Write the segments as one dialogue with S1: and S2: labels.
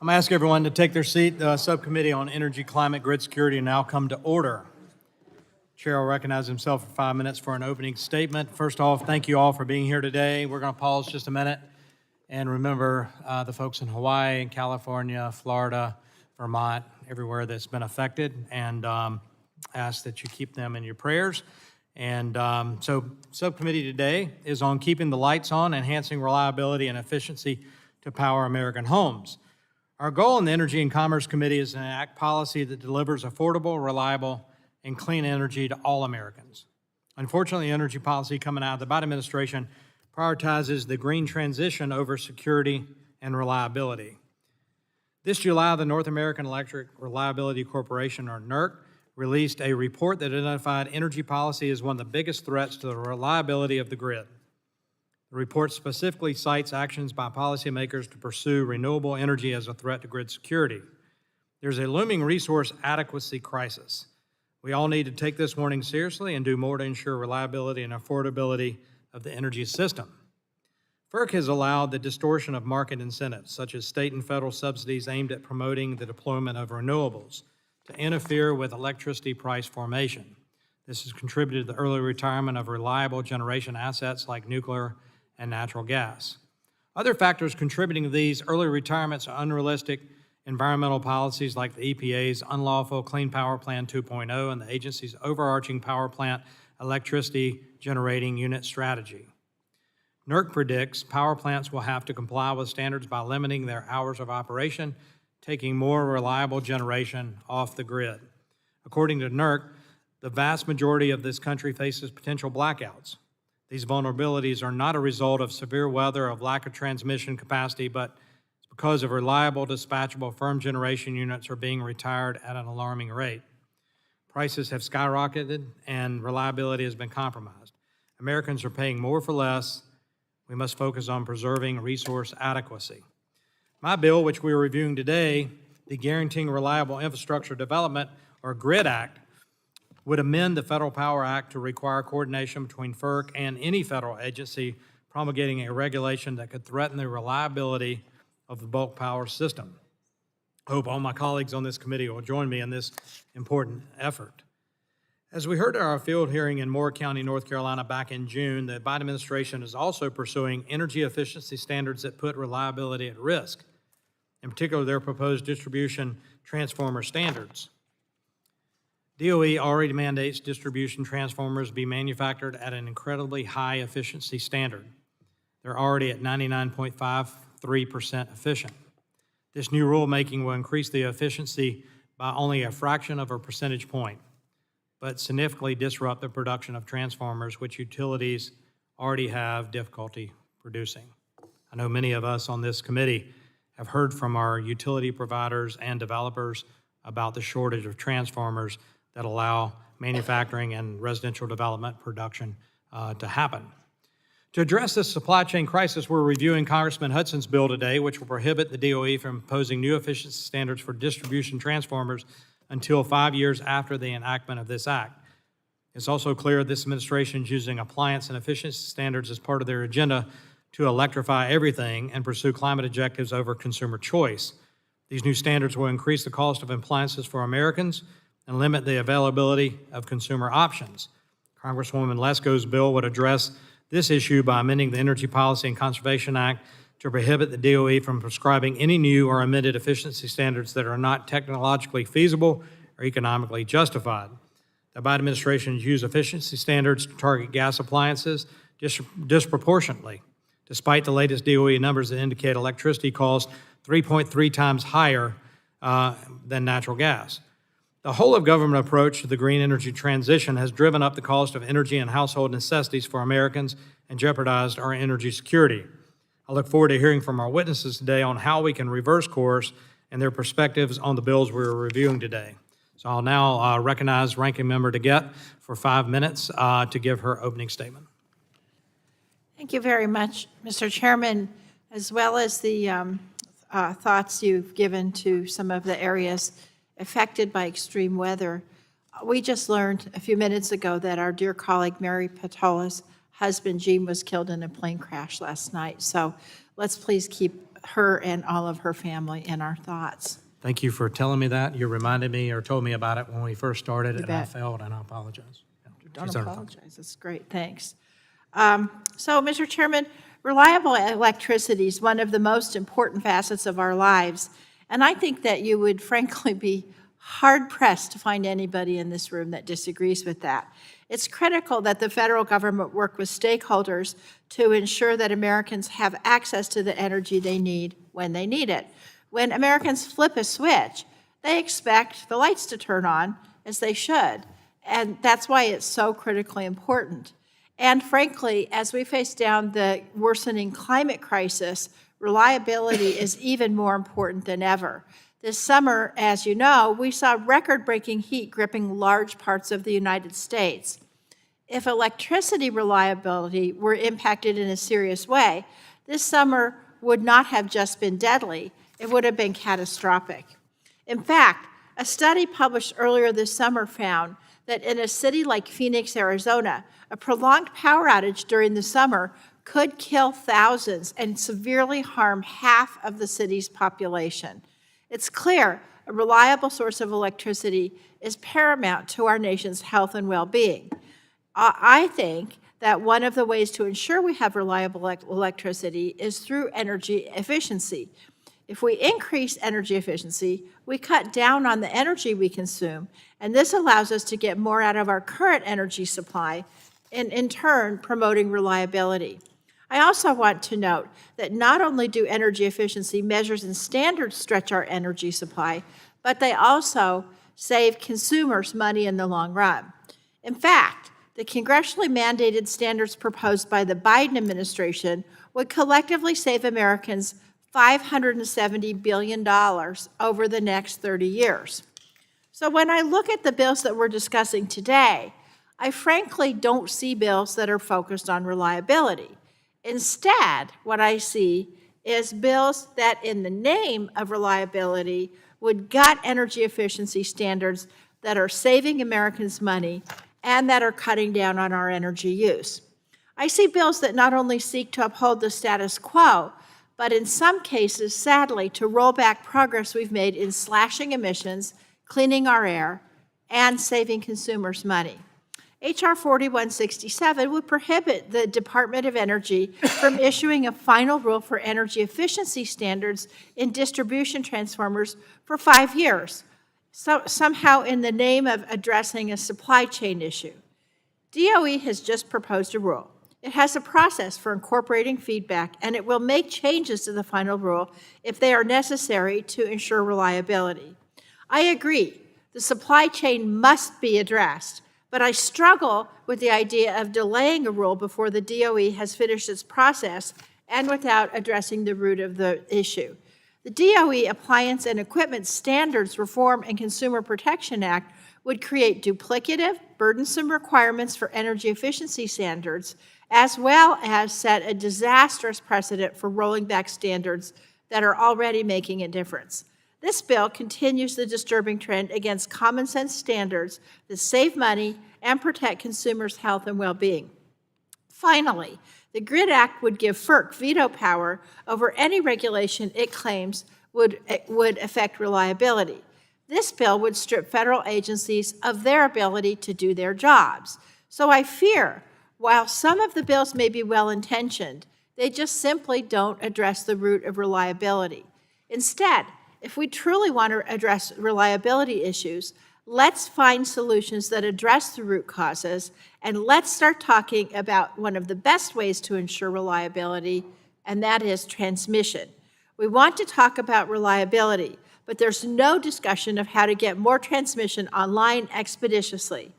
S1: I'm going to ask everyone to take their seat. The Subcommittee on Energy, Climate, Grid Security now come to order. Chair will recognize himself for 5 minutes for an opening statement. First off, thank you all for being here today. We're going to pause just a minute and remember the folks in Hawaii and California, Florida, Vermont, everywhere that's been affected, and ask that you keep them in your prayers. And so subcommittee today is on keeping the lights on, enhancing reliability and efficiency to power American homes. Our goal in the Energy and Commerce Committee is to enact policy that delivers affordable, reliable, and clean energy to all Americans. Unfortunately, energy policy coming out of the Biden administration prioritizes the green transition over security and reliability. This July, the North American Electric Reliability Corporation, or NERC, released a report that identified energy policy as one of the biggest threats to the reliability of the grid. The report specifically cites actions by policymakers to pursue renewable energy as a threat to grid security. There's a looming resource adequacy crisis. We all need to take this warning seriously and do more to ensure reliability and affordability of the energy system. FERC has allowed the distortion of market incentives, such as state and federal subsidies aimed at promoting the deployment of renewables, to interfere with electricity price formation. This has contributed to the early retirement of reliable generation assets like nuclear and natural gas. Other factors contributing to these early retirements are unrealistic environmental policies like the EPA's unlawful Clean Power Plan 2.0 and the agency's overarching power plant electricity generating unit strategy. NERC predicts power plants will have to comply with standards by limiting their hours of operation, taking more reliable generation off the grid. According to NERC, the vast majority of this country faces potential blackouts. These vulnerabilities are not a result of severe weather or lack of transmission capacity, but because of reliable, dispatchable, firm generation units are being retired at an alarming rate. Prices have skyrocketed and reliability has been compromised. Americans are paying more for less. We must focus on preserving resource adequacy. My bill, which we are reviewing today, the Guaranteeing Reliable Infrastructure Development, or GRID Act, would amend the Federal Power Act to require coordination between FERC and any federal agency promulgating a regulation that could threaten the reliability of the bulk power system. I hope all my colleagues on this committee will join me in this important effort. As we heard at our field hearing in Moore County, North Carolina back in June, the Biden administration is also pursuing energy efficiency standards that put reliability at risk, in particular their proposed distribution transformer standards. DOE already mandates distribution transformers be manufactured at an incredibly high efficiency standard. They're already at 99.53% efficient. This new rulemaking will increase the efficiency by only a fraction of a percentage point, but significantly disrupt the production of transformers, which utilities already have difficulty producing. I know many of us on this committee have heard from our utility providers and developers about the shortage of transformers that allow manufacturing and residential development production to happen. To address this supply chain crisis, we're reviewing Congressman Hudson's bill today, which will prohibit the DOE from imposing new efficiency standards for distribution transformers until 5 years after the enactment of this act. It's also clear this administration is using appliance and efficiency standards as part of their agenda to electrify everything and pursue climate objectives over consumer choice. These new standards will increase the cost of appliances for Americans and limit the availability of consumer options. Congresswoman Lesko's bill would address this issue by amending the Energy Policy and Conservation Act to prohibit the DOE from prescribing any new or amended efficiency standards that are not technologically feasible or economically justified. The Biden administration used efficiency standards to target gas appliances disproportionately, despite the latest DOE numbers that indicate electricity costs 3.3 times higher than natural gas. The whole-of-government approach to the green energy transition has driven up the cost of energy and household necessities for Americans and jeopardized our energy security. I look forward to hearing from our witnesses today on how we can reverse course and their perspectives on the bills we're reviewing today. So I'll now recognize Ranking Member DeGette for 5 minutes to give her opening statement.
S2: Thank you very much, Mr. Chairman, as well as the thoughts you've given to some of the areas affected by extreme weather. We just learned a few minutes ago that our dear colleague Mary Patola's husband, Gene, was killed in a plane crash last night. So let's please keep her and all of her family in our thoughts.
S1: Thank you for telling me that. You reminded me or told me about it when we first started, and I
S2: bet.
S1: failed, and I apologize. Yeah,
S2: Don't
S1: she's on her phone.
S2: apologize. That's great. Thanks. So, Mr. Chairman, reliable electricity is one of the most important facets of our lives, and I think that you would frankly be hard-pressed to find anybody in this room that disagrees with that. It's critical that the federal government work with stakeholders to ensure that Americans have access to the energy they need when they need it. When Americans flip a switch, they expect the lights to turn on, as they should, and that's why it's so critically important. And frankly, as we face down the worsening climate crisis, reliability is even more important than ever. This summer, as you know, we saw record-breaking heat gripping large parts of the United States. If electricity reliability were impacted in a serious way, this summer would not have just been deadly, it would have been catastrophic. In fact, a study published earlier this summer found that in a city like Phoenix, Arizona, a prolonged power outage during the summer could kill thousands and severely harm half of the city's population. It's clear a reliable source of electricity is paramount to our nation's health and well-being. I think that one of the ways to ensure we have reliable electricity is through energy efficiency. If we increase energy efficiency, we cut down on the energy we consume, and this allows us to get more out of our current energy supply, and in turn, promoting reliability. I also want to note that not only do energy efficiency measures and standards stretch our energy supply, but they also save consumers money in the long run. In fact, the congressionally mandated standards proposed by the Biden administration would collectively save Americans $570 billion over the next 30 years. So when I look at the bills that we're discussing today, I frankly don't see bills that are focused on reliability. Instead, what I see is bills that, in the name of reliability, would gut energy efficiency standards that are saving Americans money and that are cutting down on our energy use. I see bills that not only seek to uphold the status quo, but in some cases, sadly, to roll back progress we've made in slashing emissions, cleaning our air, and saving consumers money. H.R. 4167 would prohibit the Department of Energy from issuing a final rule for energy efficiency standards in distribution transformers for 5 years, so somehow in the name of addressing a supply chain issue. DOE has just proposed a rule. It has a process for incorporating feedback, and it will make changes to the final rule if they are necessary to ensure reliability. I agree, the supply chain must be addressed, but I struggle with the idea of delaying a rule before the DOE has finished its process and without addressing the root of the issue. The DOE Appliance and Equipment Standards Reform and Consumer Protection Act would create duplicative, burdensome requirements for energy efficiency standards, as well as set a disastrous precedent for rolling back standards that are already making a difference. This bill continues the disturbing trend against common sense standards that save money and protect consumers' health and well-being. Finally, the GRID Act would give FERC veto power over any regulation it claims would affect reliability. This bill would strip federal agencies of their ability to do their jobs. So I fear, while some of the bills may be well-intentioned, they just simply don't address the root of reliability. Instead, if we truly want to address reliability issues, let's find solutions that address the root causes, and let's start talking about one of the best ways to ensure reliability, and that is transmission. We want to talk about reliability, but there's no discussion of how to get more transmission online expeditiously.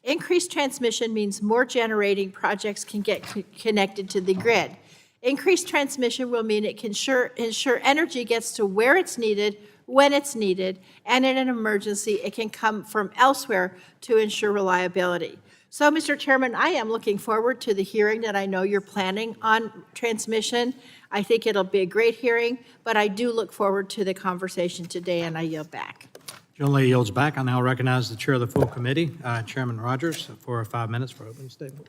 S2: Increased transmission means more generating projects can get connected to the grid. Increased transmission will mean it can ensure energy gets to where it's needed, when it's needed, and in an emergency, it can come from elsewhere to ensure reliability. So, Mr. Chairman, I am looking forward to the hearing that I know you're planning on transmission. I think it'll be a great hearing, but I do look forward to the conversation today, and I yield back.
S1: Gentleman yields back. I now recognize the chair of the full committee, Chairman Rodgers, for 5 minutes for opening statement.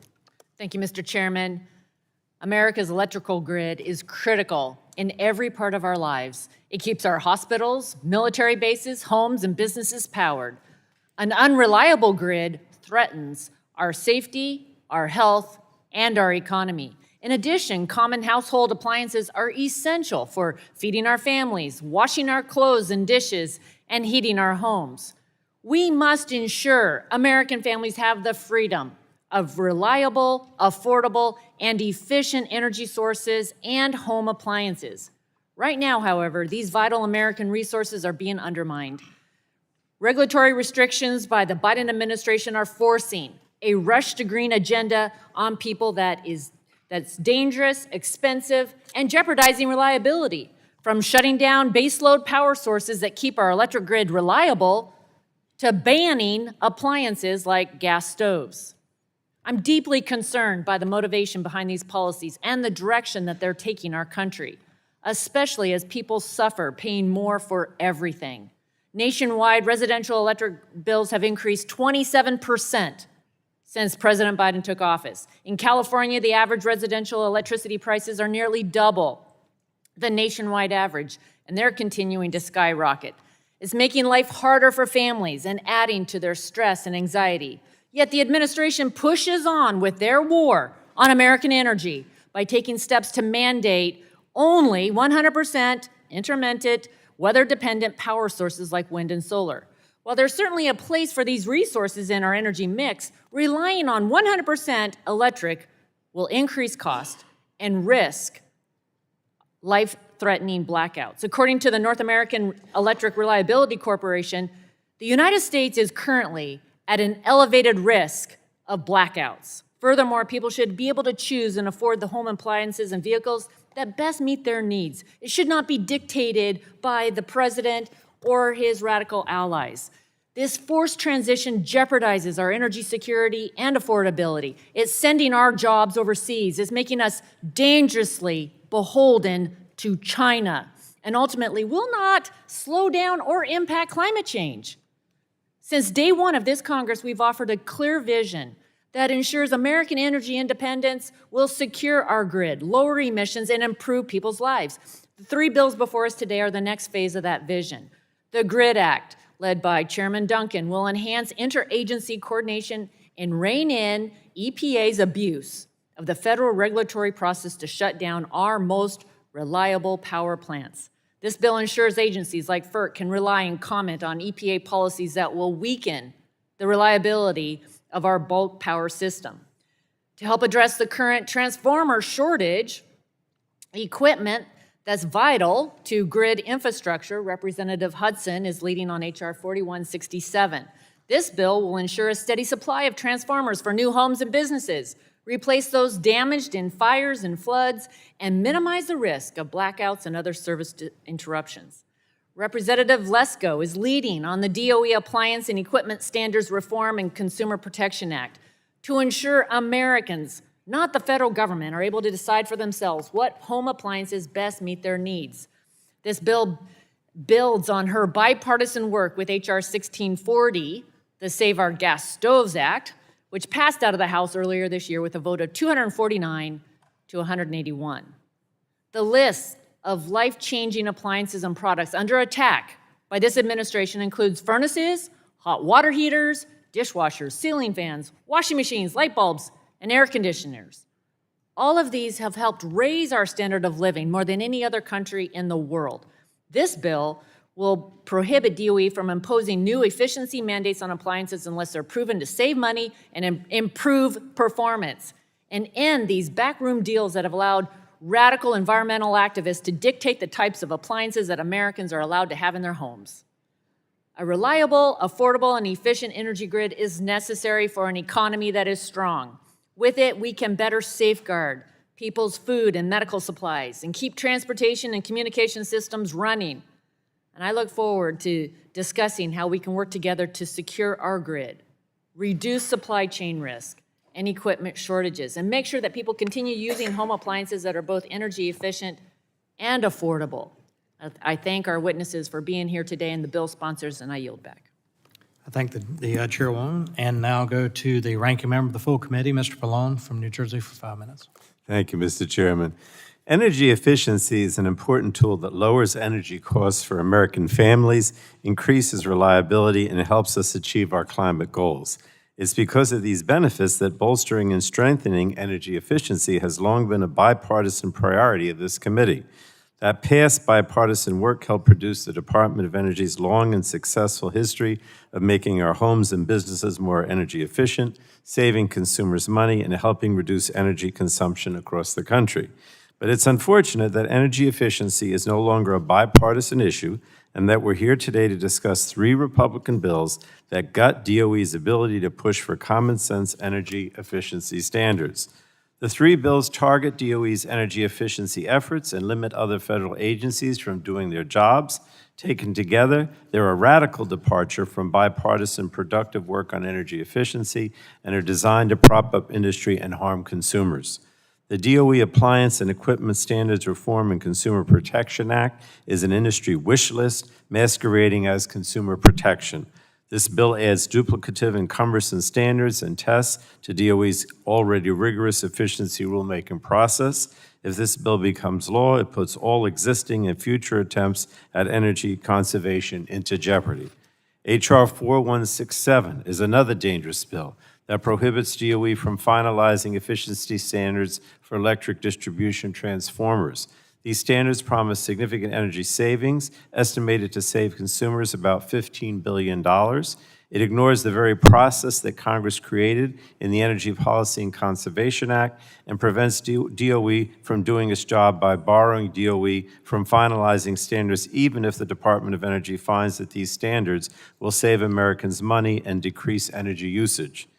S3: Thank you, Mr. Chairman. America's electrical grid is critical in every part of our lives. It keeps our hospitals, military bases, homes, and businesses powered. An unreliable grid threatens our safety, our health, and our economy. In addition, common household appliances are essential for feeding our families, washing our clothes and dishes, and heating our homes. We must ensure American families have the freedom of reliable, affordable, and efficient energy sources and home appliances. Right now, however, these vital American resources are being undermined. Regulatory restrictions by the Biden administration are forcing a rush to green agenda on people that's dangerous, expensive, and jeopardizing reliability. From shutting down baseload power sources that keep our electric grid reliable to banning appliances like gas stoves. I'm deeply concerned by the motivation behind these policies and the direction that they're taking our country, especially as people suffer paying more for everything. Nationwide, residential electric bills have increased 27% since President Biden took office. In California, the average residential electricity prices are nearly double the nationwide average, and they're continuing to skyrocket. It's making life harder for families and adding to their stress and anxiety. Yet the administration pushes on with their war on American energy by taking steps to mandate only 100% intermittent, weather-dependent power sources like wind and solar. While there's certainly a place for these resources in our energy mix, relying on 100% electric will increase cost and risk life-threatening blackouts. According to the North American Electric Reliability Corporation, the United States is currently at an elevated risk of blackouts. Furthermore, people should be able to choose and afford the home appliances and vehicles that best meet their needs. It should not be dictated by the president or his radical allies. This forced transition jeopardizes our energy security and affordability. It's sending our jobs overseas. It's making us dangerously beholden to China, and ultimately will not slow down or impact climate change. Since day one of this Congress, we've offered a clear vision that ensures American energy independence will secure our grid, lower emissions, and improve people's lives. The three bills before us today are the next phase of that vision. The GRID Act, led by Chairman Duncan, will enhance interagency coordination and rein in EPA's abuse of the federal regulatory process to shut down our most reliable power plants. This bill ensures agencies like FERC can rely and comment on EPA policies that will weaken the reliability of our bulk power system. To help address the current transformer shortage, equipment that's vital to grid infrastructure, Representative Hudson is leading on H.R. 4167. This bill will ensure a steady supply of transformers for new homes and businesses, replace those damaged in fires and floods, and minimize the risk of blackouts and other service interruptions. Representative Lesko is leading on the DOE Appliance and Equipment Standards Reform and Consumer Protection Act to ensure Americans, not the federal government, are able to decide for themselves what home appliances best meet their needs. This bill builds on her bipartisan work with H.R. 1640, the Save Our Gas Stoves Act, which passed out of the House earlier this year with a vote of 249 to 181. The list of life-changing appliances and products under attack by this administration includes furnaces, hot water heaters, dishwashers, ceiling fans, washing machines, light bulbs, and air conditioners. All of these have helped raise our standard of living more than any other country in the world. This bill will prohibit DOE from imposing new efficiency mandates on appliances unless they're proven to save money and improve performance, and end these backroom deals that have allowed radical environmental activists to dictate the types of appliances that Americans are allowed to have in their homes. A reliable, affordable, and efficient energy grid is necessary for an economy that is strong. With it, we can better safeguard people's food and medical supplies and keep transportation and communication systems running. And I look forward to discussing how we can work together to secure our grid, reduce supply chain risk and equipment shortages, and make sure that people continue using home appliances that are both energy efficient and affordable. I thank our witnesses for being here today and the bill sponsors, and I yield back.
S1: I thank the chairwoman, and now go to the ranking member of the full committee, Mr. Pallone from New Jersey, for 5 minutes.
S4: Thank you, Mr. Chairman. Energy efficiency is an important tool that lowers energy costs for American families, increases reliability, and helps us achieve our climate goals. It's because of these benefits that bolstering and strengthening energy efficiency has long been a bipartisan priority of this committee. That past bipartisan work helped produce the Department of Energy's long and successful history of making our homes and businesses more energy efficient, saving consumers money, and helping reduce energy consumption across the country. But it's unfortunate that energy efficiency is no longer a bipartisan issue, and that we're here today to discuss 3 Republican bills that gut DOE's ability to push for common-sense energy efficiency standards. The 3 bills target DOE's energy efficiency efforts and limit other federal agencies from doing their jobs. Taken together, they're a radical departure from bipartisan productive work on energy efficiency and are designed to prop up industry and harm consumers. The DOE Appliance and Equipment Standards Reform and Consumer Protection Act is an industry wish list masquerading as consumer protection. This bill adds duplicative and cumbersome standards and tests to DOE's already rigorous efficiency rulemaking process. If this bill becomes law, it puts all existing and future attempts at energy conservation into jeopardy. H.R. 4167 is another dangerous bill that prohibits DOE from finalizing efficiency standards for electric distribution transformers. These standards promise significant energy savings, estimated to save consumers about $15 billion. It ignores the very process that Congress created in the Energy Policy and Conservation Act and prevents DOE from doing its job by borrowing DOE from finalizing standards, even if the Department of Energy finds that these standards will save Americans money and decrease energy usage.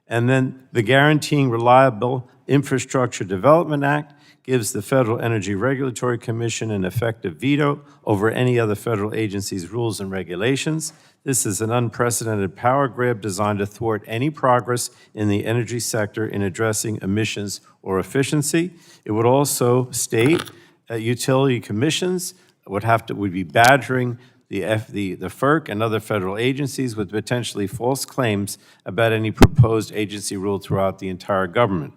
S4: And then the Guaranteeing Reliable Infrastructure Development Act gives the Federal Energy Regulatory Commission an effective veto over any other federal agency's rules and regulations. This is an unprecedented power grab designed to thwart any progress in the energy sector in addressing emissions or efficiency. It would also state utility commissions would be badgering the FERC and other federal agencies with potentially false claims about any proposed agency rule throughout the entire government.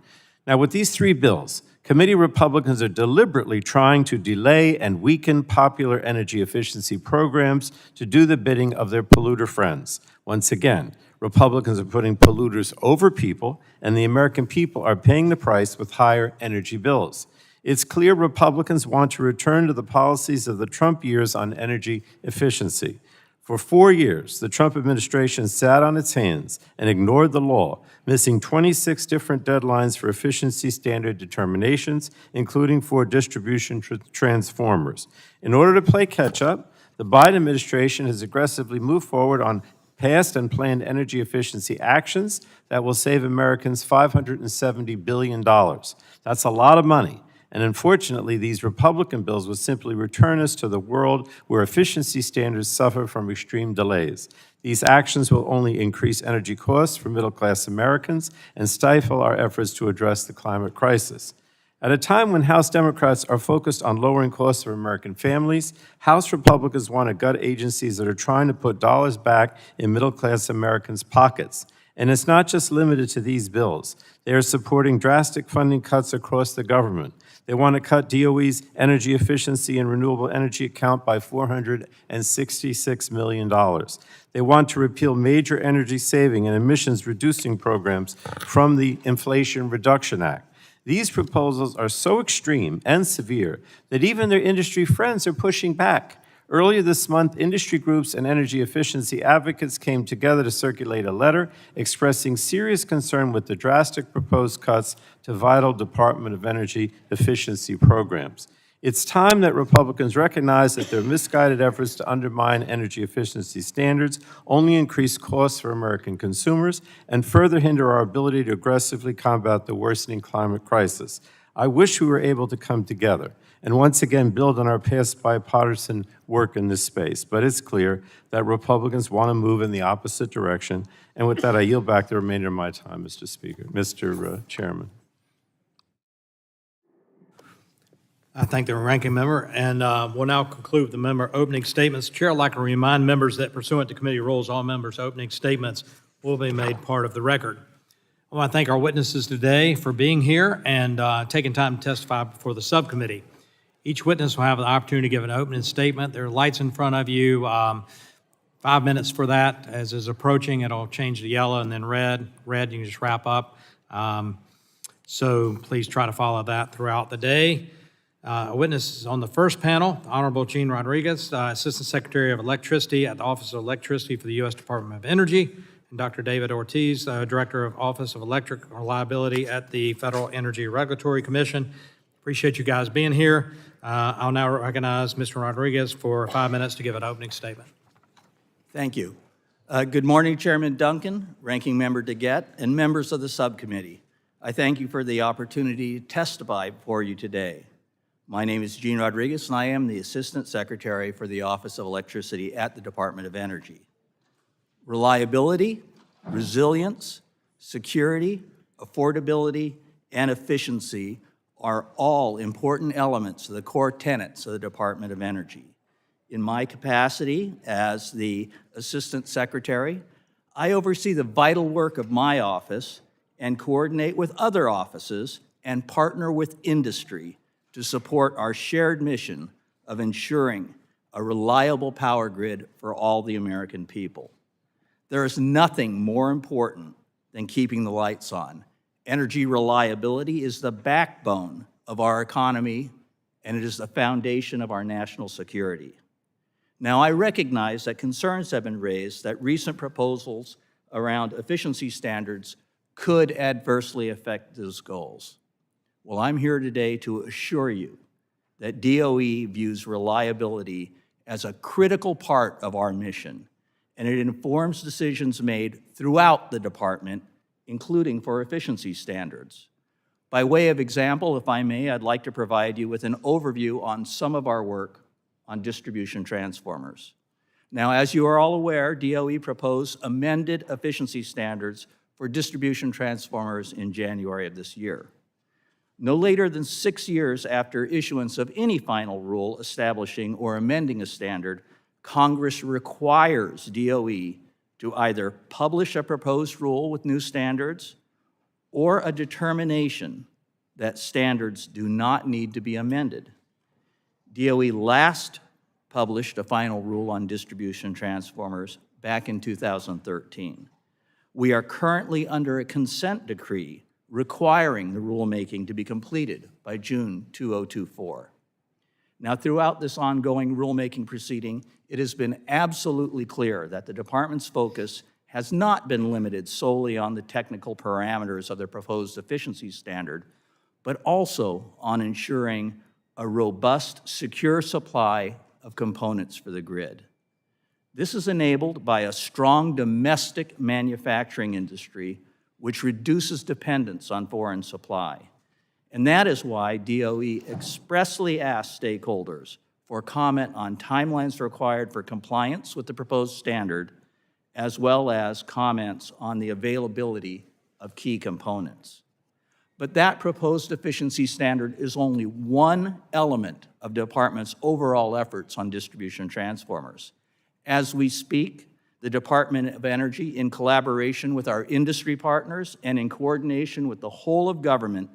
S4: Now, with these 3 bills, committee Republicans are deliberately trying to delay and weaken popular energy efficiency programs to do the bidding of their polluter friends. Once again, Republicans are putting polluters over people, and the American people are paying the price with higher energy bills. It's clear Republicans want to return to the policies of the Trump years on energy efficiency. For 4 years, the Trump administration sat on its hands and ignored the law, missing 26 different deadlines for efficiency standard determinations, including for distribution transformers. In order to play catch-up, the Biden administration has aggressively moved forward on past and planned energy efficiency actions that will save Americans $570 billion. That's a lot of money. And unfortunately, these Republican bills would simply return us to the world where efficiency standards suffer from extreme delays. These actions will only increase energy costs for middle-class Americans and stifle our efforts to address the climate crisis. At a time when House Democrats are focused on lowering costs for American families, House Republicans want to gut agencies that are trying to put dollars back in middle-class Americans' pockets. And it's not just limited to these bills. They are supporting drastic funding cuts across the government. They want to cut DOE's energy efficiency and renewable energy account by $466 million. They want to repeal major energy saving and emissions reducing programs from the Inflation Reduction Act. These proposals are so extreme and severe that even their industry friends are pushing back. Earlier this month, industry groups and energy efficiency advocates came together to circulate a letter expressing serious concern with the drastic proposed cuts to vital Department of Energy efficiency programs. It's time that Republicans recognize that their misguided efforts to undermine energy efficiency standards only increase costs for American consumers and further hinder our ability to aggressively combat the worsening climate crisis. I wish we were able to come together and once again build on our past bipartisan work in this space. But it's clear that Republicans want to move in the opposite direction. And with that, I yield back the remainder of my time, Mr. Speaker, Mr. Chairman.
S1: I thank the ranking member, and we'll now conclude the member opening statements. Chair would like to remind members that pursuant to committee rules, all members' opening statements will be made part of the record. I want to thank our witnesses today for being here and taking time to testify before the subcommittee. Each witness will have the opportunity to give an opening statement. There are lights in front of you. 5 minutes for that. As is approaching, it'll change to yellow and then red. Red, you can just wrap up. So please try to follow that throughout the day. A witness on the first panel, Honorable Gene Rodriguez, Assistant Secretary of Electricity at the Office of Electricity for the U.S. Department of Energy, and Dr. David Ortiz, Director of Office of Electric Reliability at the Federal Energy Regulatory Commission. Appreciate you guys being here. I'll now recognize Mr. Rodriguez for 5 minutes to give an opening statement.
S5: Thank you. Good morning, Chairman Duncan, Ranking Member DeGette, and members of the subcommittee. I thank you for the opportunity to testify before you today. My name is Gene Rodriguez, and I am the Assistant Secretary for the Office of Electricity at the Department of Energy. Reliability, resilience, security, affordability, and efficiency are all important elements of the core tenets of the Department of Energy. In my capacity as the Assistant Secretary, I oversee the vital work of my office and coordinate with other offices and partner with industry to support our shared mission of ensuring a reliable power grid for all the American people. There is nothing more important than keeping the lights on. Energy reliability is the backbone of our economy, and it is the foundation of our national security. Now, I recognize that concerns have been raised that recent proposals around efficiency standards could adversely affect those goals. Well, I'm here today to assure you that DOE views reliability as a critical part of our mission, and it informs decisions made throughout the department, including for efficiency standards. By way of example, if I may, I'd like to provide you with an overview on some of our work on distribution transformers. Now, as you are all aware, DOE proposed amended efficiency standards for distribution transformers in January of this year. No later than 6 years after issuance of any final rule establishing or amending a standard, Congress requires DOE to either publish a proposed rule with new standards or a determination that standards do not need to be amended. DOE last published a final rule on distribution transformers back in 2013. We are currently under a consent decree requiring the rulemaking to be completed by June 2024. Now, throughout this ongoing rulemaking proceeding, it has been absolutely clear that the department's focus has not been limited solely on the technical parameters of the proposed efficiency standard, but also on ensuring a robust, secure supply of components for the grid. This is enabled by a strong domestic manufacturing industry, which reduces dependence on foreign supply. And that is why DOE expressly asked stakeholders for comment on timelines required for compliance with the proposed standard, as well as comments on the availability of key components. But that proposed efficiency standard is only one element of the department's overall efforts on distribution transformers. As we speak, the Department of Energy, in collaboration with our industry partners and in coordination with the whole of government,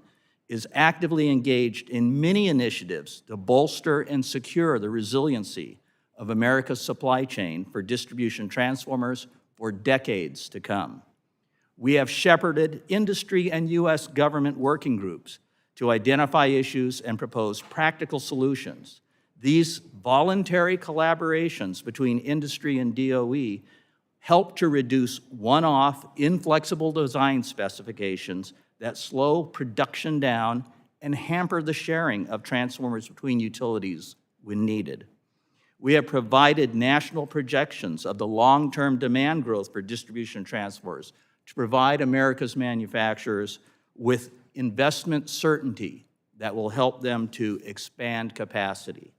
S5: is actively engaged in many initiatives to bolster and secure the resiliency of America's supply chain for distribution transformers for decades to come. We have shepherded industry and U.S. government working groups to identify issues and propose practical solutions. These voluntary collaborations between industry and DOE help to reduce one-off, inflexible design specifications that slow production down and hamper the sharing of transformers between utilities when needed. We have provided national projections of the long-term demand growth for distribution transformers to provide America's manufacturers with investment certainty that will help them to expand capacity.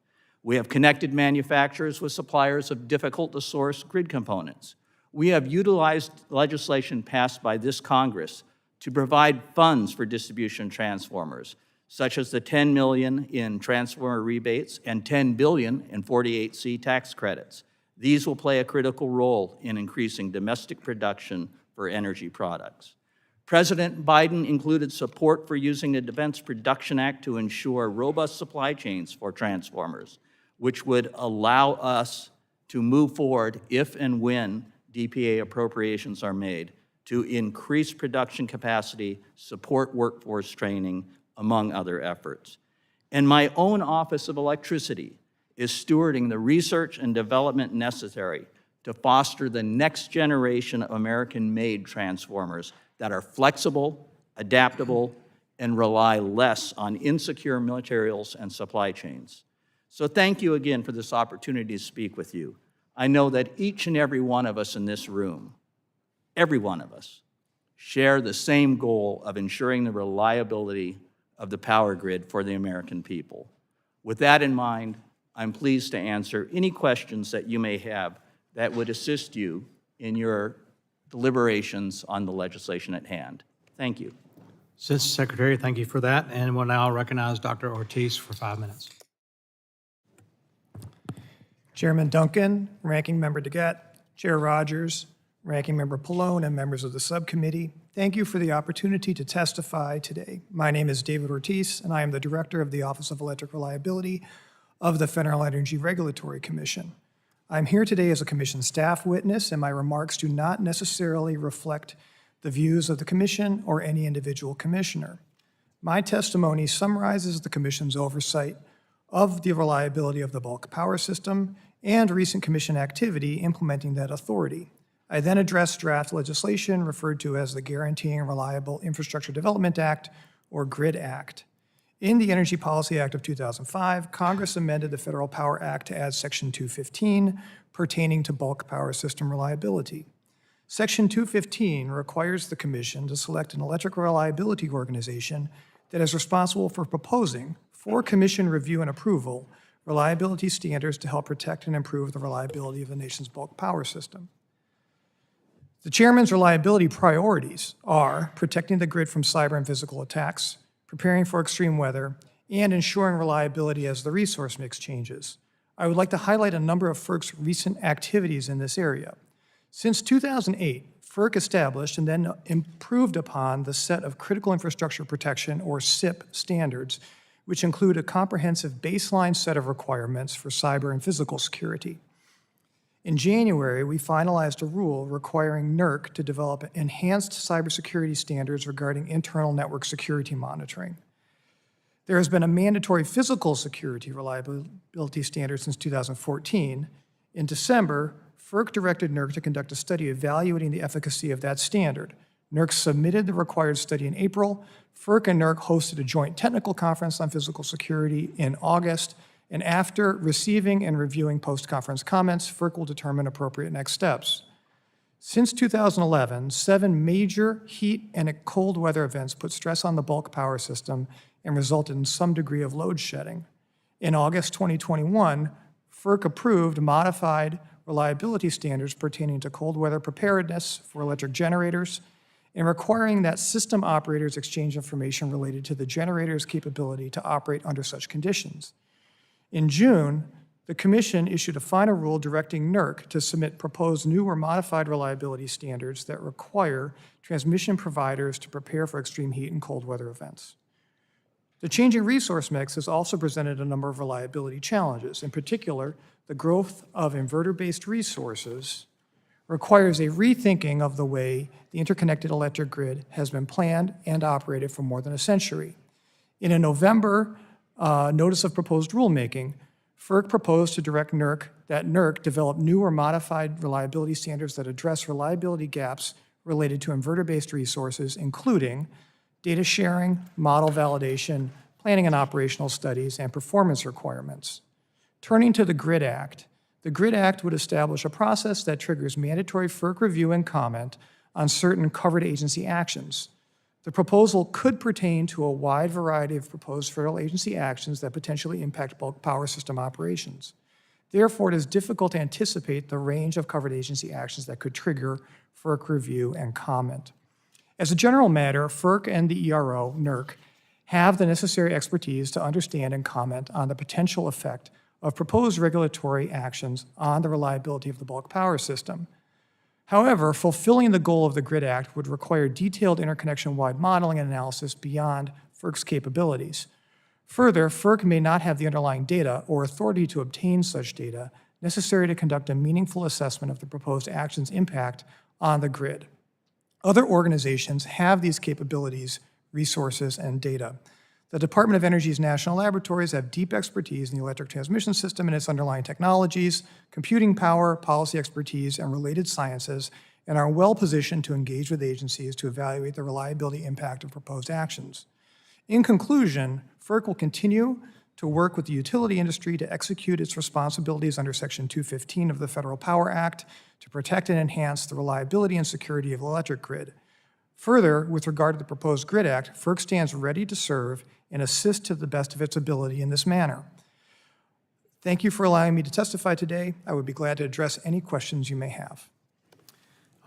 S5: We have connected manufacturers with suppliers of difficult-to-source grid components. We have utilized legislation passed by this Congress to provide funds for distribution transformers, such as the $10 million in transformer rebates and $10 billion in 48C tax credits. These will play a critical role in increasing domestic production for energy products. President Biden included support for using the Defense Production Act to ensure robust supply chains for transformers, which would allow us to move forward if and when DPA appropriations are made to increase production capacity, support workforce training, among other efforts. And my own Office of Electricity is stewarding the research and development necessary to foster the next generation of American-made transformers that are flexible, adaptable, and rely less on insecure materials and supply chains. So thank you again for this opportunity to speak with you. I know that each and every one of us in this room, every one of us, share the same goal of ensuring the reliability of the power grid for the American people. With that in mind, I'm pleased to answer any questions that you may have that would assist you in your deliberations on the legislation at hand. Thank you.
S1: Assistant Secretary, thank you for that. And we'll now recognize Dr. Ortiz for 5 minutes.
S6: Chairman Duncan, Ranking Member DeGette, Chair Rodgers, Ranking Member Pallone, and members of the subcommittee, thank you for the opportunity to testify today. My name is David Ortiz, and I am the Director of the Office of Electric Reliability of the Federal Energy Regulatory Commission. I'm here today as a Commission staff witness, and my remarks do not necessarily reflect the views of the Commission or any individual commissioner. My testimony summarizes the Commission's oversight of the reliability of the bulk power system and recent Commission activity implementing that authority. I then address draft legislation referred to as the Guaranteeing Reliable Infrastructure Development Act, or GRID Act. In the Energy Policy Act of 2005, Congress amended the Federal Power Act to add Section 215 pertaining to bulk power system reliability. Section 215 requires the Commission to select an electric reliability organization that is responsible for proposing, for Commission review and approval, reliability standards to help protect and improve the reliability of the nation's bulk power system. The Chairman's reliability priorities are protecting the grid from cyber and physical attacks, preparing for extreme weather, and ensuring reliability as the resource mix changes. I would like to highlight a number of FERC's recent activities in this area. Since 2008, FERC established and then improved upon the set of Critical Infrastructure Protection, or CIP, standards, which include a comprehensive baseline set of requirements for cyber and physical security. In January, we finalized a rule requiring NERC to develop enhanced cybersecurity standards regarding internal network security monitoring. There has been a mandatory physical security reliability standard since 2014. In December, FERC directed NERC to conduct a study evaluating the efficacy of that standard. NERC submitted the required study in April. FERC and NERC hosted a joint technical conference on physical security in August, and after receiving and reviewing post-conference comments, FERC will determine appropriate next steps. Since 2011, 7 major heat and cold weather events put stress on the bulk power system and resulted in some degree of load shedding. In August 2021, FERC approved modified reliability standards pertaining to cold weather preparedness for electric generators and requiring that system operators exchange information related to the generator's capability to operate under such conditions. In June, the Commission issued a final rule directing NERC to submit proposed new or modified reliability standards that require transmission providers to prepare for extreme heat and cold weather events. The changing resource mix has also presented a number of reliability challenges. In particular, the growth of inverter-based resources requires a rethinking of the way the interconnected electric grid has been planned and operated for more than a century. In a November notice of proposed rulemaking, FERC proposed to direct NERC develop new or modified reliability standards that address reliability gaps related to inverter-based resources, including data sharing, model validation, planning and operational studies, and performance requirements. Turning to the GRID Act, the GRID Act would establish a process that triggers mandatory FERC review and comment on certain covered agency actions. The proposal could pertain to a wide variety of proposed federal agency actions that potentially impact bulk power system operations. Therefore, it is difficult to anticipate the range of covered agency actions that could trigger FERC review and comment. As a general matter, FERC and the ERO, NERC, have the necessary expertise to understand and comment on the potential effect of proposed regulatory actions on the reliability of the bulk power system. However, fulfilling the goal of the GRID Act would require detailed interconnection-wide modeling and analysis beyond FERC's capabilities. Further, FERC may not have the underlying data or authority to obtain such data necessary to conduct a meaningful assessment of the proposed action's impact on the grid. Other organizations have these capabilities, resources, and data. The Department of Energy's national laboratories have deep expertise in the electric transmission system and its underlying technologies, computing power, policy expertise, and related sciences, and are well-positioned to engage with agencies to evaluate the reliability impact of proposed actions. In conclusion, FERC will continue to work with the utility industry to execute its responsibilities under Section 215 of the Federal Power Act to protect and enhance the reliability and security of the electric grid. Further, with regard to the proposed GRID Act, FERC stands ready to serve and assist to the best of its ability in this manner. Thank you for allowing me to testify today. I would be glad to address any questions you may have.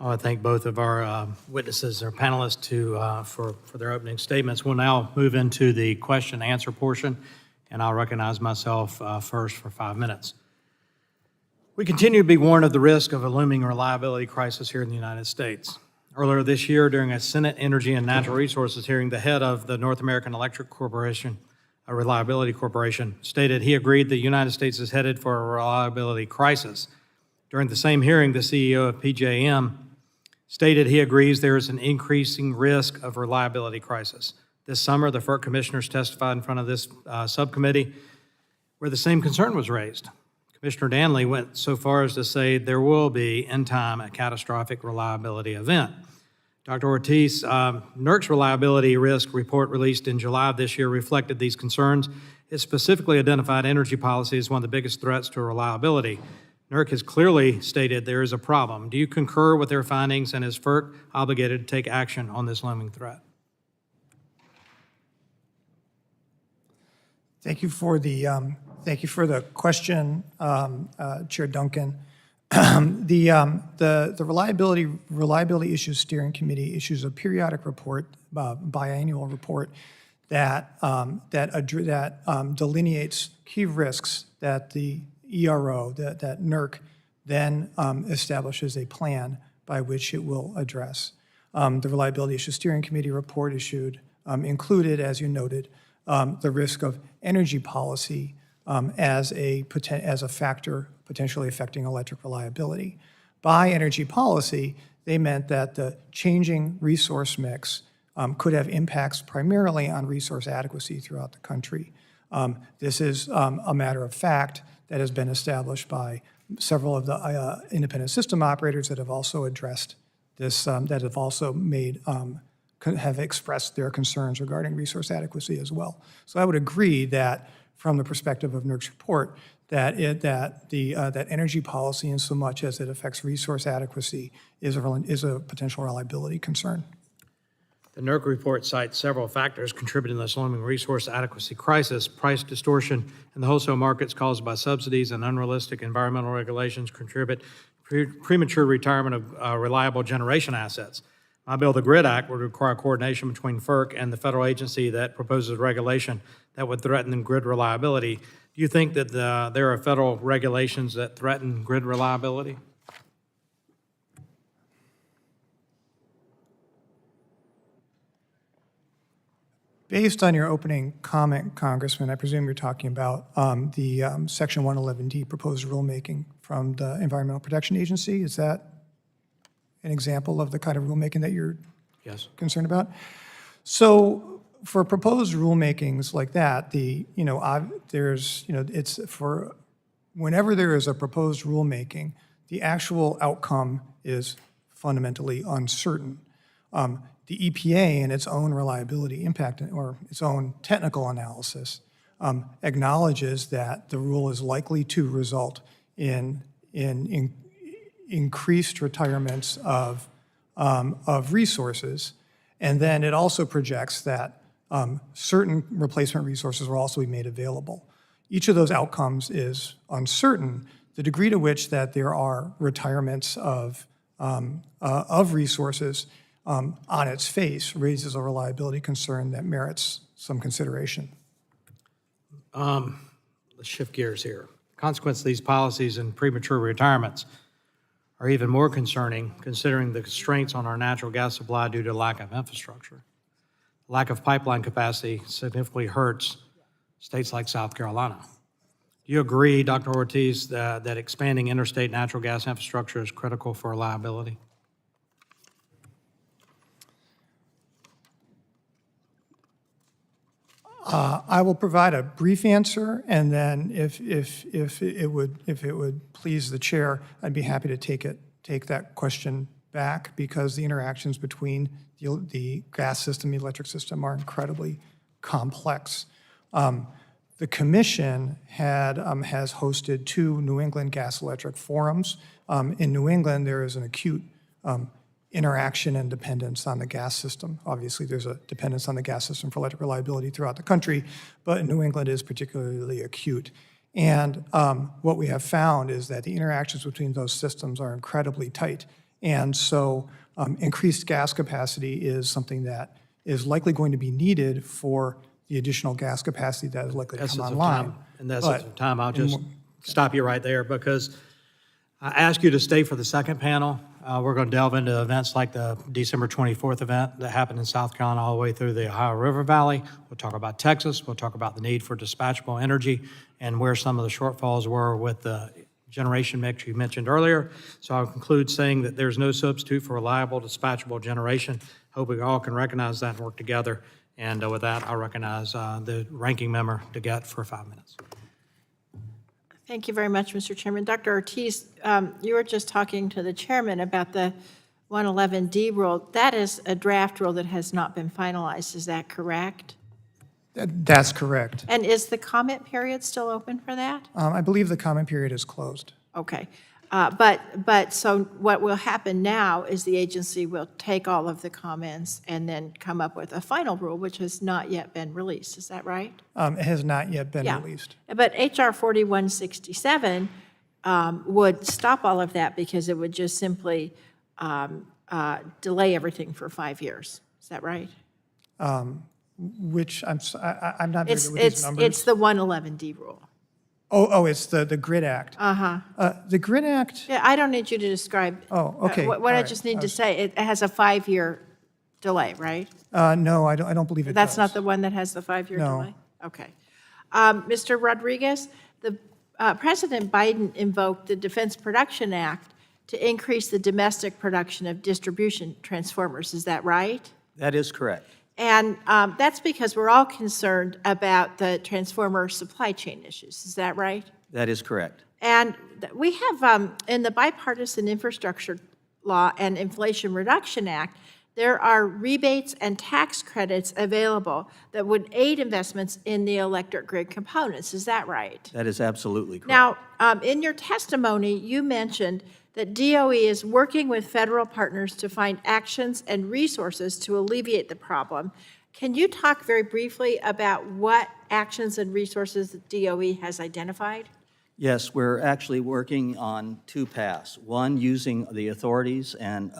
S1: I want to thank both of our witnesses, our panelists, for their opening statements. We'll now move into the question and answer portion, and I'll recognize myself first for 5 minutes. We continue to be warned of the risk of a looming reliability crisis here in the United States. Earlier this year, during a Senate Energy and Natural Resources hearing, the head of the North American Electric Corporation, a reliability corporation, stated he agreed the United States is headed for a reliability crisis. During the same hearing, the CEO of PJM stated he agrees there is an increasing risk of reliability crisis. This summer, the FERC commissioners testified in front of this subcommittee where the same concern was raised. Commissioner Danley went so far as to say there will be, in time, a catastrophic reliability event. Dr. Ortiz, NERC's reliability risk report released in July of this year reflected these concerns. It specifically identified energy policy as one of the biggest threats to reliability. NERC has clearly stated there is a problem. Do you concur with their findings, and is FERC obligated to take action on this looming threat?
S6: Thank you for the question, Chair Duncan. The Reliability Issues Steering Committee issues a periodic report, biannual report, that delineates key risks that the ERO, that NERC, then establishes a plan by which it will address. The Reliability Issues Steering Committee report issued included, as you noted, the risk of energy policy as a factor potentially affecting electric reliability. By energy policy, they meant that the changing resource mix could have impacts primarily on resource adequacy throughout the country. This is a matter of fact that has been established by several of the independent system operators that have also addressed this, that have also have expressed their concerns regarding resource adequacy as well. So I would agree that from the perspective of NERC's report, that energy policy, in so much as it affects resource adequacy, is a potential reliability concern.
S1: The NERC report cites several factors contributing to this looming resource adequacy crisis. Price distortion in the wholesale markets caused by subsidies and unrealistic environmental regulations contribute premature retirement of reliable generation assets. My bill, the GRID Act, would require coordination between FERC and the federal agency that proposes regulation that would threaten grid reliability. Do you think that there are federal regulations that threaten grid reliability?
S6: Based on your opening comment, Congressman, I presume you're talking about the Section 111D proposed rulemaking from the Environmental Protection Agency. Is that an example of the kind of rulemaking that you're concerned about? So for proposed rulemakings like that, it's for whenever there is a proposed rulemaking, the actual outcome is fundamentally uncertain. The EPA, in its own reliability impact or its own technical analysis, acknowledges that the rule is likely to result in increased retirements of resources, and then it also projects that certain replacement resources will also be made available. Each of those outcomes is uncertain. The degree to which that there are retirements of resources on its face raises a reliability concern that merits some consideration.
S1: Let's shift gears here. Consequence of these policies and premature retirements are even more concerning considering the constraints on our natural gas supply due to lack of infrastructure. Lack of pipeline capacity significantly hurts states like South Carolina. Do you agree, Dr. Ortiz, that expanding interstate natural gas infrastructure is critical for reliability?
S6: I will provide a brief answer, and then if it would please the chair, I'd be happy to take that question back, because the interactions between the gas system and the electric system are incredibly complex. The commission has hosted 2 New England gas electric forums. In New England, there is an acute interaction and dependence on the gas system. Obviously, there's a dependence on the gas system for electric reliability throughout the country, but New England is particularly acute. And what we have found is that the interactions between those systems are incredibly tight. And so increased gas capacity is something that is likely going to be needed for the additional gas capacity that is likely to come online.
S1: In the essence of time, I'll just stop you right there, because I ask you to stay for the second panel. We're going to delve into events like the December 24th event that happened in South Carolina all the way through the Ohio River Valley. We'll talk about Texas. We'll talk about the need for dispatchable energy and where some of the shortfalls were with the generation mix you mentioned earlier. So I'll conclude saying that there's no substitute for reliable, dispatchable generation. Hope we all can recognize that and work together. And with that, I'll recognize the ranking member, DeGette, for 5 minutes.
S2: Thank you very much, Mr. Chairman. Dr. Ortiz, you were just talking to the chairman about the 111D rule. That is a draft rule that has not been finalized. Is that correct?
S6: That's correct.
S2: And is the comment period still open for that?
S6: I believe the comment period is closed.
S2: Okay. But so what will happen now is the agency will take all of the comments and then come up with a final rule, which has not yet been released. Is that right?
S6: It has not yet been
S2: Yeah.
S6: released.
S2: But HR 4167 would stop all of that, because it would just simply delay everything for 5 years. Is that right?
S6: Which I'm not very good with these numbers.
S2: It's the 111D rule.
S6: It's the GRID Act. The GRID Act.
S2: Yeah, I don't need you to describe.
S6: Oh, okay.
S2: What I just need to say, it has a 5-year delay, right?
S6: No, I don't believe it does.
S2: That's not the one that has the 5-year
S6: No.
S2: delay? Okay. Mr. Rodriguez, the President Biden invoked the Defense Production Act to increase the domestic production of distribution transformers. Is that right?
S5: That is correct.
S2: And that's because we're all concerned about the transformer supply chain issues. Is that right?
S5: That is correct.
S2: And we have, in the Bipartisan Infrastructure Law and Inflation Reduction Act, there are rebates and tax credits available that would aid investments in the electric grid components. Is that right?
S5: That is absolutely correct.
S2: Now, in your testimony, you mentioned that DOE is working with federal partners to find actions and resources to alleviate the problem. Can you talk very briefly about what actions and resources that DOE has identified?
S5: Yes, we're actually working on 2 paths. One, using the authorities and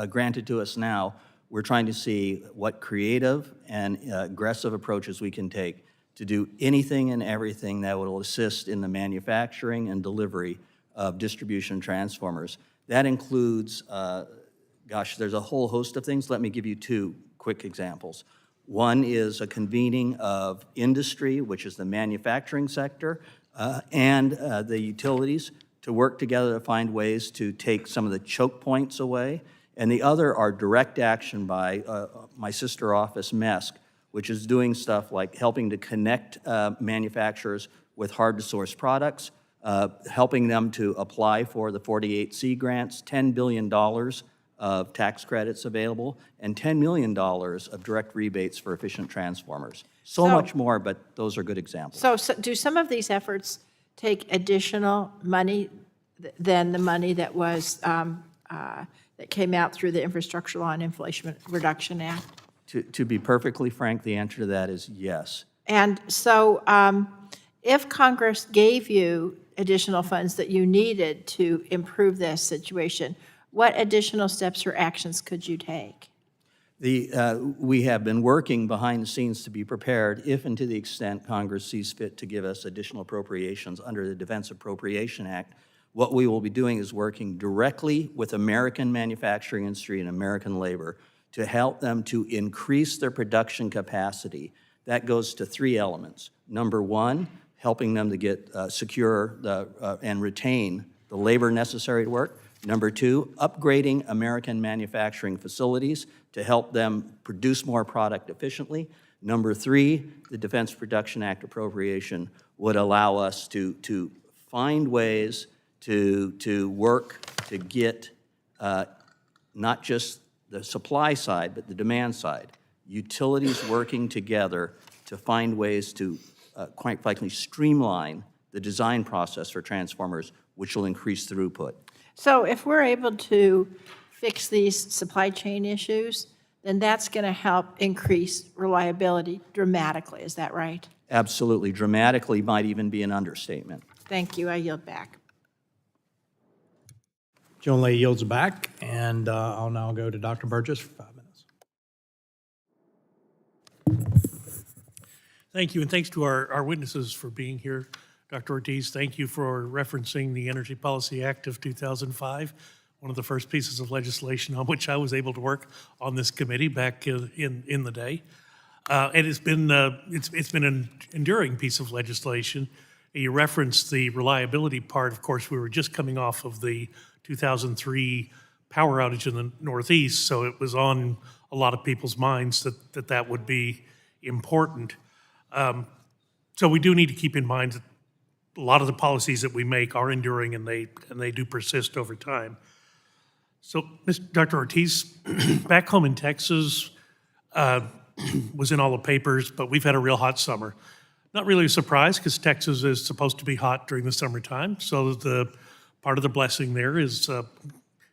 S5: granted to us now, we're trying to see what creative and aggressive approaches we can take to do anything and everything that will assist in the manufacturing and delivery of distribution transformers. That includes, there's a whole host of things. Let me give you 2 quick examples. One is a convening of industry, which is the manufacturing sector, and the utilities to work together to find ways to take some of the choke points away. And the other are direct action by my sister office, MESC, which is doing stuff like helping to connect manufacturers with hard-to-source products, helping them to apply for the 48C grants, $10 billion of tax credits available, and $10 million of direct rebates for efficient transformers. So much more, but those are good examples.
S2: So do some of these efforts take additional money than the money that was that came out through the Infrastructure Law and Inflation Reduction Act?
S5: To be perfectly frank, the answer to that is yes.
S2: And so if Congress gave you additional funds that you needed to improve this situation, what additional steps or actions could you take?
S5: We have been working behind the scenes to be prepared if and to the extent Congress sees fit to give us additional appropriations under the Defense Appropriation Act. What we will be doing is working directly with American manufacturing industry and American labor to help them to increase their production capacity. That goes to three elements. Number one, helping them to get secure and retain the labor necessary to work. Number two, upgrading American manufacturing facilities to help them produce more product efficiently. Number three, the Defense Production Act appropriation would allow us to find ways to work to get not just the supply side, but the demand side. Utilities working together to find ways to, quite frankly, streamline the design process for transformers, which will increase throughput.
S2: So if we're able to fix these supply chain issues, then that's going to help increase reliability dramatically. Is that right?
S5: Absolutely. Dramatically might even be an understatement.
S2: Thank you. I yield back.
S1: Joan Lee yields back, and I'll now go to Dr. Burgess for 5 minutes.
S7: Thank you, and thanks to our witnesses for being here. Dr. Ortiz, thank you for referencing the Energy Policy Act of 2005, one of the first pieces of legislation on which I was able to work on this committee back in the day. And it's been an enduring piece of legislation. You referenced the reliability part. Of course, we were just coming off of the 2003 power outage in the Northeast, so it was on a lot of people's minds that would be important. So we do need to keep in mind that a lot of the policies that we make are enduring, and they do persist over time. So, Dr. Ortiz, back home in Texas, was in all the papers, but we've had a real hot summer. Not really a surprise, because Texas is supposed to be hot during the summertime, so the part of the blessing there is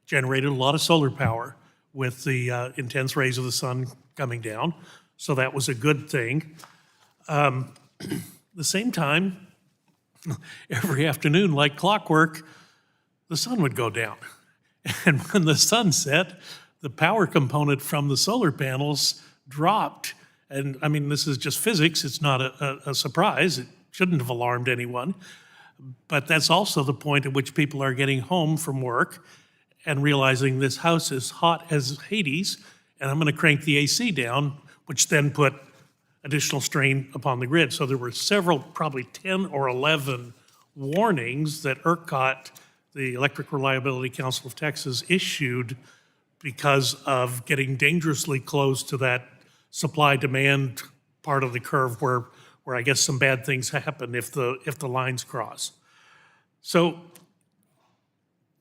S7: generated a lot of solar power with the intense rays of the sun coming down, so that was a good thing. At the same time, every afternoon, like clockwork, the sun would go down. And when the sun set, the power component from the solar panels dropped. And I mean, this is just physics. It's not a surprise. It shouldn't have alarmed anyone. But that's also the point at which people are getting home from work and realizing this house is hot as Hades, and I'm going to crank the AC down, which then put additional strain upon the grid. So there were several, probably 10 or 11 warnings that ERCOT, the Electric Reliability Council of Texas, issued because of getting dangerously close to that supply-demand part of the curve where I guess some bad things happen if the lines cross. So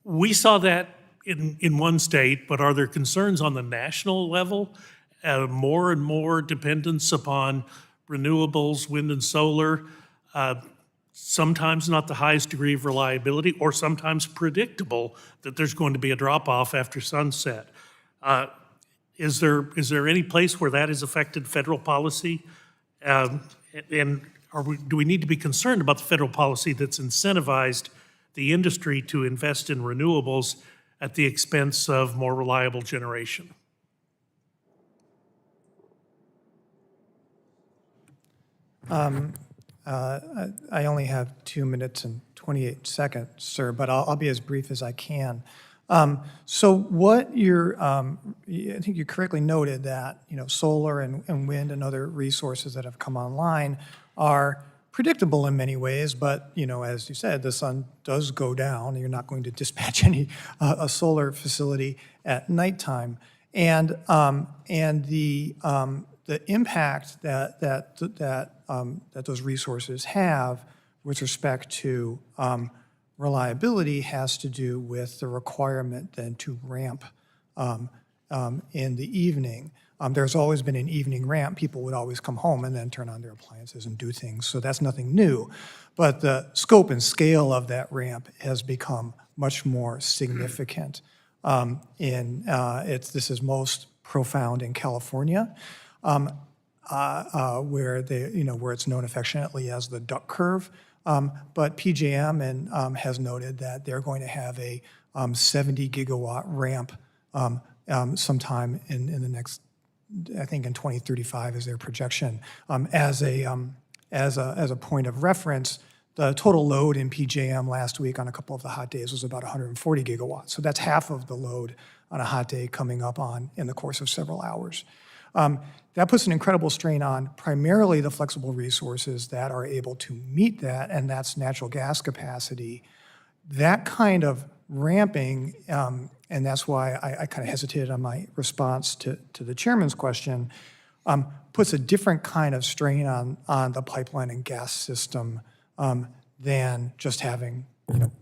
S7: we saw that in one state, but are there concerns on the national level? More and more dependence upon renewables, wind and solar, sometimes not the highest degree of reliability, or sometimes predictable that there's going to be a drop-off after sunset. Is there any place where that has affected federal policy? And do we need to be concerned about the federal policy that's incentivized the industry to invest in renewables at the expense of more reliable generation?
S6: I only have 2 minutes and 28 seconds, sir, but I'll be as brief as I can. So what I think you correctly noted that, solar and wind and other resources that have come online are predictable in many ways, but, as you said, the sun does go down. You're not going to dispatch a solar facility at nighttime. And the impact that those resources have with respect to reliability has to do with the requirement then to ramp in the evening. There's always been an evening ramp. People would always come home and then turn on their appliances and do things, so that's nothing new. But the scope and scale of that ramp has become much more significant. This is most profound in California, where it's known affectionately as the duck curve. But PJM has noted that they're going to have a 70 gigawatt ramp sometime in the next, I think in 2035 is their projection. As a point of reference, the total load in PJM last week on a couple of the hot days was about 140 gigawatts. So that's half of the load on a hot day coming up on in the course of several hours. That puts an incredible strain on primarily the flexible resources that are able to meet that, and that's natural gas capacity. That kind of ramping, and that's why I kind of hesitated on my response to the chairman's question, puts a different kind of strain on the pipeline and gas system than just having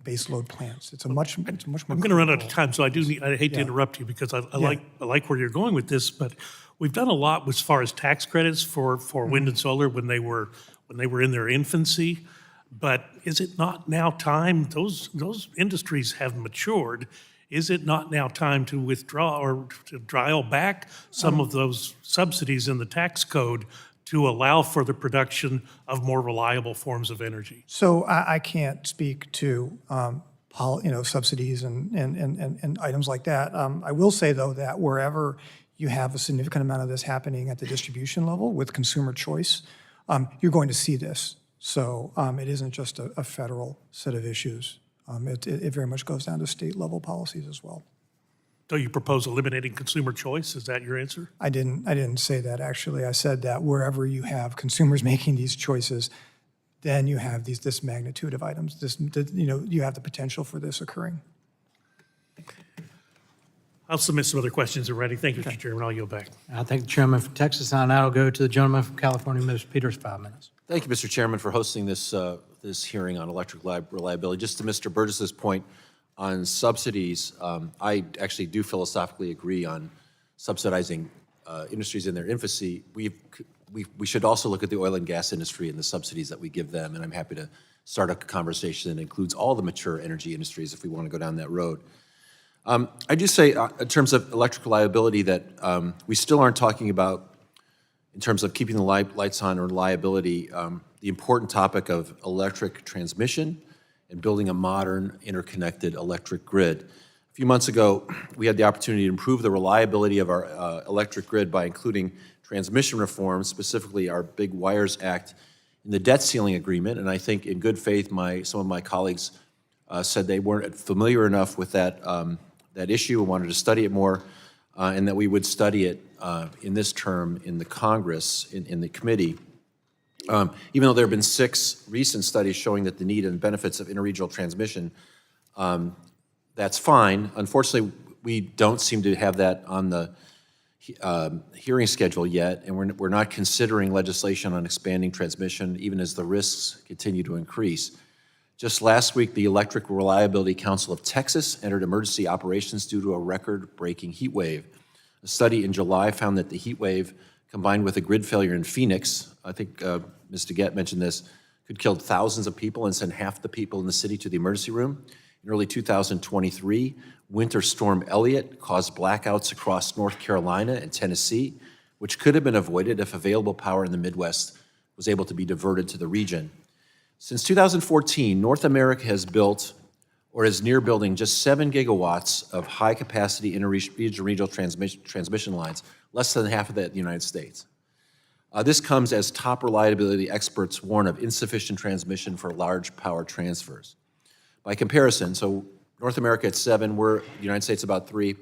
S6: base load plants. It's much more.
S7: I'm going to run out of time, so I hate to interrupt you because I like where you're going with this, but we've done a lot as far as tax credits for wind and solar when they were in their infancy. But is it not now time? Those industries have matured. Is it not now time to withdraw or to dial back some of those subsidies in the tax code to allow for the production of more reliable forms of energy?
S6: So I can't speak to subsidies and items like that. I will say, though, that wherever you have a significant amount of this happening at the distribution level with consumer choice, you're going to see this. So it isn't just a federal set of issues. It very much goes down to state-level policies as well.
S7: So you propose eliminating consumer choice? Is that your answer?
S6: I didn't say that, actually. I said that wherever you have consumers making these choices, then you have this magnitude of items. You have the potential for this occurring.
S7: I'll submit some other questions already. Thank you, Mr. Chairman. I'll yield back.
S1: I thank the chairman from Texas, and now I'll go to the gentleman from California, Mr. Peters, 5 minutes.
S8: Thank you, Mr. Chairman, for hosting this hearing on electric reliability. Just to Mr. Burgess's point on subsidies, I actually do philosophically agree on subsidizing industries in their infancy. We should also look at the oil and gas industry and the subsidies that we give them, and I'm happy to start a conversation that includes all the mature energy industries if we want to go down that road. I do say, in terms of electric reliability, that we still aren't talking about, in terms of keeping the lights on or reliability, the important topic of electric transmission and building a modern, interconnected electric grid. A few months ago, we had the opportunity to improve the reliability of our electric grid by including transmission reforms, specifically our Big Wires Act, in the debt ceiling agreement. And I think in good faith, some of my colleagues said they weren't familiar enough with that issue and wanted to study it more, and that we would study it in this term in the Congress, in the committee. Even though there have been 6 recent studies showing that the need and benefits of interregional transmission, that's fine. Unfortunately, we don't seem to have that on the hearing schedule yet, and we're not considering legislation on expanding transmission, even as the risks continue to increase. Just last week, the Electric Reliability Council of Texas entered emergency operations due to a record-breaking heat wave. A study in July found that the heat wave, combined with a grid failure in Phoenix, I think Ms. DeGette mentioned this, could kill thousands of people and send half the people in the city to the emergency room. In early 2023, Winter Storm Elliott caused blackouts across North Carolina and Tennessee, which could have been avoided if available power in the Midwest was able to be diverted to the region. Since 2014, North America has built or is near building just 7 gigawatts of high-capacity interregional transmission lines, less than half of that in the United States. This comes as top reliability experts warn of insufficient transmission for large power transfers. By comparison, so North America at 7, we're the United States about 3.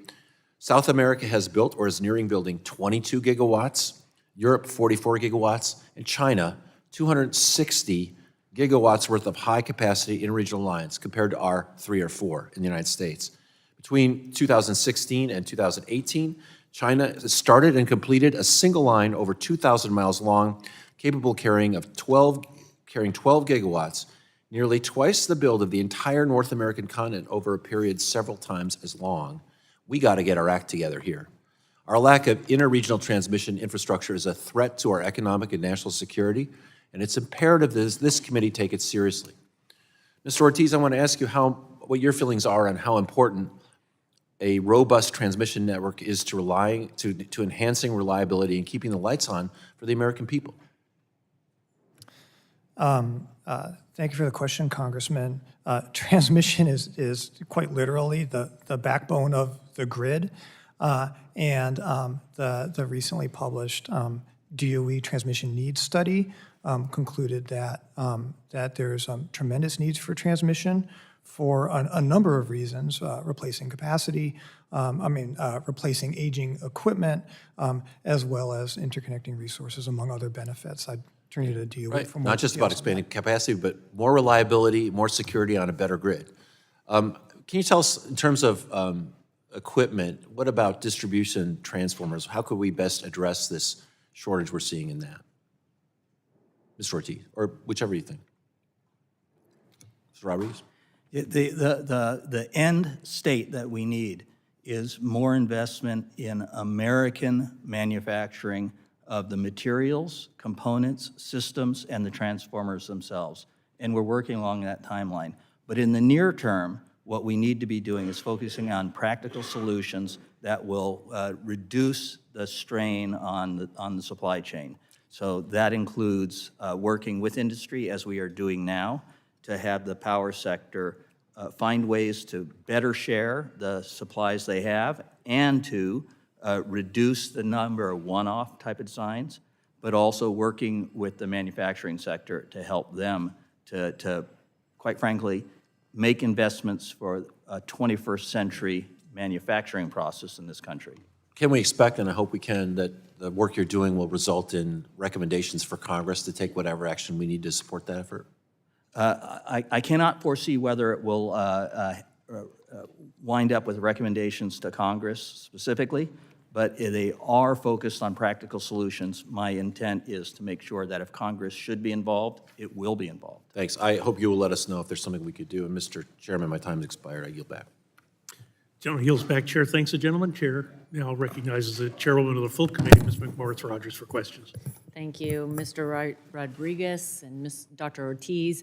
S8: South America has built or is nearing building 22 gigawatts, Europe 44 gigawatts, and China 260 gigawatts worth of high-capacity interregional lines compared to our 3 or 4 in the United States. Between 2016 and 2018, China started and completed a single line over 2,000 miles long, capable of carrying 12 gigawatts, nearly twice the build of the entire North American continent over a period several times as long. We got to get our act together here. Our lack of interregional transmission infrastructure is a threat to our economic and national security, and it's imperative that this committee take it seriously. Mr. Ortiz, I want to ask you what your feelings are on how important a robust transmission network is to enhancing reliability and keeping the lights on for the American people.
S6: Thank you for the question, Congressman. Transmission is quite literally the backbone of the grid, and the recently published DOE transmission needs study concluded that there's tremendous needs for transmission for a number of reasons, replacing capacity, replacing aging equipment, as well as interconnecting resources, among other benefits. I'd turn you to DOE
S8: Right,
S6: for more
S8: not just about
S6: details on that.
S8: expanding capacity, but more reliability, more security on a better grid. Can you tell us, in terms of equipment, what about distribution transformers? How could we best address this shortage we're seeing in that? Mr. Ortiz, or whichever you think. Mr. Rodriguez?
S5: The end state that we need is more investment in American manufacturing of the materials, components, systems, and the transformers themselves. And we're working along that timeline. But in the near term, what we need to be doing is focusing on practical solutions that will reduce the strain on the supply chain. So that includes working with industry, as we are doing now, to have the power sector find ways to better share the supplies they have and to reduce the number of one-off type of designs, but also working with the manufacturing sector to help them to quite frankly, make investments for a 21st century manufacturing process in this country.
S8: Can we expect, and I hope we can, that the work you're doing will result in recommendations for Congress to take whatever action we need to support that effort?
S5: I cannot foresee whether it will wind up with recommendations to Congress specifically, but they are focused on practical solutions. My intent is to make sure that if Congress should be involved, it will be involved.
S8: Thanks. I hope you will let us know if there's something we could do. And Mr. Chairman, my time's expired. I yield back.
S7: Gentleman yields back. Chair thanks the gentleman. Chair now recognizes the chairwoman of the full committee, Ms. McMorris Rodgers, for questions.
S3: Thank you, Mr. Rodriguez and Ms. Dr. Ortiz.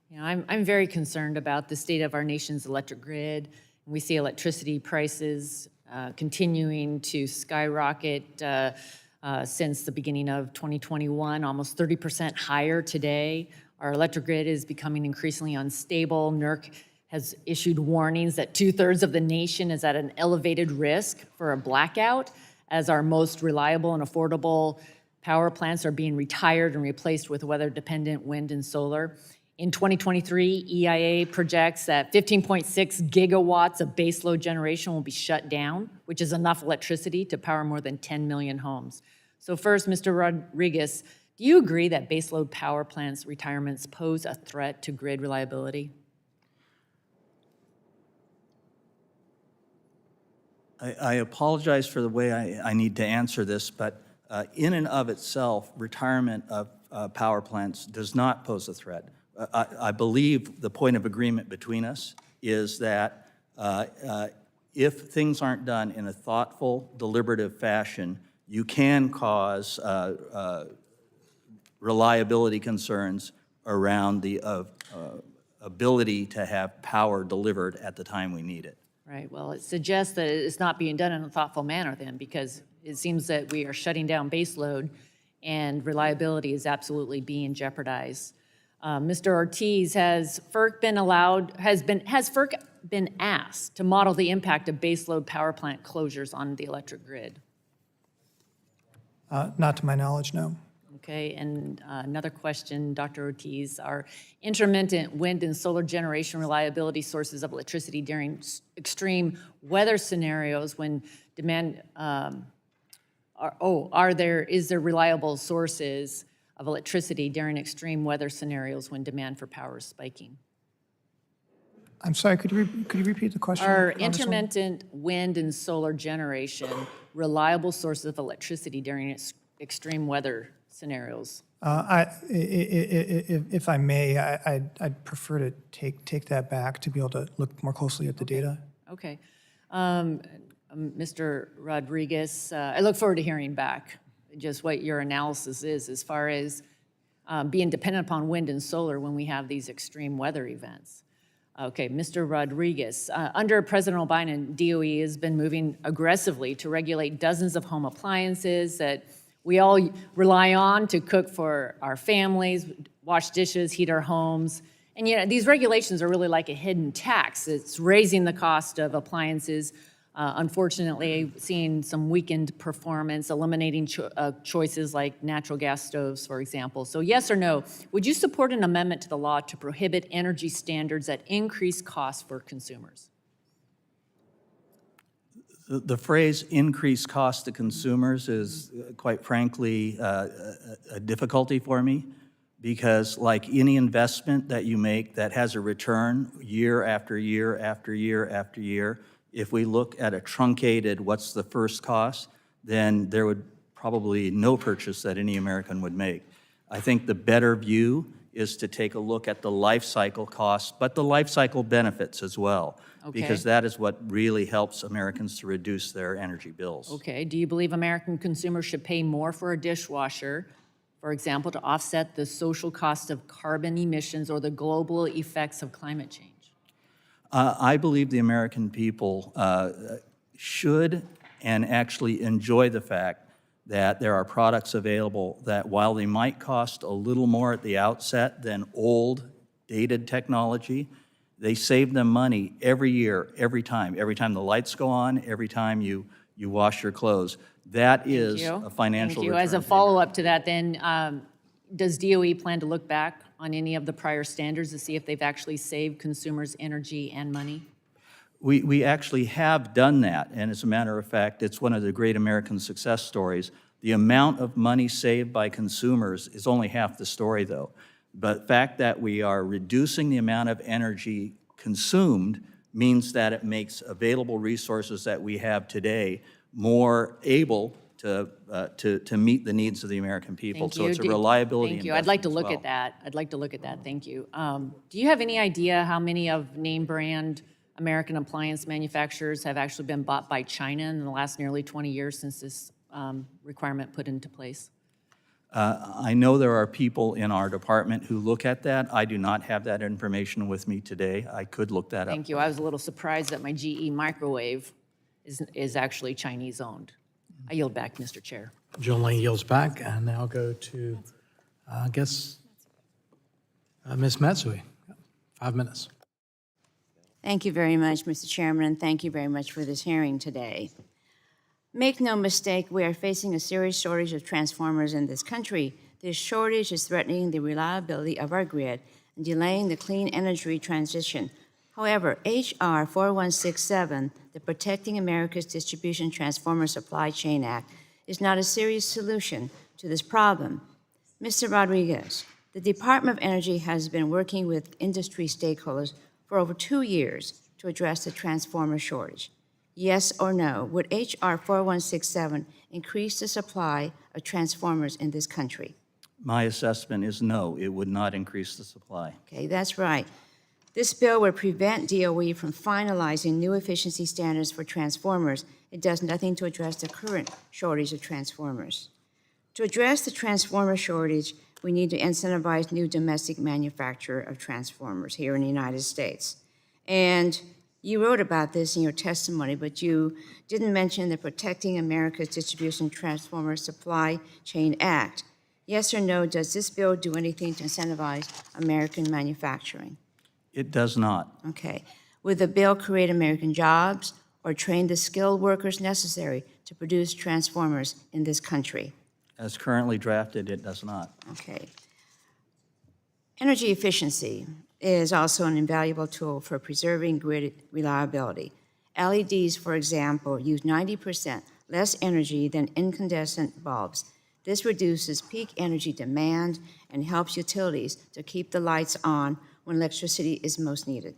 S3: You know, I'm very concerned about the state of our nation's electric grid. We see electricity prices continuing to skyrocket since the beginning of 2021, almost 30% higher today. Our electric grid is becoming increasingly unstable. NERC has issued warnings that 2/3 of the nation is at an elevated risk for a blackout, as our most reliable and affordable power plants are being retired and replaced with weather-dependent wind and solar. In 2023, EIA projects that 15.6 gigawatts of baseload generation will be shut down, which is enough electricity to power more than 10 million homes. So first, Mr. Rodriguez, do you agree that baseload power plants retirements pose a threat to grid reliability?
S5: I apologize for the way I need to answer this, but in and of itself, retirement of power plants does not pose a threat. I believe the point of agreement between us is that if things aren't done in a thoughtful, deliberative fashion, you can cause reliability concerns around the ability to have power delivered at the time we need it.
S3: Right, well, it suggests that it's not being done in a thoughtful manner then, because it seems that we are shutting down baseload and reliability is absolutely being jeopardized. Mr. Ortiz, has FERC been asked to model the impact of baseload power plant closures on the electric grid?
S6: Not to my knowledge, no.
S3: Okay, and another question, Dr. Ortiz, are intermittent wind and solar generation reliability sources of electricity during extreme weather scenarios when demand, is there reliable sources of electricity during extreme weather scenarios when demand for power is spiking?
S6: I'm sorry, could you repeat the question?
S3: Are
S6: Congresswoman?
S3: intermittent wind and solar generation reliable sources of electricity during extreme weather scenarios?
S6: If I may, I'd prefer to take that back to be able to look more closely at the data.
S3: Okay. Mr. Rodriguez, I look forward to hearing back just what your analysis is as far as being dependent upon wind and solar when we have these extreme weather events. Okay, Mr. Rodriguez, under President Biden, DOE has been moving aggressively to regulate dozens of home appliances that we all rely on to cook for our families, wash dishes, heat our homes. And yet these regulations are really like a hidden tax. It's raising the cost of appliances Unfortunately, seeing some weakened performance, eliminating choices like natural gas stoves, for example. So yes or no, would you support an amendment to the law to prohibit energy standards that increase costs for consumers?
S5: The phrase "increased cost to consumers" is, quite frankly, a difficulty for me, because like any investment that you make that has a return year after year after year after year, if we look at a truncated what's the first cost, then there would probably no purchase that any American would make. I think the better view is to take a look at the life cycle costs, but the life cycle benefits as well, because that is what really helps Americans to reduce their energy bills.
S3: Okay, do you believe American consumers should pay more for a dishwasher, for example, to offset the social cost of carbon emissions or the global effects of climate change?
S5: I believe the American people should and actually enjoy the fact that there are products available that, while they might cost a little more at the outset than old, dated technology, they save them money every year, every time the lights go on, every time you wash your clothes. That is a financial return.
S3: As a follow-up to that, then, does DOE plan to look back on any of the prior standards to see if they've actually saved consumers energy and money?
S5: We actually have done that, and as a matter of fact, it's one of the great American success stories. The amount of money saved by consumers is only half the story, though. But the fact that we are reducing the amount of energy consumed means that it makes available resources that we have today more able to meet the needs of the American people.
S3: Thank
S5: So
S3: you.
S5: it's a reliability
S3: Thank you. I'd like to
S5: investment
S3: look
S5: as well.
S3: at that. I'd like to look at that. Thank you. Do you have any idea how many of name brand American appliance manufacturers have actually been bought by China in the last nearly 20 years since this requirement put into place?
S5: I know there are people in our department who look at that. I do not have that information with me today. I could look that up.
S3: Thank you. I was a little surprised that my GE microwave is actually Chinese-owned. I yield back, Mr. Chair.
S1: Jill Lane yields back, and now go to, I guess, Ms. Matsui. 5 minutes.
S9: Thank you very much, Mr. Chairman, and thank you very much for this hearing today. Make no mistake, we are facing a serious shortage of transformers in this country. This shortage is threatening the reliability of our grid and delaying the clean energy transition. However, H.R. 4167, the Protecting America's Distribution Transformer Supply Chain Act, is not a serious solution to this problem. Mr. Rodriguez, the Department of Energy has been working with industry stakeholders for over 2 years to address the transformer shortage. Yes or no, would H.R. 4167 increase the supply of transformers in this country?
S5: My assessment is no, it would not increase the supply.
S9: Okay, that's right. This bill would prevent DOE from finalizing new efficiency standards for transformers. It does nothing to address the current shortage of transformers. To address the transformer shortage, we need to incentivize new domestic manufacture of transformers here in the United States. And you wrote about this in your testimony, but you didn't mention the Protecting America's Distribution Transformer Supply Chain Act. Yes or no, does this bill do anything to incentivize American manufacturing?
S5: It does not.
S9: Okay. Would the bill create American jobs or train the skilled workers necessary to produce transformers in this country?
S5: As currently drafted, it does not.
S9: Okay. Energy efficiency is also an invaluable tool for preserving grid reliability. LEDs, for example, use 90% less energy than incandescent bulbs. This reduces peak energy demand and helps utilities to keep the lights on when electricity is most needed.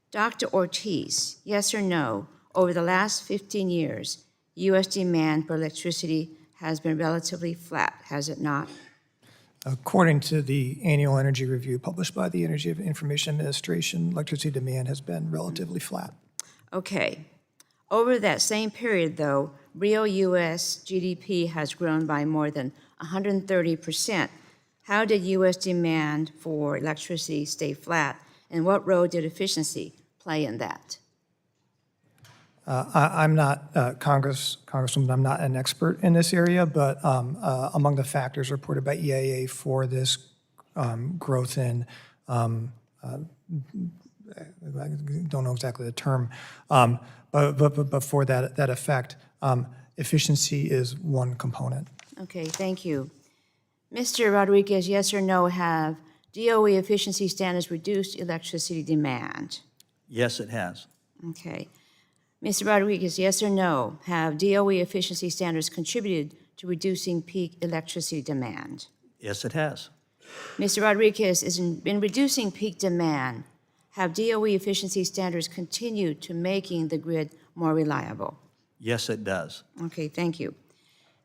S9: Dr. Ortiz, yes or no, over the last 15 years, U.S. demand for electricity has been relatively flat, has it not?
S6: According to the annual energy review published by the Energy Information Administration, electricity demand has been relatively flat.
S9: Okay. Over that same period, though, real U.S. GDP has grown by more than 130%. How did U.S. demand for electricity stay flat, and what role did efficiency play in that?
S6: I'm not, Congresswoman, I'm not an expert in this area, but among the factors reported by EIA for this growth in I don't know exactly the term, but for that effect, efficiency is one component.
S9: Okay, thank you. Mr. Rodriguez, yes or no, have DOE efficiency standards reduced electricity demand?
S5: Yes, it has.
S9: Okay. Mr. Rodriguez, yes or no, have DOE efficiency standards contributed to reducing peak electricity demand?
S5: Yes, it has.
S9: Mr. Rodriguez, in reducing peak demand, have DOE efficiency standards continued to making the grid more reliable?
S5: Yes, it does.
S9: Okay, thank you.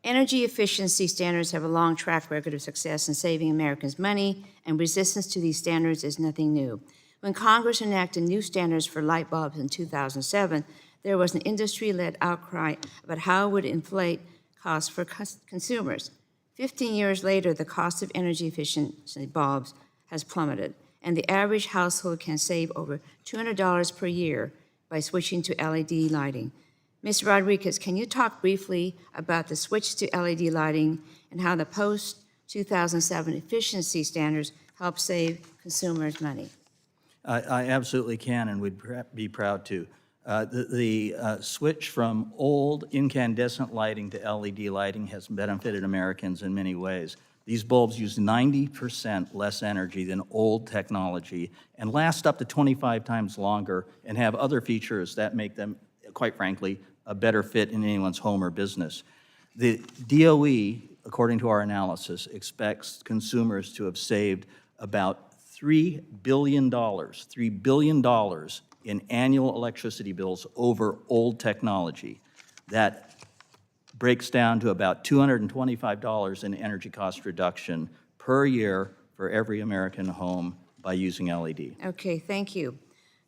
S9: Energy efficiency standards have a long track record of success in saving Americans money, and resistance to these standards is nothing new. When Congress enacted new standards for light bulbs in 2007, there was an industry-led outcry about how it would inflate costs for consumers. 15 years later, the cost of energy efficiency bulbs has plummeted, and the average household can save over $200 per year by switching to LED lighting. Mr. Rodriguez, can you talk briefly about the switch to LED lighting and how the post-2007 efficiency standards help save consumers money?
S5: I absolutely can and would be proud to. The switch from old incandescent lighting to LED lighting has benefited Americans in many ways. These bulbs use 90% less energy than old technology and last up to 25 times longer and have other features that make them, quite frankly, a better fit in anyone's home or business. The DOE, according to our analysis, expects consumers to have saved about $3 billion in annual electricity bills over old technology. That breaks down to about $225 in energy cost reduction per year for every American home by using LED.
S9: Okay, thank you.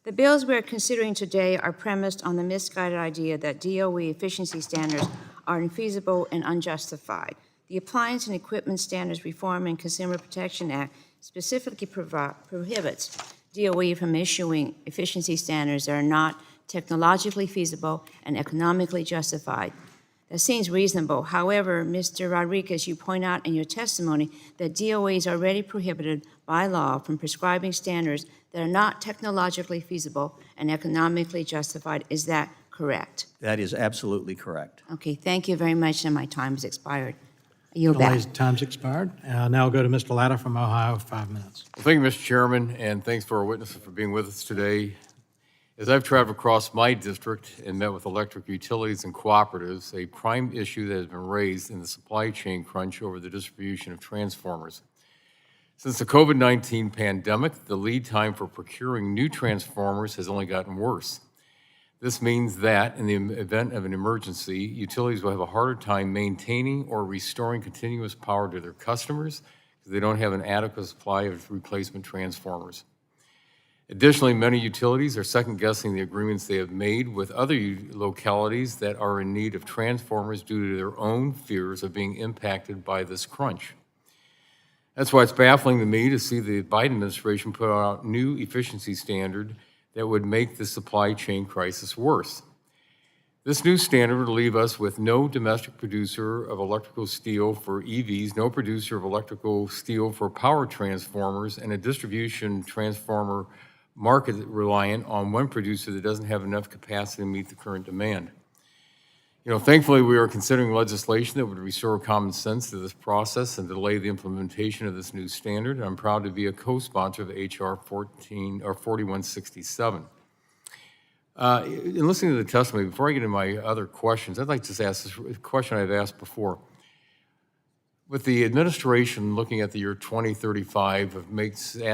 S9: The bills we're considering today are premised on the misguided idea that DOE efficiency standards are infeasible and unjustified. The Appliance and Equipment Standards Reform and Consumer Protection Act specifically prohibits DOE from issuing efficiency standards that are not technologically feasible and economically justified. That seems reasonable. However, Mr. Rodriguez, you point out in your testimony that DOE is already prohibited by law from prescribing standards that are not technologically feasible and economically justified. Is that correct?
S5: That is absolutely correct.
S9: Okay, thank you very much, and my time has expired. You're back.
S1: Tonight's time's expired. Now I'll go to Mr. Latta from Ohio, 5 minutes.
S10: Well, thank you, Mr. Chairman, and thanks for our witnesses for being with us today. As I've traveled across my district and met with electric utilities and cooperatives, a prime issue that has been raised in the supply chain crunch over the distribution of transformers. Since the COVID-19 pandemic, the lead time for procuring new transformers has only gotten worse. This means that, in the event of an emergency, utilities will have a harder time maintaining or restoring continuous power to their customers because they don't have an adequate supply of replacement transformers. Additionally, many utilities are second-guessing the agreements they have made with other localities that are in need of transformers due to their own fears of being impacted by this crunch. That's why it's baffling to me to see the Biden administration put out new efficiency standard that would make the supply chain crisis worse. This new standard would leave us with no domestic producer of electrical steel for EVs, no producer of electrical steel for power transformers, and a distribution transformer market reliant on one producer that doesn't have enough capacity to meet the current demand. Thankfully, we are considering legislation that would restore common sense to this process and delay the implementation of this new standard. I'm proud to be a co-sponsor of H.R. 4167. In listening to the testimony, before I get into my other questions, I'd like to ask this question I've asked before. With the administration looking at the year 2035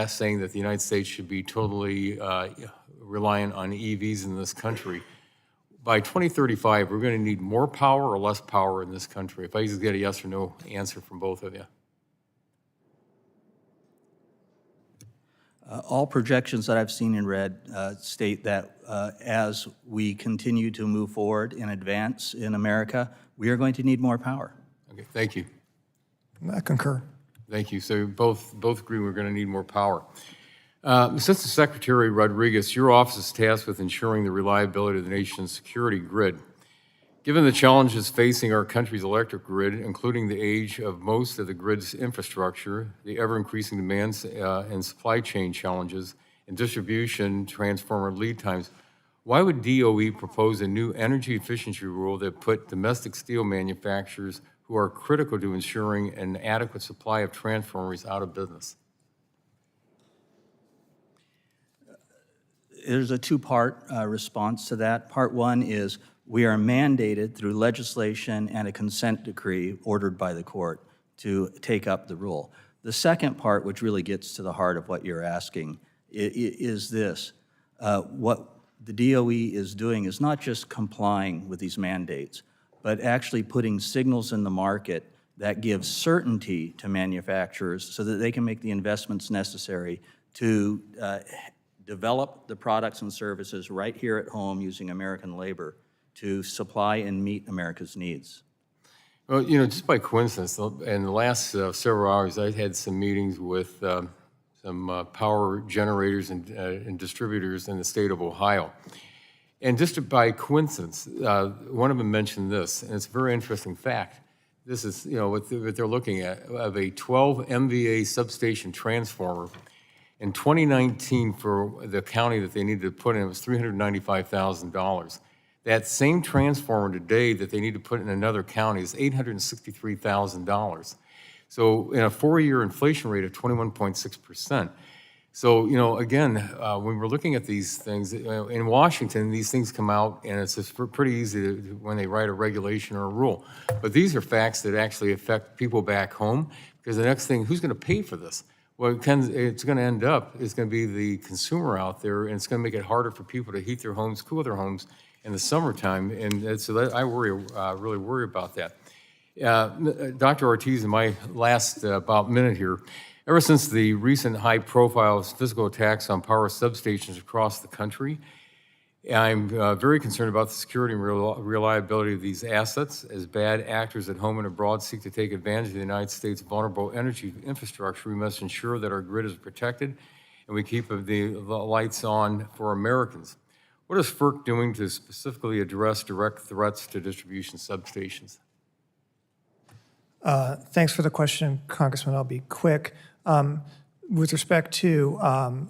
S10: saying that the United States should be totally reliant on EVs in this country, by 2035, we're going to need more power or less power in this country? If I just get a yes or no answer from both of you.
S5: All projections that I've seen and read state that as we continue to move forward and advance in America, we are going to need more power.
S10: Okay, thank you.
S6: I concur.
S10: Thank you. So both agree we're going to need more power. Assistant Secretary Rodriguez, your office is tasked with ensuring the reliability of the nation's security grid. Given the challenges facing our country's electric grid, including the age of most of the grid's infrastructure, the ever-increasing demands and supply chain challenges, and distribution transformer lead times, why would DOE propose a new energy efficiency rule that put domestic steel manufacturers who are critical to ensuring an adequate supply of transformers out of business?
S5: There's a two-part response to that. Part one is we are mandated through legislation and a consent decree ordered by the court to take up the rule. The second part, which really gets to the heart of what you're asking, is this. What the DOE is doing is not just complying with these mandates, but actually putting signals in the market that give certainty to manufacturers so that they can make the investments necessary to develop the products and services right here at home using American labor to supply and meet America's needs.
S10: Well, just by coincidence, in the last several hours, I had some meetings with some power generators and distributors in the state of Ohio. And just by coincidence, one of them mentioned this, and it's a very interesting fact. This is, what they're looking at, of a 12 MVA substation transformer. In 2019, for the county that they needed to put in, it was $395,000. That same transformer today that they need to put in another county is $863,000. So in a 4-year inflation rate of 21.6%. So, again, when we're looking at these things, in Washington, these things come out, and it's just pretty easy when they write a regulation or a rule. But these are facts that actually affect people back home, because the next thing, who's going to pay for this? Well, it's going to end up, it's going to be the consumer out there, and it's going to make it harder for people to heat their homes, cool their homes in the summertime, and so I really worry about that. Dr. Ortiz, in my last about minute here, ever since the recent high-profile physical attacks on power substations across the country, I'm very concerned about the security and reliability of these assets, as bad actors at home and abroad seek to take advantage of the United States' vulnerable energy infrastructure. We must ensure that our grid is protected and we keep the lights on for Americans. What is FERC doing to specifically address direct threats to distribution substations?
S6: Thanks for the question, Congressman. I'll be quick. With respect to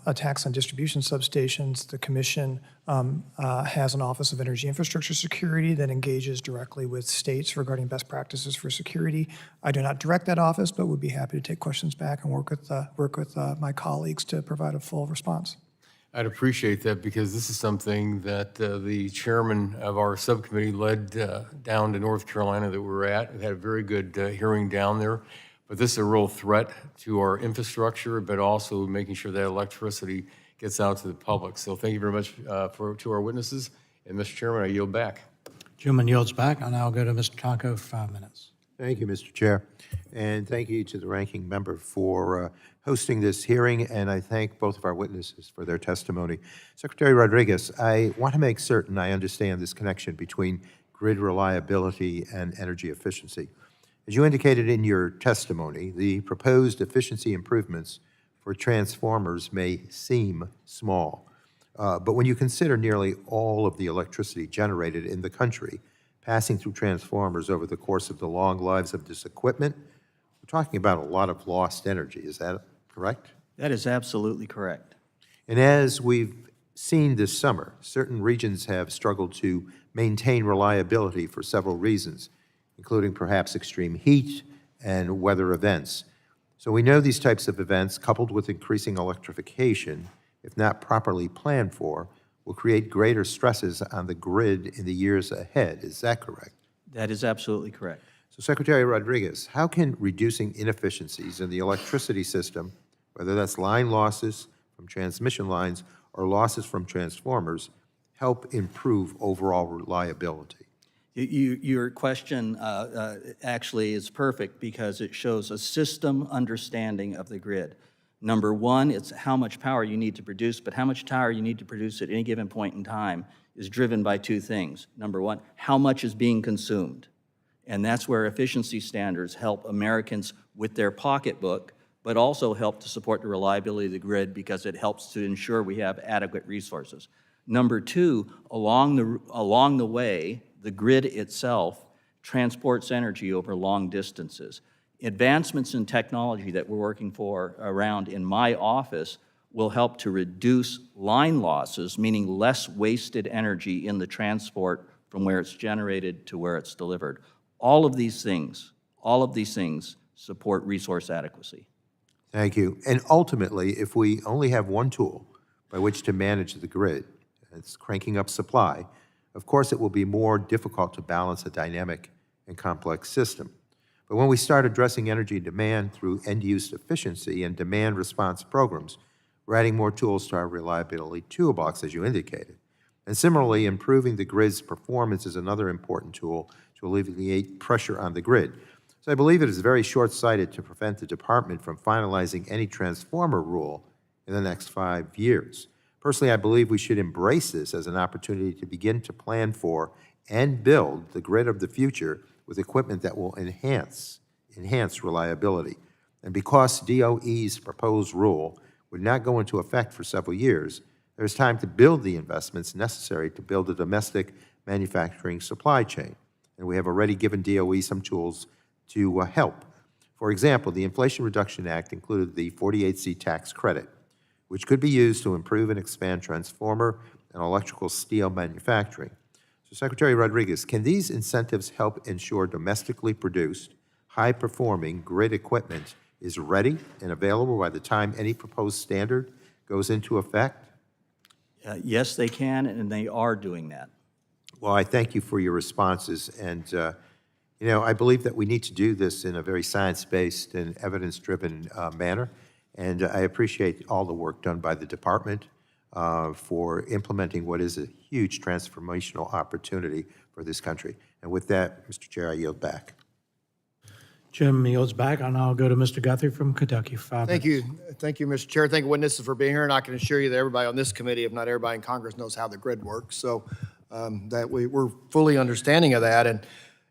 S6: attacks on distribution substations, the Commission has an Office of Energy Infrastructure Security that engages directly with states regarding best practices for security. I do not direct that office, but would be happy to take questions back and work with my colleagues to provide a full response.
S10: I'd appreciate that, because this is something that the chairman of our subcommittee led down to North Carolina that we were at. We had a very good hearing down there. But this is a real threat to our infrastructure, but also making sure that electricity gets out to the public. So thank you very much to our witnesses. And Mr. Chairman, I yield back.
S1: Gentleman yields back. I'll now go to Mr. Tonko for 5 minutes.
S11: Thank you, Mr. Chair. And thank you to the ranking member for hosting this hearing, and I thank both of our witnesses for their testimony. Secretary Rodriguez, I want to make certain I understand this connection between grid reliability and energy efficiency. As you indicated in your testimony, the proposed efficiency improvements for transformers may seem small, but when you consider nearly all of the electricity generated in the country passing through transformers over the course of the long lives of this equipment, we're talking about a lot of lost energy. Is that correct?
S5: That is absolutely correct.
S11: And as we've seen this summer, certain regions have struggled to maintain reliability for several reasons, including perhaps extreme heat and weather events. So we know these types of events, coupled with increasing electrification, if not properly planned for, will create greater stresses on the grid in the years ahead. Is that correct?
S5: That is absolutely correct.
S11: So Secretary Rodriguez, how can reducing inefficiencies in the electricity system, whether that's line losses from transmission lines or losses from transformers, help improve overall reliability?
S5: Your question actually is perfect, because it shows a system understanding of the grid. Number one, it's how much power you need to produce, but how much power you need to produce at any given point in time is driven by two things. Number one, how much is being consumed? And that's where efficiency standards help Americans with their pocketbook, but also help to support the reliability of the grid, because it helps to ensure we have adequate resources. Number two, along the way, the grid itself transports energy over long distances. Advancements in technology that we're working for around in my office will help to reduce line losses, meaning less wasted energy in the transport from where it's generated to where it's delivered. All of these things support resource adequacy.
S11: Thank you. And ultimately, if we only have one tool by which to manage the grid, it's cranking up supply, of course it will be more difficult to balance a dynamic and complex system. But when we start addressing energy demand through end-use efficiency and demand response programs, we're adding more tools to our reliability toolbox, as you indicated. And similarly, improving the grid's performance is another important tool to alleviate pressure on the grid. So I believe it is very short-sighted to prevent the department from finalizing any transformer rule in the next 5 years. Personally, I believe we should embrace this as an opportunity to begin to plan for and build the grid of the future with equipment that will enhance reliability. And because DOE's proposed rule would not go into effect for several years, there's time to build the investments necessary to build a domestic manufacturing supply chain. And we have already given DOE some tools to help. For example, the Inflation Reduction Act included the 48C tax credit, which could be used to improve and expand transformer and electrical steel manufacturing. So, Secretary Rodriguez, can these incentives help ensure domestically produced, high-performing grid equipment is ready and available by the time any proposed standard goes into effect?
S5: Yes, they can, and they are doing that.
S11: Well, I thank you for your responses, and I believe that we need to do this in a very science-based and evidence-driven manner, and I appreciate all the work done by the department for implementing what is a huge transformational opportunity for this country. And with that, Mr. Chair, I yield back.
S1: Jim yields back, and I'll go to Mr. Guthrie from Kentucky for 5 minutes.
S12: Thank you, Mr. Chair. Thank you, witnesses, for being here, and I can assure you that everybody on this committee, if not everybody in Congress, knows how the grid works, so that we're fully understanding of that.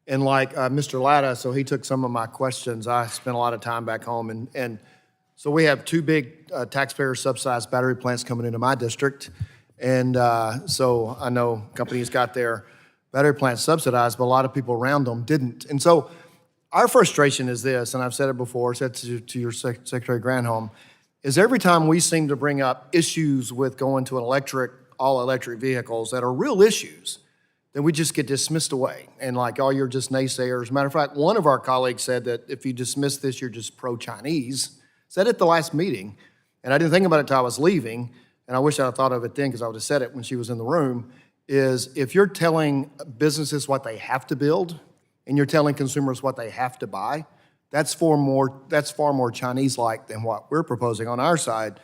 S12: And like Mr. Latta, so he took some of my questions. I spent a lot of time back home, and so we have two big taxpayer-subsidized battery plants coming into my district, and so I know companies got their battery plants subsidized, but a lot of people around them didn't. And so our frustration is this, and I've said it before, said to your Secretary Granholm, is every time we seem to bring up issues with going to an all-electric vehicles that are real issues, then we just get dismissed away. And like, oh, you're just naysayers. Matter of fact, one of our colleagues said that if you dismiss this, you're just pro-Chinese. Said it at the last meeting, and I didn't think about it until I was leaving, and I wish I'd thought of it then because I would have said it when she was in the room, is if you're telling businesses what they have to build, and you're telling consumers what they have to buy, that's far more Chinese-like than what we're proposing on our side.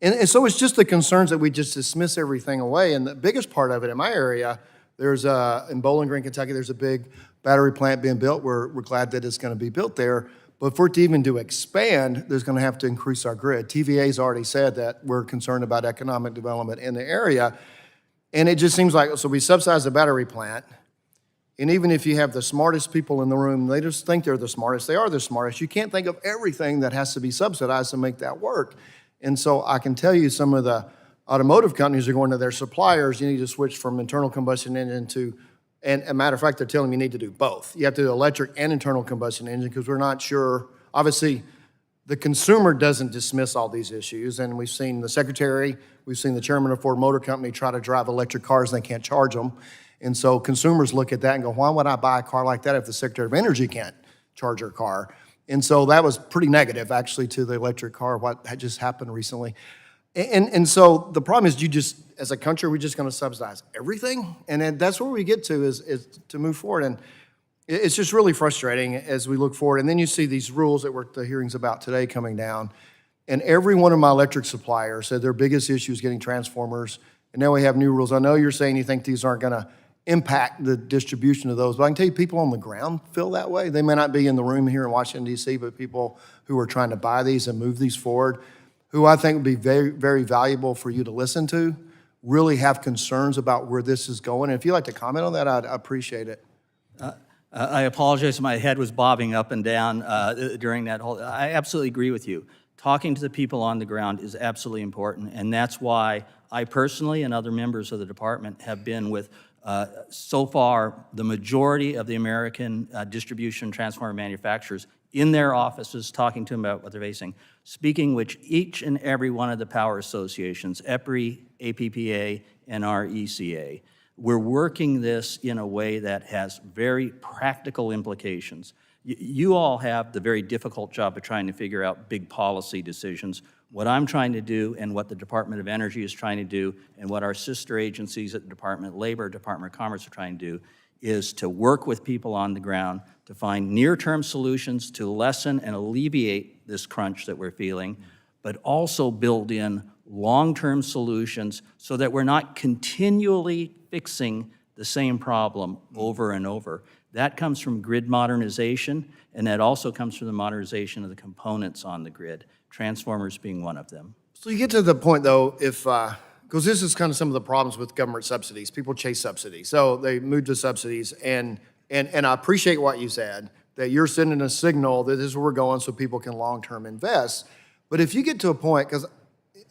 S12: And so it's just the concerns that we just dismiss everything away. And the biggest part of it in my area, in Bowling Green, Kentucky, there's a big battery plant being built. We're glad that it's going to be built there. But for it to even to expand, there's going to have to increase our grid. TVA's already said that we're concerned about economic development in the area. And it just seems like, so we subsidize the battery plant, and even if you have the smartest people in the room, they just think they're the smartest. They are the smartest. You can't think of everything that has to be subsidized to make that work. And so I can tell you some of the automotive companies are going to their suppliers, you need to switch from internal combustion engine to, and a matter of fact, they're telling me you need to do both. You have to do electric and internal combustion engine because we're not sure. Obviously, the consumer doesn't dismiss all these issues, and we've seen the secretary, we've seen the chairman of Ford Motor Company try to drive electric cars and they can't charge them. And so consumers look at that and go, why would I buy a car like that if the Secretary of Energy can't charge her car? And so that was pretty negative, actually, to the electric car, what had just happened recently. And so the problem is as a country, we're just going to subsidize everything? And then that's where we get to is to move forward. And it's just really frustrating as we look forward. And then you see these rules that the hearing's about today coming down. And every one of my electric suppliers said their biggest issue is getting transformers. And now we have new rules. I know you're saying you think these aren't going to impact the distribution of those. But I can tell you people on the ground feel that way. They may not be in the room here in Washington, D.C., but people who are trying to buy these and move these forward, who I think would be very, very valuable for you to listen to, really have concerns about where this is going. And if you'd like to comment on that, I'd appreciate it.
S5: I apologize, my head was bobbing up and down during that whole, I absolutely agree with you. Talking to the people on the ground is absolutely important, and that's why I personally and other members of the department have been with So far, the majority of the American distribution transformer manufacturers in their offices talking to them about what they're facing, speaking with each and every one of the power associations, EPRI, APPA, and RECA. We're working this in a way that has very practical implications. You all have the very difficult job of trying to figure out big policy decisions. What I'm trying to do and what the Department of Energy is trying to do and what our sister agencies at the Department of Labor, Department of Commerce are trying to do is to work with people on the ground to find near-term solutions to lessen and alleviate this crunch that we're feeling, but also build in long-term solutions so that we're not continually fixing the same problem over and over. That comes from grid modernization, and that also comes from the modernization of the components on the grid, transformers being one of them.
S12: So you get to the point, though, if, because this is kind of some of the problems with government subsidies. People chase subsidies. So they move to subsidies, and I appreciate what you said, that you're sending a signal that this is where we're going so people can long-term invest. But if you get to a point, because,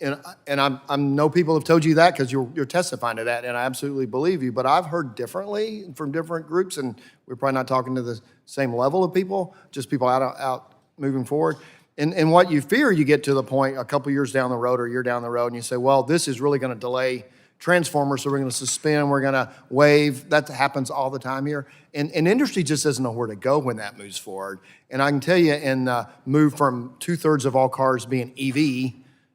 S12: and I know people have told you that because you're testifying to that, and I absolutely believe you, but I've heard differently from different groups, and we're probably not talking to the same level of people, just people out moving forward. And what you fear, you get to the point a couple years down the road or a year down the road, and you say, well, this is really going to delay transformers, so we're going to suspend, we're going to waive. That happens all the time here. And industry just doesn't know where to go when that moves forward. And I can tell you, in move from 2/3 of all cars being EV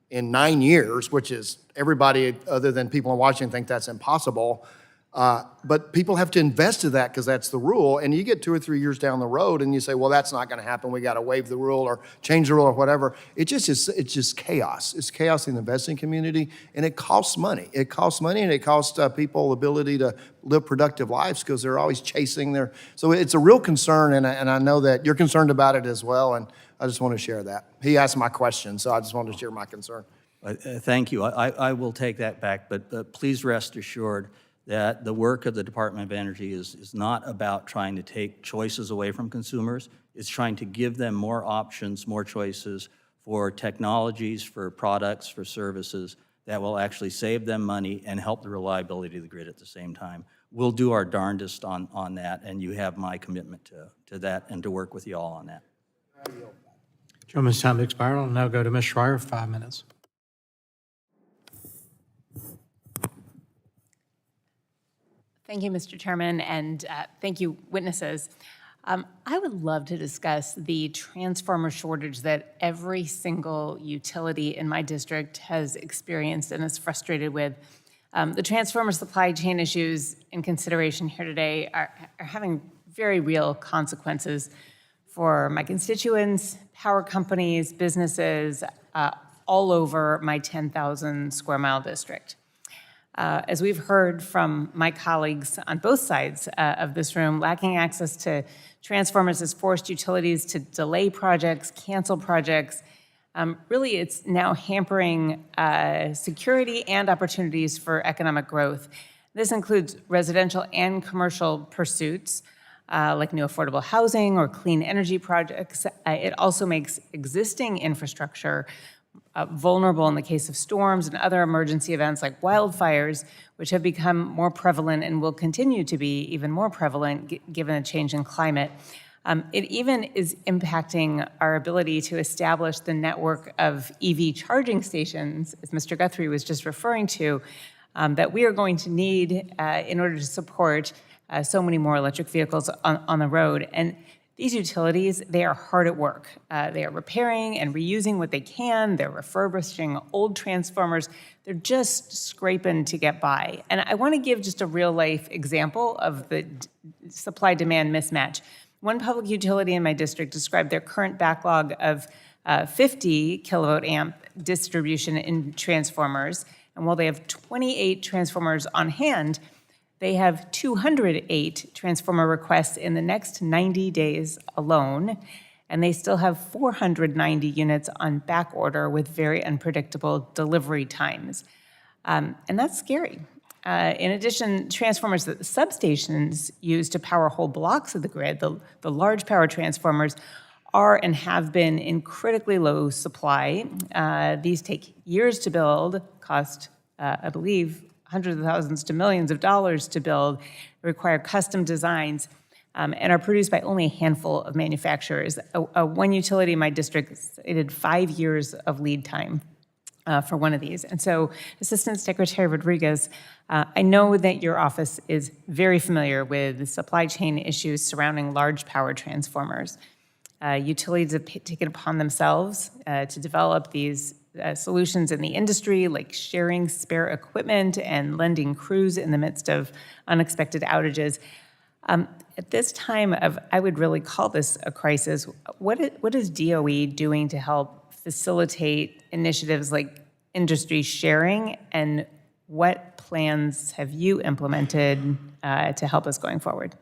S12: in 9 years, which is everybody other than people in Washington think that's impossible. But people have to invest in that because that's the rule. And you get 2 or 3 years down the road and you say, well, that's not going to happen. We got to waive the rule or change the rule or whatever. It's just chaos. It's chaos in the investing community, and it costs money. It costs money, and it costs people the ability to live productive lives because they're always chasing their. So it's a real concern, and I know that you're concerned about it as well. And I just want to share that. He asked my question, so I just wanted to share my concern.
S5: Thank you. I will take that back, but please rest assured that the work of the Department of Energy is not about trying to take choices away from consumers. It's trying to give them more options, more choices for technologies, for products, for services that will actually save them money and help the reliability of the grid at the same time. We'll do our darndest on that, and you have my commitment to that and to work with you all on that.
S1: Gentleman's time expired. I'll now go to Ms. Schreier for 5 minutes.
S13: Thank you, Mr. Chairman, and thank you, witnesses. I would love to discuss the transformer shortage that every single utility in my district has experienced and is frustrated with. The transformer supply chain issues in consideration here today are having very real consequences for my constituents, power companies, businesses, all over my 10,000 square mile district. As we've heard from my colleagues on both sides of this room, lacking access to transformers has forced utilities to delay projects, cancel projects. Really, it's now hampering security and opportunities for economic growth. This includes residential and commercial pursuits, like new affordable housing or clean energy projects. It also makes existing infrastructure vulnerable in the case of storms and other emergency events like wildfires, which have become more prevalent and will continue to be even more prevalent given a change in climate. It even is impacting our ability to establish the network of EV charging stations, as Mr. Guthrie was just referring to, that we are going to need in order to support so many more electric vehicles on the road. And these utilities, they are hard at work. They are repairing and reusing what they can. They're refurbishing old transformers. They're just scraping to get by. And I want to give just a real-life example of the supply-demand mismatch. One public utility in my district described their current backlog of 50 kilovolt amp distribution in transformers. And while they have 28 transformers on hand, they have 208 transformer requests in the next 90 days alone, and they still have 490 units on back order with very unpredictable delivery times. And that's scary. In addition, transformers that the substations use to power whole blocks of the grid, the large power transformers, are and have been in critically low supply. These take years to build, cost, I believe, hundreds of thousands to millions of dollars to build, require custom designs, and are produced by only a handful of manufacturers. One utility in my district stated 5 years of lead time for one of these. And so, Assistant Secretary Rodriguez, I know that your office is very familiar with the supply chain issues surrounding large power transformers. Utilities have taken upon themselves to develop these solutions in the industry, like sharing spare equipment and lending crews in the midst of unexpected outages. At this time of, I would really call this a crisis, what is DOE doing to help facilitate initiatives like industry sharing, and what plans have you implemented to help us going forward?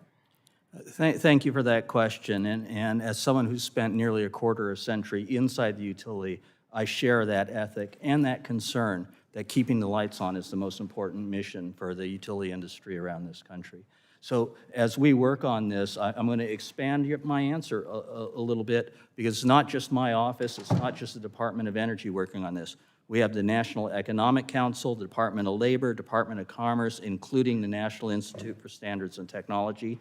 S5: Thank you for that question. And as someone who's spent nearly a quarter of a century inside the utility, I share that ethic and that concern that keeping the lights on is the most important mission for the utility industry around this country. So as we work on this, I'm going to expand my answer a little bit, because it's not just my office, it's not just the Department of Energy working on this. We have the National Economic Council, the Department of Labor, Department of Commerce, including the National Institute for Standards and Technology,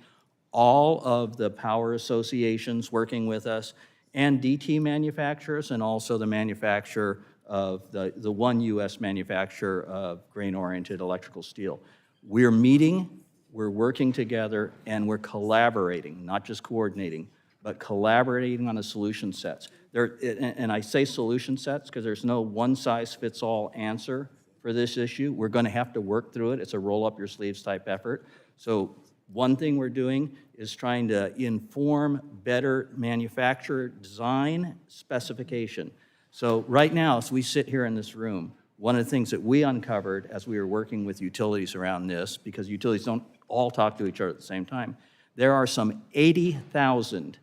S5: all of the power associations working with us, and DT manufacturers, and also the manufacturer of the one U.S. manufacturer of grain-oriented electrical steel. We're meeting, we're working together, and we're collaborating, not just coordinating, but collaborating on the solution sets. And I say solution sets because there's no one-size-fits-all answer for this issue. We're going to have to work through it. It's a roll-up-your-sleeves type effort. So one thing we're doing is trying to inform better manufacturer design specification. So right now, as we sit here in this room, one of the things that we uncovered as we were working with utilities around this, because utilities don't all talk to each other at the same time, there are some 80,000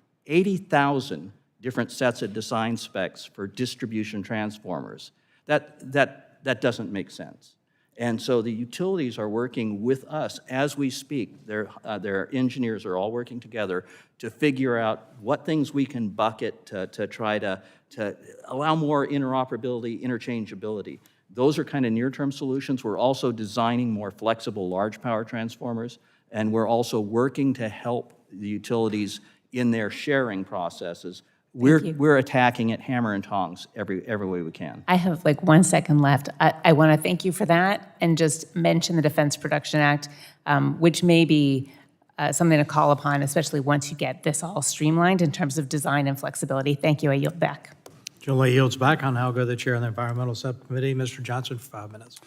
S5: different sets of design specs for distribution transformers. That doesn't make sense. And so the utilities are working with us as we speak. Their engineers are all working together to figure out what things we can bucket to try to allow more interoperability, interchangeability. Those are kind of near-term solutions. We're also designing more flexible large power transformers, and we're also working to help the utilities in their sharing processes. We're attacking it hammer and tongs every way we can.
S13: I have like 1 second left. I want to thank you for that and just mention the Defense Production Act, which may be something to call upon, especially once you get this all streamlined in terms of design and flexibility. Thank you. I yield back.
S1: Julie yields back. I'll now go to the chair of the Environmental Subcommittee, Mr. Johnson, for 5 minutes.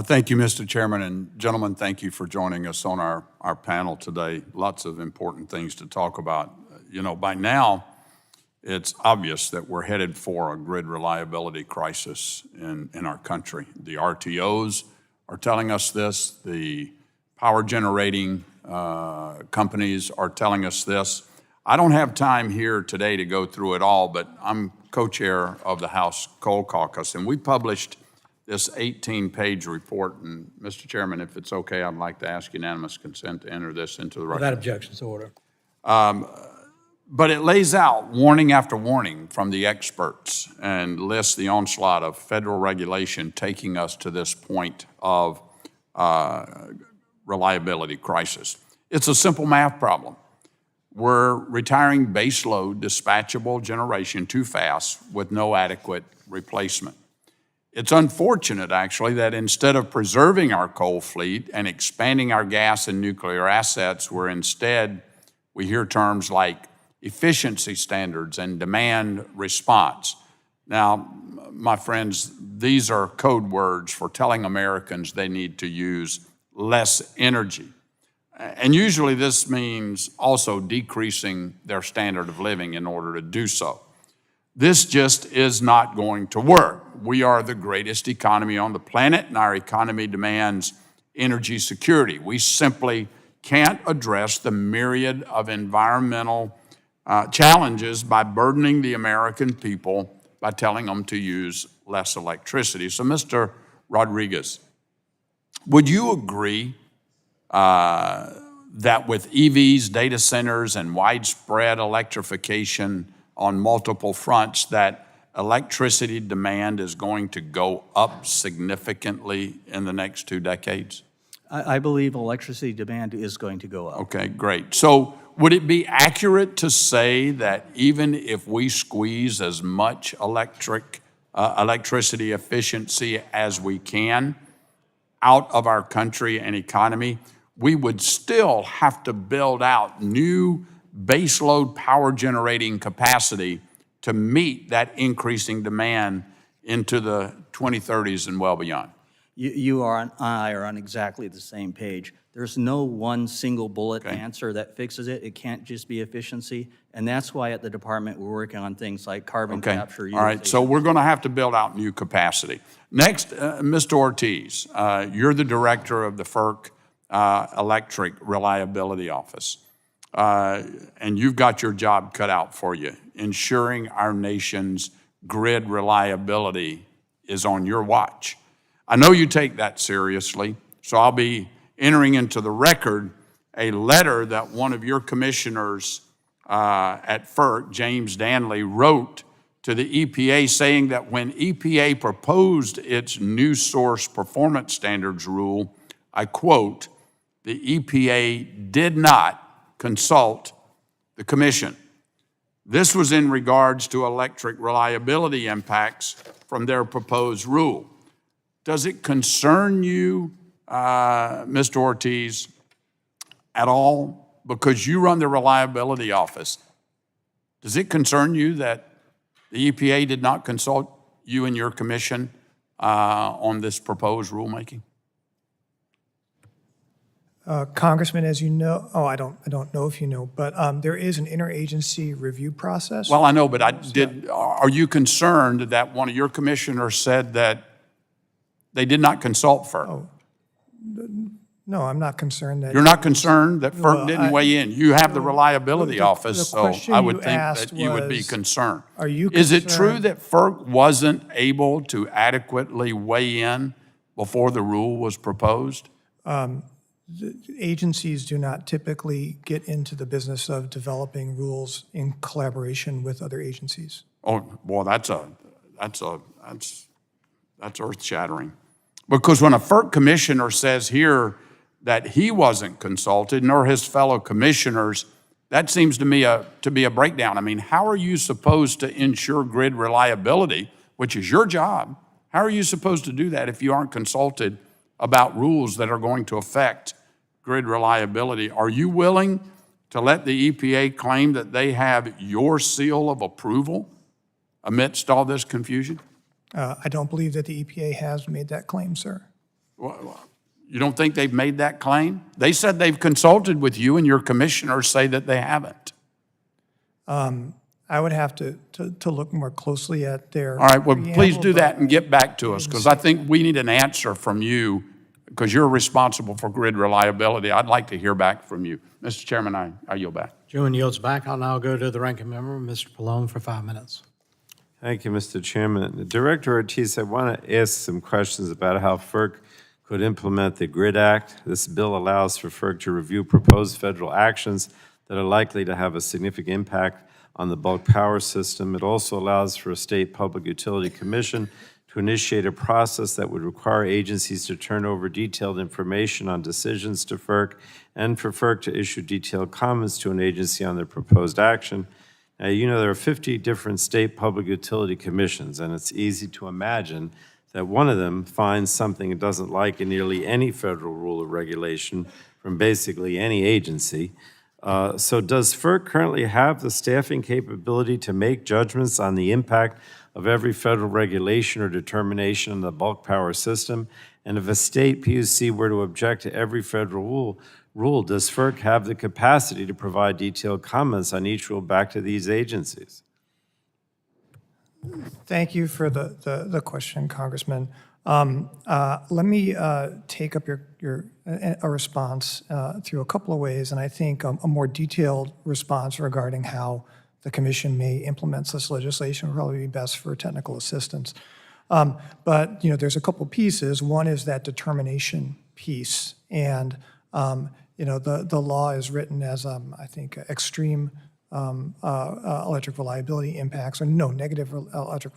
S14: Thank you, Mr. Chairman, and gentlemen, thank you for joining us on our panel today. Lots of important things to talk about. You know, by now, it's obvious that we're headed for a grid reliability crisis in our country. The RTOs are telling us this. The power generating companies are telling us this. I don't have time here today to go through it all, but I'm co-chair of the House Coal Caucus, and we published this 18-page report. And Mr. Chairman, if it's okay, I'd like to ask unanimous consent to enter this into the record.
S1: Without objection, to order.
S14: But it lays out warning after warning from the experts and lists the onslaught of federal regulation taking us to this point of reliability crisis. It's a simple math problem. We're retiring baseload dispatchable generation too fast with no adequate replacement. It's unfortunate, actually, that instead of preserving our coal fleet and expanding our gas and nuclear assets, we hear terms like efficiency standards and demand response. Now, my friends, these are code words for telling Americans they need to use less energy. And usually this means also decreasing their standard of living in order to do so. This just is not going to work. We are the greatest economy on the planet, and our economy demands energy security. We simply can't address the myriad of environmental challenges by burdening the American people by telling them to use less electricity. So, Mr. Rodriguez, would you agree that with EVs, data centers, and widespread electrification on multiple fronts, that electricity demand is going to go up significantly in the next 2 decades?
S5: I believe electricity demand is going to go up.
S14: Okay, great. So would it be accurate to say that even if we squeeze as much electricity efficiency as we can out of our country and economy, we would still have to build out new baseload power generating capacity to meet that increasing demand into the 2030s and well beyond?
S5: You and I are on exactly the same page. There's no one single bullet answer that fixes it. It can't just be efficiency. And that's why at the department, we're working on things like carbon capture.
S14: All right, so we're going to have to build out new capacity. Next, Mr. Ortiz, you're the director of the FERC Electric Reliability Office. And you've got your job cut out for you. Ensuring our nation's grid reliability is on your watch. I know you take that seriously, so I'll be entering into the record a letter that one of your commissioners at FERC, James Danley, wrote to the EPA saying that when EPA proposed its new source performance standards rule, I quote, the EPA did not consult the commission. This was in regards to electric reliability impacts from their proposed rule. Does it concern you, Mr. Ortiz, at all? Because you run the reliability office. Does it concern you that the EPA did not consult you and your commission on this proposed rulemaking?
S6: Congressman, as you know, I don't know if you know, but there is an interagency review process.
S14: Well, I know, but are you concerned that one of your commissioners said that they did not consult FERC?
S6: Oh, no, I'm not concerned that.
S14: You're not concerned that FERC
S6: Well,
S14: didn't weigh in? You have the reliability office,
S6: the
S14: so
S6: question
S14: I would
S6: you
S14: think
S6: asked
S14: that you would be
S6: was,
S14: concerned.
S6: are you
S14: Is it true
S6: concerned-
S14: that FERC wasn't able to adequately weigh in before the rule was proposed?
S6: Agencies do not typically get into the business of developing rules in collaboration with other agencies.
S14: Oh, boy, that's earth-shattering. Because when a FERC commissioner says here that he wasn't consulted, nor his fellow commissioners, that seems to me to be a breakdown. I mean, how are you supposed to ensure grid reliability, which is your job? How are you supposed to do that if you aren't consulted about rules that are going to affect grid reliability? Are you willing to let the EPA claim that they have your seal of approval amidst all this confusion?
S6: I don't believe that the EPA has made that claim, sir.
S14: You don't think they've made that claim? They said they've consulted with you, and your commissioners say that they haven't.
S6: I would have to look more closely at their.
S14: All right, well, please
S6: preamble,
S14: do that
S6: but-
S14: and get back to us, because I think we need an answer from you, because you're responsible for grid reliability. I'd like to hear back from you. Mr. Chairman, I yield back.
S1: Chairman yields back. I'll now go to the ranking member, Mr. Pallone, for 5 minutes.
S4: Thank you, Mr. Chairman. Director Ortiz, I want to ask some questions about how FERC could implement the GRID Act. This bill allows for FERC to review proposed federal actions that are likely to have a significant impact on the bulk power system. It also allows for a state public utility commission to initiate a process that would require agencies to turn over detailed information on decisions to FERC and for FERC to issue detailed comments to an agency on their proposed action. Now, you know there are 50 different state public utility commissions, and it's easy to imagine that one of them finds something it doesn't like in nearly any federal rule or regulation from basically any agency. So does FERC currently have the staffing capability to make judgments on the impact of every federal regulation or determination on the bulk power system? And if a state PUC were to object to every federal rule, does FERC have the capacity to provide detailed comments on each rule back to these agencies?
S6: Thank you for the question, Congressman. Let me take up a response through a couple of ways, and I think a more detailed response regarding how the commission may implement this legislation would probably be best for technical assistance. But there's a couple pieces. One is that determination piece, and the law is written as I think extreme electric reliability impacts, or no negative electric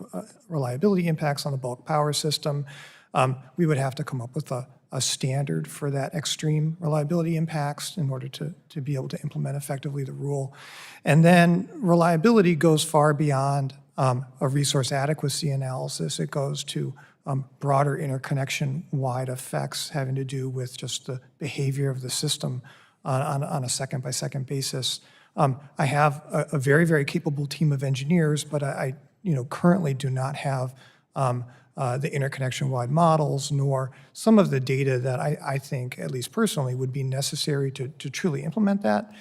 S6: reliability impacts on the bulk power system. We would have to come up with a standard for that extreme reliability impacts in order to be able to implement effectively the rule. And then reliability goes far beyond a resource adequacy analysis. It goes to broader interconnection-wide effects having to do with just the behavior of the system on a second-by-second basis. I have a very, very capable team of engineers, but I currently do not have the interconnection-wide models, nor some of the data that I think, at least personally, would be necessary to truly implement that.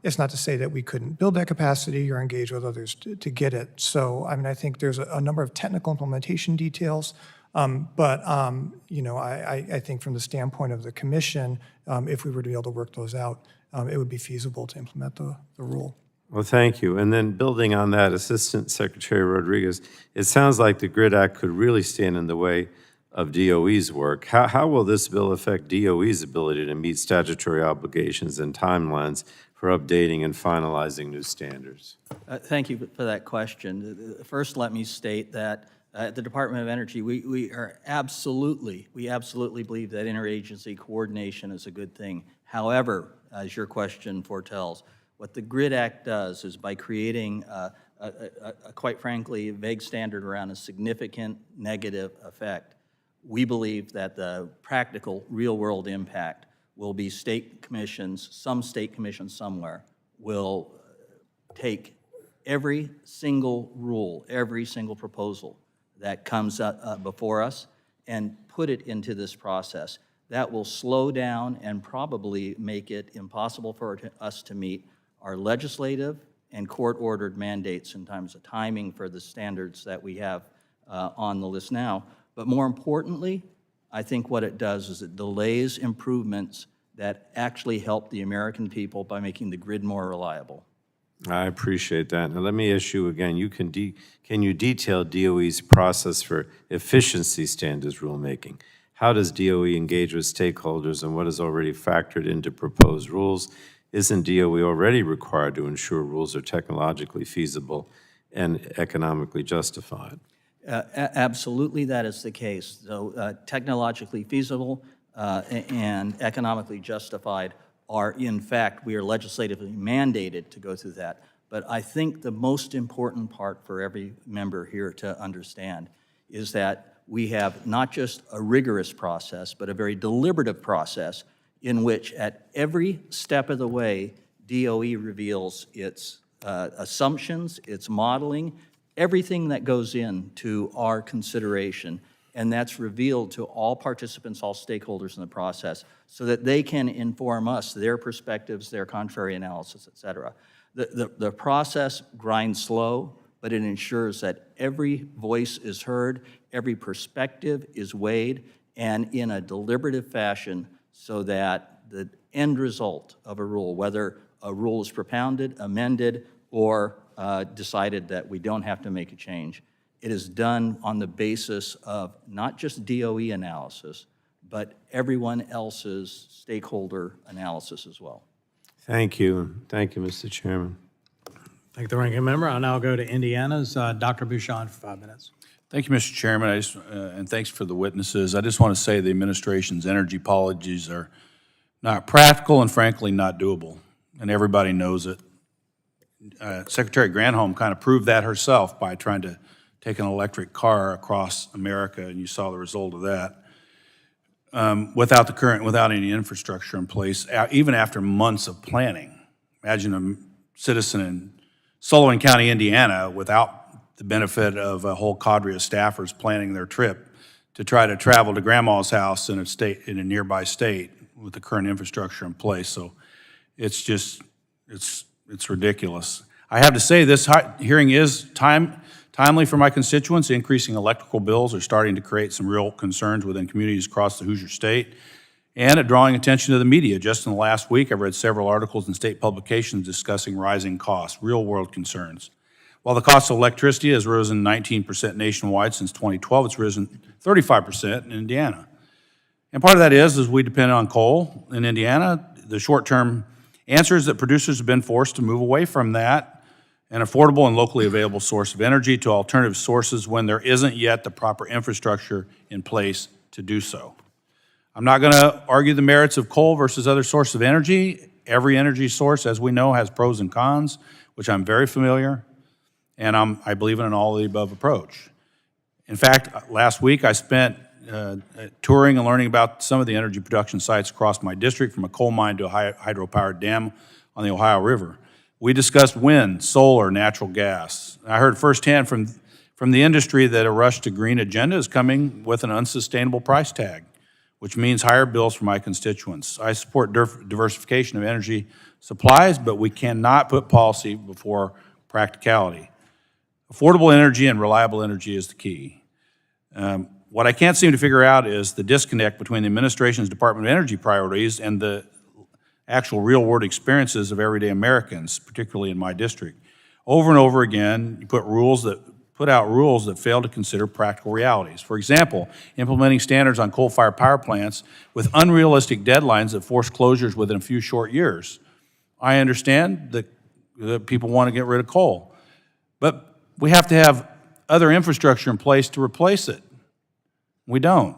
S6: It's not to say that we couldn't build that capacity or engage with others to get it. So, I mean, I think there's a number of technical implementation details, but I think from the standpoint of the commission, if we were to be able to work those out, it would be feasible to implement the rule.
S4: Well, thank you. And then building on that, Assistant Secretary Rodriguez, it sounds like the GRID Act could really stand in the way of DOE's work. How will this bill affect DOE's ability to meet statutory obligations and timelines for updating and finalizing new standards?
S5: Thank you for that question. First, let me state that at the Department of Energy, we absolutely believe that interagency coordination is a good thing. However, as your question foretells, what the GRID Act does is by creating quite frankly, a vague standard around a significant negative effect, we believe that the practical real-world impact will be state commissions, some state commissions somewhere will take every single rule, every single proposal that comes up before us and put it into this process. That will slow down and probably make it impossible for us to meet our legislative and court-ordered mandates in terms of timing for the standards that we have on the list now. But more importantly, I think what it does is it delays improvements that actually help the American people by making the grid more reliable.
S4: I appreciate that. Now, let me ask you again, can you detail DOE's process for efficiency standards rulemaking? How does DOE engage with stakeholders, and what is already factored into proposed rules? Isn't DOE already required to ensure rules are technologically feasible and economically justified?
S5: Absolutely, that is the case. So technologically feasible and economically justified are, in fact, we are legislatively mandated to go through that. But I think the most important part for every member here to understand is that we have not just a rigorous process, but a very deliberative process in which at every step of the way, DOE reveals its assumptions, its modeling, everything that goes into our consideration, and that's revealed to all participants, all stakeholders in the process, so that they can inform us, their perspectives, their contrary analysis, et cetera. The process grinds slow, but it ensures that every voice is heard, every perspective is weighed, and in a deliberative fashion so that the end result of a rule, whether a rule is propounded, amended, or decided that we don't have to make a change, it is done on the basis of not just DOE analysis, but everyone else's stakeholder analysis as well.
S4: Thank you. Thank you, Mr. Chairman.
S1: Thank the ranking member. I'll now go to Indiana's Dr. Bouchon for 5 minutes.
S15: Thank you, Mr. Chairman, and thanks for the witnesses. I just want to say the administration's energy policies are not practical and frankly not doable, and everybody knows it. Secretary Granholm kind of proved that herself by trying to take an electric car across America, and you saw the result of that. Without any infrastructure in place, even after months of planning. Imagine a citizen in Sullivan County, Indiana, without the benefit of a whole cadre of staffers planning their trip to try to travel to grandma's house in a nearby state with the current infrastructure in place. So it's just, it's ridiculous. I have to say this hearing is timely for my constituents. Increasing electrical bills are starting to create some real concerns within communities across the Hoosier State and at drawing attention to the media. Just in the last week, I've read several articles in state publications discussing rising costs, real-world concerns. While the cost of electricity has risen 19% nationwide since 2012, it's risen 35% in Indiana. And part of that is we depend on coal in Indiana. The short-term Answer is that producers have been forced to move away from that, an affordable and locally available source of energy, to alternative sources when there isn't yet the proper infrastructure in place to do so. I'm not going to argue the merits of coal versus other sources of energy. Every energy source, as we know, has pros and cons, which I'm very familiar, and I believe in an all-of-the-above approach. In fact, last week I spent touring and learning about some of the energy production sites across my district, from a coal mine to a hydropowered dam on the Ohio River. We discussed wind, solar, natural gas. I heard firsthand from the industry that a rush to green agenda is coming with an unsustainable price tag, which means higher bills for my constituents. I support diversification of energy supplies, but we cannot put policy before practicality. Affordable energy and reliable energy is the key. What I can't seem to figure out is the disconnect between the administration's Department of Energy priorities and the actual real-world experiences of everyday Americans, particularly in my district. Over and over again, you put out rules that fail to consider practical realities. For example, implementing standards on coal-fired power plants with unrealistic deadlines that force closures within a few short years. I understand that people want to get rid of coal, but we have to have other infrastructure in place to replace it. We don't.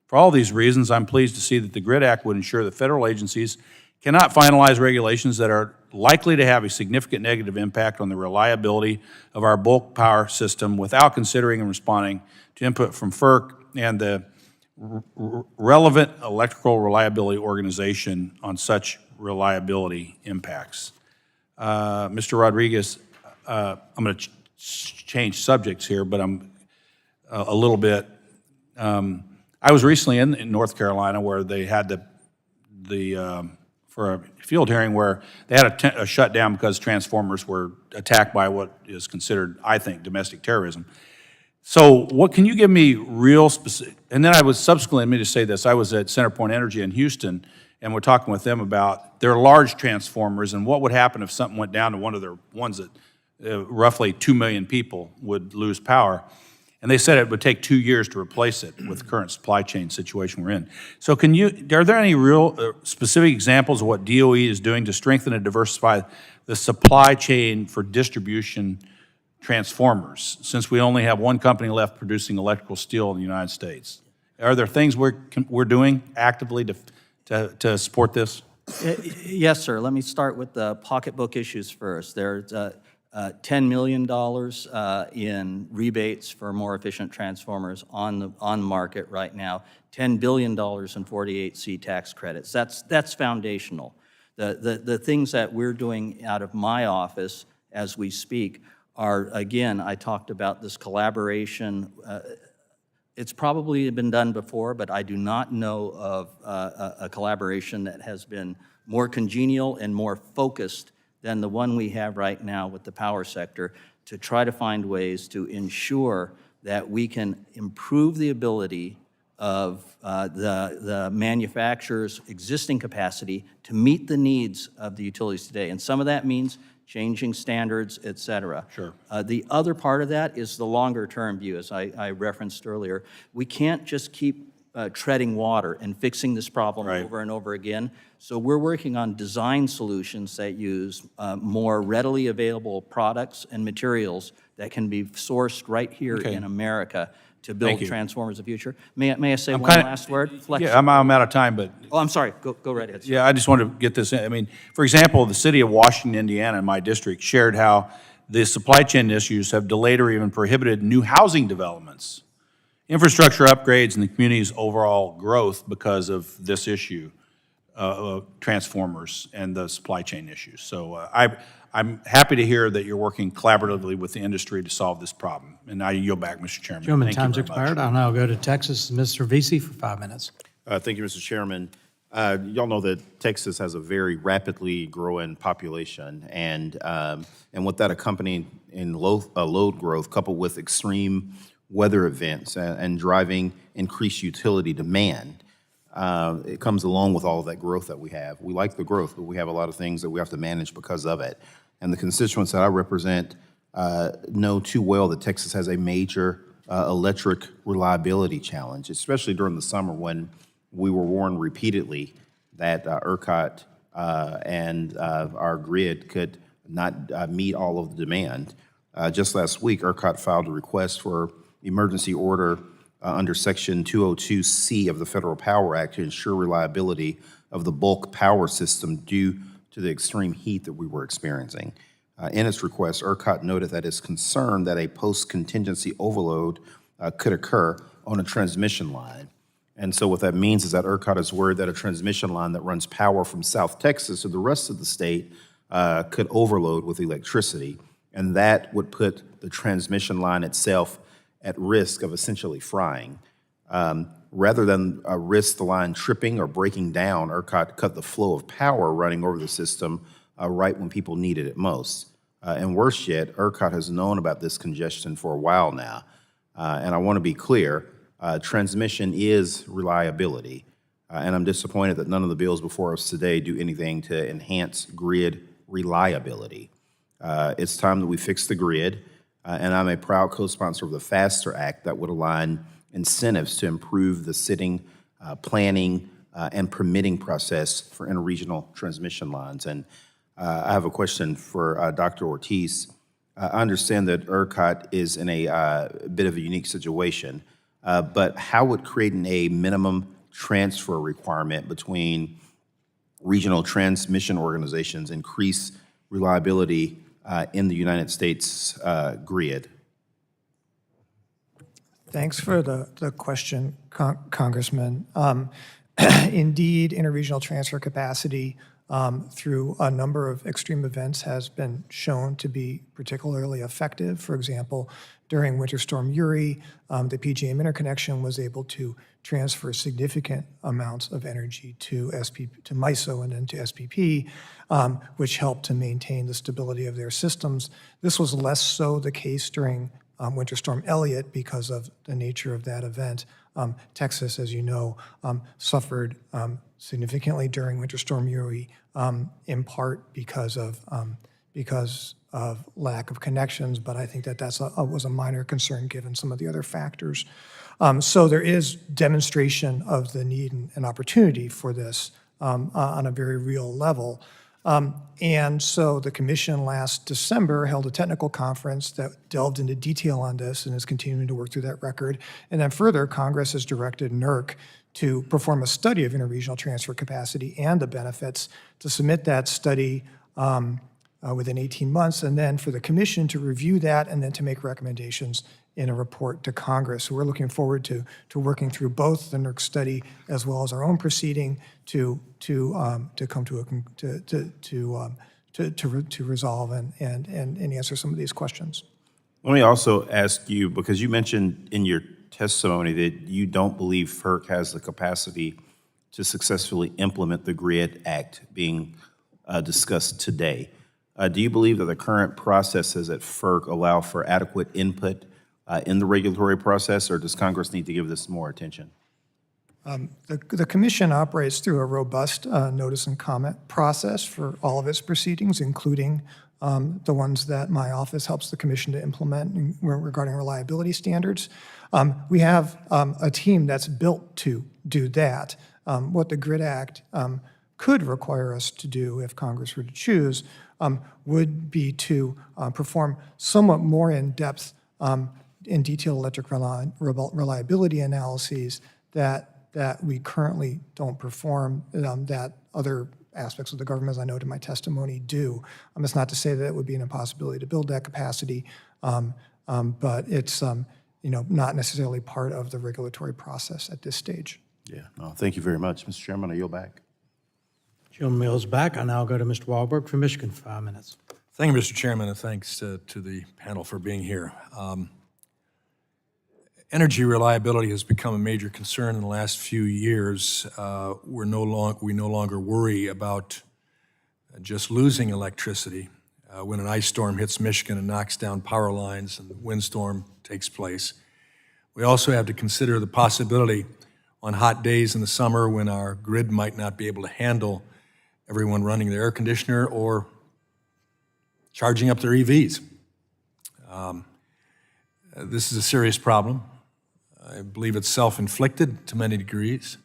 S15: For all these reasons, I'm pleased to see that the GRID Act would ensure that federal agencies cannot finalize regulations that are likely to have a significant negative impact on the reliability of our bulk power system without considering and responding to input from FERC and the relevant electrical reliability organization on such reliability impacts. Mr. Rodriguez, I'm going to change subjects here, but I'm a little bit. I was recently in North Carolina where they had for a field hearing where they had a shutdown because transformers were attacked by what is considered, I think, domestic terrorism. So what can you give me real specific, and then I was subsequently, let me just say this, I was at CenterPoint Energy in Houston, and we're talking with them about their large transformers and what would happen if something went down to one of their ones that roughly 2 million people would lose power. And they said it would take 2 years to replace it with the current supply chain situation we're in. So are there any real specific examples of what DOE is doing to strengthen and diversify the supply chain for distribution transformers, since we only have one company left producing electrical steel in the United States? Are there things we're doing actively to support this?
S5: Yes, sir. Let me start with the pocketbook issues first. There's $10 million in rebates for more efficient transformers on the market right now. $10 billion in 48C tax credits. That's foundational. The things that we're doing out of my office as we speak are, again, I talked about this collaboration. It's probably been done before, but I do not know of a collaboration that has been more congenial and more focused than the one we have right now with the power sector, to try to find ways to ensure that we can improve the ability of the manufacturer's existing capacity to meet the needs of the utilities today. And some of that means changing standards, et cetera.
S15: Sure.
S5: The other part of that is the longer-term view, as I referenced earlier. We can't just keep treading water and fixing this problem over and over again. So we're working on design solutions that use more readily available products and materials that can be sourced right here in America to build transformers of the future. May I say one last word?
S15: Yeah, I'm out of time, but.
S5: Oh, I'm sorry. Go right ahead.
S15: Yeah, I just wanted to get this in. I mean, for example, the city of Washington, Indiana, in my district, shared how the supply chain issues have delayed or even prohibited new housing developments, infrastructure upgrades, and the community's overall growth because of this issue, transformers and the supply chain issues. So I'm happy to hear that you're working collaboratively with the industry to solve this problem. And now you yield back, Mr. Chairman.
S1: Gentlemen,
S15: Thank you
S1: time's
S15: very much.
S1: expired. I'll now go to Texas. Mr. Vesey for 5 minutes.
S16: Thank you, Mr. Chairman. Y'all know that Texas has a very rapidly growing population, and with that accompanying in load growth coupled with extreme weather events and driving increased utility demand, it comes along with all of that growth that we have. We like the growth, but we have a lot of things that we have to manage because of it. And the constituents that I represent know too well that Texas has a major electric reliability challenge, especially during the summer when we were warned repeatedly that ERCOT and our grid could not meet all of the demand. Just last week, ERCOT filed a request for emergency order under Section 202C of the Federal Power Act to ensure reliability of the bulk power system due to the extreme heat that we were experiencing. In its request, ERCOT noted that it's concerned that a post-contingency overload could occur on a transmission line. And so what that means is that ERCOT is worried that a transmission line that runs power from South Texas to the rest of the state could overload with electricity, and that would put the transmission line itself at risk of essentially frying. Rather than risk the line tripping or breaking down, ERCOT cut the flow of power running over the system right when people needed it most. And worse yet, ERCOT has known about this congestion for a while now. And I want to be clear, transmission is reliability. And I'm disappointed that none of the bills before us today do anything to enhance grid reliability. It's time that we fix the grid, and I'm a proud co-sponsor of the FASTER Act that would align incentives to improve the sitting, planning, and permitting process for interregional transmission lines. And I have a question for Dr. Ortiz. I understand that ERCOT is in a bit of a unique situation, but how would creating a minimum transfer requirement between regional transmission organizations increase reliability in the United States grid?
S6: Thanks for the question, Congressman. Indeed, interregional transfer capacity through a number of extreme events has been shown to be particularly effective. For example, during Winter Storm Uri, the PJM interconnection was able to transfer significant amounts of energy to MISO and then to SPP, which helped to maintain the stability of their systems. This was less so the case during Winter Storm Elliott because of the nature of that event. Texas, as you know, suffered significantly during Winter Storm Uri, in part because of lack of connections, but I think that was a minor concern given some of the other factors. So there is demonstration of the need and opportunity for this on a very real level. And so the commission last December held a technical conference that delved into detail on this and is continuing to work through that record. And then further, Congress has directed NERC to perform a study of interregional transfer capacity and the benefits, to submit that study within 18 months, and then for the commission to review that and then to make recommendations in a report to Congress. So we're looking forward to working through both the NERC study as well as our own proceeding to come to resolve and answer some of these questions.
S16: Let me also ask you, because you mentioned in your testimony that you don't believe FERC has the capacity to successfully implement the GRID Act being discussed today. Do you believe that the current processes at FERC allow for adequate input in the regulatory process, or does Congress need to give this more attention?
S6: The commission operates through a robust notice and comment process for all of its proceedings, including the ones that my office helps the commission to implement regarding reliability standards. We have a team that's built to do that. What the GRID Act could require us to do, if Congress were to choose, would be to perform somewhat more in-depth, in detail electric reliability analyses that we currently don't perform, that other aspects of the government, as I noted in my testimony, do. It's not to say that it would be an impossibility to build that capacity, but it's not necessarily part of the regulatory process at this stage.
S16: Yeah, no, thank you very much. Mr. Chairman, I yield back.
S1: Chairman Mills back. I now go to Mr. Wahlberg for Michigan for 5 minutes.
S17: Thank you, Mr. Chairman, and thanks to the panel for being here. Energy reliability has become a major concern in the last few years. We no longer worry about just losing electricity when an ice storm hits Michigan and knocks down power lines and the windstorm takes place. We also have to consider the possibility on hot days in the summer when our grid might not be able to handle everyone running their air conditioner or charging up their EVs. This is a serious problem. I believe it's self-inflicted to many degrees.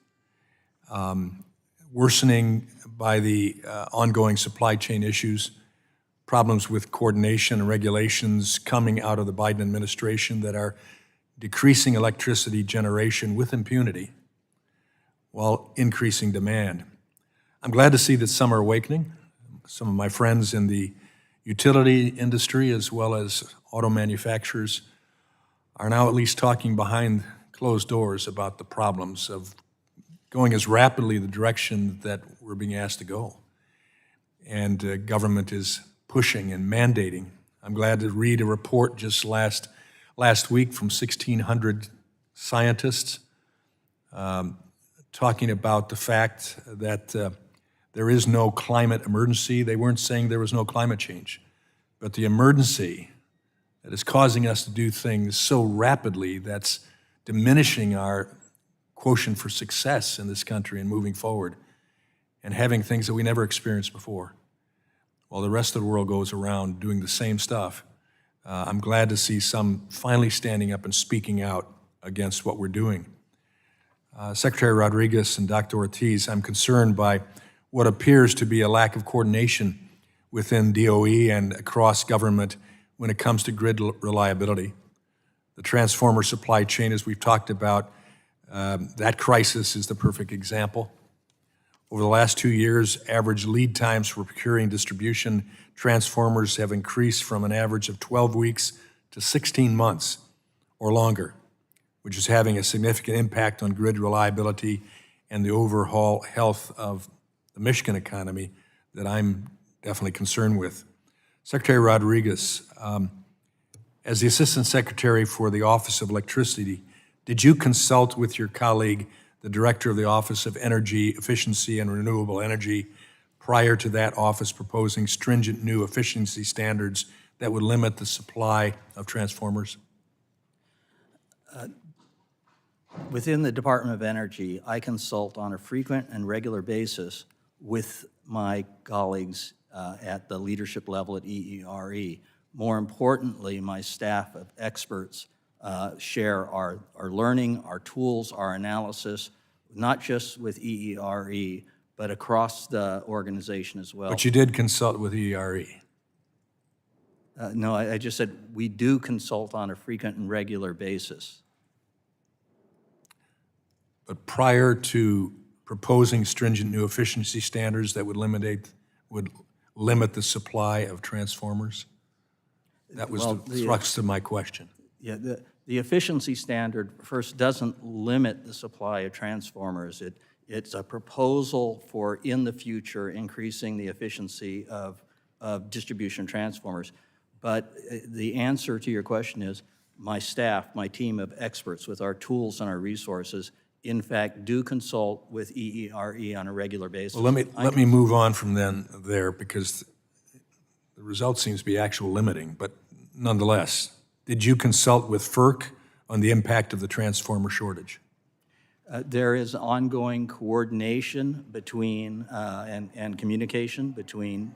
S17: worsening by the ongoing supply chain issues, problems with coordination and regulations coming out of the Biden administration that are decreasing electricity generation with impunity while increasing demand. I'm glad to see that some are awakening. Some of my friends in the utility industry as well as auto manufacturers are now at least talking behind closed doors about the problems of going as rapidly the direction that we're being asked to go. And government is pushing and mandating. I'm glad to read a report just last week from 1,600 scientists talking about the fact that there is no climate emergency. They weren't saying there was no climate change, but the emergency that is causing us to do things so rapidly that's diminishing our quotient for success in this country and moving forward and having things that we never experienced before. While the rest of the world goes around doing the same stuff, I'm glad to see some finally standing up and speaking out against what we're doing. Secretary Rodriguez and Dr. Ortiz, I'm concerned by what appears to be a lack of coordination within DOE and across government when it comes to grid reliability. The transformer supply chain, as we've talked about, that crisis is the perfect example. Over the last 2 years, average lead times for procuring distribution transformers have increased from an average of 12 weeks to 16 months or longer, which is having a significant impact on grid reliability and the overall health of the Michigan economy that I'm definitely concerned with. Secretary Rodriguez, as the Assistant Secretary for the Office of Electricity, did you consult with your colleague, the Director of the Office of Energy Efficiency and Renewable Energy, prior to that office proposing stringent new efficiency standards that would limit the supply of transformers?
S5: Within the Department of Energy, I consult on a frequent and regular basis with my colleagues at the leadership level at EERE. More importantly, my staff of experts share our learning, our tools, our analysis, not just with EERE, but across the organization as well.
S17: But you did consult with EERE.
S5: No, I just said we do consult on a frequent and regular basis.
S17: But prior to proposing stringent new efficiency standards that would limit the supply of transformers? That was the thrust of my question.
S5: Yeah, the efficiency standard first doesn't limit the supply of transformers. It's a proposal for, in the future, increasing the efficiency of distribution transformers. But the answer to your question is my staff, my team of experts with our tools and our resources, in fact, do consult with EERE on a regular basis.
S17: Well, let me move on from there because the result seems to be actual limiting, but nonetheless, did you consult with FERC on the impact of the transformer shortage?
S5: There is ongoing coordination between and communication between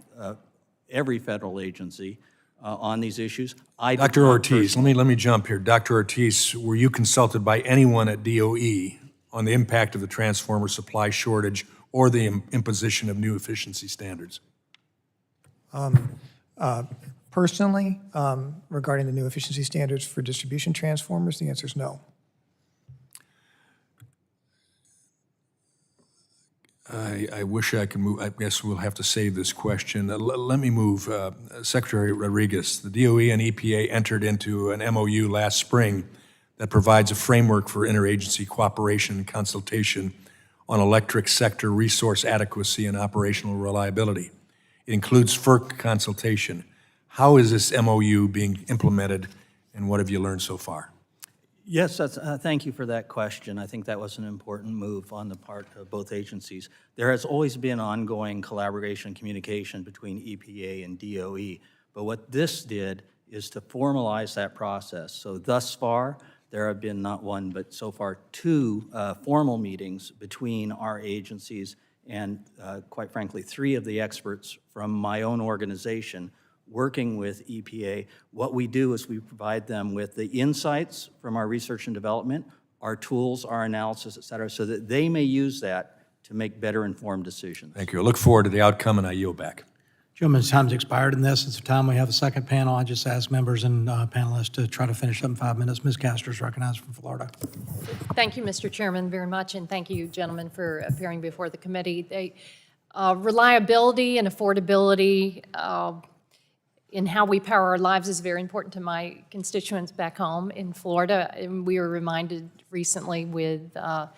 S5: every federal agency on these issues.
S17: Dr. Ortiz, let me jump here. Dr. Ortiz, were you consulted by anyone at DOE on the impact of the transformer supply shortage or the imposition of new efficiency standards?
S6: Personally, regarding the new efficiency standards for distribution transformers, the answer is no.
S17: I wish I could move. I guess we'll have to save this question. Let me move. Secretary Rodriguez, the DOE and EPA entered into an MOU last spring that provides a framework for interagency cooperation and consultation on electric sector resource adequacy and operational reliability. It includes FERC consultation. How is this MOU being implemented, and what have you learned so far?
S5: Yes, thank you for that question. I think that was an important move on the part of both agencies. There has always been ongoing collaboration and communication between EPA and DOE, but what this did is to formalize that process. So thus far, there have been not one, but so far 2 formal meetings between our agencies and, quite frankly, 3 of the experts from my own organization working with EPA. What we do is we provide them with the insights from our research and development, our tools, our analysis, et cetera, so that they may use that to make better informed decisions.
S17: Thank you. I look forward to the outcome, and I yield back.
S1: Gentlemen's time's expired in this. It's the time we have a second panel. I just ask members and panelists to try to finish up in 5 minutes. Ms. Castor's recognized from Florida.
S3: Thank you, Mr. Chairman, very much, and thank you, gentlemen, for appearing before the committee. Reliability and affordability in how we power our lives is very important to my constituents back home in Florida. And we were reminded recently with the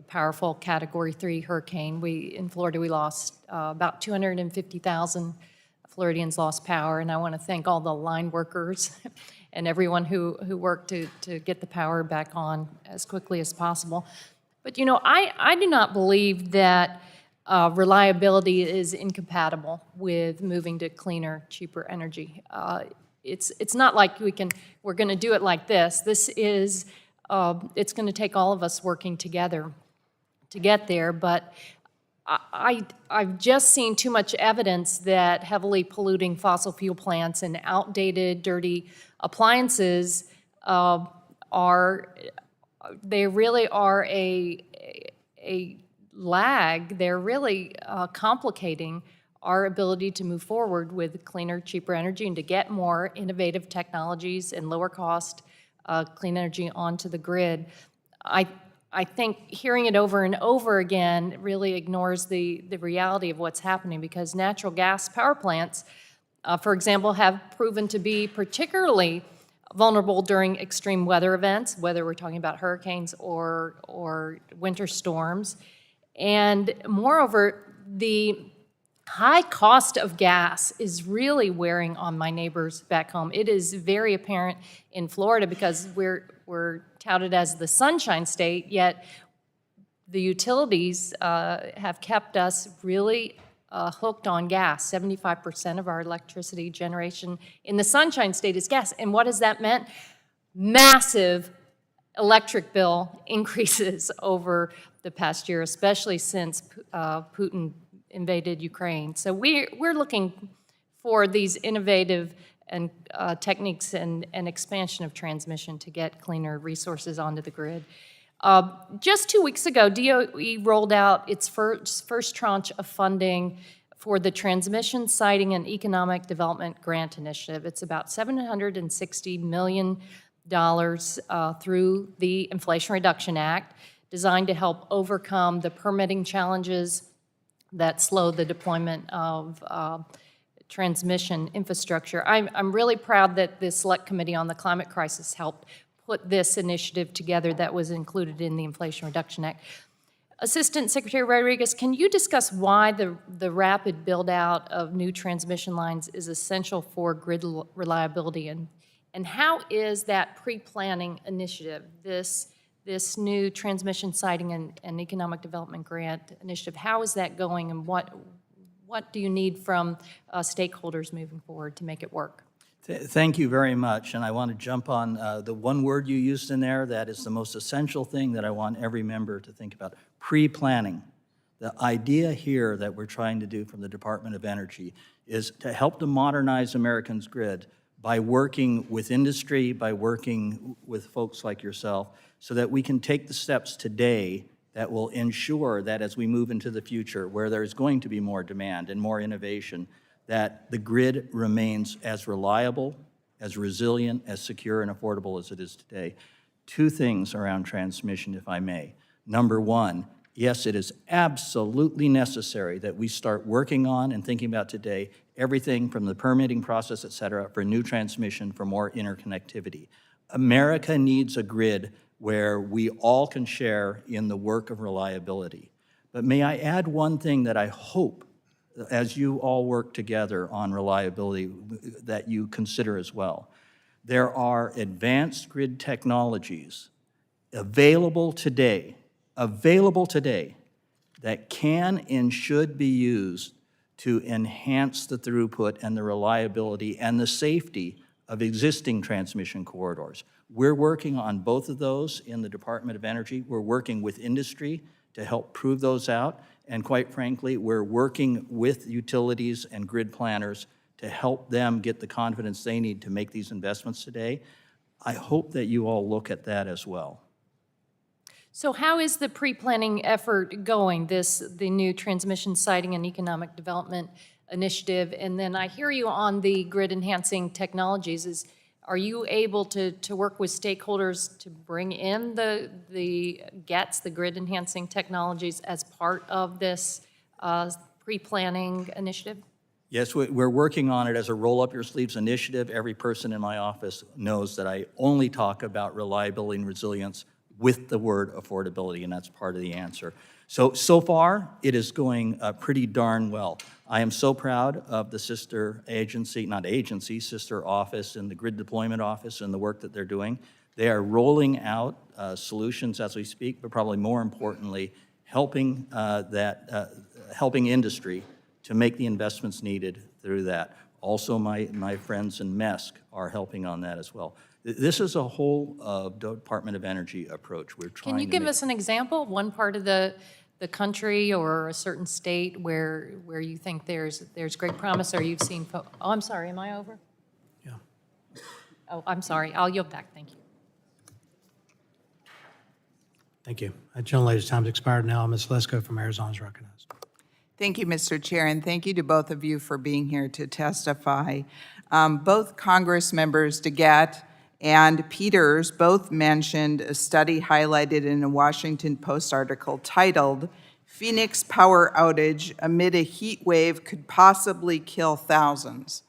S3: powerful Category 3 hurricane. In Florida, we lost about 250,000 Floridians lost power, and I want to thank all the line workers and everyone who worked to get the power back on as quickly as possible. But, you know, I do not believe that reliability is incompatible with moving to cleaner, cheaper energy. It's not like we're going to do it like this. This is, it's going to take all of us working together to get there, but I've just seen too much evidence that heavily polluting fossil fuel plants and outdated, dirty appliances they really are a lag. They're really complicating our ability to move forward with cleaner, cheaper energy and to get more innovative technologies and lower cost clean energy onto the grid. I think hearing it over and over again really ignores the reality of what's happening, because natural gas power plants, for example, have proven to be particularly vulnerable during extreme weather events, whether we're talking about hurricanes or winter storms. And moreover, the high cost of gas is really wearing on my neighbors back home. It is very apparent in Florida because we're touted as the Sunshine State, yet the utilities have kept us really hooked on gas. 75% of our electricity generation in the Sunshine State is gas. And what has that meant? Massive electric bill increases over the past year, especially since Putin invaded Ukraine. So we're looking for these innovative and techniques and expansion of transmission to get cleaner resources onto the grid. Just 2 weeks ago, DOE rolled out its first tranche of funding for the Transmission, Siting, and Economic Development Grant Initiative. It's about $760 million through the Inflation Reduction Act, designed to help overcome the permitting challenges that slow the deployment of transmission infrastructure. I'm really proud that the Select Committee on the Climate Crisis helped put this initiative together that was included in the Inflation Reduction Act. Assistant Secretary Rodriguez, can you discuss why the rapid build-out of new transmission lines is essential for grid reliability, and how is that pre-planning initiative, this new transmission siting and economic development grant initiative, how is that going, and what do you need from stakeholders moving forward to make it work?
S5: Thank you very much, and I want to jump on the one word you used in there that is the most essential thing that I want every member to think about, pre-planning. The idea here that we're trying to do from the Department of Energy is to help to modernize Americans' grid by working with industry, by working with folks like yourself, so that we can take the steps today that will ensure that as we move into the future, where there's going to be more demand and more innovation, that the grid remains as reliable, as resilient, as secure and affordable as it is today. Two things around transmission, if I may. Number one, yes, it is absolutely necessary that we start working on and thinking about today everything from the permitting process, et cetera, for new transmission, for more interconnectivity. America needs a grid where we all can share in the work of reliability. But may I add one thing that I hope, as you all work together on reliability, that you consider as well. There are advanced grid technologies available today that can and should be used to enhance the throughput and the reliability and the safety of existing transmission corridors. We're working on both of those in the Department of Energy. We're working with industry to help prove those out. And quite frankly, we're working with utilities and grid planners to help them get the confidence they need to make these investments today. I hope that you all look at that as well.
S3: So how is the pre-planning effort going, the new transmission siting and economic development initiative? And then I hear you on the grid enhancing technologies. Are you able to work with stakeholders to bring in the grid enhancing technologies as part of this pre-planning initiative?
S5: Yes, we're working on it as a roll-up-your-sleeves initiative. Every person in my office knows that I only talk about reliability and resilience with the word affordability, and that's part of the answer. So far, it is going pretty darn well. I am so proud of the sister agency, sister office and the grid deployment office and the work that they're doing. They are rolling out solutions as we speak, but probably more importantly, helping industry to make the investments needed through that. Also, my friends in MESC are helping on that as well. This is a whole Department of Energy approach. We're trying.
S3: Can you give us an example, one part of the country or a certain state where you think there's great promise, or you've seen? Oh, I'm sorry. Am I over?
S1: Yeah.
S3: Oh, I'm sorry. I'll yield back. Thank you.
S1: Thank you. That gentlelady's time's expired now. Ms. Lesko from Arizona is recognized.
S18: Thank you, Mr. Chair, and thank you to both of you for being here to testify. Both Congress members DeGette and Peters both mentioned a study highlighted in a Washington Post article titled, "Phoenix Power Outage Amid a Heat Wave Could Possibly Kill Thousands."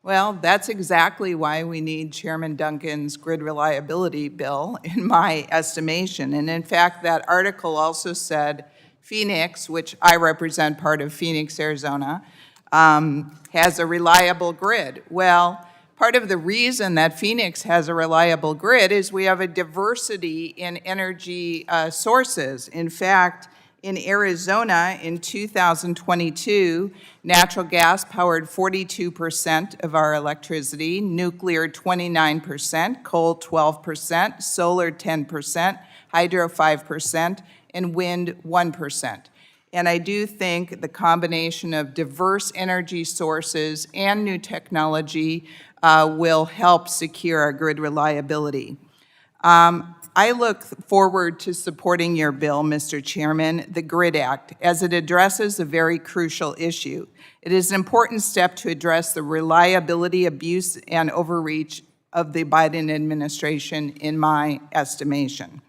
S18: Well, that's exactly why we need Chairman Duncan's grid reliability bill, in my estimation. And in fact, that article also said Phoenix, which I represent part of Phoenix, Arizona, has a reliable grid. Well, part of the reason that Phoenix has a reliable grid is we have a diversity in energy sources. In fact, in Arizona in 2022, natural gas powered 42% of our electricity, nuclear 29%, coal 12%, solar 10%, hydro 5%, and wind 1%. And I do think the combination of diverse energy sources and new technology will help secure our grid reliability. I look forward to supporting your bill, Mr. Chairman, the GRID Act, as it addresses a very crucial issue. It is an important step to address the reliability abuse and overreach of the Biden administration, in my estimation.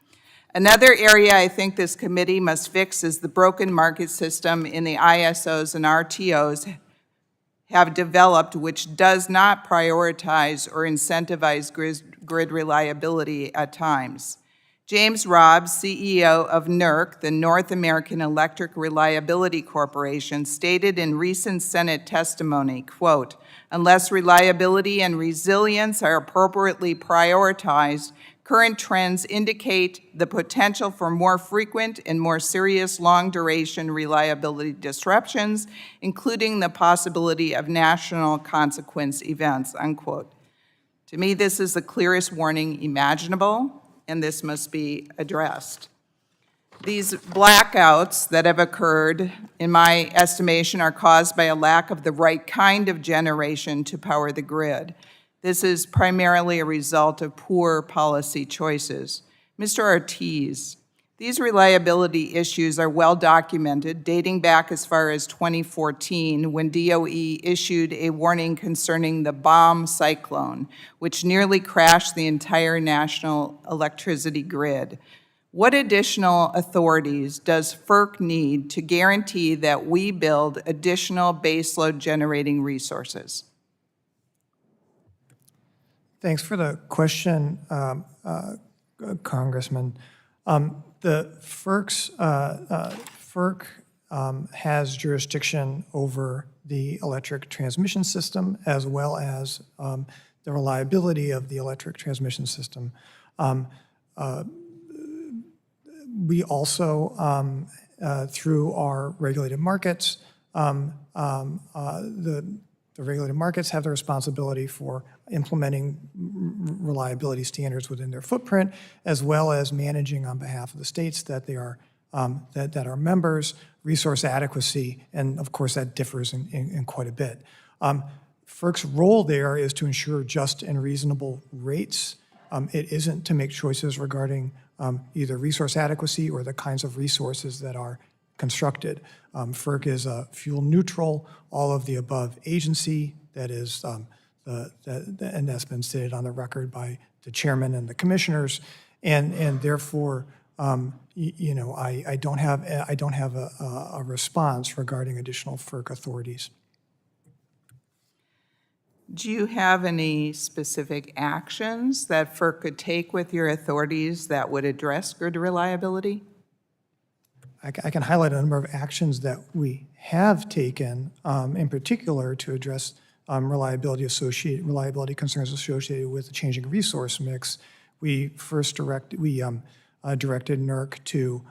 S18: Another area I think this committee must fix is the broken market system in the ISOs and RTOs have developed, which does not prioritize or incentivize grid reliability at times. James Robb, CEO of NERC, the North American Electric Reliability Corporation, stated in recent Senate testimony, quote, "Unless reliability and resilience are appropriately prioritized, current trends indicate the potential for more frequent and more serious long-duration reliability disruptions, including the possibility of national consequence events," unquote. To me, this is the clearest warning imaginable, and this must be addressed. These blackouts that have occurred, in my estimation, are caused by a lack of the right kind of generation to power the grid. This is primarily a result of poor policy choices. Mr. Ortiz, these reliability issues are well documented, dating back as far as 2014, when DOE issued a warning concerning the bomb cyclone, which nearly crashed the entire national electricity grid. What additional authorities does FERC need to guarantee that we build additional baseload generating resources?
S6: Thanks for the question, Congressman. The FERC has jurisdiction over the electric transmission system as well as the reliability of the electric transmission system. We also, through our regulated markets, the regulated markets have the responsibility for implementing reliability standards within their footprint, as well as managing on behalf of the states that they are that are members, resource adequacy, and of course that differs in quite a bit. FERC's role there is to ensure just and reasonable rates. It isn't to make choices regarding either resource adequacy or the kinds of resources that are constructed. FERC is a fuel neutral, all of the above agency that is, and that's been stated on the record by the chairman and the commissioners, and therefore, I don't have a response regarding additional FERC authorities.
S18: Do you have any specific actions that FERC could take with your authorities that would address grid reliability?
S6: I can highlight a number of actions that we have taken, in particular to address reliability concerns associated with the changing resource mix. We first directed NERC to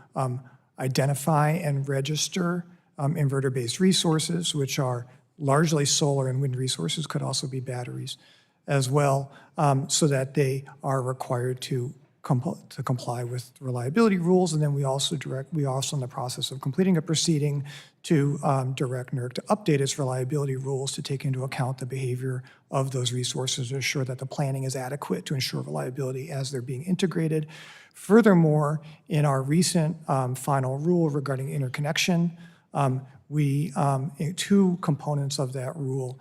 S6: identify and register inverter-based resources, which are largely solar and wind resources, could also be batteries as well, so that they are required to comply with reliability rules. And then we also in the process of completing a proceeding to direct NERC to update its reliability rules to take into account the behavior of those resources to ensure that the planning is adequate to ensure reliability as they're being integrated. Furthermore, in our recent final rule regarding interconnection, two components of that rule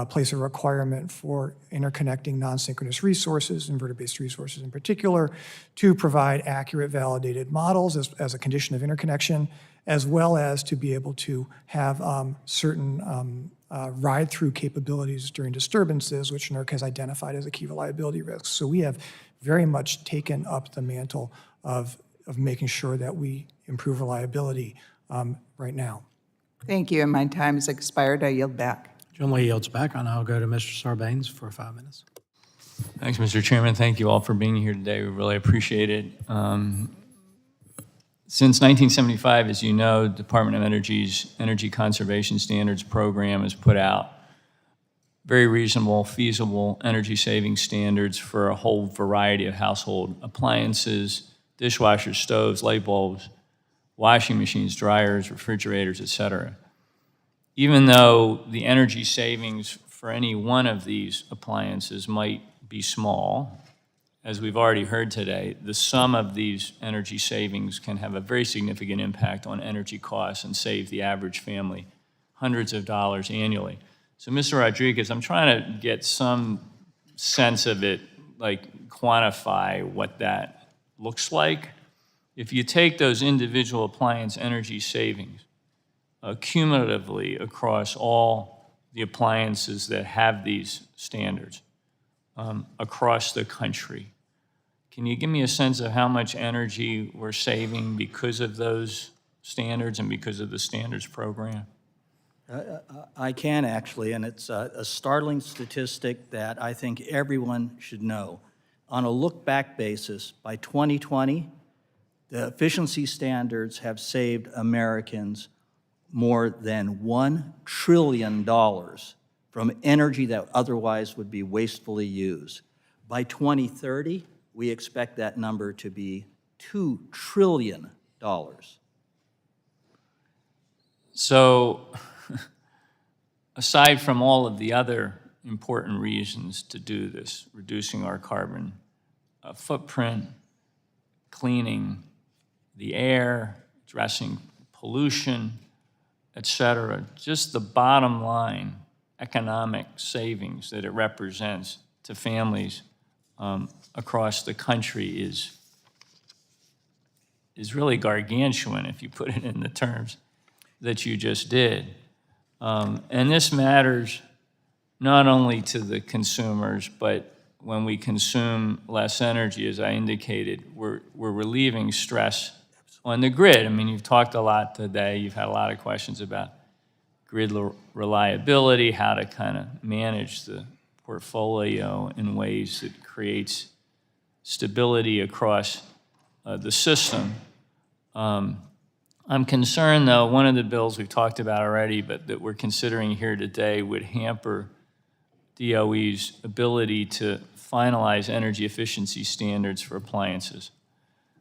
S6: place a requirement for interconnecting non-synchronous resources, inverter-based resources in particular, to provide accurate validated models as a condition of interconnection, as well as to be able to have certain ride-through capabilities during disturbances, which NERC has identified as a key reliability risk. So we have very much taken up the mantle of making sure that we improve reliability right now.
S18: Thank you, and my time has expired. I yield back.
S1: Gentleman yields back, and I'll go to Mr. Sarbanes for 5 minutes.
S19: Thanks, Mr. Chairman. Thank you all for being here today. We really appreciate it. Since 1975, as you know, Department of Energy's Energy Conservation Standards Program has put out very reasonable, feasible energy saving standards for a whole variety of household appliances, dishwashers, stoves, light bulbs, washing machines, dryers, refrigerators, et cetera. Even though the energy savings for any one of these appliances might be small, as we've already heard today, the sum of these energy savings can have a very significant impact on energy costs and save the average family hundreds of dollars annually. So, Mr. Rodriguez, I'm trying to get some sense of it, like quantify what that looks like. If you take those individual appliance energy savings cumulatively across all the appliances that have these standards across the country, can you give me a sense of how much energy we're saving because of those standards and because of the standards program?
S5: I can actually, and it's a startling statistic that I think everyone should know. On a look-back basis, by 2020, the efficiency standards have saved Americans more than $1 trillion from energy that otherwise would be wastefully used. By 2030, we expect that number to be $2 trillion.
S19: So, aside from all of the other important reasons to do this, reducing our carbon footprint, cleaning the air, addressing pollution, et cetera, just the bottom line economic savings that it represents to families across the country is really gargantuan if you put it in the terms that you just did. And this matters not only to the consumers, but when we consume less energy, as I indicated, we're relieving stress on the grid. I mean, you've talked a lot today. You've had a lot of questions about grid reliability, how to kind of manage the portfolio in ways that creates stability across the system. I'm concerned, though, one of the bills we've talked about already, but that we're considering here today would hamper DOE's ability to finalize energy efficiency standards for appliances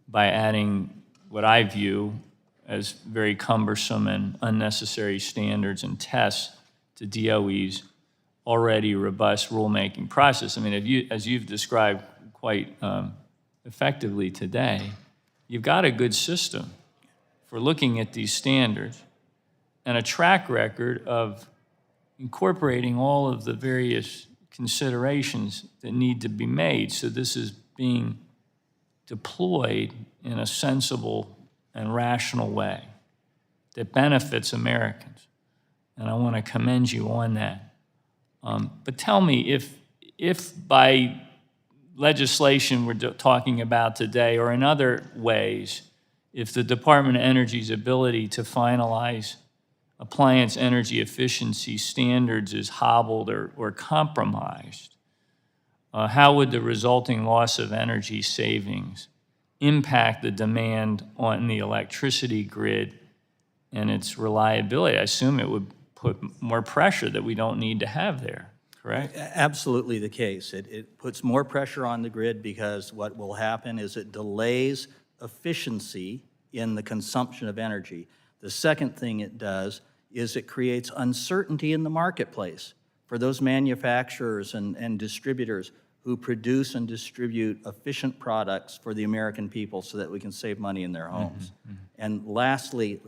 S19: by adding what I view as very cumbersome and unnecessary standards and tests to DOE's already robust rulemaking process. I mean, as you've described quite effectively today, you've got a good system for looking at these standards and a track record of incorporating all of the various considerations that need to be made. So this is being deployed in a sensible and rational way that benefits Americans. And I want to commend you on that. But tell me, if by legislation we're talking about today, or in other ways, if the Department of Energy's ability to finalize appliance energy efficiency standards is hobbled or compromised, how would the resulting loss of energy savings impact the demand on the electricity grid and its reliability? I assume it would put more pressure that we don't need to have there, correct?
S5: Absolutely the case. It puts more pressure on the grid because what will happen is it delays efficiency in the consumption of energy. The second thing it does is it creates uncertainty in the marketplace for those manufacturers and distributors who produce and distribute efficient products for the American people so that we can save money in their homes. And lastly,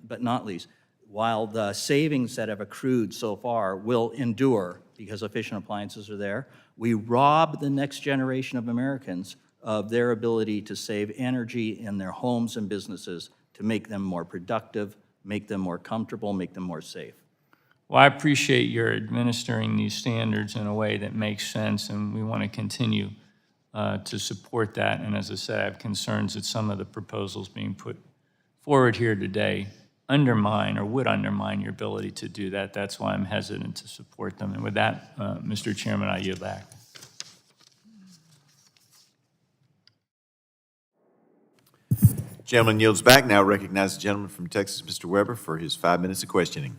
S5: but not least, while the savings that have accrued so far will endure because efficient appliances are there, we rob the next generation of Americans of their ability to save energy in their homes and businesses to make them more productive, make them more comfortable, make them more safe.
S19: Well, I appreciate your administering these standards in a way that makes sense, and we want to continue to support that. And as I said, I have concerns that some of the proposals being put forward here today undermine or would undermine your ability to do that. That's why I'm hesitant to support them. And with that, Mr. Chairman, I yield back.
S20: Gentleman yields back. Now recognize the gentleman from Texas, Mr. Weber, for his 5 minutes of questioning.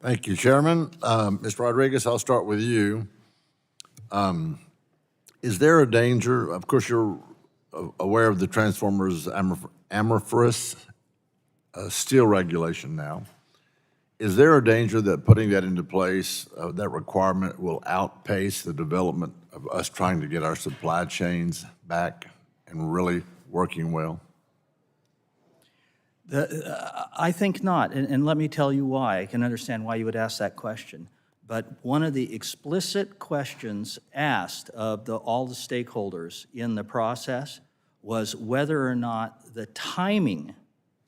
S21: Thank you, Chairman. Mr. Rodriguez, I'll start with you. Is there a danger, of course, you're aware of the transformers amorphous steel regulation now. Is there a danger that putting that into place, that requirement will outpace the development of us trying to get our supply chains back and really working well?
S5: I think not, and let me tell you why. I can understand why you would ask that question. But one of the explicit questions asked of all the stakeholders in the process was whether or not the timing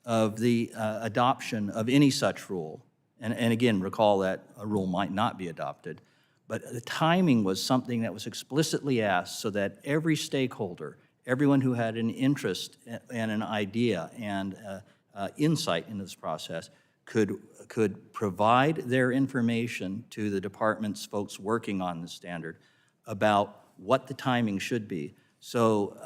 S5: of the adoption of any such rule, and again, recall that a rule might not be adopted, but the timing was something that was explicitly asked so that every stakeholder, everyone who had an interest and an idea and insight into this process could provide their information to the department's folks working on the standard about what the timing should be. So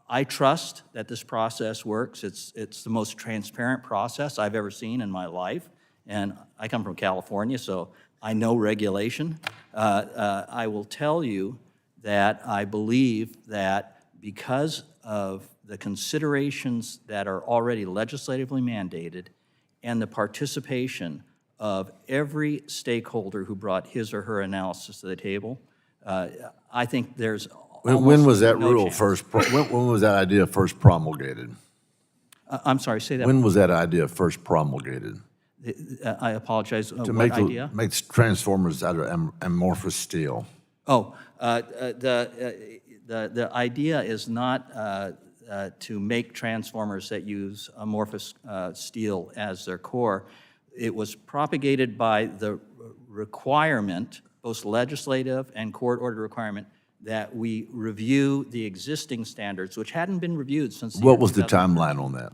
S5: I trust that this process works. It's the most transparent process I've ever seen in my life. And I come from California, so I know regulation. I will tell you that I believe that because of the considerations that are already legislatively mandated and the participation of every stakeholder who brought his or her analysis to the table, I think there's
S21: When was that
S5: no
S21: rule
S5: chance.
S21: first, when was that idea first promulgated?
S5: I'm sorry, say that.
S21: When was that idea first promulgated?
S5: I apologize.
S21: To
S5: What
S21: make
S5: idea?
S21: make transformers out of amorphous steel.
S5: Oh, the idea is not to make transformers that use amorphous steel as their core. It was propagated by the requirement, both legislative and court-ordered requirement, that we review the existing standards, which hadn't been reviewed since the
S21: What
S5: year
S21: was the
S5: 2000.
S21: timeline on that?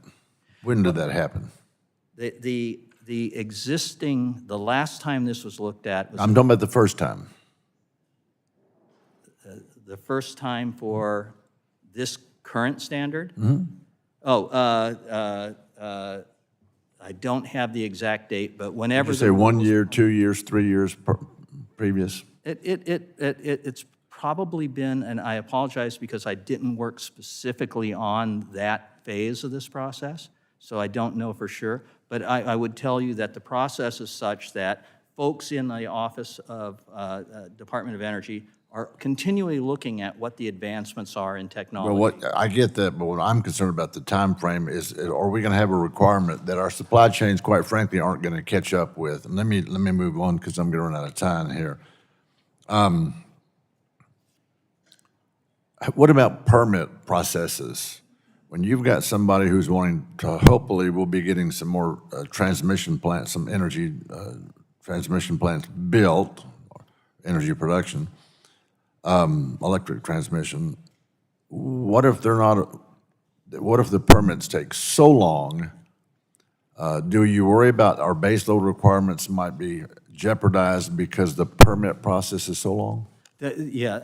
S21: When did that happen?
S5: The existing, the last time this was looked at was
S21: I'm talking about the first time.
S5: the first time for this current standard?
S21: Mm-hmm.
S5: Oh, I don't have the exact date, but whenever.
S21: Did you say
S5: the
S21: 1
S5: rules-
S21: year, 2 years, 3 years previous?
S5: It's probably been, and I apologize because I didn't work specifically on that phase of this process, so I don't know for sure. But I would tell you that the process is such that folks in the Office of Department of Energy are continually looking at what the advancements are in technology.
S21: Well, I get that, but what I'm concerned about the time frame is, are we going to have a requirement that our supply chains, quite frankly, aren't going to catch up with? And let me move on because I'm going to run out of time here. What about permit processes? When you've got somebody who's wanting to, hopefully, we'll be getting some more transmission plants, some energy transmission plants built, energy production, electric transmission. What if they're not? What if the permits take so long? Do you worry about our baseload requirements might be jeopardized because the permit process is so long?
S5: Yeah,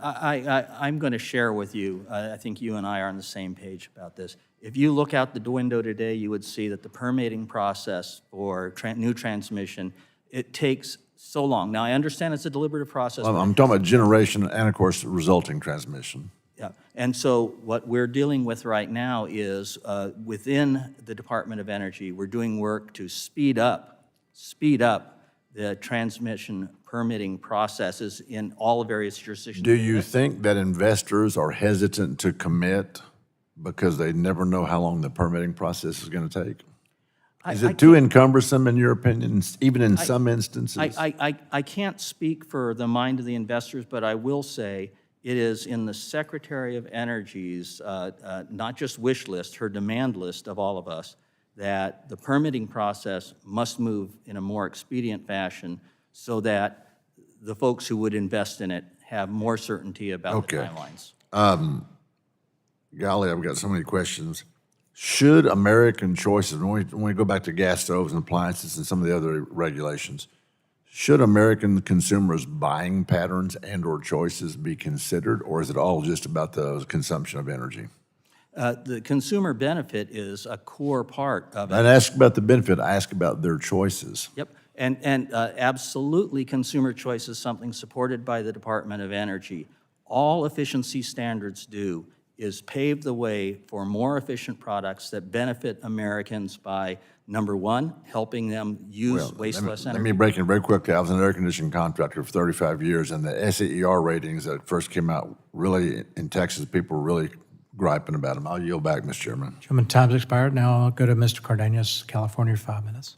S5: I'm going to share with you, I think you and I are on the same page about this. If you look out the window today, you would see that the permitting process for new transmission, it takes so long. Now, I understand it's a deliberative process.
S21: I'm talking about generation and, of course, resulting transmission.
S5: Yeah, and so what we're dealing with right now is within the Department of Energy, we're doing work to speed up the transmission permitting processes in all various jurisdictions.
S21: Do you think that investors are hesitant to commit because they never know how long the permitting process is going to take? Is it too encumbersome, in your opinion, even in some instances?
S5: I can't speak for the mind of the investors, but I will say it is in the Secretary of Energy's, not just wish list, her demand list of all of us, that the permitting process must move in a more expedient fashion so that the folks who would invest in it have more certainty about the timelines.
S21: Golly, I've got so many questions. Should American choices, when we go back to gas stoves and appliances and some of the other regulations, should American consumers' buying patterns and/or choices be considered, or is it all just about the consumption of energy?
S5: The consumer benefit is a core part of it.
S21: I ask about the benefit, I ask about their choices.
S5: Yep, and absolutely consumer choice is something supported by the Department of Energy. All efficiency standards do is pave the way for more efficient products that benefit Americans by, number one, helping them use waste less energy.
S21: Let me break in very quickly. I was an air conditioning contractor for 35 years, and the SEER ratings that first came out, really, in Texas, people were really griping about them. I'll yield back, Mr. Chairman.
S1: Chairman, time's expired. Now I'll go to Mr. Cardenas, California, 5 minutes.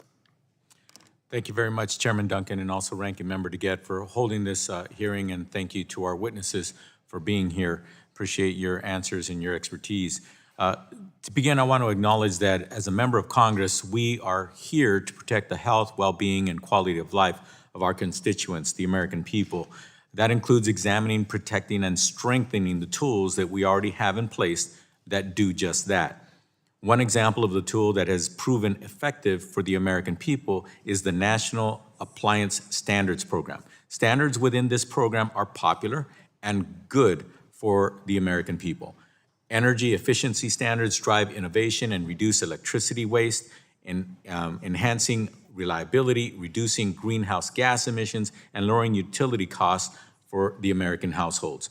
S2: Thank you very much, Chairman Duncan, and also Ranking Member DeGette for holding this hearing, and thank you to our witnesses for being here. Appreciate your answers and your expertise. To begin, I want to acknowledge that as a member of Congress, we are here to protect the health, well-being, and quality of life of our constituents, the American people. That includes examining, protecting, and strengthening the tools that we already have in place that do just that. One example of the tool that has proven effective for the American people is the National Appliance Standards Program. Standards within this program are popular and good for the American people. Energy efficiency standards drive innovation and reduce electricity waste, enhancing reliability, reducing greenhouse gas emissions, and lowering utility costs for the American households.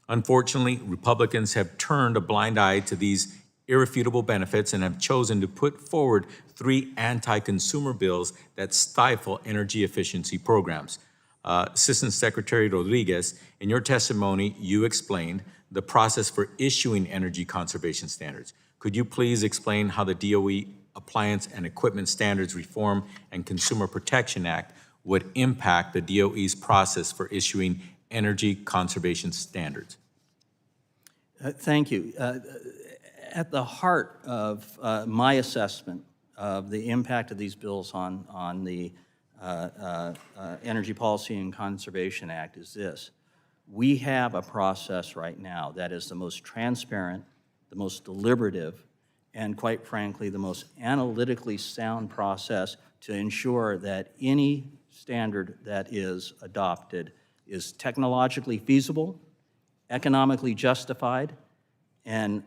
S2: Unfortunately, Republicans have turned a blind eye to these irrefutable benefits and have chosen to put forward 3 anti-consumer bills that stifle energy efficiency programs. Assistant Secretary Rodriguez, in your testimony, you explained the process for issuing energy conservation standards. Could you please explain how the DOE Appliance and Equipment Standards Reform and Consumer Protection Act would impact the DOE's process for issuing energy conservation standards?
S5: Thank you. At the heart of my assessment of the impact of these bills on the Energy Policy and Conservation Act is this. We have a process right now that is the most transparent, the most deliberative, and quite frankly, the most analytically sound process to ensure that any standard that is adopted is technologically feasible, economically justified, and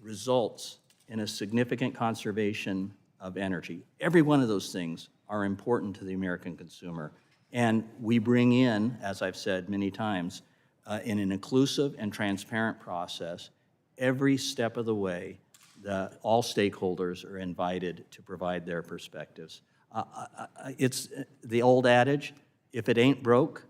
S5: results in a significant conservation of energy. Every one of those things are important to the American consumer. And we bring in, as I've said many times, in an inclusive and transparent process, every step of the way, all stakeholders are invited to provide their perspectives. It's the old adage, If it ain't broke,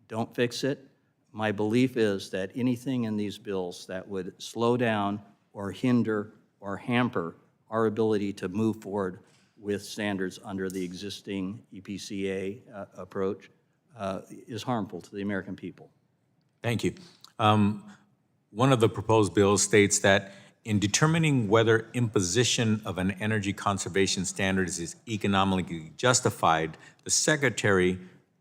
S5: don't fix it. My belief is that anything in these bills that would slow down or hinder or hamper our ability to move forward with standards under the existing EPCA approach is harmful to the American people.
S2: Thank you. One of the proposed bills states that in determining whether imposition of an energy conservation standard is economically justified, the Secretary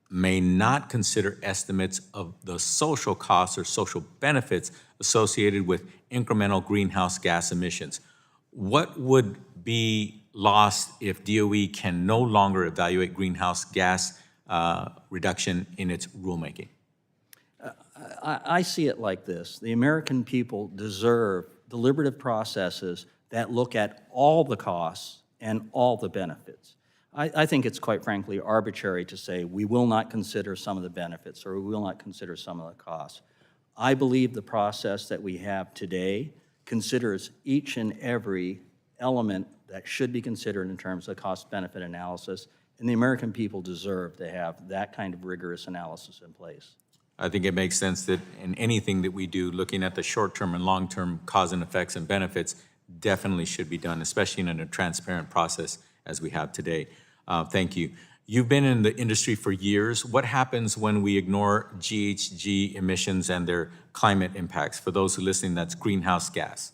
S2: may not consider estimates of the social costs or social benefits associated with incremental greenhouse gas emissions. What would be lost if DOE can no longer evaluate greenhouse gas reduction in its rulemaking?
S5: I see it like this. The American people deserve deliberative processes that look at all the costs and all the benefits. I think it's quite frankly arbitrary to say we will not consider some of the benefits or we will not consider some of the costs. I believe the process that we have today considers each and every element that should be considered in terms of cost-benefit analysis, and the American people deserve to have that kind of rigorous analysis in place.
S2: I think it makes sense that in anything that we do, looking at the short-term and long-term cause and effects and benefits definitely should be done, especially in a transparent process as we have today. Thank you. You've been in the industry for years. What happens when we ignore GHG emissions and their climate impacts? For those who are listening, that's greenhouse gas.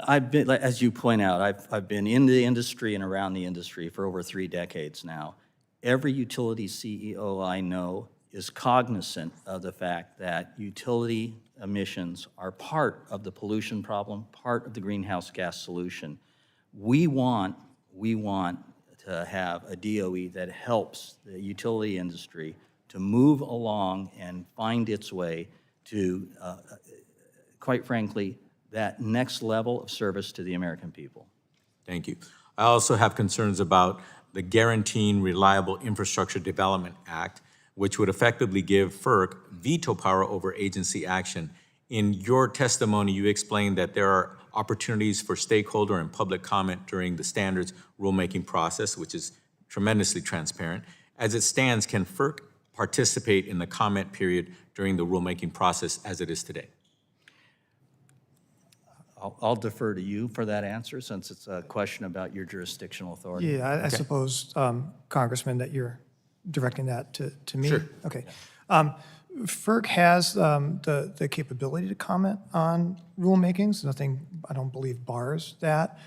S5: I've been, as you point out, I've been in the industry and around the industry for over 3 decades now. Every utility CEO I know is cognizant of the fact that utility emissions are part of the pollution problem, part of the greenhouse gas solution. We want to have a DOE that helps the utility industry to move along and find its way to, quite frankly, that next level of service to the American people.
S2: Thank you. I also have concerns about the Guaranteeing Reliable Infrastructure Development Act, which would effectively give FERC veto power over agency action. In your testimony, you explained that there are opportunities for stakeholder and public comment during the standards rulemaking process, which is tremendously transparent. As it stands, can FERC participate in the comment period during the rulemaking process as it is today?
S5: I'll defer to you for that answer since it's a question about your jurisdictional authority.
S6: Yeah, I suppose, Congressman, that you're directing that to me?
S2: Sure.
S6: Okay. FERC has the capability to comment on rulemakings. Nothing, I don't believe, bars that.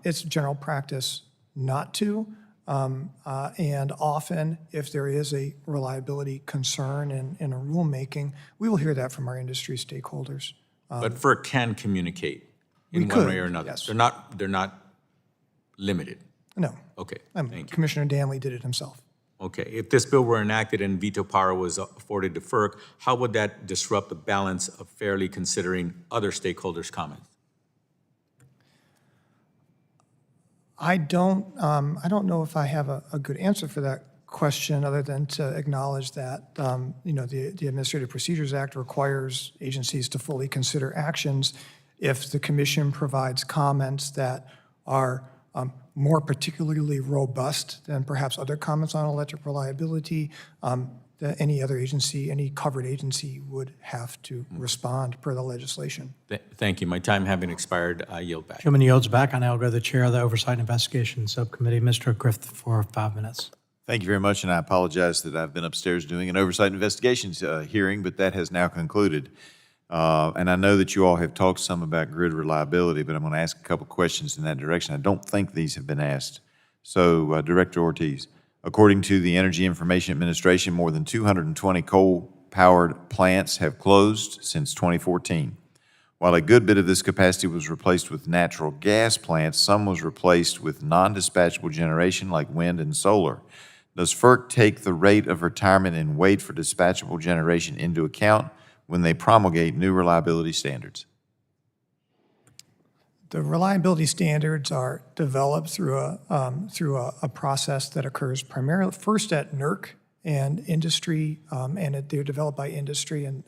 S6: It's general practice not to. And often, if there is a reliability concern in a rulemaking, we will hear that from our industry stakeholders.
S2: But FERC can communicate in one way or another.
S6: Yes.
S2: They're not limited.
S6: No.
S2: Okay, thank you.
S6: Commissioner Danley did it himself.
S2: Okay, if this bill were enacted and veto power was afforded to FERC, how would that disrupt the balance of fairly considering other stakeholders' comments?
S6: I don't know if I have a good answer for that question other than to acknowledge that, the Administrative Procedures Act requires agencies to fully consider actions if the commission provides comments that are more particularly robust than perhaps other comments on electric reliability. That any other agency, any covered agency would have to respond per the legislation.
S2: Thank you. My time having expired, I yield back.
S1: Chairman yields back. I now go to the Chair of the Oversight and Investigation Subcommittee, Mr. Griffith, for 5 minutes.
S20: Thank you very much, and I apologize that I've been upstairs doing an oversight investigations hearing, but that has now concluded. And I know that you all have talked some about grid reliability, but I'm going to ask a couple questions in that direction. I don't think these have been asked. So, Director Ortiz, according to the Energy Information Administration, more than 220 coal-powered plants have closed since 2014. While a good bit of this capacity was replaced with natural gas plants, some was replaced with non-dispatchable generation like wind and solar. Does FERC take the rate of retirement and wait for dispatchable generation into account when they promulgate new reliability standards?
S6: The reliability standards are developed through a process that occurs primarily first at NERC and industry, and they're developed by industry and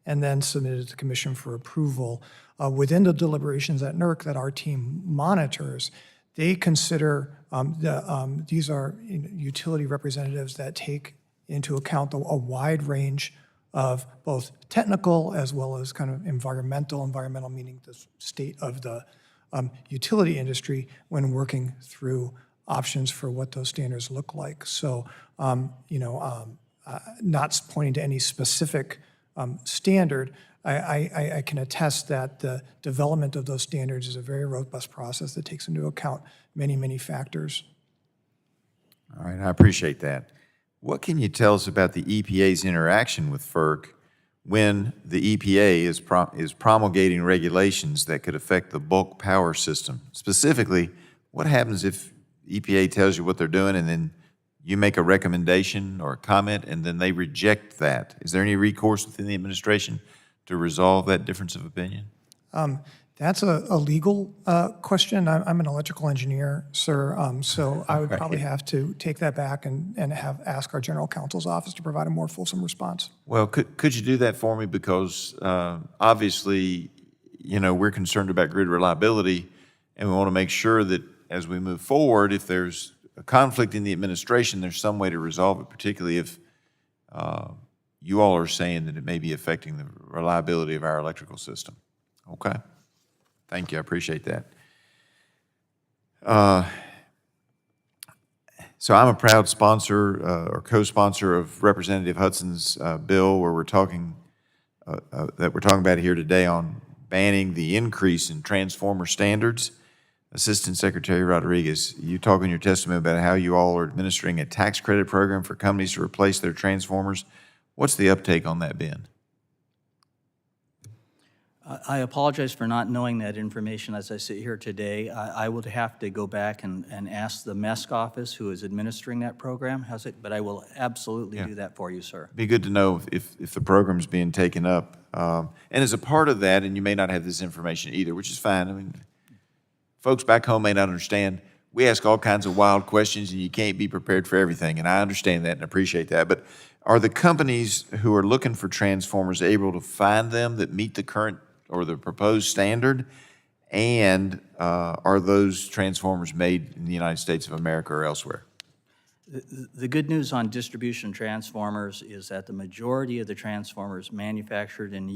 S6: then submitted to the Commission for approval. Within the deliberations at NERC that our team monitors, they consider these are utility representatives that take into account a wide range of both technical as well as kind of environmental meaning the state of the utility industry when working through options for what those standards look like. So, not pointing to any specific standard, I can attest that the development of those standards is a very robust process that takes into account many, many factors.
S20: All right, I appreciate that. What can you tell us about the EPA's interaction with FERC when the EPA is promulgating regulations that could affect the bulk power system? Specifically, what happens if EPA tells you what they're doing and then you make a recommendation or a comment and then they reject that? Is there any recourse within the administration to resolve that difference of opinion?
S6: That's a legal question. I'm an electrical engineer, sir, so I would probably have to take that back and ask our general counsel's office to provide a more fulsome response.
S20: Well, could you do that for me? Because obviously, we're concerned about grid reliability, and we want to make sure that as we move forward, if there's a conflict in the administration, there's some way to resolve it, particularly if you all are saying that it may be affecting the reliability of our electrical system. Okay. Thank you. I appreciate that. So I'm a proud sponsor or co-sponsor of Representative Hudson's bill where we're talking about here today on banning the increase in transformer standards. Assistant Secretary Rodriguez, you talk in your testimony about how you all are administering a tax credit program for companies to replace their transformers. What's the uptake on that been?
S5: I apologize for not knowing that information as I sit here today. I would have to go back and ask the MESC office who is administering that program. But I will absolutely do that for you, sir.
S20: Be good to know if the program's being taken up. And as a part of that, and you may not have this information either, which is fine. I mean, folks back home may not understand. We ask all kinds of wild questions, and you can't be prepared for everything. And I understand that and appreciate that. But are the companies who are looking for transformers able to find them that meet the current or the proposed standard? And are those transformers made in the United States of America or elsewhere?
S5: The good news on distribution transformers is that the majority of the transformers manufactured and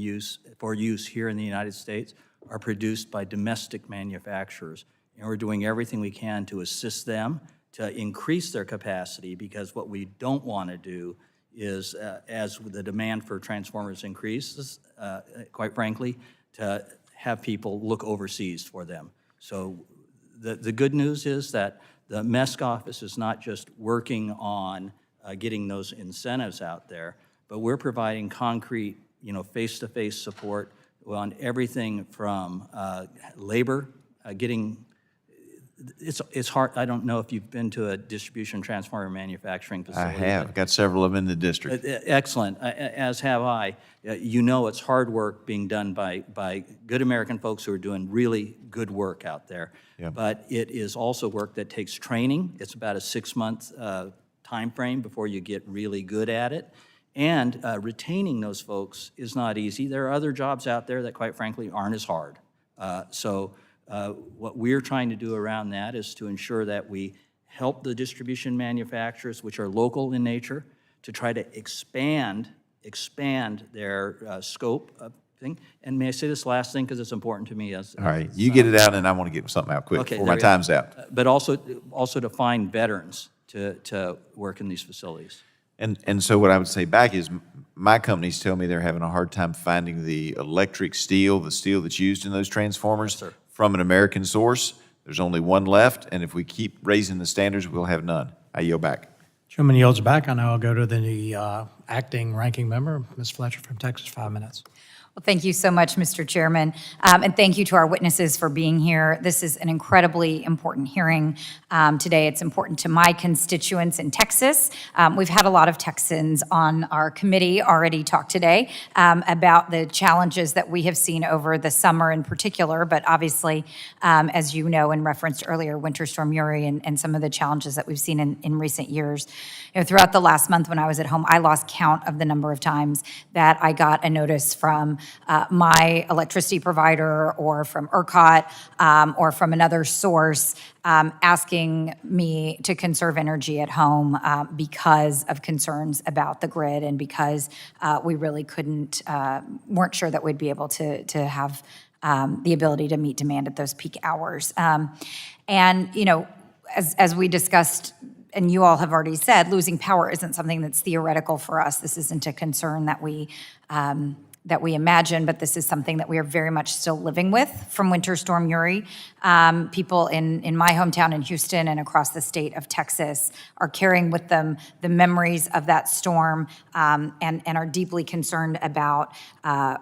S5: for use here in the United States are produced by domestic manufacturers. And we're doing everything we can to assist them to increase their capacity, because what we don't want to do is, as the demand for transformers increases, quite frankly, to have people look overseas for them. So the good news is that the MESC office is not just working on getting those incentives out there, but we're providing concrete, face-to-face support on everything from labor, it's hard. I don't know if you've been to a distribution transformer manufacturing facility.
S20: I have. Got several of them in the district.
S5: Excellent, as have I. It's hard work being done by good American folks who are doing really good work out there.
S20: Yeah.
S5: But it is also work that takes training. It's about a 6-month time frame before you get really good at it. And retaining those folks is not easy. There are other jobs out there that, quite frankly, aren't as hard. What we're trying to do around that is to ensure that we help the distribution manufacturers, which are local in nature, to try to expand their scope of thing. And may I say this last thing, because it's important to me as...
S20: All right, you get it out, and I want to get something out quick before my time's out.
S5: But also to find veterans to work in these facilities.
S20: And so what I would say back is my companies tell me they're having a hard time finding the electric steel, the steel that's used in those transformers from an American source. There's only one left, and if we keep raising the standards, we'll have none. I yield back.
S1: Chairman yields back. I now I'll go to the acting ranking member, Ms. Fletcher from Texas, 5 minutes.
S8: Well, thank you so much, Mr. Chairman, and thank you to our witnesses for being here. This is an incredibly important hearing today. It's important to my constituents in Texas. We've had a lot of Texans on our committee already talk today about the challenges that we have seen over the summer in particular, but obviously, as you know, and referenced earlier, Winter Storm Uri and some of the challenges that we've seen in recent years. Throughout the last month when I was at home, I lost count of the number of times that I got a notice from my electricity provider or from ERCOT or from another source asking me to conserve energy at home because of concerns about the grid and because we really weren't sure that we'd be able to have the ability to meet demand at those peak hours. And, you know, as we discussed, and you all have already said, losing power isn't something that's theoretical for us. This isn't a concern that we imagine, but this is something that we are very much still living with from Winter Storm Uri. People in my hometown in Houston and across the state of Texas are carrying with them the memories of that storm and are deeply concerned about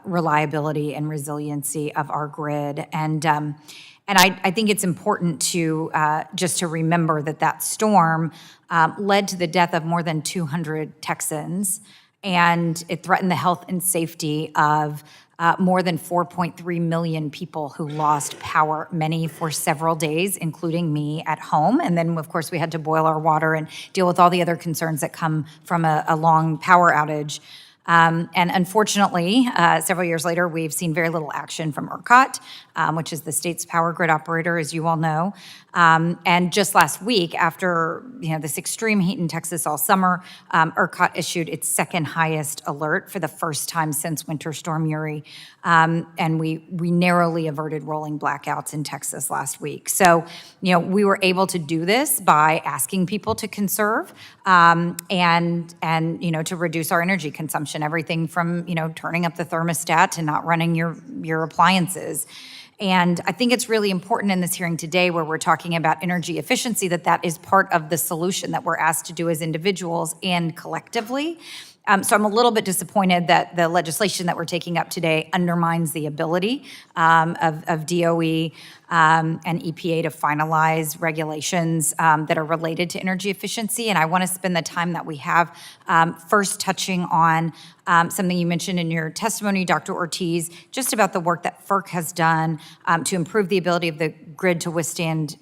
S8: reliability and resiliency of our grid. And I think it's important to just to remember that storm led to the death of more than 200 Texans, and it threatened the health and safety of more than 4.3 million people who lost power, many for several days, including me at home. And then, of course, we had to boil our water and deal with all the other concerns that come from a long power outage. And unfortunately, several years later, we've seen very little action from ERCOT, which is the state's power grid operator, as you all know. And just last week, after this extreme heat in Texas all summer, ERCOT issued its second highest alert for the first time since Winter Storm Uri. And we narrowly averted rolling blackouts in Texas last week. So, we were able to do this by asking people to conserve and to reduce our energy consumption, everything from, turning up the thermostat to not running your appliances. And I think it's really important in this hearing today, where we're talking about energy efficiency, that is part of the solution that we're asked to do as individuals and collectively. So I'm a little bit disappointed that the legislation that we're taking up today undermines the ability of DOE and EPA to finalize regulations that are related to energy efficiency. And I want to spend the time that we have first touching on something you mentioned in your testimony, Dr. Ortiz, just about the work that FERC has done to improve the ability of the grid to withstand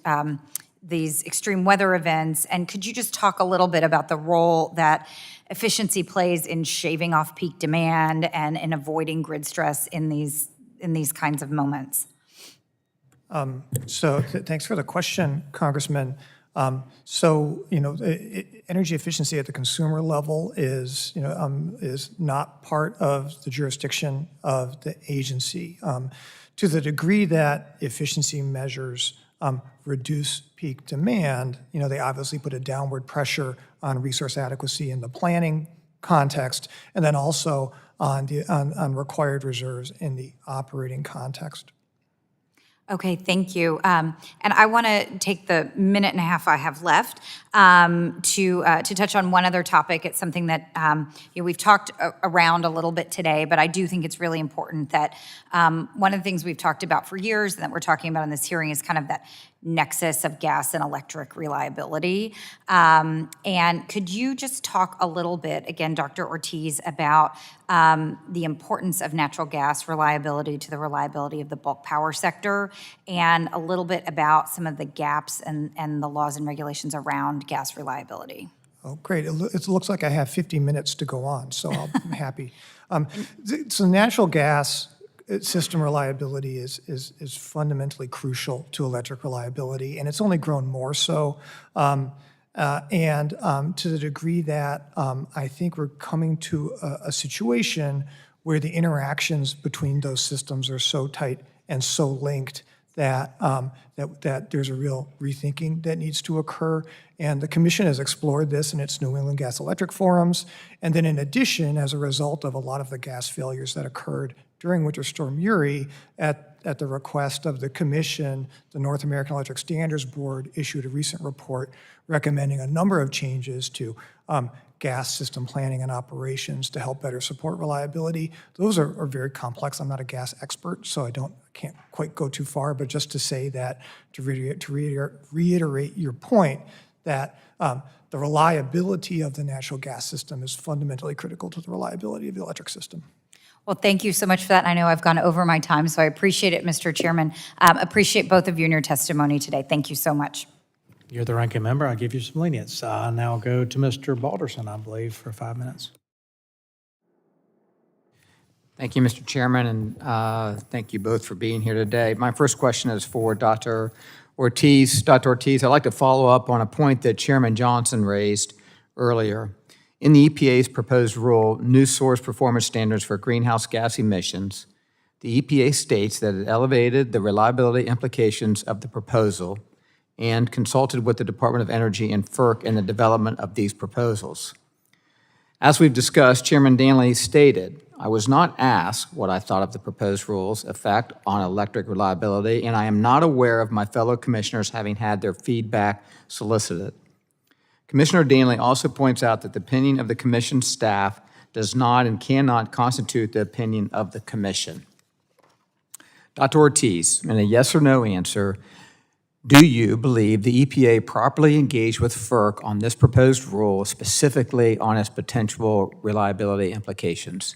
S8: these extreme weather events. And could you just talk a little bit about the role that efficiency plays in shaving off peak demand and in avoiding grid stress in these kinds of moments?
S6: Thanks for the question, Congressman. Energy efficiency at the consumer level is not part of the jurisdiction of the agency. To the degree that efficiency measures reduce peak demand, they obviously put a downward pressure on resource adequacy in the planning context, and then also on required reserves in the operating context.
S8: Okay, thank you. And I want to take the minute and a half I have left to touch on one other topic. It's something that we've talked around a little bit today, but I do think it's really important that one of the things we've talked about for years and that we're talking about in this hearing is kind of that nexus of gas and electric reliability. And could you just talk a little bit, again, Dr. Ortiz, about the importance of natural gas reliability to the reliability of the bulk power sector, and a little bit about some of the gaps and the laws and regulations around gas reliability?
S6: Oh, great. It looks like I have 50 minutes to go on, so I'm happy. So natural gas system reliability is fundamentally crucial to electric reliability, and it's only grown more so. To the degree that I think we're coming to a situation where the interactions between those systems are so tight and so linked that there's a real rethinking that needs to occur. And the Commission has explored this in its New England Gas Electric forums. And then in addition, as a result of a lot of the gas failures that occurred during Winter Storm Uri, at the request of the Commission, the North American Electric Standards Board issued a recent report recommending a number of changes to gas system planning and operations to help better support reliability. Those are very complex. I'm not a gas expert, so I can't quite go too far, but just to say that, to reiterate your point, that the reliability of the natural gas system is fundamentally critical to the reliability of the electric system.
S8: Well, thank you so much for that. I know I've gone over my time, so I appreciate it, Mr. Chairman. Appreciate both of you and your testimony today. Thank you so much.
S1: You're the ranking member. I'll give you some lenience. Now I'll go to Mr. Balderson, I believe, for 5 minutes.
S7: Thank you, Mr. Chairman, and thank you both for being here today. My first question is for Dr. Ortiz. Dr. Ortiz, I'd like to follow up on a point that Chairman Johnson raised earlier. In the EPA's proposed rule, New Source Performance Standards for Greenhouse Gas Emissions, the EPA states that it elevated the reliability implications of the proposal and consulted with the Department of Energy and FERC in the development of these proposals. As we've discussed, Chairman Danley stated, I was not asked what I thought of the proposed rules' effect on electric reliability, and I am not aware of my fellow commissioners having had their feedback solicited. Commissioner Danley also points out that the opinion of the commission staff does not and cannot constitute the opinion of the commission. Dr. Ortiz, in a yes or no answer, do you believe the EPA properly engaged with FERC on this proposed rule, specifically on its potential reliability implications?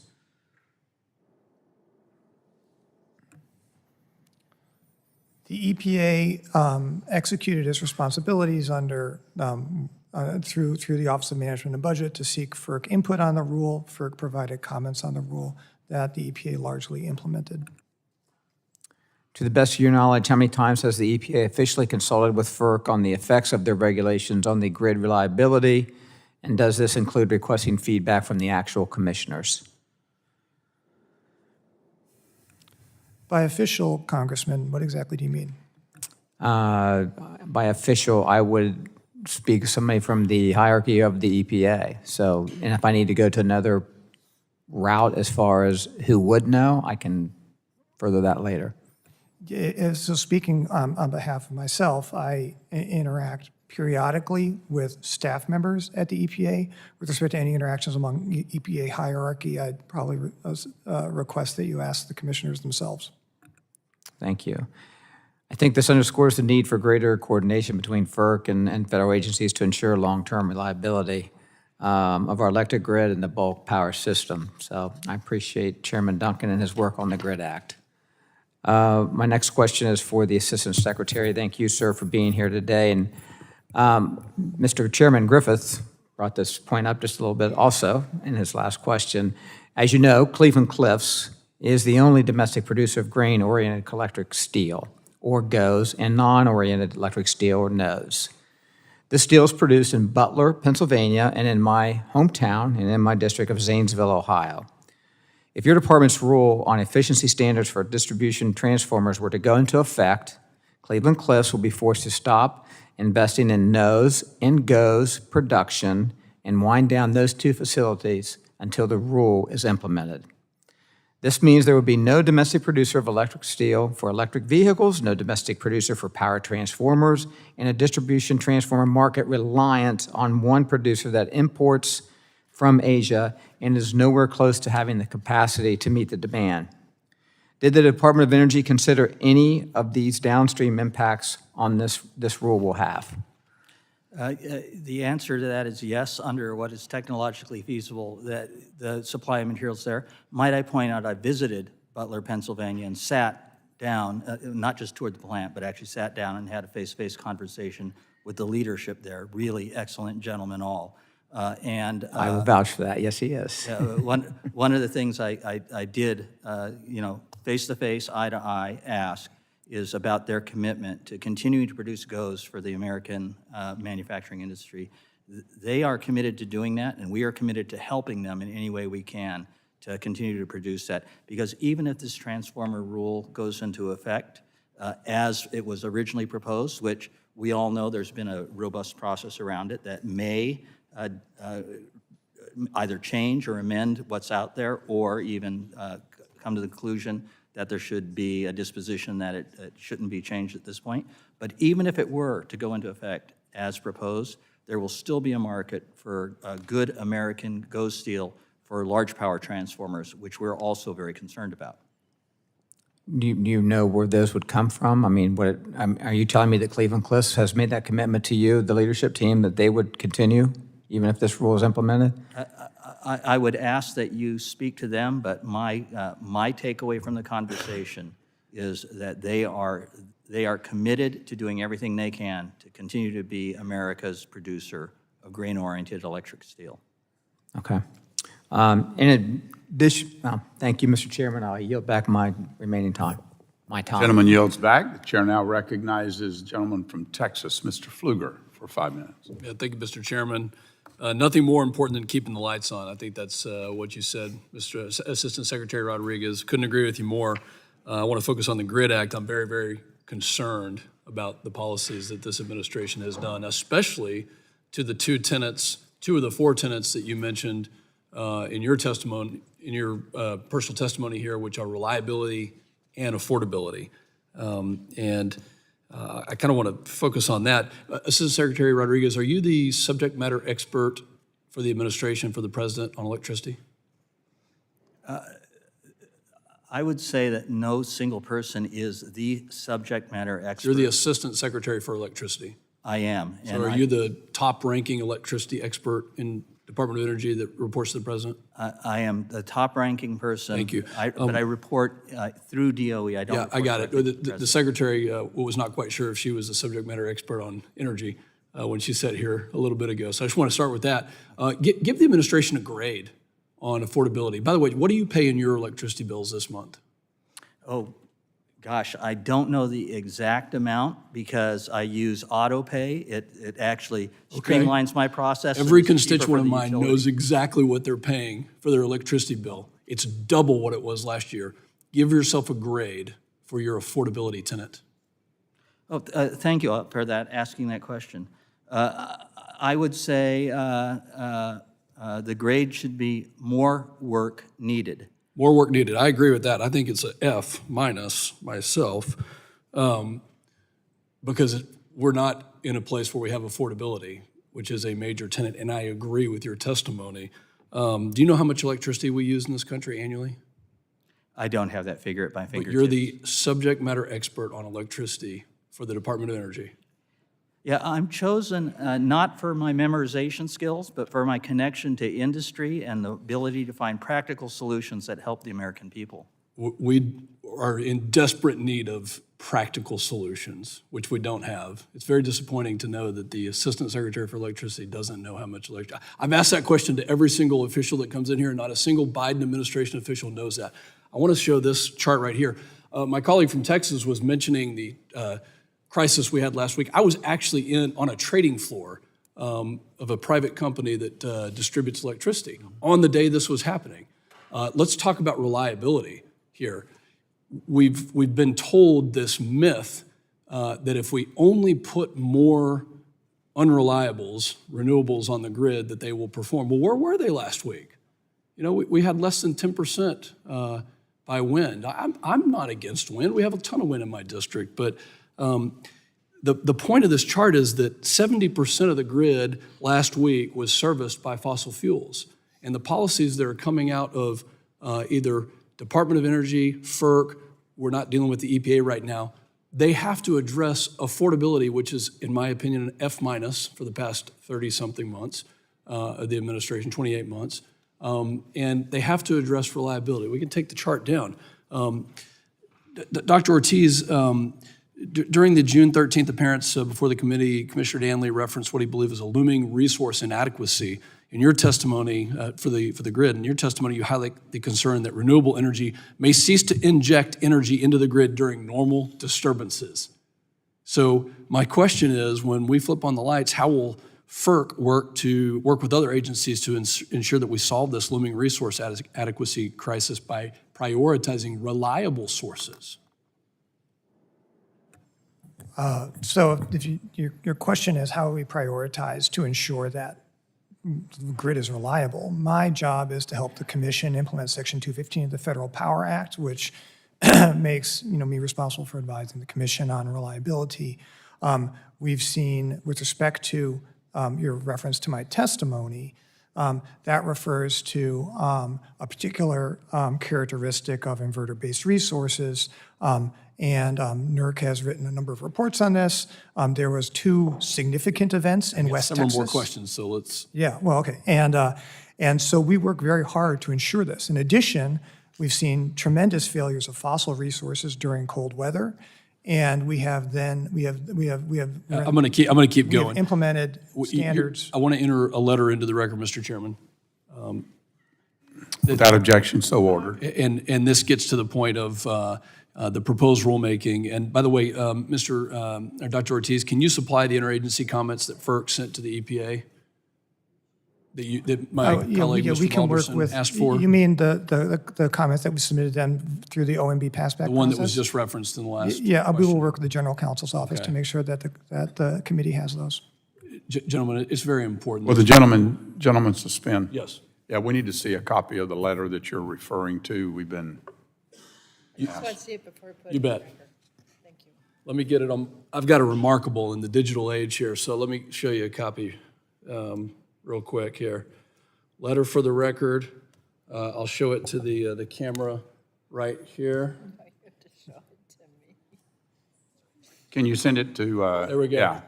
S6: The EPA executed its responsibilities under through the Office of Management and Budget to seek FERC input on the rule. FERC provided comments on the rule that the EPA largely implemented.
S7: To the best of your knowledge, how many times has the EPA officially consulted with FERC on the effects of their regulations on the grid reliability? And does this include requesting feedback from the actual commissioners?
S6: By official, Congressman, what exactly do you mean?
S7: By official, I would speak of somebody from the hierarchy of the EPA. So, and if I need to go to another route as far as who would know, I can further that later.
S6: So speaking on behalf of myself, I interact periodically with staff members at the EPA. With respect to any interactions among EPA hierarchy, I'd probably request that you ask the commissioners themselves.
S7: Thank you. I think this underscores the need for greater coordination between FERC and federal agencies to ensure long-term reliability of our electric grid and the bulk power system. So I appreciate Chairman Duncan and his work on the Grid Act. My next question is for the Assistant Secretary. Thank you, sir, for being here today. And Mr. Chairman Griffith brought this point up just a little bit also in his last question. As you know, Cleveland Cliffs is the only domestic producer of grain-oriented electric steel, or GOES, and non-oriented electric steel, or NOES. This steel is produced in Butler, Pennsylvania, and in my hometown and in my district of Zanesville, Ohio. If your department's rule on efficiency standards for distribution transformers were to go into effect, Cleveland Cliffs will be forced to stop investing in NOES and GOES production and wind down those two facilities until the rule is implemented. This means there will be no domestic producer of electric steel for electric vehicles, no domestic producer for power transformers, and a distribution transformer market reliant on one producer that imports from Asia and is nowhere close to having the capacity to meet the demand. Did the Department of Energy consider any of these downstream impacts on this rule will have?
S5: The answer to that is yes, under what is technologically feasible, that the supply of materials there. Might I point out, I visited Butler, Pennsylvania, and sat down, not just toured the plant, but actually sat down and had a face-to-face conversation with the leadership there. Really excellent gentlemen all.
S7: I will vouch for that. Yes, he is.
S5: One of the things I did, face-to-face, eye-to-eye, ask is about their commitment to continuing to produce GOES for the American manufacturing industry. They are committed to doing that, and we are committed to helping them in any way we can to continue to produce that. Because even if this transformer rule goes into effect as it was originally proposed, which we all know there's been a robust process around it that may either change or amend what's out there, or even come to the conclusion that there should be a disposition that it shouldn't be changed at this point. But even if it were to go into effect as proposed, there will still be a market for good American GOES steel for large power transformers, which we're also very concerned about.
S7: Do you know where those would come from? I mean, are you telling me that Cleveland Cliffs has made that commitment to you, the leadership team, that they would continue even if this rule is implemented?
S5: I would ask that you speak to them, but my takeaway from the conversation is that they are committed to doing everything they can to continue to be America's producer of grain-oriented electric steel.
S7: Okay. In Thank you, Mr. Chairman. I'll yield back my remaining time,
S14: Gentleman yields back. The chair now recognizes the gentleman from Texas, Mr. Pfluger, for 5 minutes.
S9: Yeah, thank you, Mr. Chairman. Nothing more important than keeping the lights on. I think that's what you said, Mr. Assistant Secretary Rodriguez. Couldn't agree with you more. I want to focus on the GRID Act. I'm very, very concerned about the policies that this administration has done, especially to the two of the four tenets that you mentioned in your testimony, in your personal testimony here, which are reliability and affordability. I kind of want to focus on that. Assistant Secretary Rodriguez, are you the subject matter expert for the administration, for the president on electricity?
S5: I would say that no single person is the subject matter expert.
S9: You're the Assistant Secretary for Electricity.
S5: I am.
S9: So are you the top-ranking electricity expert in Department of Energy that reports to the president?
S5: I am the top-ranking person.
S9: Thank you.
S5: But I report through DOE. I don't.
S9: Yeah, I got it.
S5: report directly to
S9: The secretary was not quite sure if she was a subject matter expert on energy when she sat here a little bit ago. So I just want to start with that. Give the administration a grade on affordability. By the way, what do you pay in your electricity bills this month?
S5: Oh, gosh, I don't know the exact amount because I use auto pay. It actually streamlines my process.
S9: Every
S5: and it's cheaper
S9: constituent
S5: for
S9: of
S5: the
S9: mine
S5: utility.
S9: knows exactly what they're paying for their electricity bill. It's double what it was last year. Give yourself a grade for your affordability tenet.
S5: Oh, thank you for that, asking that question. I would say the grade should be more work needed.
S9: More work needed. I agree with that. I think it's a F minus myself because we're not in a place where we have affordability, which is a major tenet, and I agree with your testimony. Do you know how much electricity we use in this country annually?
S5: I don't have that figure at my fingertips.
S9: But you're the subject matter expert on electricity for the Department of Energy.
S5: Yeah, I'm chosen not for my memorization skills, but for my connection to industry and the ability to find practical solutions that help the American people.
S9: We are in desperate need of practical solutions, which we don't have. It's very disappointing to know that the Assistant Secretary for Electricity doesn't know how much electricity. I've asked that question to every single official that comes in here, and not a single Biden administration official knows that. I want to show this chart right here. My colleague from Texas was mentioning the crisis we had last week. I was actually on a trading floor of a private company that distributes electricity on the day this was happening. Let's talk about reliability here. We've been told this myth that if we only put more unreliables, renewables on the grid, that they will perform. Well, where were they last week? You know, we had less than 10% by wind. I'm not against wind. We have a ton of wind in my district, but the point of this chart is that 70% of the grid last week was serviced by fossil fuels. And the policies that are coming out of either Department of Energy, FERC, we're not dealing with the EPA right now, they have to address affordability, which is, in my opinion, an F minus for the past 30-something months of the administration, 28 months. And they have to address reliability. We can take the chart down. Dr. Ortiz, during the June 13th appearance before the committee, Commissioner Danley referenced what he believed was a looming resource inadequacy. In your testimony for the grid, in your testimony, you highlight the concern that renewable energy may cease to inject energy into the grid during normal disturbances. So my question is, when we flip on the lights, how will FERC work with other agencies to ensure that we solve this looming resource adequacy crisis by prioritizing reliable sources?
S6: So if your question is how we prioritize to ensure that the grid is reliable, my job is to help the commission implement Section 215 of the Federal Power Act, which makes me responsible for advising the commission on reliability. We've seen, with respect to your reference to my testimony, that refers to a particular characteristic of inverter-based resources, and NERC has written a number of reports on this. There was 2 significant events in West Texas.
S9: Several more questions, so let's...
S6: Yeah, well, okay. And so we work very hard to ensure this. In addition, we've seen tremendous failures of fossil resources during cold weather, and we have
S9: I'm going to keep going.
S6: We have implemented standards.
S9: I want to enter a letter into the record, Mr. Chairman.
S14: Without objection, so ordered.
S9: And this gets to the point of the proposed rulemaking. And by the way, Dr. Ortiz, can you supply the interagency comments that FERC sent to the EPA? That my colleague,
S6: we
S9: Mr.
S6: can work
S9: Balderson,
S6: with.
S9: asked for?
S6: You mean the comments that we submitted then through the OMB passback process?
S9: The one that was just referenced in the last
S6: Yeah, we will
S9: question.
S6: work with the general counsel's office to
S9: Okay.
S6: make sure that the committee has those.
S9: Gentlemen, it's very important.
S14: Will the gentleman suspend?
S9: Yes.
S14: Yeah, we need to see a copy of the letter that you're referring to. We've been,
S9: You bet. Let me get it on, I've got a remarkable in the digital age here, so let me show you a copy real quick here. Letter for the record. I'll show it to the camera right here.
S14: can you send it to?
S9: There we go.
S14: Yeah.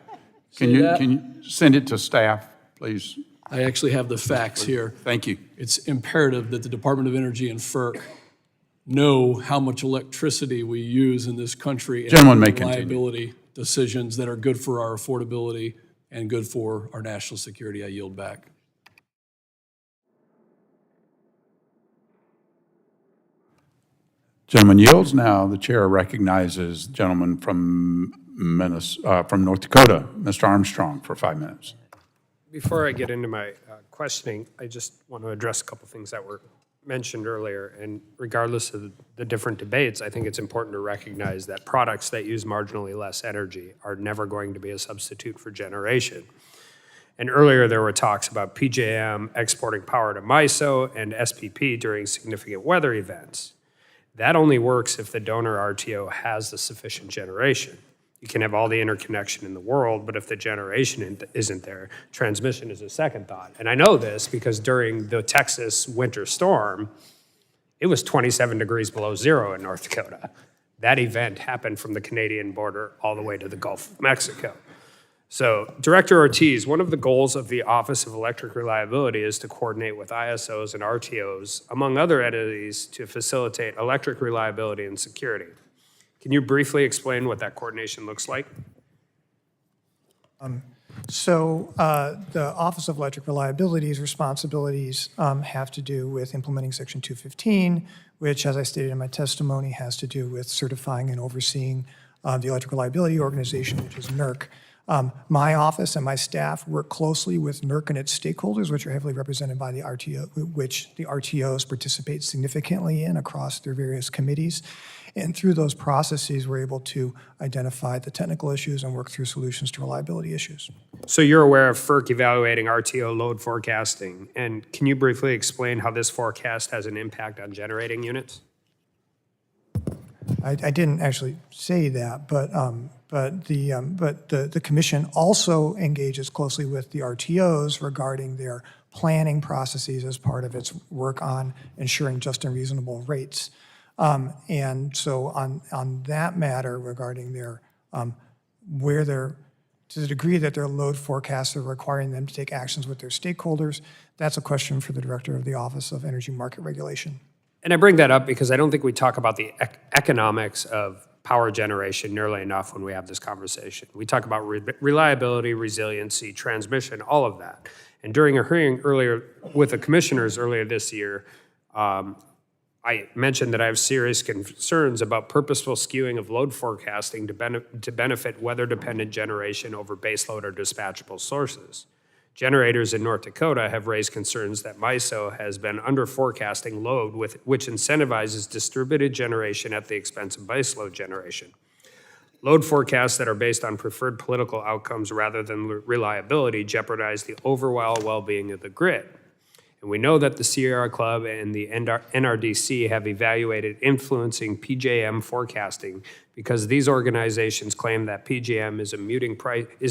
S9: See that?
S14: Can you send it to staff, please?
S9: I actually have the facts here.
S14: Thank you.
S9: It's imperative that the Department of Energy and FERC know how much electricity we use in this country.
S14: Gentleman may
S9: and
S14: continue.
S9: reliability decisions that are good for our affordability and good for our national security. I yield back.
S14: Gentleman yields. Now the chair recognizes gentleman from from North Dakota, Mr. Armstrong, for 5 minutes.
S10: Before I get into my questioning, I just want to address a couple things that were mentioned earlier. And regardless of the different debates, I think it's important to recognize that products that use marginally less energy are never going to be a substitute for generation. And earlier there were talks about PJM exporting power to MISO and SPP during significant weather events. That only works if the donor RTO has the sufficient generation. You can have all the interconnection in the world, but if the generation isn't there, transmission is a second thought. And I know this because during the Texas winter storm, it was 27 degrees below zero in North Dakota. That event happened from the Canadian border all the way to the Gulf of Mexico. So, Director Ortiz, one of the goals of the Office of Electric Reliability is to coordinate with ISOs and RTOs, among other entities, to facilitate electric reliability and security. Can you briefly explain what that coordination looks like?
S6: So the Office of Electric Reliability's responsibilities have to do with implementing Section 215, which, as I stated in my testimony, has to do with certifying and overseeing the Electric Reliability Organization, which is NERC. My office and my staff work closely with NERC and its stakeholders, which are heavily represented by the RTO, which the RTOs participate significantly in across their various committees. And through those processes, we're able to identify the technical issues and work through solutions to reliability issues.
S10: So you're aware of FERC evaluating RTO load forecasting, and can you briefly explain how this forecast has an impact on generating units?
S6: I didn't actually say that, but the commission also engages closely with the RTOs regarding their planning processes as part of its work on ensuring just and reasonable rates. And so on that matter regarding their, to the degree that their load forecasts are requiring them to take actions with their stakeholders, that's a question for the Director of the Office of Energy Market Regulation.
S10: And I bring that up because I don't think we talk about the economics of power generation nearly enough when we have this conversation. We talk about reliability, resiliency, transmission, all of that. And during a hearing earlier with the commissioners earlier this year, I mentioned that I have serious concerns about purposeful skewing of load forecasting to benefit weather-dependent generation over baseload or dispatchable sources. Generators in North Dakota have raised concerns that MISO has been under-forecasting load, which incentivizes distributed generation at the expense of baseload generation. Load forecasts that are based on preferred political outcomes rather than reliability jeopardize the overall well-being of the grid. And we know that the Sierra Club and the NRDC have evaluated influencing PJM forecasting because these organizations claim that PJM is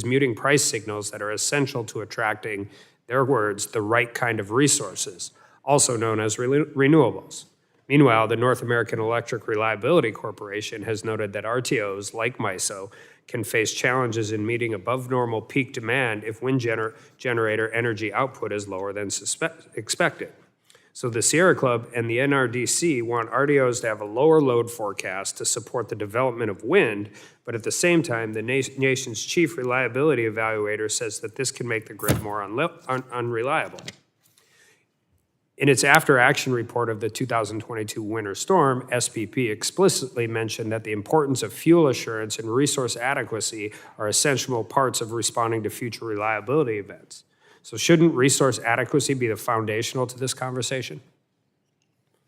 S10: muting price signals that are essential to attracting, their words, the right kind of resources, also known as renewables. Meanwhile, the North American Electric Reliability Corporation has noted that RTOs, like MISO, can face challenges in meeting above normal peak demand if wind generator energy output is lower than expected. So the Sierra Club and the NRDC want RTOs to have a lower load forecast to support the development of wind, but at the same time, the nation's chief reliability evaluator says that this can make the grid more unreliable. In its after-action report of the 2022 winter storm, SPP explicitly mentioned that the importance of fuel assurance and resource adequacy are essential parts of responding to future reliability events. So shouldn't resource adequacy be the foundational to this conversation?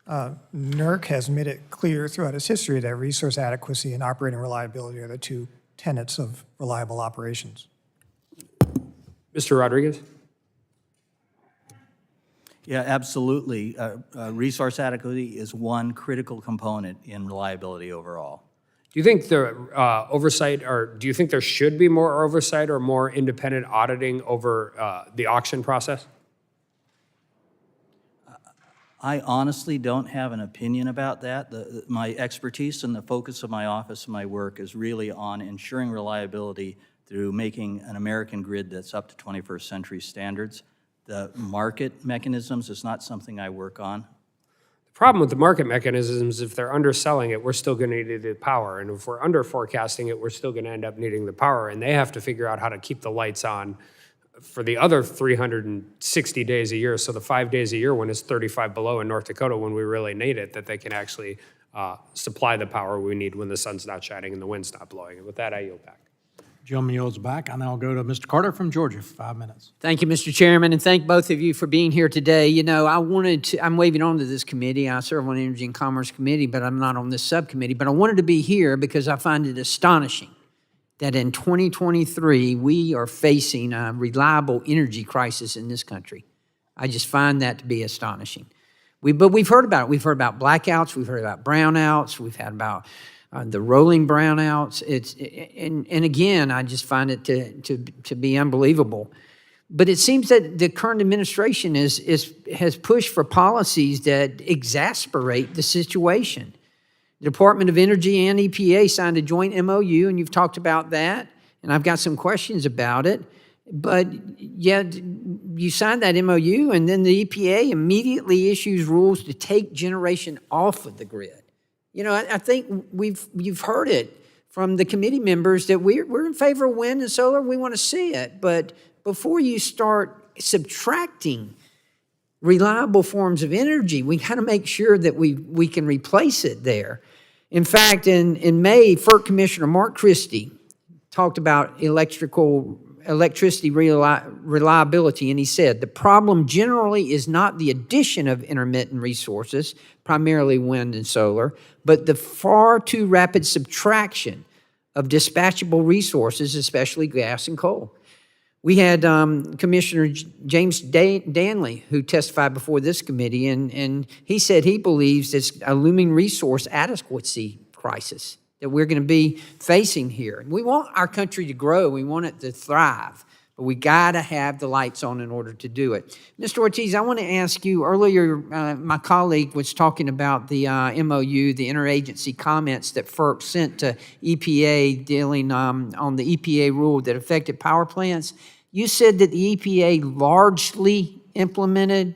S6: NERC has made it clear throughout its history that resource adequacy and operating reliability are the two tenets of reliable operations.
S10: Mr. Rodriguez?
S5: Yeah, absolutely. Resource adequacy is one critical component in reliability overall.
S10: Do you think the oversight, or do you think there should be more oversight or more independent auditing over the auction process?
S5: I honestly don't have an opinion about that. My expertise and the focus of my office and my work is really on ensuring reliability through making an American grid that's up to 21st century standards. The market mechanisms is not something I work on.
S10: The problem with the market mechanisms, if they're underselling it, we're still going to need the power. And if we're under forecasting it, we're still going to end up needing the power. And they have to figure out how to keep the lights on for the other 360 days a year. So the 5 days a year when it's 35 below in North Dakota when we really need it, that they can actually supply the power we need when the sun's not shining and the wind's not blowing. And with that, I yield back.
S1: Gentleman yields back. I now go to Mr. Carter from Georgia for 5 minutes.
S11: Thank you, Mr. Chairman, and thank both of you for being here today. You know, I'm waving on to this committee. I serve on the Energy and Commerce Committee, but I'm not on this subcommittee. But I wanted to be here because I find it astonishing that in 2023, we are facing a reliable energy crisis in this country. I just find that to be astonishing. But we've heard about it. We've heard about blackouts. We've heard about brownouts. We've had about the rolling brownouts. And again, I just find it to be unbelievable. But it seems that the current administration has pushed for policies that exasperate the situation. The Department of Energy and EPA signed a joint MOU, and you've talked about that, and I've got some questions about it. But yet, you signed that MOU, and then the EPA immediately issues rules to take generation off of the grid. You know, I think you've heard it from the committee members that we're in favor of wind and solar. We want to see it. But before you start subtracting reliable forms of energy, we got to make sure that we can replace it there. In fact, in May, FERC Commissioner Mark Christie talked about electricity reliability, and he said, the problem generally is not the addition of intermittent resources, primarily wind and solar, but the far too rapid subtraction of dispatchable resources, especially gas and coal. We had Commissioner James Danley, who testified before this committee, and he said he believes it's a looming resource adequacy crisis that we're going to be facing here. We want our country to grow. We want it to thrive. But we got to have the lights on in order to do it. Mr. Ortiz, I want to ask you, earlier my colleague was talking about the MOU, the interagency comments that FERC sent to EPA dealing on the EPA rule that affected power plants. You said that the EPA largely implemented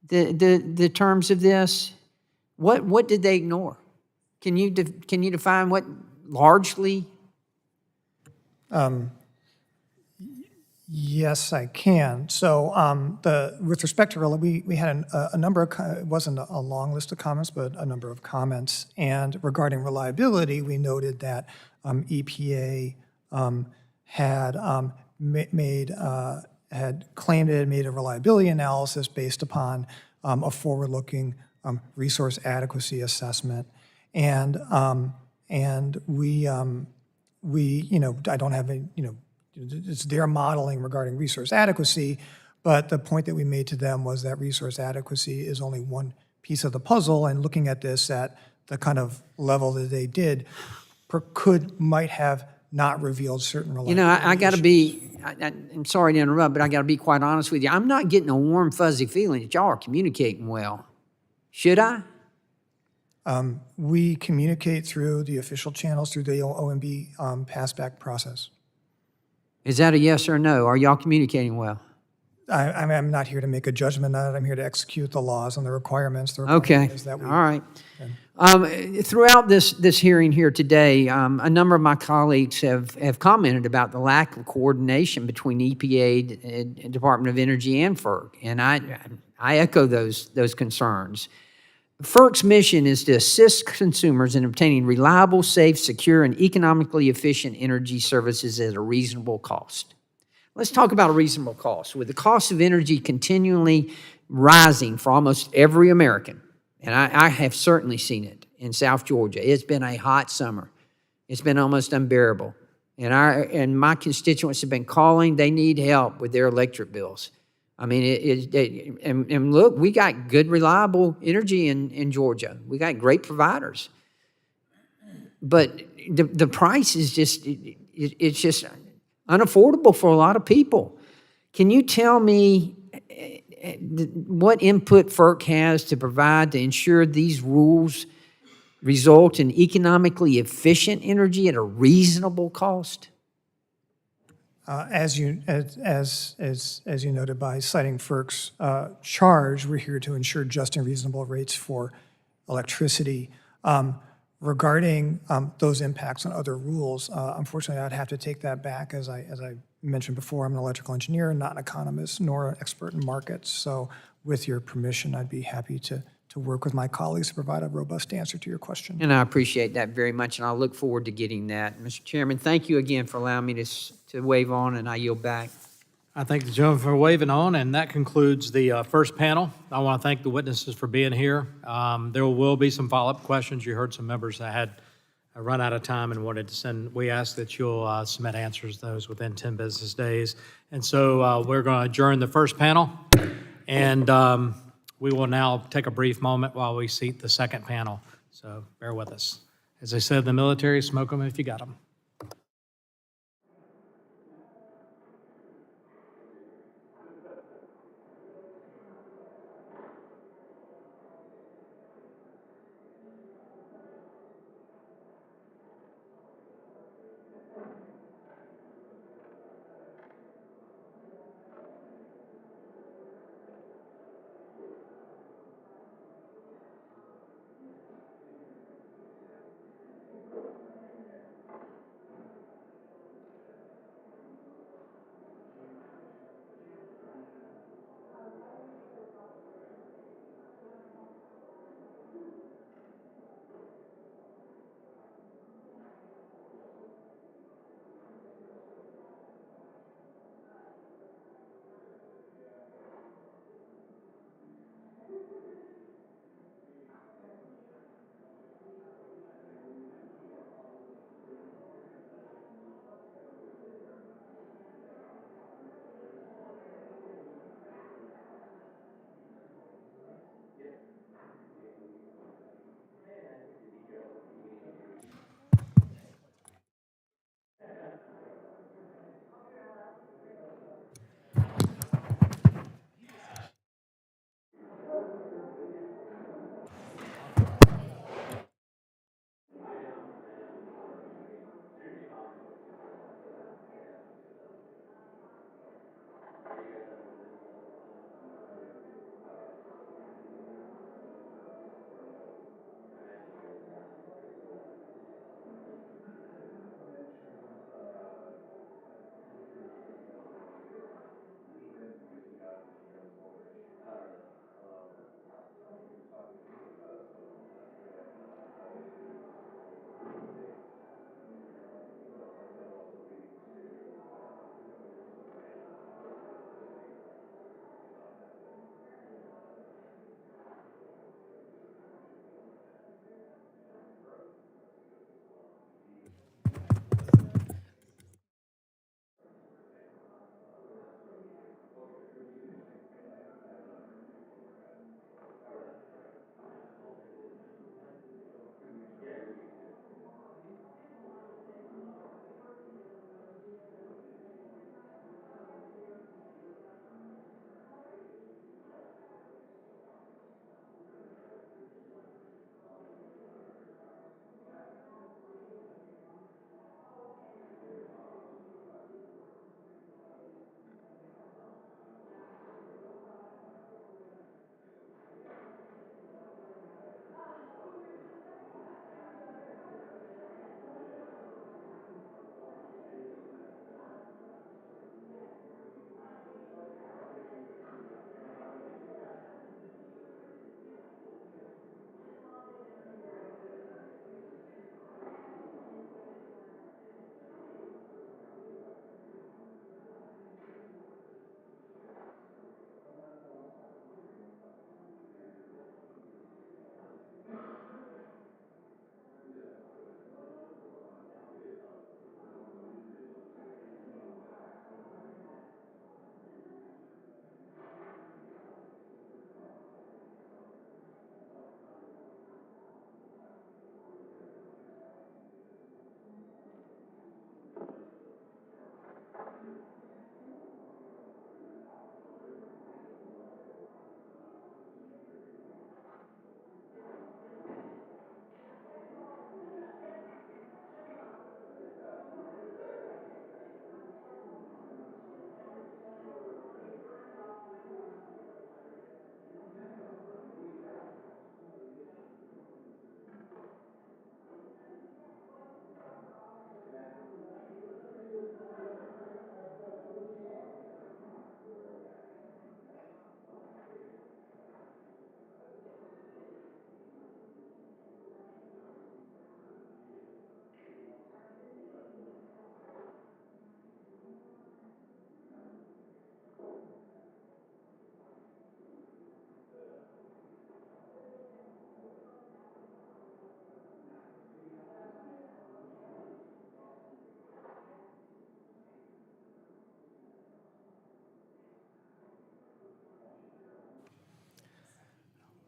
S11: the terms of this. What did they ignore? Can you define what largely?
S6: Yes, I can. So with respect to we had a number of, it wasn't a long list of comments, but a number of comments. And regarding reliability, we noted that EPA had claimed it had made a reliability analysis based upon a forward-looking resource adequacy assessment. And we I don't have any, it's their modeling regarding resource adequacy, but the point that we made to them was that resource adequacy is only one piece of the puzzle, and looking at this at the kind of level that they did might have not revealed certain reliability
S11: I got to be, I'm sorry to interrupt, but I got to be quite honest with you. I'm not getting a warm, fuzzy feeling that y'all are communicating well. Should I?
S6: We communicate through the official channels, through the OMB passback process.
S11: Is that a yes or no? Are y'all communicating well?
S6: I'm not here to make a judgment on it. I'm here to execute the laws and the requirements. The
S11: Okay,
S6: requirements that
S11: all
S6: we
S11: right. Throughout this hearing here today, a number of my colleagues have commented about the lack of coordination between EPA, and Department of Energy, and FERC, and I echo those concerns. FERC's mission is to assist consumers in obtaining reliable, safe, secure, and economically efficient energy services at a reasonable cost. Let's talk about a reasonable cost. With the cost of energy continually rising for almost every American, and I have certainly seen it in South Georgia, it's been a hot summer. It's been almost unbearable. And my constituents have been calling. They need help with their electric bills. I mean, and look, we got good, reliable energy in Georgia. We got great providers. But the price is it's just unaffordable for a lot of people. Can you tell me what input FERC has to provide to ensure these rules result in economically efficient energy at a reasonable cost?
S6: As you noted by citing FERC's charge, we're here to ensure just and reasonable rates for electricity. Regarding those impacts on other rules, unfortunately, I'd have to take that back. As I mentioned before, I'm an electrical engineer, not an economist, nor an expert in markets. So with your permission, I'd be happy to work with my colleagues to provide a robust answer to your question.
S11: And I appreciate that very much, and I look forward to getting that. Mr. Chairman, thank you again for allowing me to wave on, and I yield back.
S1: I thank the gentleman for waving on, and that concludes the first panel. I want to thank the witnesses for being here. There will be some follow-up questions. You heard some members that had run out of time and wanted to send. We ask that you'll submit answers to those within 10 business days. And so we're going to adjourn the first panel, and we will now take a brief moment while we seat the second panel. So bear with us. As they said in the military, smoke them if you got them.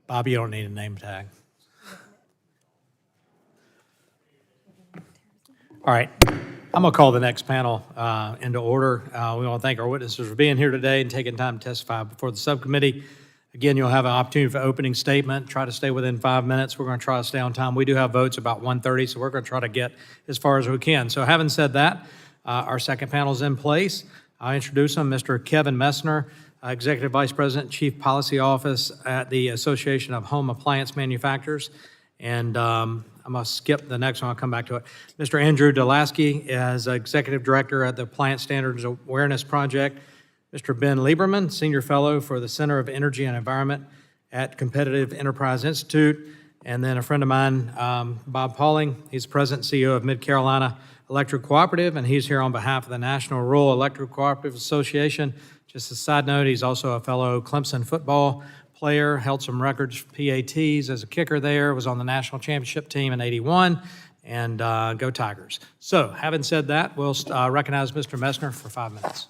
S1: Bob, you don't need a name tag. All right, I'm going to call the next panel into order. We want to thank our witnesses for being here today and taking time to testify before the subcommittee. Again, you'll have an opportunity for opening statement. Try to stay within 5 minutes. We're going to try to stay on time. We do have votes about 1:30, so we're going to try to get as far as we can. So having said that, our second panel is in place. I'll introduce him, Mr. Kevin Messner, Executive Vice President, Chief Policy Office at the Association of Home Appliance Manufacturers. And I'm going to skip the next one. I'll come back to it. Mr. Andrew Delasky is Executive Director at the Appliance Standards Awareness Project. Mr. Ben Lieberman, Senior Fellow for the Center of Energy and Environment at Competitive Enterprise Institute. And then a friend of mine, Bob Pauling, he's President and CEO of Mid-Carolina Electric Cooperative, and he's here on behalf of the National Rural Electric Cooperative Association. Just a side note, he's also a fellow Clemson football player, held some records for PATs as a kicker there, was on the national championship team in '81, and go Tigers. So, having said that, we'll recognize Mr. Messner for 5 minutes.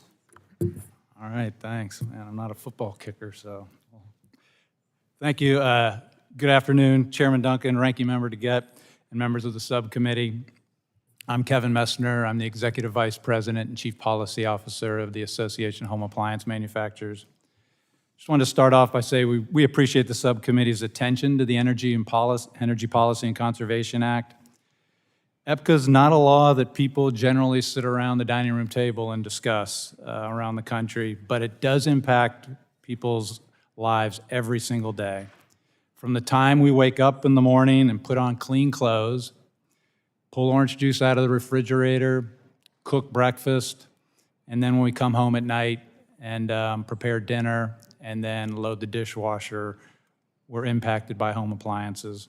S12: All right, thanks. Man, I'm not a football kicker, so. Thank you. Good afternoon, Chairman Duncan, Ranking Member DeGette, and members of the subcommittee. I'm Kevin Messner. I'm the Executive Vice President and Chief Policy Officer of the Association of Home Appliance Manufacturers. Just wanted to start off by saying we appreciate the subcommittee's attention to the Energy Policy and Conservation Act. EPCA is not a law that people generally sit around the dining room table and discuss around the country, but it does impact people's lives every single day. From the time we wake up in the morning and put on clean clothes, pull orange juice out of the refrigerator, cook breakfast, and then when we come home at night and prepare dinner and then load the dishwasher, we're impacted by home appliances.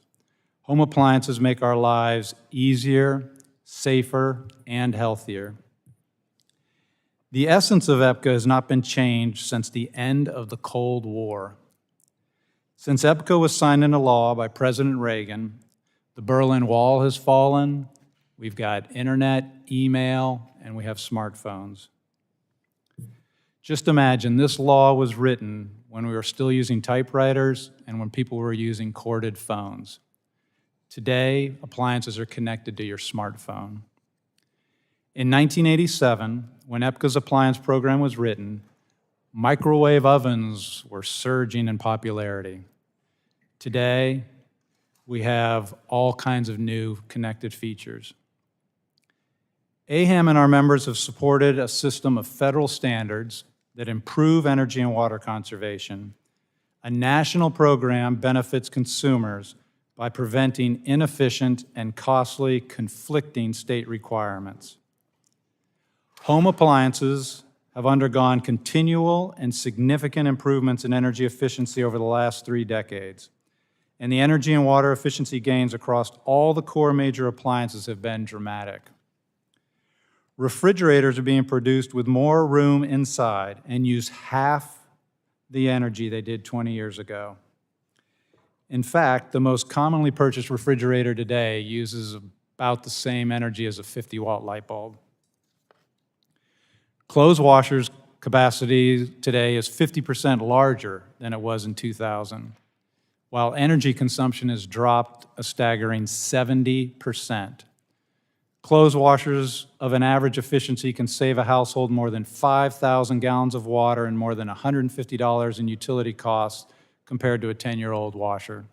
S12: Home appliances make our lives easier, safer, and healthier. The essence of EPCA has not been changed since the end of the Cold War. Since EPCA was signed into law by President Reagan, the Berlin Wall has fallen, we've got internet, email, and we have smartphones. Just imagine this law was written when we were still using typewriters and when people were using corded phones. Today, appliances are connected to your smartphone. In 1987, when EPCA's appliance program was written, microwave ovens were surging in popularity. Today, we have all kinds of new connected features. AHAM and our members have supported a system of federal standards that improve energy and water conservation. A national program benefits consumers by preventing inefficient and costly conflicting state requirements. Home appliances have undergone continual and significant improvements in energy efficiency over the last 3 decades, and the energy and water efficiency gains across all the core major appliances have been dramatic. Refrigerators are being produced with more room inside and use half the energy they did 20 years ago. In fact, the most commonly purchased refrigerator today uses about the same energy as a 50-watt light bulb. Clothes washers' capacity today is 50% larger than it was in 2000, while energy consumption has dropped a staggering 70%. Clothes washers of an average efficiency can save a household more than 5,000 gallons of water and more than $150 in utility costs compared to a 10-year-old washer.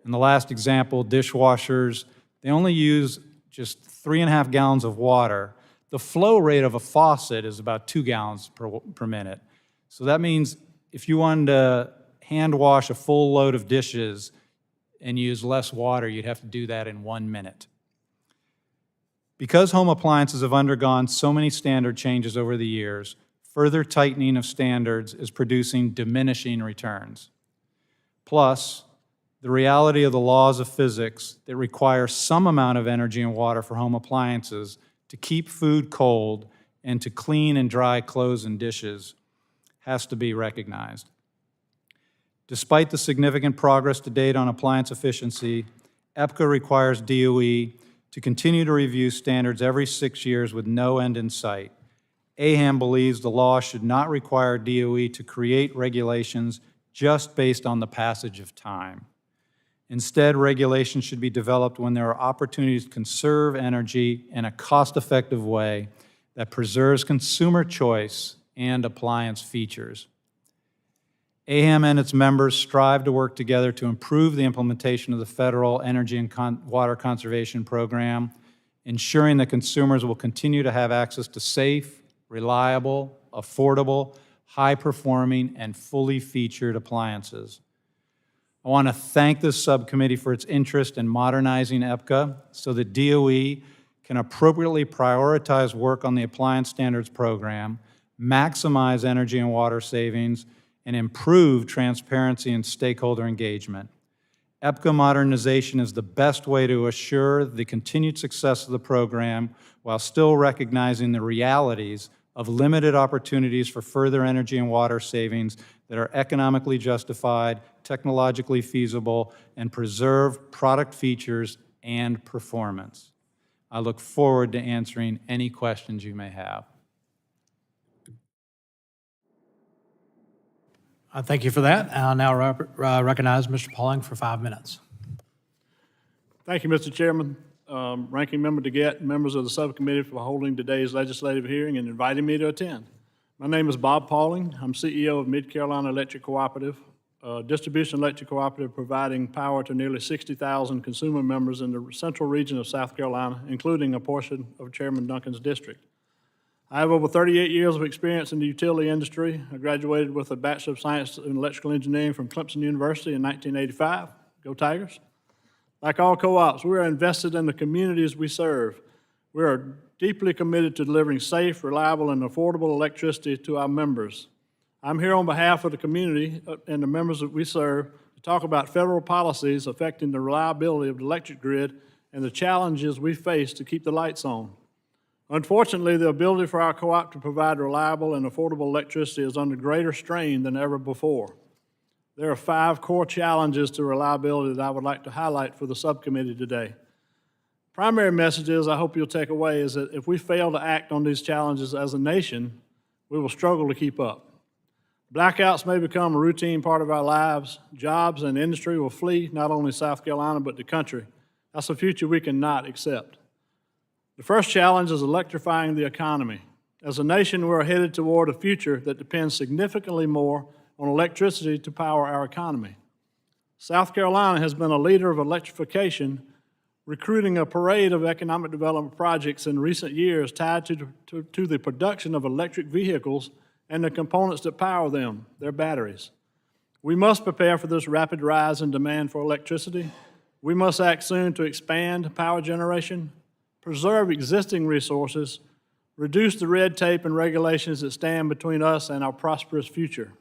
S12: In the last example, dishwashers, they only use just 3.5 gallons of water. The flow rate of a faucet is about 2 gallons per minute. So that means if you wanted to hand wash a full load of dishes and use less water, you'd have to do that in 1 minute. Because home appliances have undergone so many standard changes over the years, further tightening of standards is producing diminishing returns. Plus, the reality of the laws of physics that require some amount of energy and water for home appliances to keep food cold and to clean and dry clothes and dishes has to be recognized. Despite the significant progress to date on appliance efficiency, EPCA requires DOE to continue to review standards every 6 years with no end in sight. AHAM believes the law should not require DOE to create regulations just based on the passage of time. Instead, regulations should be developed when there are opportunities to conserve energy in a cost-effective way that preserves consumer choice and appliance features. AHAM and its members strive to work together to improve the implementation of the federal energy and water conservation program, ensuring that consumers will continue to have access to safe, reliable, affordable, high-performing, and fully featured appliances. I want to thank this subcommittee for its interest in modernizing EPCA so that DOE can appropriately prioritize work on the Appliance Standards Program, maximize energy and water savings, and improve transparency and stakeholder engagement. EPCA modernization is the best way to assure the continued success of the program while still recognizing the realities of limited opportunities for further energy and water savings that are economically justified, technologically feasible, and preserve product features and performance. I look forward to answering any questions you may have.
S1: Thank you for that. I'll now recognize Mr. Pallone for 5 minutes.
S13: Thank you, Mr. Chairman, Ranking Member DeGette, and members of the subcommittee for holding today's legislative hearing and inviting me to attend. My name is Bob Pallone. I'm CEO of Mid-Carolina Electric Cooperative, a distribution electric cooperative providing power to nearly 60,000 consumer members in the central region of South Carolina, including a portion of Chairman Duncan's district. I have over 38 years of experience in the utility industry. I graduated with a Bachelor of Science in Electrical Engineering from Clemson University in 1985. Go Tigers. Like all co-ops, we are invested in the communities we serve. We are deeply committed to delivering safe, reliable, and affordable electricity to our members. I'm here on behalf of the community and the members that we serve to talk about federal policies affecting the reliability of the electric grid and the challenges we face to keep the lights on. Unfortunately, the ability for our co-op to provide reliable and affordable electricity is under greater strain than ever before. There are 5 core challenges to reliability that I would like to highlight for the subcommittee today. Primary messages I hope you'll take away is that if we fail to act on these challenges as a nation, we will struggle to keep up. Blackouts may become a routine part of our lives. Jobs and industry will flee not only South Carolina but the country. That's a future we cannot accept. The first challenge is electrifying the economy. As a nation, we're headed toward a future that depends significantly more on electricity to power our economy. South Carolina has been a leader of electrification, recruiting a parade of economic development projects in recent years tied to the production of electric vehicles and the components that power them, their batteries. We must prepare for this rapid rise in demand for electricity. We must act soon to expand power generation, preserve existing resources, reduce the red tape and regulations that stand between us and our prosperous future.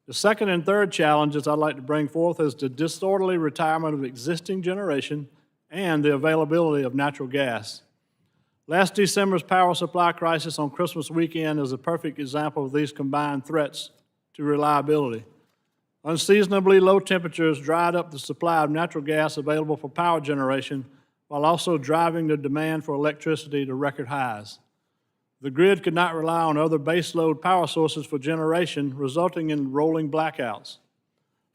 S13: The second and third challenges I'd like to bring forth is the disorderly retirement of existing generation and the availability of natural gas. Last December's power supply crisis on Christmas weekend is a perfect example of these combined threats to reliability. Unseasonably low temperatures dried up the supply of natural gas available for power generation, while also driving the demand for electricity to record highs. The grid could not rely on other baseload power sources for generation, resulting in rolling blackouts.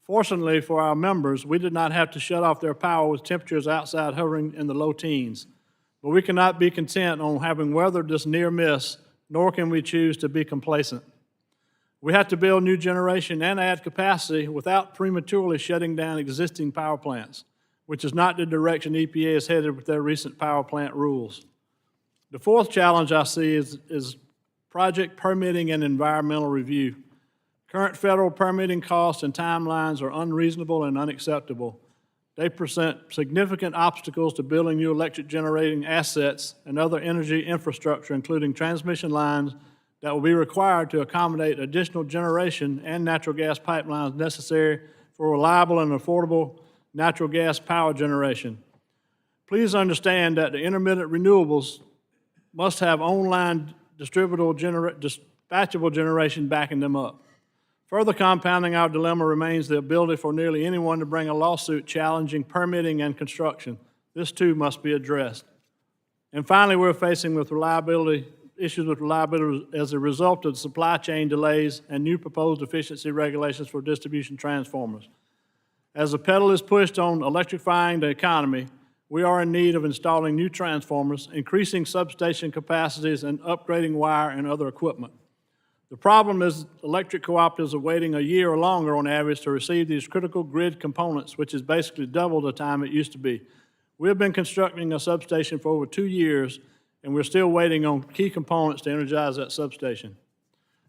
S13: Fortunately for our members, we did not have to shut off their power with temperatures outside hovering in the low teens. But we cannot be content on having weathered this near miss, nor can we choose to be complacent. We have to build new generation and add capacity without prematurely shutting down existing power plants, which is not the direction EPA is headed with their recent power plant rules. The fourth challenge I see is project permitting and environmental review. Current federal permitting costs and timelines are unreasonable and unacceptable. They present significant obstacles to building new electric generating assets and other energy infrastructure, including transmission lines that will be required to accommodate additional generation and natural gas pipelines necessary for reliable and affordable natural gas power generation. Please understand that the intermittent renewables must have online dispatchable generation backing them up. Further compounding our dilemma remains the ability for nearly anyone to bring a lawsuit challenging permitting and construction. This too must be addressed. And finally, we're facing with reliability issues with reliability as a result of supply chain delays and new proposed efficiency regulations for distribution transformers. As the pedal is pushed on electrifying the economy, we are in need of installing new transformers, increasing substation capacities, and upgrading wire and other equipment. The problem is electric cooperatives are waiting a year or longer on average to receive these critical grid components, which is basically double the time it used to be. We have been constructing a substation for over 2 years, and we're still waiting on key components to energize that substation.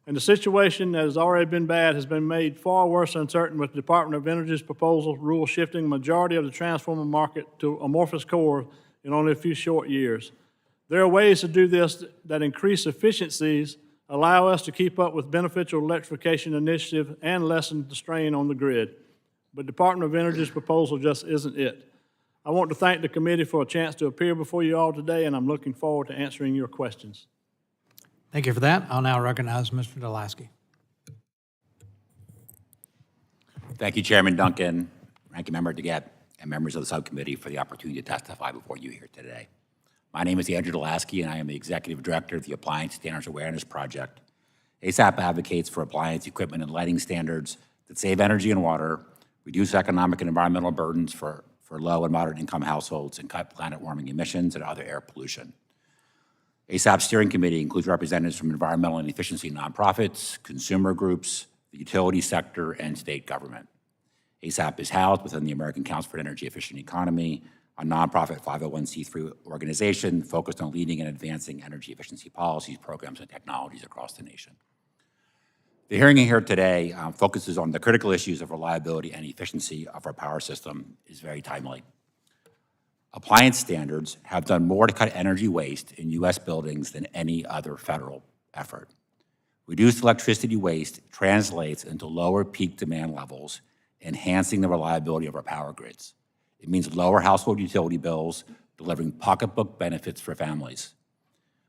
S13: And the situation that has already been bad has been made far worse and uncertain with the Department of Energy's proposal rule shifting the majority of the transformer market to amorphous core in only a few short years. There are ways to do this that increase efficiencies, allow us to keep up with beneficial electrification initiative, and lessen the strain on the grid. But Department of Energy's proposal just isn't it. I want to thank the committee for a chance to appear before you all today, and I'm looking forward to answering your questions.
S1: Thank you for that. I'll now recognize Mr. Delasky.
S4: Thank you, Chairman Duncan, Ranking Member DeGette, and members of the subcommittee for the opportunity to testify before you here today. My name is Andrew Delasky, and I am the Executive Director of the Appliance Standards Awareness Project. ASAP advocates for appliance equipment and lighting standards that save energy and water, reduce economic and environmental burdens for low and moderate income households, and cut planet warming emissions and other air pollution. ASAP's steering committee includes representatives from environmental and efficiency nonprofits, consumer groups, the utility sector, and state government. ASAP is housed within the American Council for an Energy Efficient Economy, a nonprofit 501c3 organization focused on leading and advancing energy efficiency policies, programs, and technologies across the nation. The hearing here today focuses on the critical issues of reliability and efficiency of our power system is very timely. Appliance standards have done more to cut energy waste in U.S. buildings than any other federal effort. Reduced electricity waste translates into lower peak demand levels, enhancing the reliability of our power grids. It means lower household utility bills, delivering pocketbook benefits for families.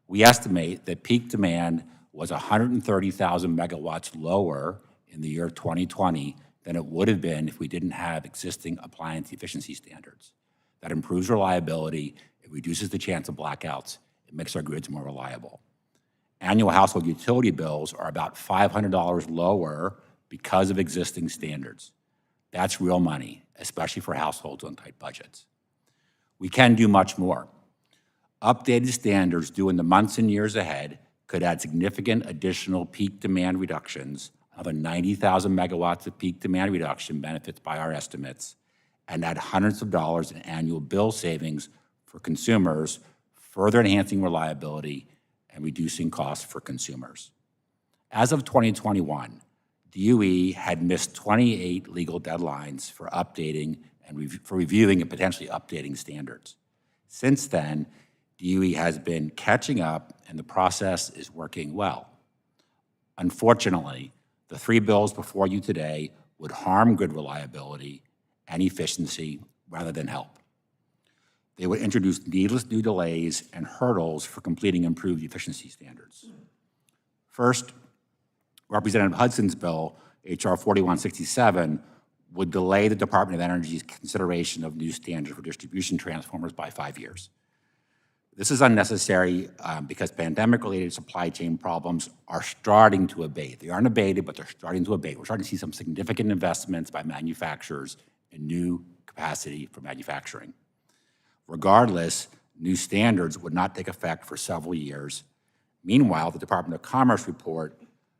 S4: We estimate that peak demand was 130,000 megawatts lower in the year 2020 than it would have been if we didn't have existing appliance efficiency standards. That improves reliability, it reduces the chance of blackouts, it makes our grids more reliable. Annual household utility bills are about $500 lower because of existing standards. That's real money, especially for households on tight budgets. We can do much more. Updated standards due in the months and years ahead could add significant additional peak demand reductions, another 90,000 megawatts of peak demand reduction benefits by our estimates, and add hundreds of dollars in annual bill savings for consumers, further enhancing reliability and reducing costs for consumers. As of 2021, DOE had missed 28 legal deadlines for updating and for reviewing and potentially updating standards. Since then, DOE has been catching up, and the process is working well. Unfortunately, the 3 bills before you today would harm grid reliability and efficiency rather than help. They would introduce needless new delays and hurdles for completing improved efficiency standards. First, Representative Hudson's bill, H.R. 4167, would delay the Department of Energy's consideration of new standards for distribution transformers by 5 years. This is unnecessary because pandemic-related supply chain problems are starting to abate. They aren't abated, but they're starting to abate. We're starting to see some significant investments by manufacturers in new capacity for manufacturing. Regardless, new standards would not take effect for several years. Meanwhile, the Department of Commerce report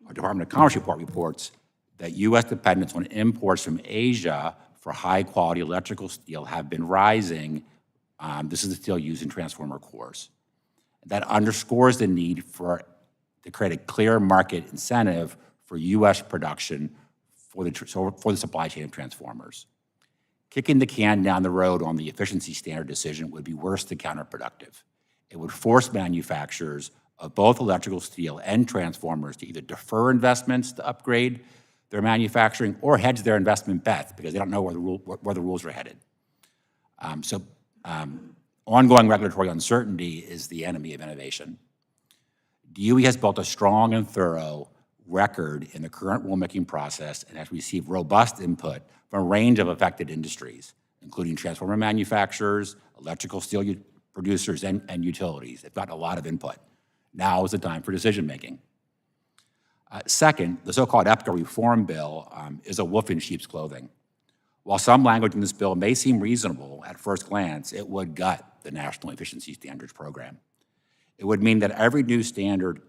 S4: reports that U.S. dependence on imports from Asia for high-quality electrical steel have been rising. This is the steel used in transformer cores. That underscores the need to create a clear market incentive for U.S. production for the supply chain of transformers. Kicking the can down the road on the efficiency standard decision would be worse than counterproductive. It would force manufacturers of both electrical steel and transformers to either defer investments to upgrade their manufacturing or hedge their investment bets because they don't know where the rules are headed. Ongoing regulatory uncertainty is the enemy of innovation. DOE has built a strong and thorough record in the current rulemaking process and has received robust input from a range of affected industries, including transformer manufacturers, electrical steel producers, and utilities. They've gotten a lot of input. Now is the time for decision-making. Second, the so-called EPCA reform bill is a wolf in sheep's clothing. While some language in this bill may seem reasonable at first glance, it would gut the National Efficiency Standards Program. It would mean that every new standard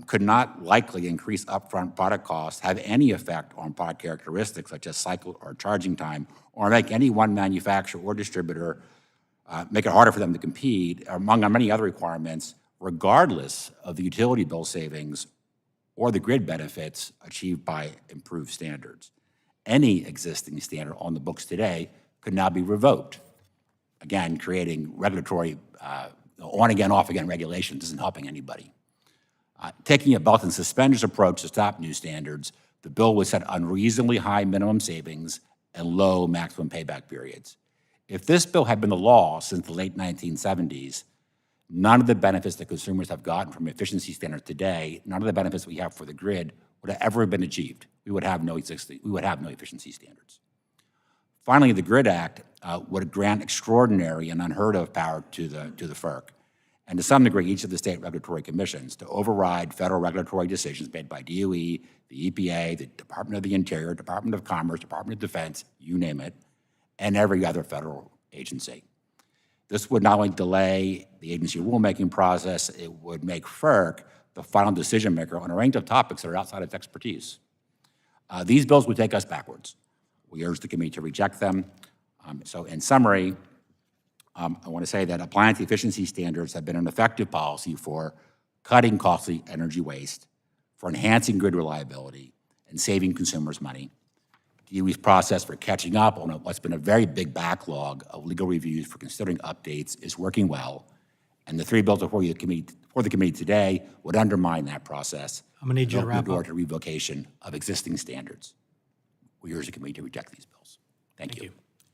S4: could not likely increase upfront product costs, have any effect on product characteristics such as cycle or charging time, or make any one manufacturer or distributor make it harder for them to compete, among many other requirements, regardless of the utility bill savings or the grid benefits achieved by improved standards. Any existing standard on the books today could now be revoked. Again, creating regulatory on-again, off-again regulations isn't helping anybody. Taking a belt and suspenders approach to stop new standards, the bill would set unreasonably high minimum savings and low maximum payback periods. If this bill had been the law since the late 1970s, none of the benefits that consumers have gotten from efficiency standards today, none of the benefits we have for the grid would have ever been achieved. We would have no efficiency standards. Finally, the Grid Act would grant extraordinary and unheard of power to the FERC, and to some degree, each of the state regulatory commissions to override federal regulatory decisions made by DOE, the EPA, the Department of the Interior, Department of Commerce, Department of Defense, you name it, and every other federal agency. This would not only delay the agency rulemaking process, it would make FERC the final decision maker on a range of topics that are outside its expertise. These bills would take us backwards. We urge the committee to reject them. So in summary, I want to say that appliance efficiency standards have been an effective policy for cutting costly energy waste, for enhancing grid reliability, and saving consumers money. DOE's process for catching up on what's been a very big backlog of legal reviews for considering updates is working well, and the three bills before the committee today would undermine that process.
S1: I'm going to need you to wrap
S4: open the door
S1: up.
S4: to revocation of existing standards. We urge the committee to reject these bills. Thank you.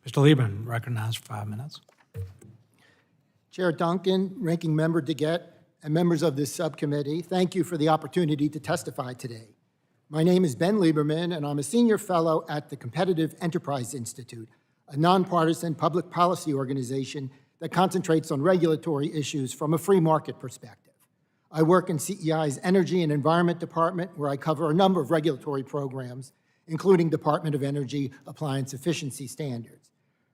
S1: Mr. Lieberman, recognized for 5 minutes.
S15: Chair Duncan, Ranking Member DeGette, and members of this subcommittee, thank you for the opportunity to testify today. My name is Ben Lieberman, and I'm a senior fellow at the Competitive Enterprise Institute, a nonpartisan public policy organization that concentrates on regulatory issues from a free market perspective. I work in CEI's Energy and Environment Department, where I cover a number of regulatory programs, including Department of Energy appliance efficiency standards.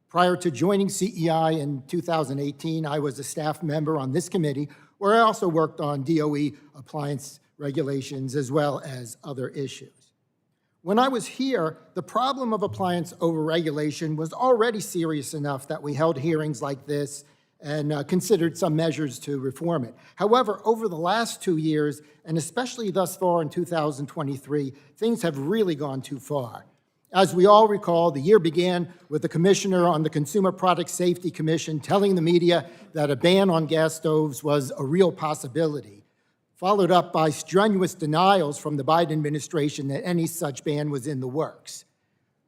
S15: Prior to joining CEI in 2018, I was a staff member on this committee, where I also worked on DOE appliance regulations as well as other issues. When I was here, the problem of appliance overregulation was already serious enough that we held hearings like this and considered some measures to reform it. However, over the last 2 years, and especially thus far in 2023, things have really gone too far. As we all recall, the year began with the commissioner on the Consumer Product Safety Commission telling the media that a ban on gas stoves was a real possibility, followed up by strenuous denials from the Biden administration that any such ban was in the works.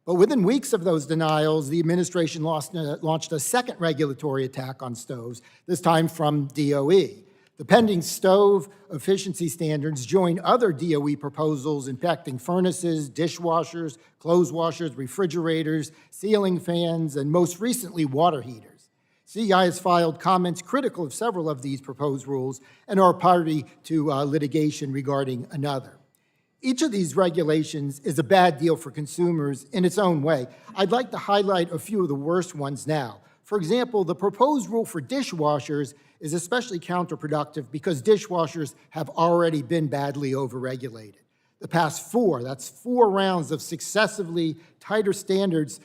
S15: But within weeks of those denials, the administration launched a second regulatory attack on stoves, this time from DOE. The pending stove efficiency standards join other DOE proposals impacting furnaces, dishwashers, clothes washers, refrigerators, ceiling fans, and most recently, water heaters. CEI has filed comments critical of several of these proposed rules and are party to litigation regarding another. Each of these regulations is a bad deal for consumers in its own way. I'd like to highlight a few of the worst ones now. For example, the proposed rule for dishwashers is especially counterproductive because dishwashers have already been badly overregulated. The past four rounds of successively tighter standards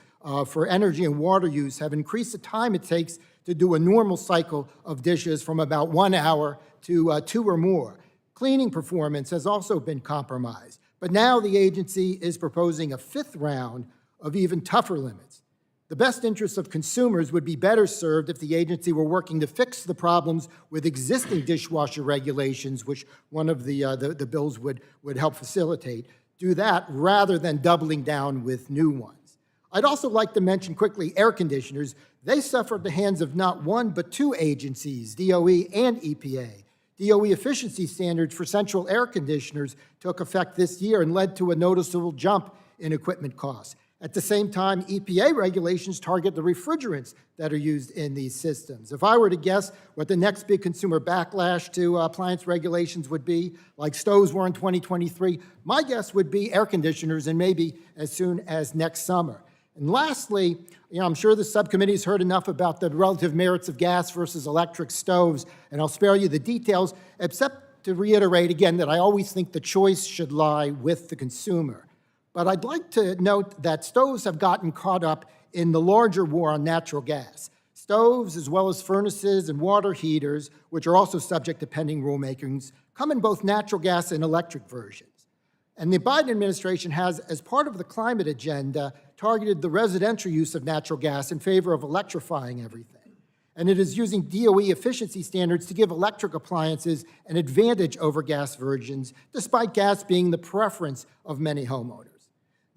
S15: for energy and water use have increased the time it takes to do a normal cycle of dishes from about 1 hour to 2 or more. Cleaning performance has also been compromised, but now the agency is proposing a 5th round of even tougher limits. The best interests of consumers would be better served if the agency were working to fix the problems with existing dishwasher regulations, which one of the bills would help facilitate. Do that rather than doubling down with new ones. I'd also like to mention quickly air conditioners. They suffer at the hands of not one but 2 agencies, DOE and EPA. DOE efficiency standards for central air conditioners took effect this year and led to a noticeable jump in equipment costs. At the same time, EPA regulations target the refrigerants that are used in these systems. If I were to guess what the next big consumer backlash to appliance regulations would be, like stoves were in 2023, my guess would be air conditioners, and maybe as soon as next summer. And lastly, I'm sure the subcommittee's heard enough about the relative merits of gas versus electric stoves, and I'll spare you the details, except to reiterate again that I always think the choice should lie with the consumer. But I'd like to note that stoves have gotten caught up in the larger war on natural gas. Stoves, as well as furnaces and water heaters, which are also subject to pending rulemakings, come in both natural gas and electric versions. And the Biden administration has, as part of the climate agenda, targeted the residential use of natural gas in favor of electrifying everything. And it is using DOE efficiency standards to give electric appliances an advantage over gas versions, despite gas being the preference of many homeowners.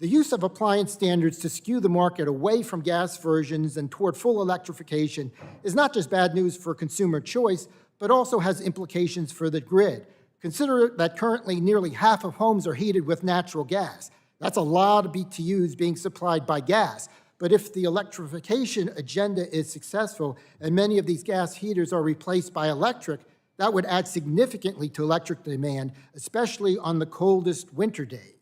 S15: The use of appliance standards to skew the market away from gas versions and toward full electrification is not just bad news for consumer choice, but also has implications for the grid. Consider that currently nearly half of homes are heated with natural gas. That's a lot of BTUs being supplied by gas. But if the electrification agenda is successful and many of these gas heaters are replaced by electric, that would add significantly to electric demand, especially on the coldest winter days.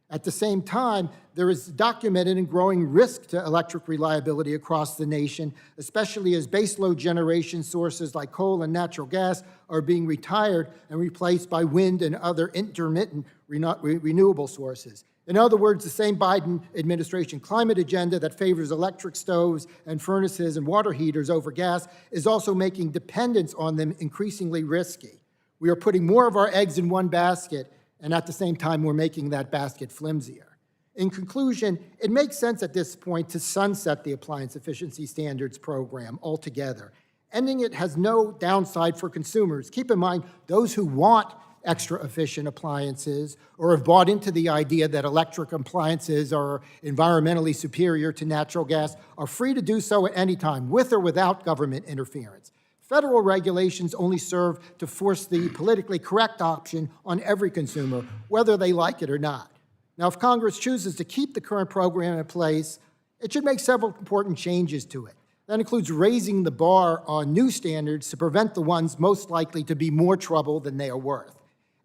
S15: At the same time, there is documented and growing risk to electric reliability across the nation, especially as baseload generation sources like coal and natural gas are being retired and replaced by wind and other intermittent renewable sources. In other words, the same Biden administration climate agenda that favors electric stoves and furnaces and water heaters over gas is also making dependence on them increasingly risky. We are putting more of our eggs in one basket, and at the same time, we're making that basket flimsier. In conclusion, it makes sense at this point to sunset the Appliance Efficiency Standards Program altogether. Ending it has no downside for consumers. Keep in mind, those who want extra efficient appliances or have bought into the idea that electric appliances are environmentally superior to natural gas are free to do so at any time, with or without government interference. Federal regulations only serve to force the politically correct option on every consumer, whether they like it or not. Now, if Congress chooses to keep the current program in place, it should make several important changes to it. That includes raising the bar on new standards to prevent the ones most likely to be more trouble than they are worth,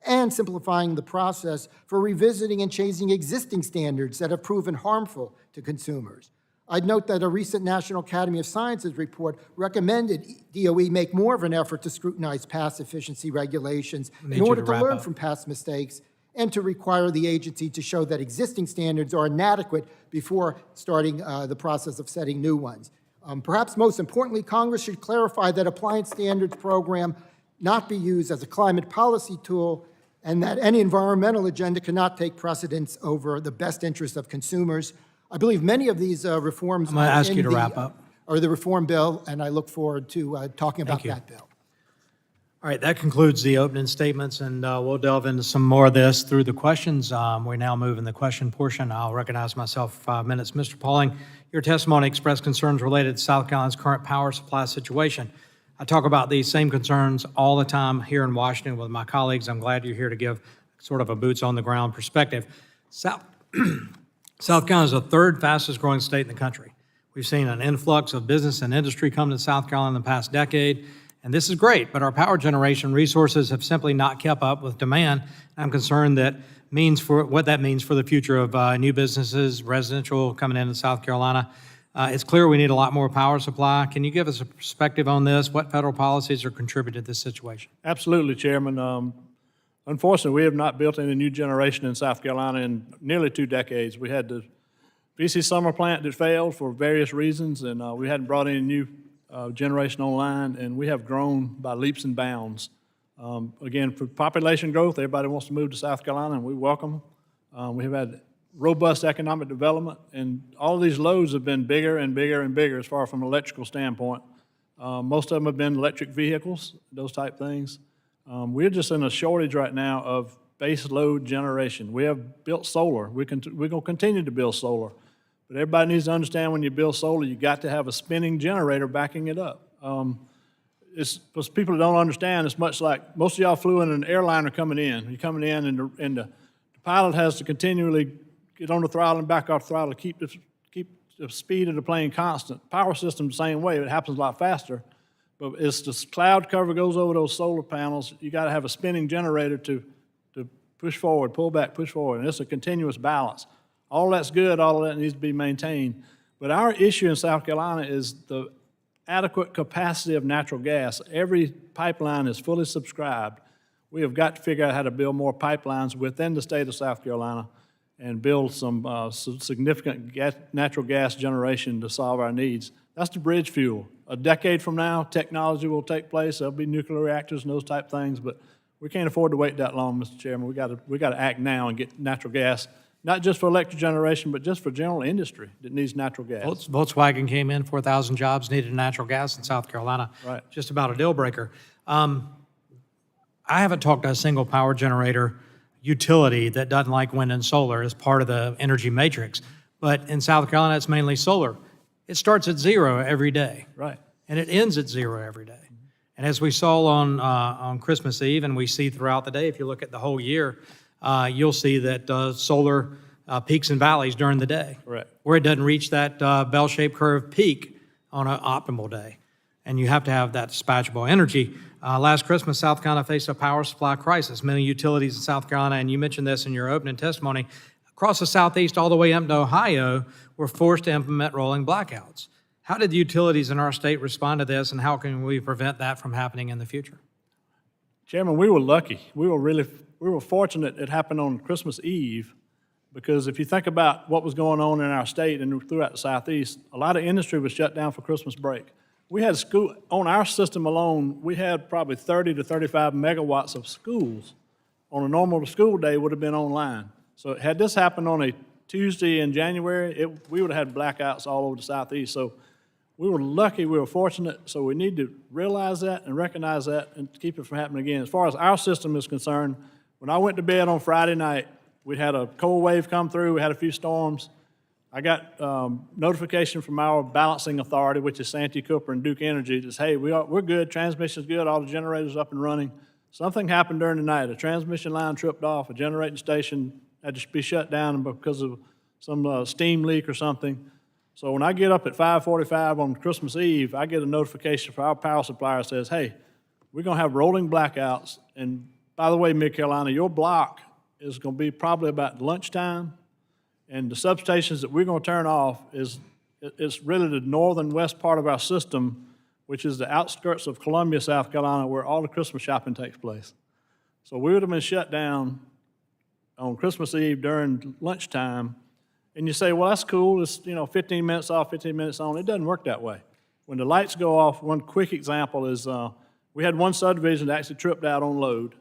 S15: and simplifying the process for revisiting and changing existing standards that have proven harmful to consumers. I'd note that a recent National Academy of Sciences report recommended DOE make more of an effort to scrutinize past efficiency regulations in order to learn from past mistakes and to require the agency to show that existing standards are inadequate before starting the process of setting new ones. Perhaps most importantly, Congress should clarify that appliance standards program not be used as a climate policy tool, and that any environmental agenda cannot take precedence over the best interests of consumers. I believe many of these reforms
S1: I'm going to ask you to wrap up.
S15: Are the reform bill, and I look forward to talking about that bill.
S1: All right, that concludes the opening statements, and we'll delve into some more of this through the questions. We now move in the question portion. I'll recognize myself for 5 minutes. Mr. Pauling, your testimony expressed concerns related to South Carolina's current power supply situation. I talk about these same concerns all the time here in Washington with my colleagues. I'm glad you're here to give sort of a boots-on-the-ground perspective. South Carolina is the third fastest growing state in the country. We've seen an influx of business and industry come to South Carolina in the past decade, and this is great, but our power generation resources have simply not kept up with demand. I'm concerned that what that means for the future of new businesses, residential coming into South Carolina. It's clear we need a lot more power supply. Can you give us a perspective on this? What federal policies are contributing to this situation?
S13: Absolutely, Chairman. Unfortunately, we have not built any new generation in South Carolina in nearly 2 decades. We had the BC Summer plant that failed for various reasons, and we hadn't brought any new generation online, and we have grown by leaps and bounds. Again, for population growth, everybody wants to move to South Carolina, and we welcome them. We have had robust economic development, and all of these loads have been bigger and bigger and bigger as far from an electrical standpoint. Most of them have been electric vehicles, those type things. We're just in a shortage right now of base load generation. We have built solar. We're going to continue to build solar. But everybody needs to understand when you build solar, you got to have a spinning generator backing it up. It's because people don't understand, it's much like most of y'all flew in an airliner coming in. You're coming in, and the pilot has to continually get on the throttle and back off the throttle to keep the speed of the plane constant. Power system the same way. It happens a lot faster. But as the cloud cover goes over those solar panels, you got to have a spinning generator to push forward, pull back, push forward. And it's a continuous balance. All that's good. All of that needs to be maintained. But our issue in South Carolina is the adequate capacity of natural gas. Every pipeline is fully subscribed. We have got to figure out how to build more pipelines within the state of South Carolina and build some significant natural gas generation to solve our needs. That's the bridge fuel. A decade from now, technology will take place. There'll be nuclear reactors and those type things, but we can't afford to wait that long, Mr. Chairman. We got to act now and get natural gas, not just for electric generation, but just for general industry that needs natural gas.
S1: Volkswagen came in, 4,000 jobs needed natural gas in South Carolina.
S13: Right.
S1: Just about a deal breaker. I haven't talked to a single power generator utility that doesn't like wind and solar as part of the energy matrix. But in South Carolina, it's mainly solar. It starts at 0 every day.
S13: Right.
S1: And it ends at 0 every day. And as we saw on Christmas Eve, and we see throughout the day, if you look at the whole year, you'll see that solar peaks and valleys during the day.
S13: Correct.
S1: Where it doesn't reach that bell-shaped curve peak on an optimal day. And you have to have that dispatchable energy. Last Christmas, South Carolina faced a power supply crisis. Many utilities in South Carolina, and you mentioned this in your opening testimony, across the Southeast all the way up to Ohio, were forced to implement rolling blackouts. How did the utilities in our state respond to this, and how can we prevent that from happening in the future?
S13: Chairman, we were lucky. We were fortunate it happened on Christmas Eve, because if you think about what was going on in our state and throughout the Southeast, a lot of industry was shut down for Christmas break. We had school, on our system alone, we had probably 30 to 35 megawatts of schools. On a normal school day would have been online. So had this happened on a Tuesday in January, we would have had blackouts all over the Southeast. So we were lucky, we were fortunate, so we need to realize that and recognize that and keep it from happening again. As far as our system is concerned, when I went to bed on Friday night, we had a cold wave come through, we had a few storms. I got notification from our balancing authority, which is Santee Cooper and Duke Energy, that says, hey, we're good, transmission's good, all the generators up and running. Something happened during the night. A transmission line tripped off, a generating station had to be shut down because of some steam leak or something. So when I get up at 5:45 on Christmas Eve, I get a notification from our power supplier that says, hey, we're going to have rolling blackouts. And by the way, Mid-Carolina, your block is going to be probably about lunchtime. And the substations that we're going to turn off it's really the northern west part of our system, which is the outskirts of Columbia, South Carolina, where all the Christmas shopping takes place. So we would have been shut down on Christmas Eve during lunchtime. And you say, well, that's cool. It's 15 minutes off, 15 minutes on. It doesn't work that way. When the lights go off, one quick example is we had one subdivision that actually tripped out on load.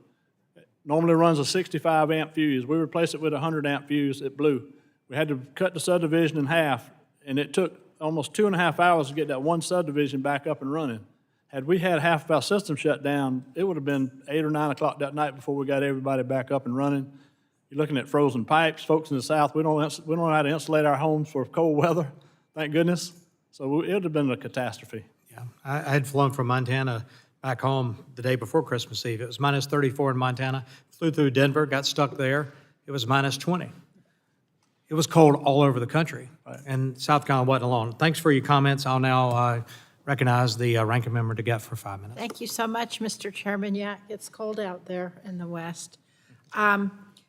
S13: It normally runs a 65 amp fuse. We replaced it with a 100 amp fuse. It blew. We had to cut the subdivision in half, and it took almost 2.5 hours to get that one subdivision back up and running. Had we had half of our system shut down, it would have been 8 or 9 o'clock that night before we got everybody back up and running. You're looking at frozen pipes. Folks in the South, we don't know how to insulate our homes for cold weather, thank goodness. So it would have been a catastrophe.
S1: Yeah, I had flown from Montana back home the day before Christmas Eve. It was minus 34 in Montana. Flew through Denver, got stuck there. It was minus 20. It was cold all over the country, and South Carolina wasn't alone. Thanks for your comments. I'll now recognize the ranking member to get for 5 minutes.
S16: Thank you so much, Mr. Chairman. Yeah, it's cold out there in the West.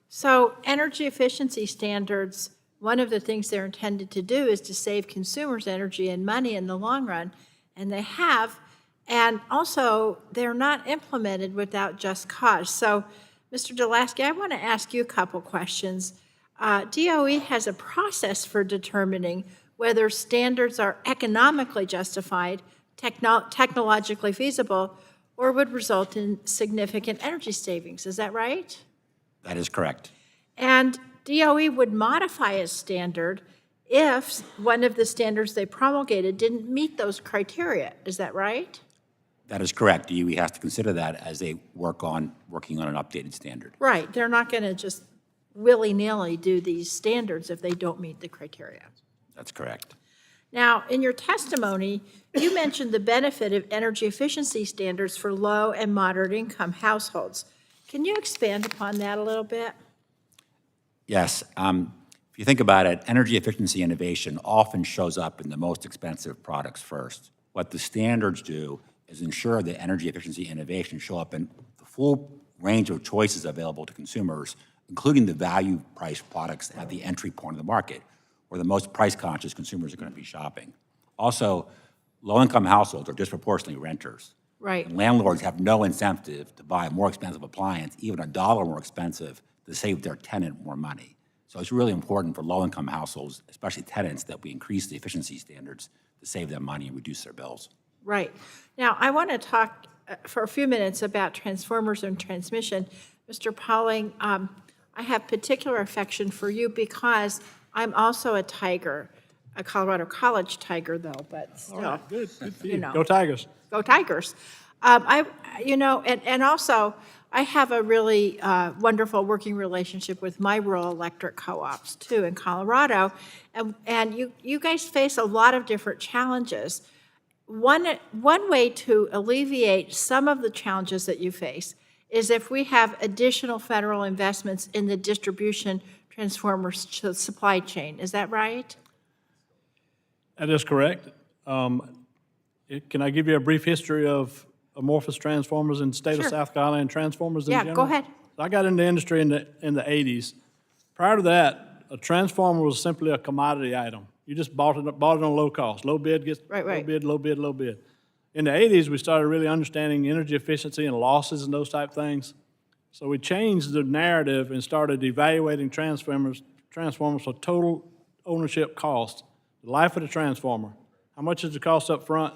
S16: So energy efficiency standards, one of the things they're intended to do is to save consumers energy and money in the long run, and they have. And also, they're not implemented without just cause. So, Mr. Delasky, I want to ask you a couple questions. DOE has a process for determining whether standards are economically justified, technologically feasible, or would result in significant energy savings. Is that right?
S4: That is correct.
S16: And DOE would modify a standard if one of the standards they promulgated didn't meet those criteria. Is that right?
S4: That is correct. DOE has to consider that as they working on an updated standard.
S16: Right. They're not going to just willy-nilly do these standards if they don't meet the criteria.
S4: That's correct.
S16: Now, in your testimony, you mentioned the benefit of energy efficiency standards for low and moderate income households. Can you expand upon that a little bit?
S4: Yes. If you think about it, energy efficiency innovation often shows up in the most expensive products first. What the standards do is ensure that energy efficiency innovation show up in the full range of choices available to consumers, including the value-priced products at the entry point of the market, where the most price-conscious consumers are going to be shopping. Also, low-income households are disproportionately renters.
S16: Right.
S4: And landlords have no incentive to buy a more expensive appliance, even $1 more expensive, to save their tenant more money. So it's really important for low-income households, especially tenants, that we increase the efficiency standards to save them money and reduce their bills.
S16: Right. Now, I want to talk for a few minutes about transformers and transmission. Mr. Pallone, I have particular affection for you because I'm also a Tiger, a Colorado College Tiger, though, but still.
S13: All right, good for you.
S16: You know.
S13: Go Tigers.
S16: Go Tigers. And also, I have a really wonderful working relationship with my rural electric co-ops, too, in Colorado. And you guys face a lot of different challenges. One way to alleviate some of the challenges that you face is if we have additional federal investments in the distribution transformers supply chain. Is that right?
S13: That is correct. Can I give you a brief history of amorphous transformers in the state
S16: Sure.
S13: of South Carolina and transformers in general?
S16: Yeah, go ahead.
S13: I got in the industry in the 80s. Prior to that, a transformer was simply a commodity item. You just bought it on low cost. Low bid gets
S16: Right.
S13: low bid, low bid, low bid. In the 80s, we started really understanding energy efficiency and losses and those type things. So we changed the narrative and started evaluating transformers for total ownership cost, the life of the transformer. How much is the cost up front?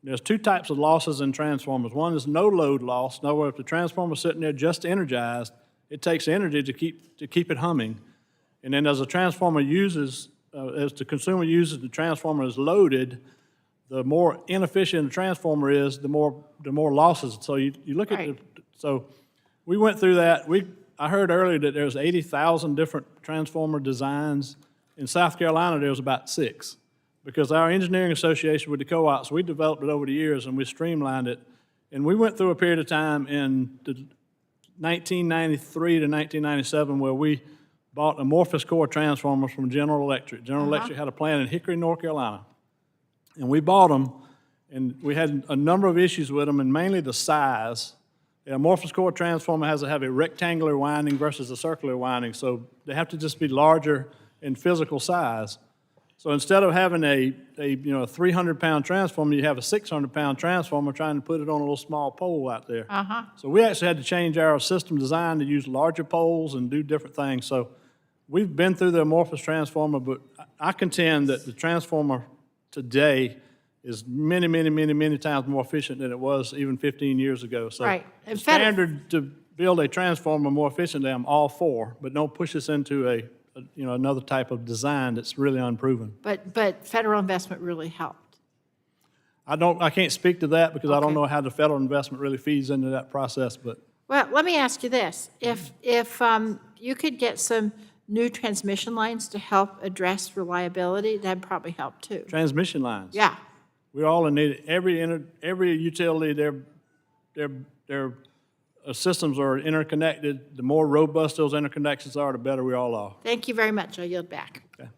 S13: There's two types of losses in transformers. One is no load loss. In other words, if the transformer's sitting there just energized, it takes energy to keep it humming. And then as the transformer as the consumer uses the transformer is loaded, the more inefficient the transformer is, the more losses. So you look at so we went through that. I heard earlier that there's 80,000 different transformer designs. In South Carolina, there's about 6. Because our engineering association with the co-ops, we developed it over the years and we streamlined it. And we went through a period of time in 1993 to 1997 where we bought amorphous core transformers from General Electric. General Electric had a plant in Hickory, North Carolina. And we bought them, and we had a number of issues with them, and mainly the size. The amorphous core transformer has to have a rectangular winding versus a circular winding, so they have to just be larger in physical size. So instead of having a 300-pound transformer, you have a 600-pound transformer trying to put it on a little small pole out there. So we actually had to change our system design to use larger poles and do different things. So we've been through the amorphous transformer, but I contend that the transformer today is many, many, many, many times more efficient than it was even 15 years ago. So
S16: Right.
S13: the standard to build a transformer more efficiently, I'm all for, but don't push us into another type of design that's really unproven.
S16: But federal investment really helped.
S13: I can't speak to that because I don't
S16: Okay.
S13: know how the federal investment really feeds into that process, but
S16: Well, let me ask you this. If you could get some new transmission lines to help address reliability, that'd probably help too.
S13: transmission lines.
S16: Yeah.
S13: We're all in need. Every utility, their systems are interconnected. The more robust those interconnections are, the better we all are.
S16: Thank you very much. I'll yield back.
S13: Okay.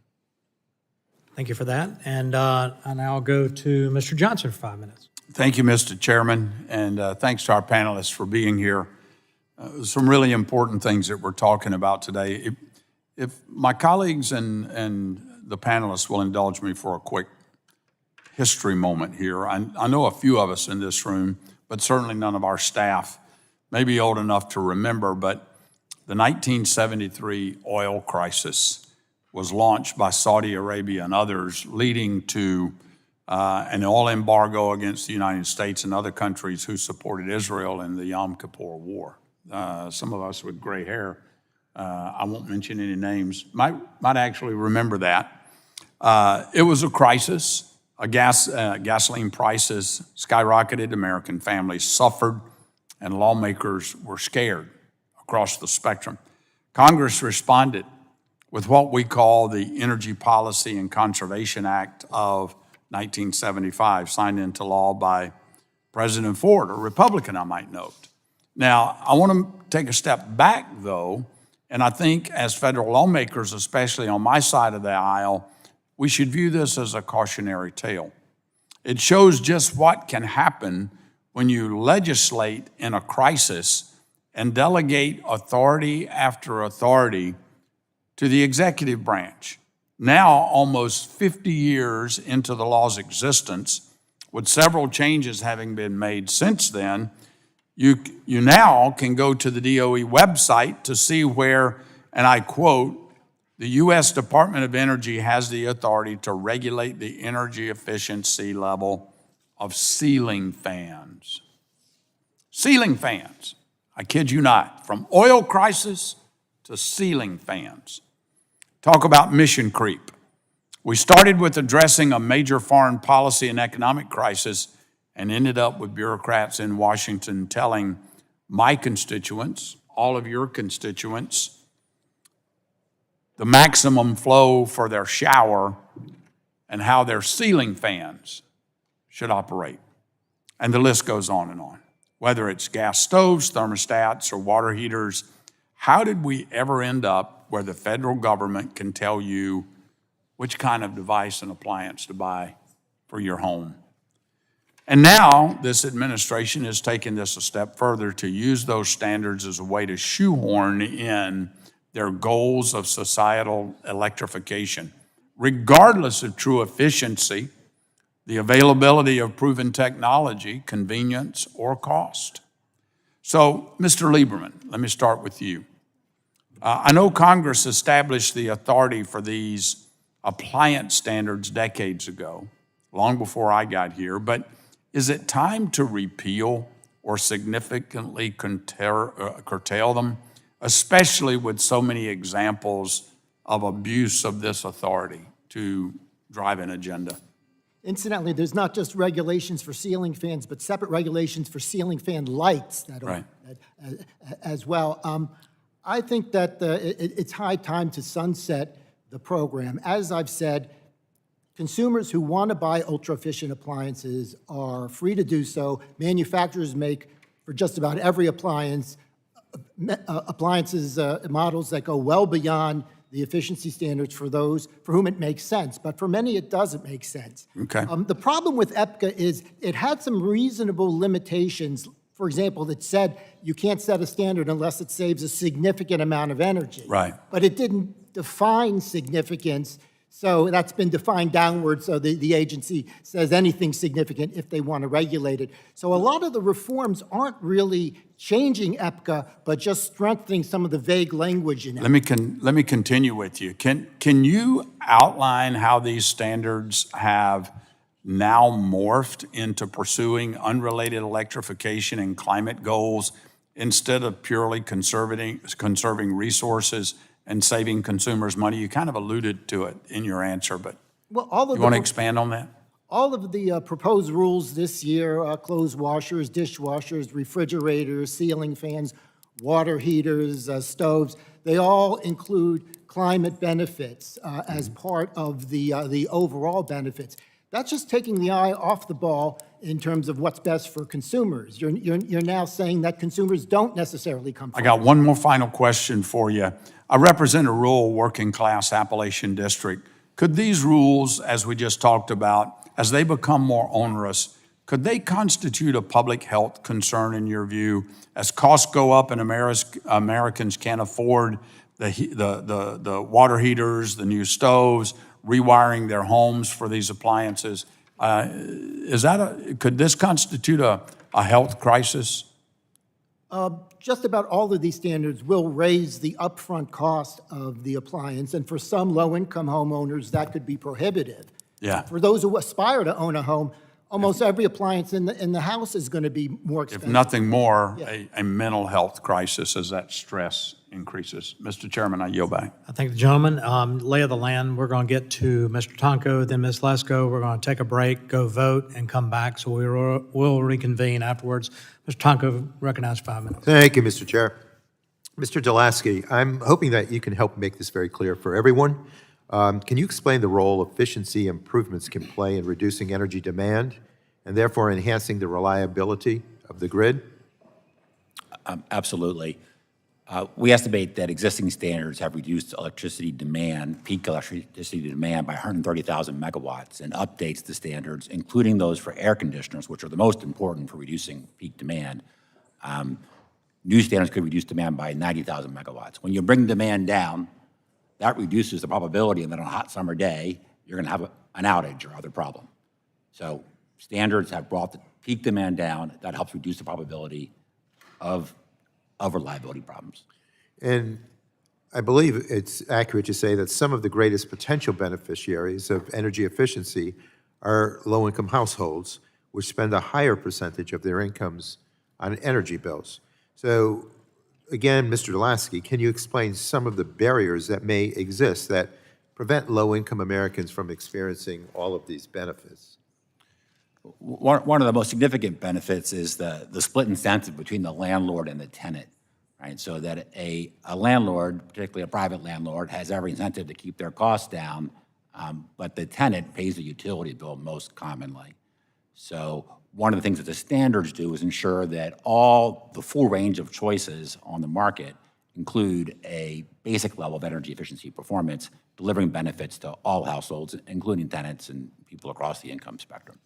S1: Thank you for that. And I'll go to Mr. Johnson for 5 minutes.
S14: Thank you, Mr. Chairman, and thanks to our panelists for being here. Some really important things that we're talking about today. If my colleagues and the panelists will indulge me for a quick history moment here. I know a few of us in this room, but certainly none of our staff may be old enough to remember, but the 1973 oil crisis was launched by Saudi Arabia and others, leading to an oil embargo against the United States and other countries who supported Israel in the Yom Kippur War. Some of us with gray hair, I won't mention any names, might actually remember that. It was a crisis. Gasoline prices skyrocketed. American families suffered, and lawmakers were scared across the spectrum. Congress responded with what we call the Energy Policy and Conservation Act of 1975, signed into law by President Ford, a Republican, I might note. Now, I want to take a step back, though, And I think as federal lawmakers, especially on my side of the aisle, we should view this as a cautionary tale. It shows just what can happen when you legislate in a crisis and delegate authority after authority to the executive branch. Now, almost 50 years into the law's existence, with several changes having been made since then, you now can go to the DOE website to see where, and I quote, the U.S. Department of Energy has the authority to regulate the energy efficiency level of ceiling fans. Ceiling fans, I kid you not, from oil crisis to ceiling fans. Talk about mission creep. We started with addressing a major foreign policy and economic crisis and ended up with bureaucrats in Washington telling my constituents, all of your constituents, the maximum flow for their shower and how their ceiling fans should operate. And the list goes on and on. Whether it's gas stoves, thermostats, or water heaters, how did we ever end up where the federal government can tell you which kind of device and appliance to buy for your home? And now this administration is taking this a step further to use those standards as a way to shoehorn in their goals of societal electrification, regardless of true efficiency, the availability of proven technology, convenience, or cost. So, Mr. Lieberman, let me start with you. I know Congress established the authority for these appliance standards decades ago, long before I got here, but is it time to repeal or significantly curtail them, especially with so many examples of abuse of this authority to drive an agenda?
S15: Incidentally, there's not just regulations for ceiling fans, but separate regulations for ceiling fan lights that are, as well. I think that it's high time to sunset the program. As I've said, consumers who want to buy ultra-efficient appliances are free to do so. Manufacturers make, for just about every appliance, models that go well beyond the efficiency standards for those for whom it makes sense. But for many, it doesn't make sense.
S14: Okay.
S15: The problem with EPCA is it had some reasonable limitations. For example, that said you can't set a standard unless it saves a significant amount of energy.
S14: Right.
S15: But it didn't define significance, so that's been defined downward, so the agency says anything significant if they want to regulate it. So a lot of the reforms aren't really changing EPCA, but just strengthening some of the vague language in it.
S14: Let me continue with you. Can you outline how these standards have now morphed into pursuing unrelated electrification and climate goals instead of purely conserving resources and saving consumers money? You kind of alluded to it in your answer, but
S15: Well, all of
S14: you want to expand on that?
S15: All of the proposed rules this year, clothes washers, dishwashers, refrigerators, ceiling fans, water heaters, stoves, they all include climate benefits as part of the overall benefits. That's just taking the eye off the ball in terms of what's best for consumers. You're now saying that consumers don't necessarily come
S14: I got one more final question for you. I represent a rural working-class Appalachian district. Could these rules, as we just talked about, as they become more onerous, could they constitute a public health concern in your view? As costs go up and Americans can't afford the water heaters, the new stoves, rewiring their homes for these appliances, could this constitute a health crisis?
S15: Just about all of these standards will raise the upfront cost of the appliance, and for some low-income homeowners, that could be prohibitive.
S14: Yeah.
S15: For those who aspire to own a home, almost every appliance in the house is going to be more expensive.
S14: If nothing more, a mental health crisis as that stress increases. Mr. Chairman, I yield back.
S1: I thank the gentleman. Lay of the land, we're going to get to Mr. Tonko, then Ms. Lesko. We're going to take a break, go vote, and come back, so we'll reconvene afterwards. Mr. Tonko, recognized 5 minutes.
S17: Thank you, Mr. Chair. Mr. Delaski, I'm hoping that you can help make this very clear for everyone. Can you explain the role efficiency improvements can play in reducing energy demand and therefore enhancing the reliability of the grid?
S4: Absolutely. We estimate that existing standards have reduced electricity demand, peak electricity demand by 130,000 megawatts, and updates to standards, including those for air conditioners, which are the most important for reducing peak demand. New standards could reduce demand by 90,000 megawatts. When you bring demand down, that reduces the probability that on a hot summer day, you're going to have an outage or other problem. So standards have brought the peak demand down. That helps reduce the probability of reliability problems.
S17: And I believe it's accurate to say that some of the greatest potential beneficiaries of energy efficiency are low-income households, which spend a higher percentage of their incomes on energy bills. So again, Mr. Delaski, can you explain some of the barriers that may exist that prevent low-income Americans from experiencing all of these benefits?
S4: One of the most significant benefits is the split incentive between the landlord and the tenant, right? So that a landlord, particularly a private landlord, has every incentive to keep their costs down, but the tenant pays the utility bill most commonly. So one of the things that the standards do is ensure that the full range of choices on the market include a basic level of energy efficiency performance, delivering benefits to all households, including tenants and people across the income spectrum.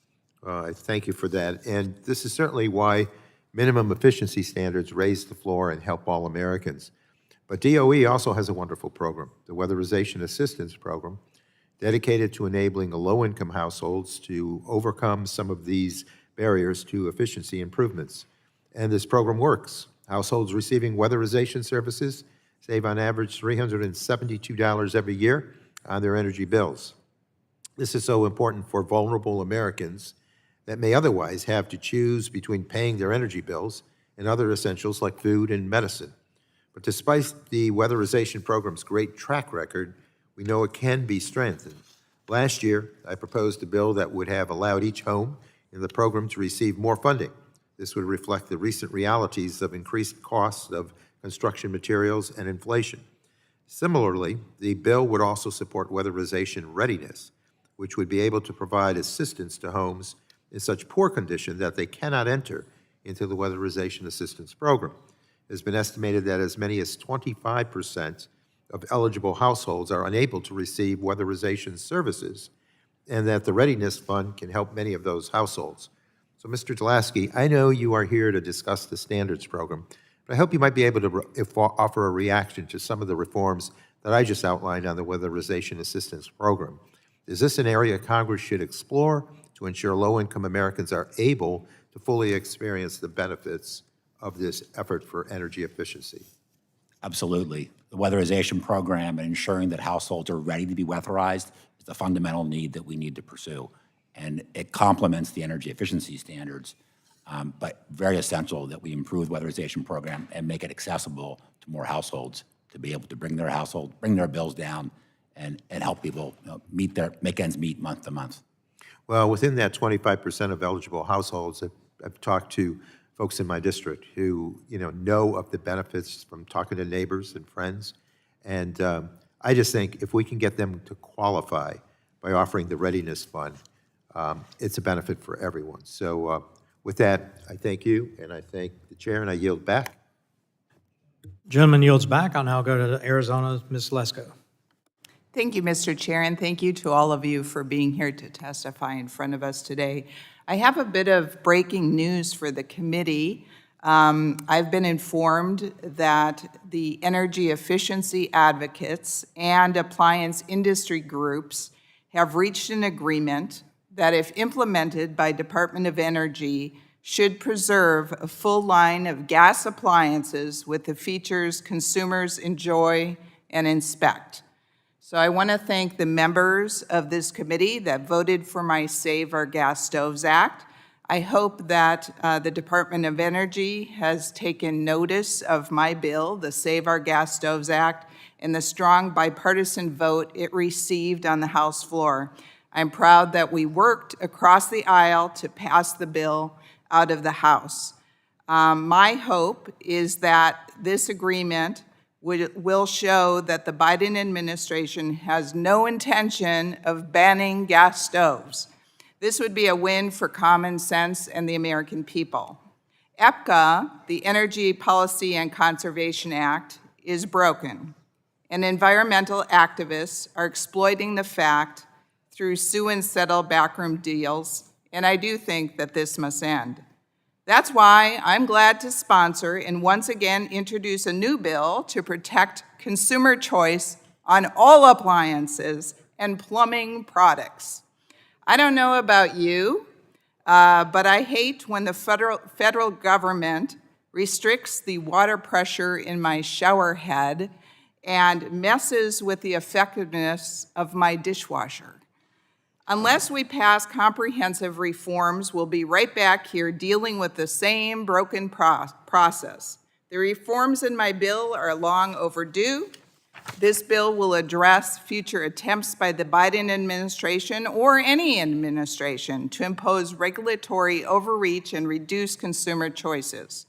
S17: I thank you for that. And this is certainly why minimum efficiency standards raise the floor and help all Americans. But DOE also has a wonderful program, the Weatherization Assistance Program, dedicated to enabling low-income households to overcome some of these barriers to efficiency improvements. And this program works. Households receiving weatherization services save on average $372 every year on their energy bills. This is so important for vulnerable Americans that may otherwise have to choose between paying their energy bills and other essentials like food and medicine. But despite the weatherization program's great track record, we know it can be strengthened. Last year, I proposed a bill that would have allowed each home in the program to receive more funding. This would reflect the recent realities of increased costs of construction materials and inflation. Similarly, the bill would also support weatherization readiness, which would be able to provide assistance to homes in such poor condition that they cannot enter into the Weatherization Assistance Program. It has been estimated that as many as 25% of eligible households are unable to receive weatherization services, and that the Readiness Fund can help many of those households. So, Mr. Delaski, I know you are here to discuss the standards program, but I hope you might be able to offer a reaction to some of the reforms that I just outlined on the Weatherization Assistance Program. Is this an area Congress should explore to ensure low-income Americans are able to fully experience the benefits of this effort for energy efficiency?
S4: Absolutely. The weatherization program and ensuring that households are ready to be weatherized is the fundamental need that we need to pursue. And it complements the energy efficiency standards, but very essential that we improve the weatherization program and make it accessible to more households to be able to bring their bills down and help people make ends meet month to month.
S17: Well, within that 25% of eligible households, I've talked to folks in my district who know of the benefits from talking to neighbors and friends, and I just think if we can get them to qualify by offering the Readiness Fund, it's a benefit for everyone. So with that, I thank you, and I thank the chair, and I yield back.
S1: Gentleman yields back. I'll now go to Arizona, Ms. Lesko.
S18: Thank you, Mr. Chair, and thank you to all of you for being here to testify in front of us today. I have a bit of breaking news for the committee. I've been informed that the energy efficiency advocates and appliance industry groups have reached an agreement that, if implemented by Department of Energy, should preserve a full line of gas appliances with the features consumers enjoy and inspect. So I want to thank the members of this committee that voted for my Save Our Gas Stoves Act. I hope that the Department of Energy has taken notice of my bill, the Save Our Gas Stoves Act, and the strong bipartisan vote it received on the House floor. I'm proud that we worked across the aisle to pass the bill out of the House. My hope is that this agreement will show that the Biden administration has no intention of banning gas stoves. This would be a win for common sense and the American people. EPCA, the Energy Policy and Conservation Act, is broken, and environmental activists are exploiting the fact through sue and settle backroom deals, and I do think that this must end. That's why I'm glad to sponsor and once again introduce a new bill to protect consumer choice on all appliances and plumbing products. I don't know about you, but I hate when the federal government restricts the water pressure in my shower head and messes with the effectiveness of my dishwasher. Unless we pass comprehensive reforms, we'll be right back here dealing with the same broken process. The reforms in my bill are long overdue. This bill will address future attempts by the Biden administration or any administration to impose regulatory overreach and reduce consumer choices.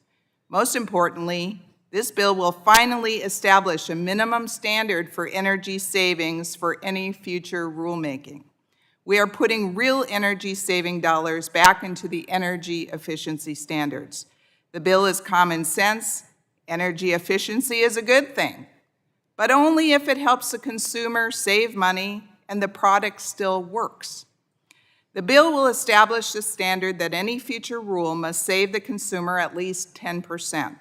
S18: Most importantly, this bill will finally establish a minimum standard for energy savings for any future rulemaking. We are putting real energy-saving dollars back into the energy efficiency standards. The bill is common sense. Energy efficiency is a good thing, but only if it helps the consumer save money and the product still works. The bill will establish the standard that any future rule must save the consumer at least 10%.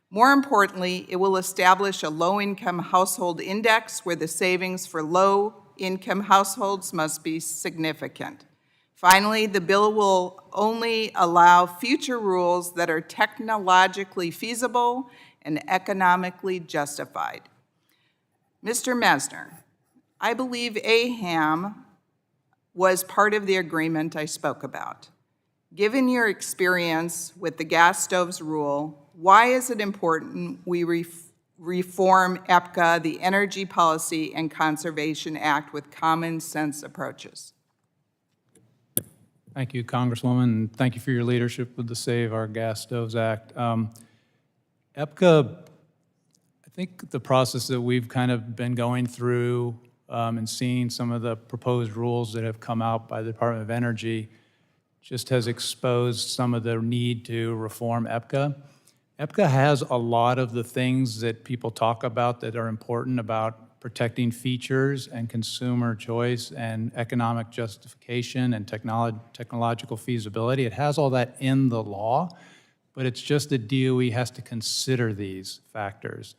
S18: More importantly, it will establish a low-income household index where the savings for low-income households must be significant. Finally, the bill will only allow future rules that are technologically feasible and economically justified. Mr. Mesner, I believe AHAM was part of the agreement I spoke about. Given your experience with the gas stoves rule, why is it important we reform EPCA, the Energy Policy and Conservation Act, with common sense approaches?
S12: Thank you, Congresswoman, and thank you for your leadership with the Save Our Gas Stoves Act. EPCA, I think the process that we've kind of been going through and seeing some of the proposed rules that have come out by the Department of Energy just has exposed some of the need to reform EPCA. EPCA has a lot of the things that people talk about that are important about protecting features and consumer choice and economic justification and technological feasibility. It has all that in the law, but it's just that DOE has to consider these factors.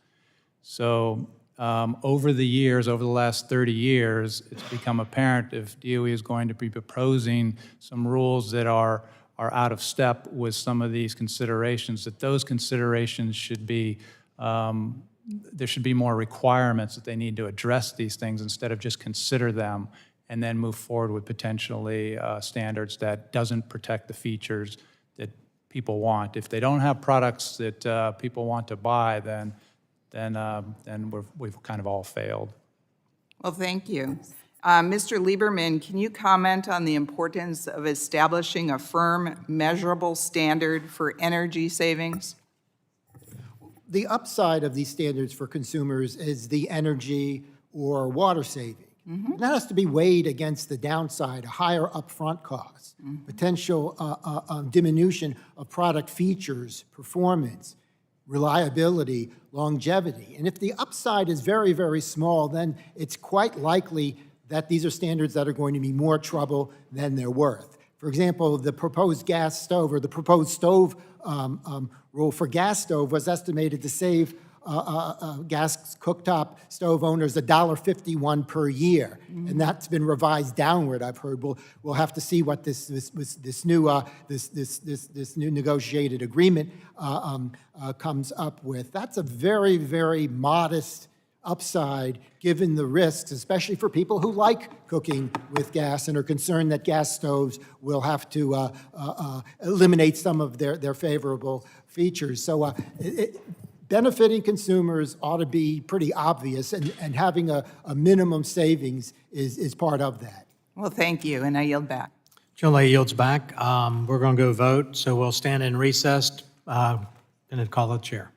S12: So over the years, over the last 30 years, it's become apparent if DOE is going to be proposing some rules that are out of step with some of these considerations, that those considerations should be, there should be more requirements that they need to address these things instead of just consider them and then move forward with potentially standards that doesn't protect the features that people want. If they don't have products that people want to buy, then we've kind of all failed.
S18: Well, thank you. Mr. Lieberman, can you comment on the importance of establishing a firm, measurable standard for energy savings?
S15: The upside of these standards for consumers is the energy or water saving. And that has to be weighed against the downside, a higher upfront cost, potential diminution of product features, performance, reliability, longevity. And if the upside is very, very small, then it's quite likely that these are standards that are going to be more trouble than they're worth. For example, the proposed gas stove or the proposed stove rule for gas stove was estimated to save gas cooktop stove owners $1.51 per year, and that's been revised downward. I've heard we'll have to see what this new negotiated agreement comes up with. That's a very, very modest upside given the risks, especially for people who like cooking with gas and are concerned that gas stoves will have to eliminate some of their favorable features. So benefiting consumers ought to be pretty obvious, and having a minimum savings is part of that.
S18: Well, thank you, and I yield back.
S1: Generally yields back. We're going to go vote, so we'll stand in recess and call the chair.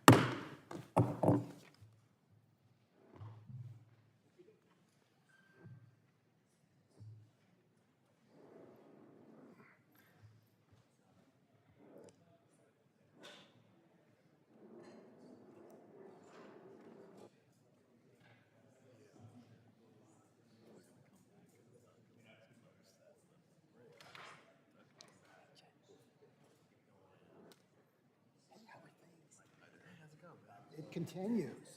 S15: It continues.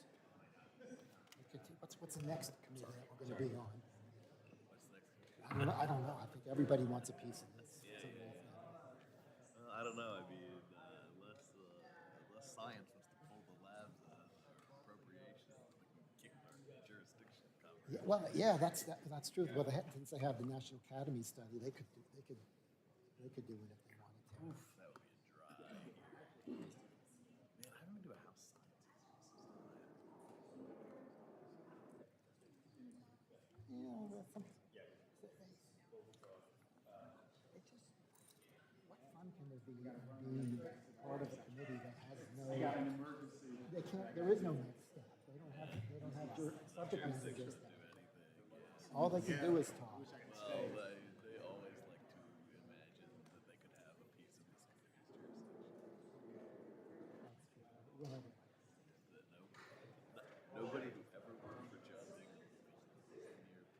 S15: What's the next committee that we're going to be on? I don't know. I think everybody wants a piece of this. It's a whole thing.
S3: I don't know. I mean, unless science wants to pull the labs appropriations, we can kick our jurisdiction cover.
S15: Yeah, well, yeah, that's true. Well, since they have the National Academy study, they could do it if they wanted to.
S3: Oof, that would be a dry year. Man, how do we do a house science?
S15: Yeah, that's something. It just, what fun can there be being part of a committee that has no? They can't. There is no next step. They don't have subject matter just that. All they can do is talk.
S3: Well, they always like to imagine that they could have a piece of this committee's jurisdiction. Nobody who ever worked for John Dinger will be near peace.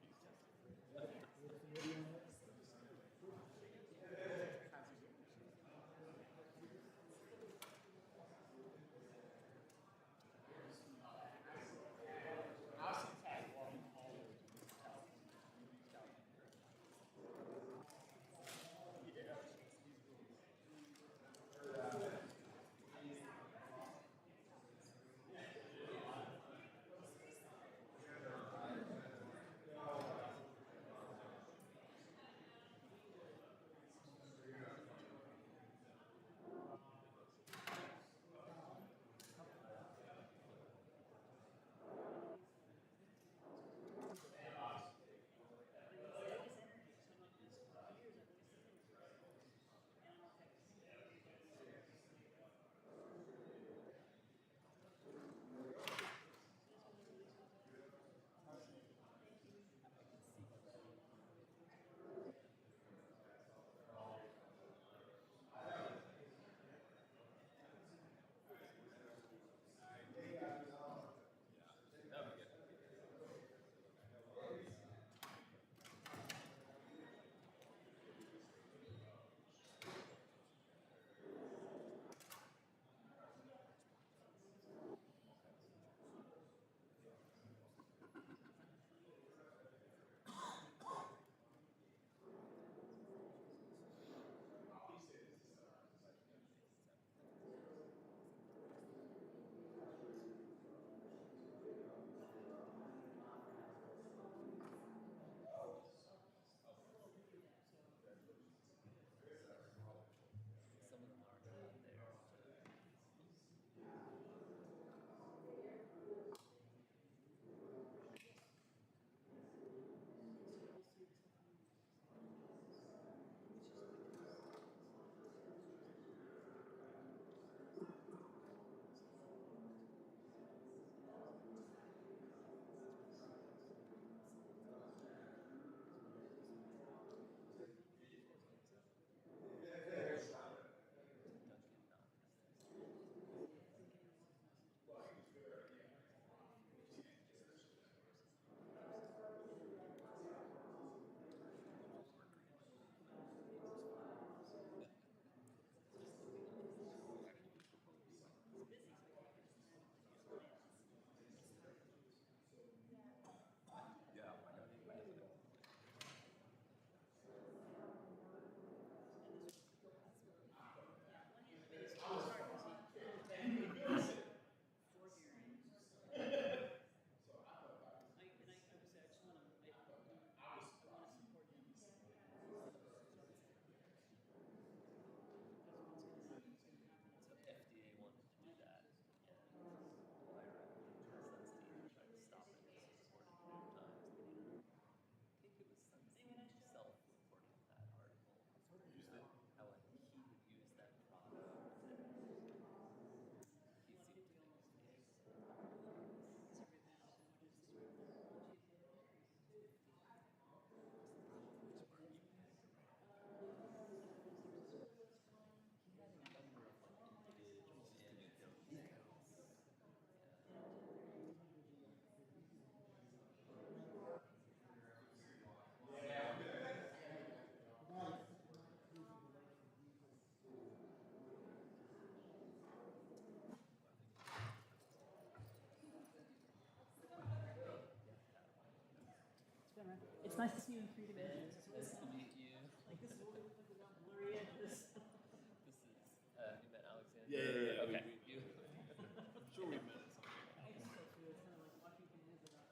S19: It's nice to see you in 3 dimensions. It's nice to meet you. Like this is what we look like without blurry edges. This is you met Alexander.
S3: Yeah.
S19: Okay.
S3: I'm sure we met at some point.
S19: It's kind of like Washington is about.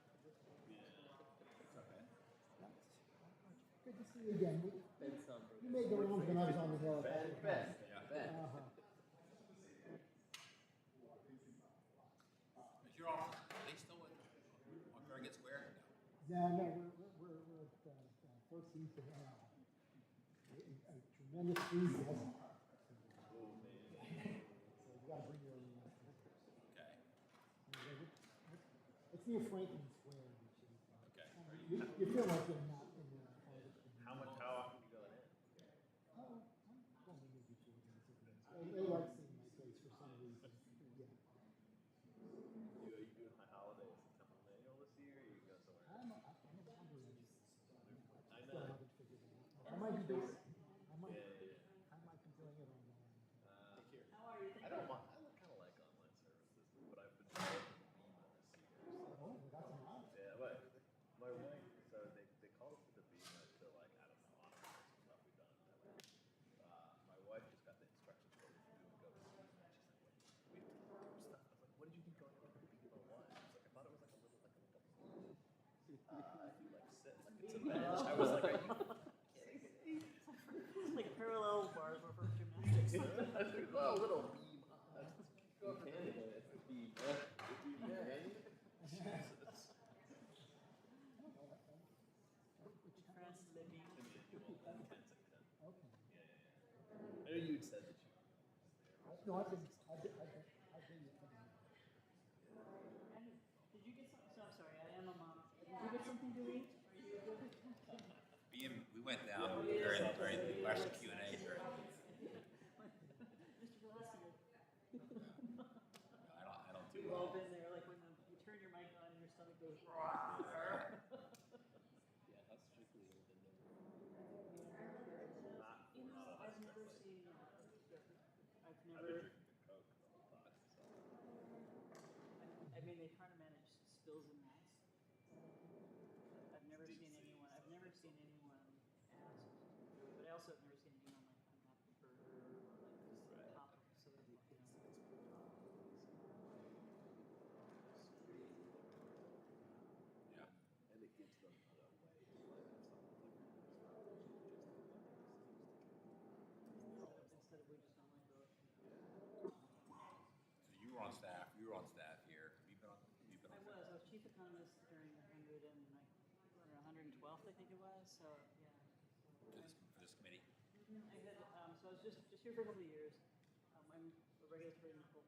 S15: Good to see you again. You made the rounds when I was on the hill.
S4: You're all, are they still on Farragut Square?
S15: Yeah, no, we're at First East of a tremendous freeze yesterday. So you gotta bring your own.
S4: Okay.
S15: It's near Franklin Square, which is.
S4: Okay.
S15: You feel like you're not in the.
S3: How often are you going in?
S15: Oh, I'm going in before they like seeing my face for some reason. Yeah.
S3: Are you doing my holidays in Temple Manual this year, or you go somewhere?
S15: I'm a boundary.
S3: I
S15: Still
S3: know.
S15: haven't figured it out. I might be doing it. I might be doing it online.
S19: How are you?
S3: I don't mind. I kind of like online services, but I've been trying to Beamer this year.
S15: Oh, that's an honor.
S3: Yeah, but my wife, so they called us to the Beamer to like, I don't know, honor some stuff we've done. My wife just got the instructions for what to do and go to the Beamer. She's like, wait, we have to do stuff. I was like, what did you think going on the Beamer was? She's like, I thought it was like a little you like sit like it's a bench. I was like, are you kidding me?
S19: It's like parallel bars for gymnastics.
S3: Well, a little beam. Go up Canada. It's the beam. Jesus.
S19: France, the beam.
S15: Okay.
S3: I know you'd said that you.
S15: No, I've been.
S19: Did you get something? So I'm sorry, I am a mom. Did you get something to eat? Are you good?
S4: We went down during the last Q&A during.
S19: Mr. Velasquez.
S4: I don't do
S19: We've all
S4: well.
S19: been there, like when you turn your mic on and your stomach goes.
S3: Yeah, how strictly are the
S19: You know, I've never seen. I've
S3: I've
S19: never.
S3: been drinking Coke the whole time. So.
S19: I mean, they try to manage spills and mess. I've never seen anyone ask, but I also have never seen anyone like unhappy burger or like just top of sort of,
S4: Yeah.
S3: And it gives them a way to like have something
S19: instead of we just don't like those.
S4: So you were on staff. You were on staff here. Have you been on?
S19: I was chief economist during the 112th, I think it was. So yeah.
S4: For this committee.
S19: I had, so I was just here for a couple of years. I'm a regulatory and head,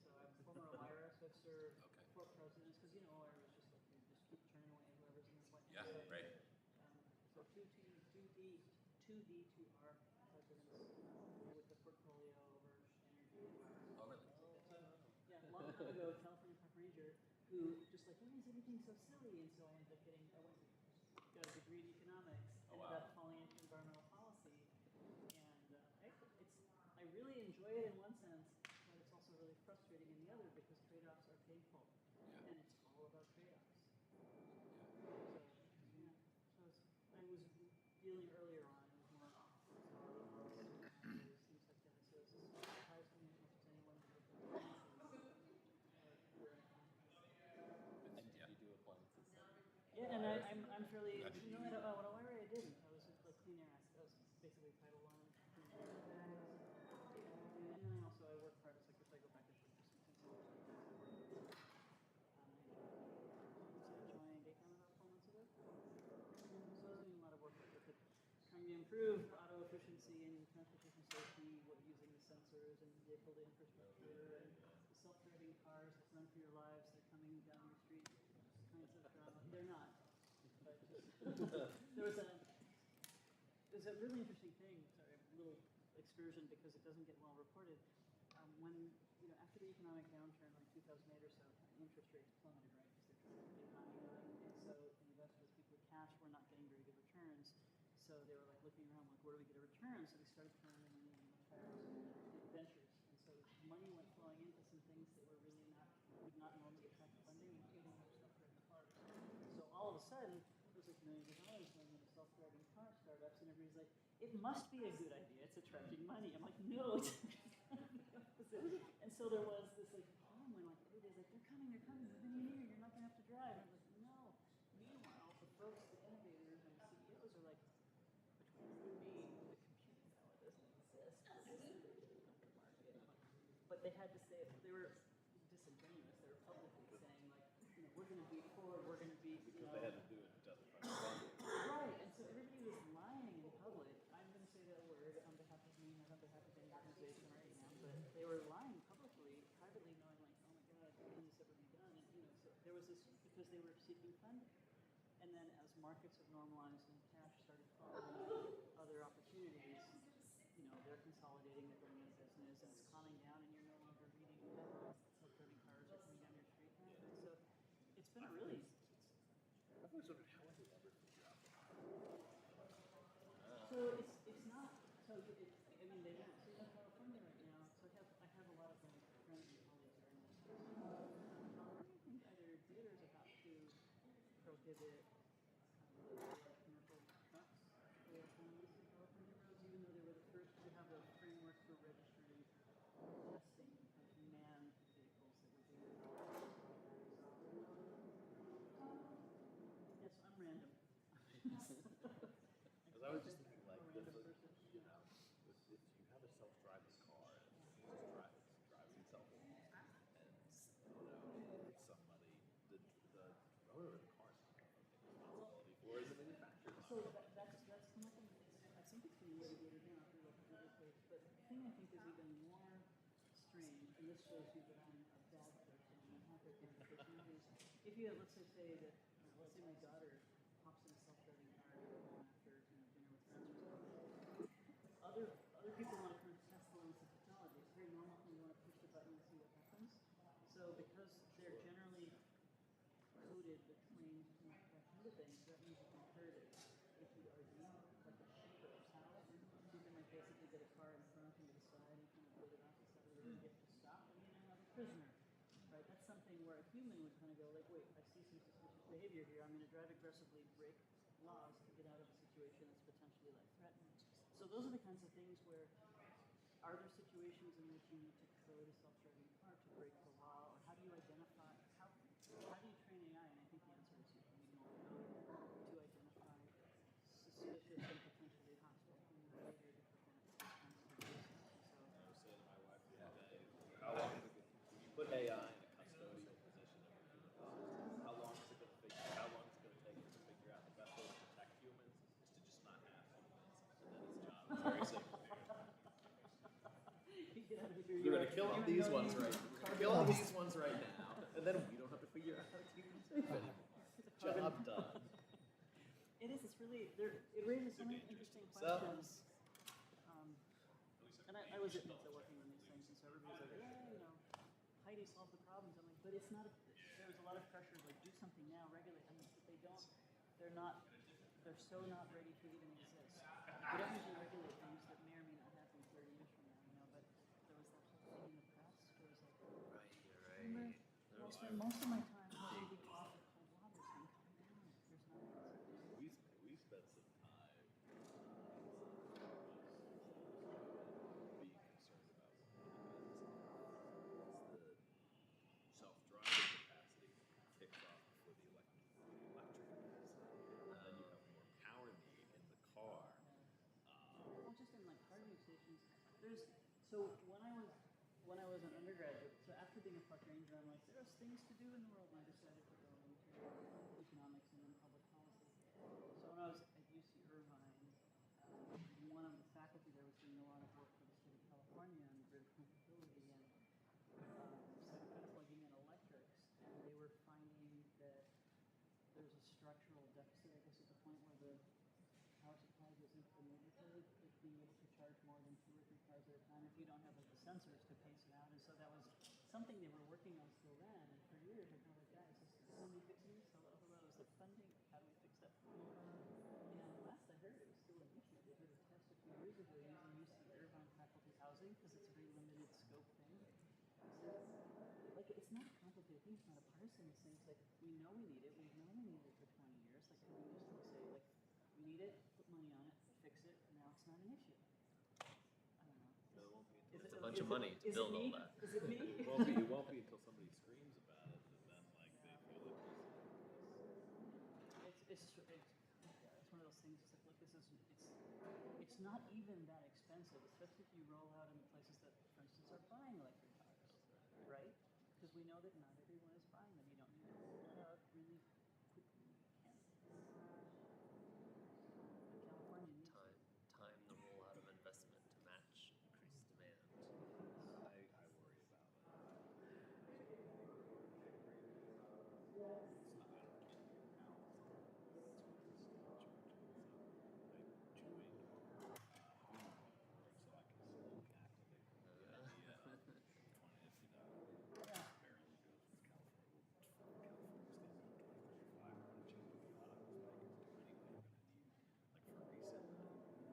S19: so I'm former OIRA, so I've served 4 presidents, because you know OIRA is just like you just keep turning away whoever's in the White House.
S4: Yeah, right.
S19: So 2D2R presidents with the portfolio over energy.
S4: Oh, really?
S19: Yeah, a long time ago, California Park Ranger, who just like, why is everything so silly? And so I ended up got a degree in economics, ended up falling into environmental policy, and I really enjoy it in one sense, but it's also really frustrating in the other because trade-offs are painful, and it's all about trade-offs. So, yeah, I was dealing earlier on with more things like that, so it's surprised me as much as anyone who
S3: you do appliances.
S19: Yeah, and I'm fairly, at OIRA I didn't. I was like clean air. I was basically Title I. And then also I work private sector, so I go back and forth for some things. I joined Daycon about 4 months ago. So I was doing a lot of work with it, trying to improve auto efficiency and transportation safety, using the sensors and vehicle infrastructure and the self-driving cars that run for your lives. They're coming down your street. Kinds of drama. They're not. But there's a really interesting thing. Sorry, a little excursion because it doesn't get well reported. When after the economic downturn, like 2008 or so, interest rates plummeted, right? Because they're trying to get the economy going, and so investors, people with cash, were not getting very good returns. So they were like looking around, like, where do we get a return? So they started throwing money in ventures, and so money went flowing into some things that were really would not normally attract funding, including our stuff right in the park. So all of a sudden, it was like millions of dollars went it must be a good idea, it's attracting money. I'm like, no, it's and so there was this like poem when like everybody's like, they're coming, within a year, you're not gonna have to drive. And I'm like, no. Meanwhile, the folks, the innovators and the CEOs are like, between you and me, the computing power doesn't exist. But they had to say it, they were disingenuous, they were publicly saying like, you know, we're gonna be forward, we're gonna be, you know.
S3: They had to do it to justify the funding.
S19: Right, and so everybody was lying in public. I'm going to say that word on behalf of me, not on behalf of any organization right now, but they were lying publicly, privately, knowing like, oh my God, can this ever be done? And you know, so there was this because they were seeking funding. And then as markets have normalized and cash started flowing, other opportunities, you know, they're consolidating, they're going into business, and it's calming down, and you're no longer reading headlines that self-driving cars are coming down your street now. And so it's been a really.
S3: I've always wondered how would they ever figure out
S19: So it's not so it, I mean they don't see in California right now. So I have a lot of friends and colleagues are in this space. What do you think either did or is about to prohibit commercial trucks or autonomous in California roads, even though they were the first to have a framework for registering testing of manned vehicles that were being developed. Yes, I'm random.
S3: Because I was just thinking, like, you know, if you have a self-driving car and it just drives itself, and you know, somebody, the owner of the car is not going to take responsibility for it as a manufacturer.
S19: So that's come up in, I think it's being litigated now through a particular case, but the thing I think is even more strange, and this shows you that I'm a bad person and I have that kind of personality, is if you have, let's say that, let's say my daughter hops in a self-driving car after dinner with friends or something. Other people want to kind of test the limits of technology. It's very normal when you want to push the button and see what happens. So because they're generally coded with claims to not crash into things, that means you can hurt it if you are like a sheep or a cow. You can like basically get a car in front and to the side and kind of build it off the side of the road and get to stop and you now have a prisoner. Right? That's something where a human would kind of go like, wait, I see some suspicious behavior here. I'm going to drive aggressively, break laws to get out of a situation that's potentially life-threatening. So those are the kinds of things where are there situations in which you need to code a self-driving car to break the law, or how do you identify, how do you train AI? And I think the answer is you don't know to identify suspicious and potentially hostile human behavior to prevent responsible business. So
S3: I was saying to my wife the other day, how long is it when you put AI in a custodial position of a human being, how long is it going to take to figure out the best way to protect humans is to just not have humans, and then his job is very simple. We're going to kill all these ones right now, and then we don't have to figure out how to keep them safe anymore. Job done.
S19: it is. It's really it raises so many interesting questions. And I was at NHTSA working on these things, and so everybody's like, yeah, you know, Heidi solved the problems. I'm like, but it's not. There was a lot of pressure, like do something now, regulate. I mean, but they don't. They're so not ready to even exist. We don't usually regulate things that may or may not happen 30 years from now, you know. But there was that whole thing in the press where it was like, right. I spend most of my time shaving off of cold water, saying, calm down. There's nothing.
S3: We spent some time being concerned about what happens as the self-driving capacity kicks off before the electric capacity, and then you have more power need in the car.
S19: Well, just in like charging stations, so when I was an undergraduate, so after being a park ranger, I'm like, there's things to do in the world, and I decided to go into economics and then public policy. So when I was at UC Irvine, one of the faculty there was doing a lot of work for the state of California on grid compatibility and started kind of plugging in electrics, and they were finding that there's a structural deficit, I guess, at the point where the power supply goes into the neighborhood, like being able to charge more than 2 or 3 cars at a time if you don't have like the sensors to pace it out. And so that was something they were working on still then. And for years, they're kind of like, guys, this is only fixing this. Hello, is the funding? How do we fix that? And last I heard, it was still an issue. They did a test a few years ago using UC Irvine faculty housing because it's a very limited scope thing. So, like, it's not a complicated thing. It's not a partisan thing. It's like, we know we need it. We've known we need it for 20 years. Like, can we just say, like, we need it, put money on it, fix it. Now it's not an
S3: bunch of money to build all that.
S11: Is it me?
S3: It won't be until somebody screams about it, and then like they feel like
S19: It's one of those things. It's like, look, it's not even that expensive, especially if you roll out in the places that, for instance, are buying electric cars, right? Because we know that not everyone is buying them. You don't need to roll it out really quickly. California needs
S3: time the rollout of investment to match increased demand. I worry about it. It's not, I don't get your house. It's like chewing so I can look activate the idea of if barely goes with California standard 2035 or change the products makers do anyway. You're gonna need like for reset.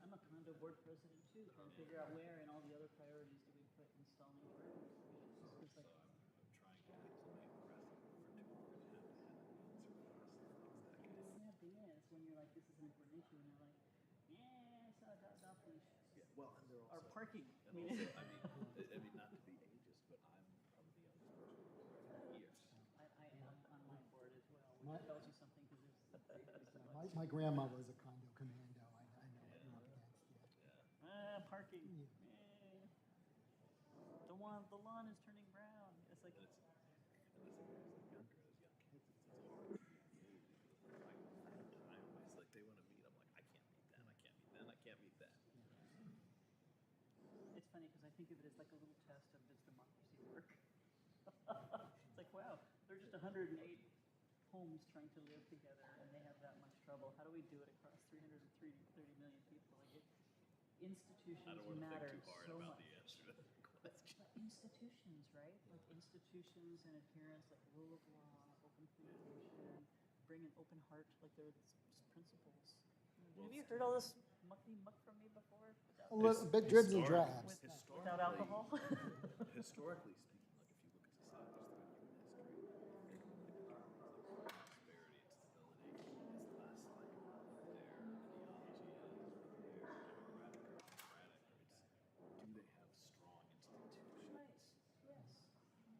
S19: I'm a condo board president too, trying to figure out where and all the other priorities do we put installing for it's like,
S3: I'm trying to isolate the rest of it for 2 we're gonna have to have an answer for this next decade.
S19: the sad thing is when you're like, this is an important issue, and they're like, yeah, I saw a dog off leash.
S3: Yeah, well, and they're
S19: Or
S3: also
S19: parking.
S3: And also, I mean, not to be ageist, but I'm probably the youngest person for years.
S19: I am on my board as well, which tells you something because there's
S15: My grandma was a condo commando. I know what you're up against, yeah.
S19: parking. Eh. The lawn is turning brown. It's like
S3: And as younger, as young kids, it's hard. It's like they want to meet. I'm like, I can't meet them. I can't meet them. I can't meet that.
S19: it's funny because I think of it as like a little test of does democracy work. It's like, wow, there are just 108 homes trying to live together, and they have that much trouble. How do we do it across 330 million people? Like institutions
S3: I don't want to
S19: matter
S3: think too hard
S19: so
S3: about
S19: much.
S3: the answer to that question.
S19: But institutions, right? Like institutions and adherence, like rule of law, open communication, bring an open heart, like they're just principles. Have you heard all this mucky muck from me before?
S15: A little bit dribs and drabs.
S19: Without alcohol?
S3: Historically speaking, like if you look at societies throughout human history, prosperity and stability is less like their ideology is, their democratic or democratic. It's do they have strong institutions?
S19: Yes.
S3: And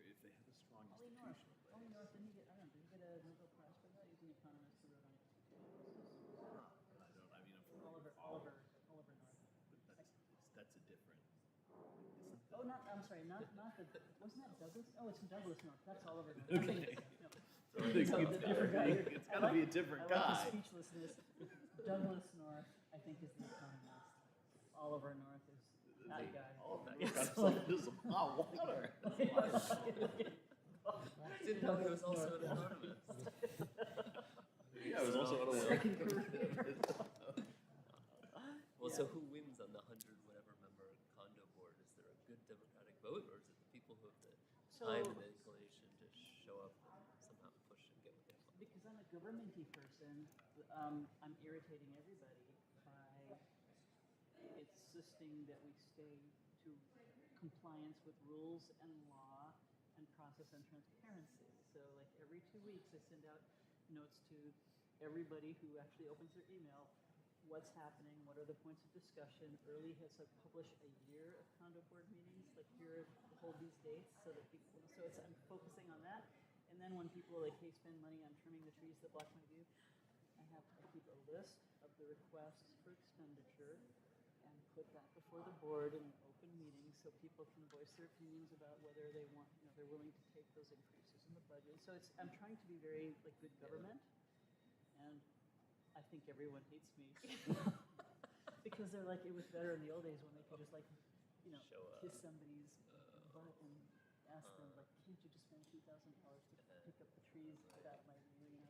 S3: if they have a strong
S19: Ollie North,
S3: institutional
S19: Ollie
S3: base,
S19: North, didn't he get, I don't know, did he get a Nobel Prize for that? He's an economist who wrote on it.
S3: I mean, I'm from
S19: Oliver North.
S3: that's a different.
S19: Oh, I'm sorry, not the, wasn't that Douglas? Oh, it's Douglas North, that's Oliver North. Okay.
S3: It's gotta be a different
S19: I like
S3: guy.
S19: his speechlessness. Douglas North, I think, is the economist. Oliver North is that guy.
S3: All of that. There's some hot water.
S11: Didn't know he was also an economist.
S3: Yeah, it was also
S11: Well, so who wins on the 100 whatever member condo board? Is there a good democratic vote, or is it the people who have the time and the inclination to show up and somehow push and get what they want?
S19: Because I'm a governmenty person, I'm irritating everybody by insisting that we stay to compliance with rules and law and process and transparency. So like every 2 weeks I send out notes to everybody who actually opens their email, what's happening, what are the points of discussion. Early has like published a year of condo board meetings, like here, hold these dates so that people, so it's, I'm focusing on that. And then when people are like, hey, spend money on trimming the trees that block my view, I keep a list of the requests for expenditure and put that before the board in an open meeting so people can voice their opinions about whether they want, they're willing to take those increases in the budget. So I'm trying to be very like good government, and I think everyone hates me because they're like, it was better in the old days when they could just like, kiss somebody's butt and ask them like, can't you just spend $2,000 to pick up the trees without my view,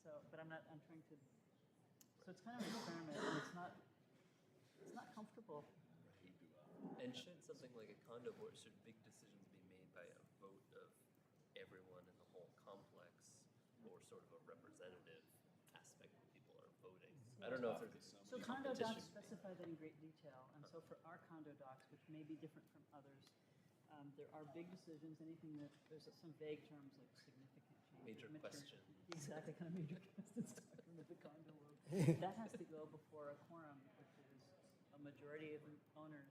S19: So, but I'm trying to, so it's kind of an experiment, and it's not comfortable.
S11: And should something like a condo board, should big decisions be made by a vote of everyone in the whole complex, or sort of a representative aspect where people are voting? I don't know if there's a
S19: So condo docs
S11: competition.
S19: specify that in great detail, and so for our condo docs, which may be different from others, there are big decisions, anything that, there's some vague terms like significant change.
S11: Major
S19: material-
S11: question.
S19: Exactly, kind of major questions talking about the condo world. That has to go before a quorum, which is a majority of the owners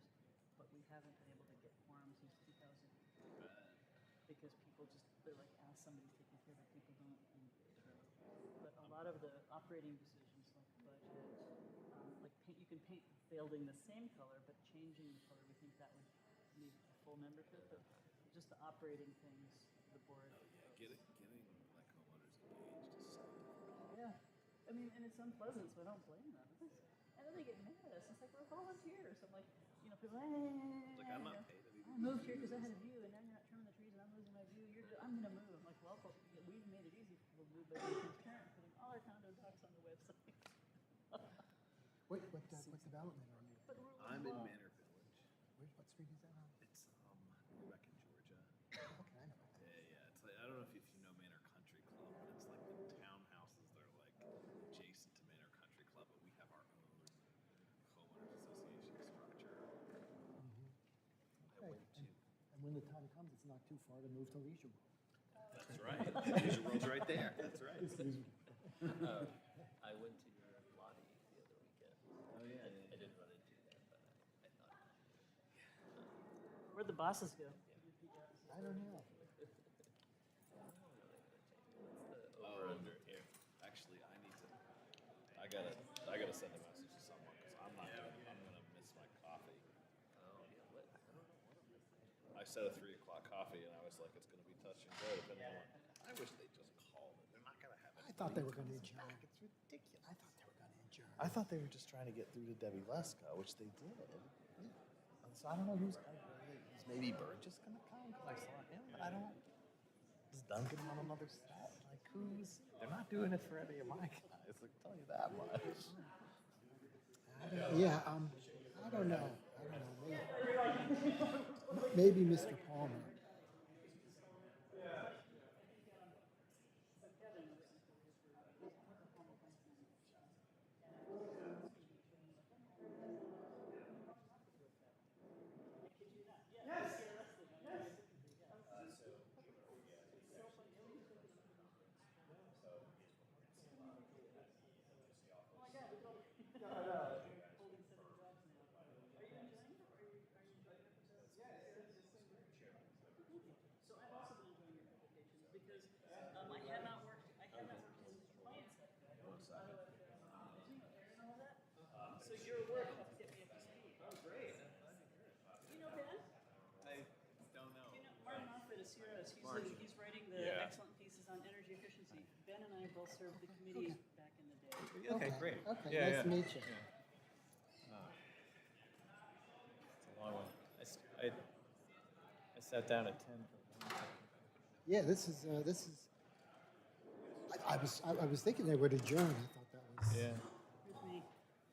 S19: but we haven't been able to get quorum since 2000. Because people just, they're like, ask somebody's taking care of it, people don't. But a lot of the operating decisions, like budget, like paint, you can paint the building the same color, but changing the color, we think that would need a full membership, but just the operating things, the board.
S3: Getting like homeowners engaged is so difficult.
S19: Yeah, I mean, and it's unpleasant, so I don't blame them. And then they get mad at us. It's like, we're volunteers. I'm like, you know, people, hey,
S3: Like, I'm not paid to be.
S19: I moved here because I had a view, and now you're not trimming the trees, and I'm losing my view. I'm going to move. I'm like, well, we've made it easy for people to move by being transparent, putting all our condo docs on the website.
S15: What development are you?
S3: I'm in Manor Village.
S15: What street is that on?
S3: It's back in Georgia.
S15: Okay, I know.
S3: Yeah. It's like, I don't know if you know Manor Country Club, but it's like the townhouses that are like adjacent to Manor Country Club, but we have our own homeowners association structure. I went to.
S15: And when the time comes, it's not too far to move to Leisure World.
S3: That's right. Leisure World's right there. That's right. I went to your Lottie the other weekend. Oh yeah. I didn't run into that, but I thought.
S19: Where'd the bosses go?
S15: I don't know.
S3: Over under here. Actually, I need to. I gotta send a message to someone because I'm gonna miss my coffee. Oh yeah. What? I don't know what I'm missing. I set a 3 o'clock coffee and I was like, it's gonna be touch and go. Depending on. I wish they just called it. They're not gonna have it.
S15: I thought they were going to adjourn.
S3: It's ridiculous.
S15: I thought they were going to adjourn.
S3: I thought they were just trying to get through to Debbie Lesko, which they did. Yeah. So I don't know who's is maybe Burgess gonna come because I saw him, but I don't. Is Duncan on another set? Like who's? They're not doing it for any of my guys. I can tell you that much.
S15: I don't know. Maybe Mr. Palmer.
S19: So I've also been enjoying your publications because I had not worked in compliance. So your work helped get me up to speed. Oh, great. You know Ben?
S3: I don't know.
S19: You know, Martin Moffett is here. He's writing the excellent pieces on energy efficiency. Ben and I both served the committee back in the day.
S3: Okay, great.
S15: Okay, nice to meet you.
S3: It's a long one. I sat down at 10.
S15: Yeah, this is. I was thinking they would adjourn. I thought that was.
S3: Yeah.
S19: Here's me.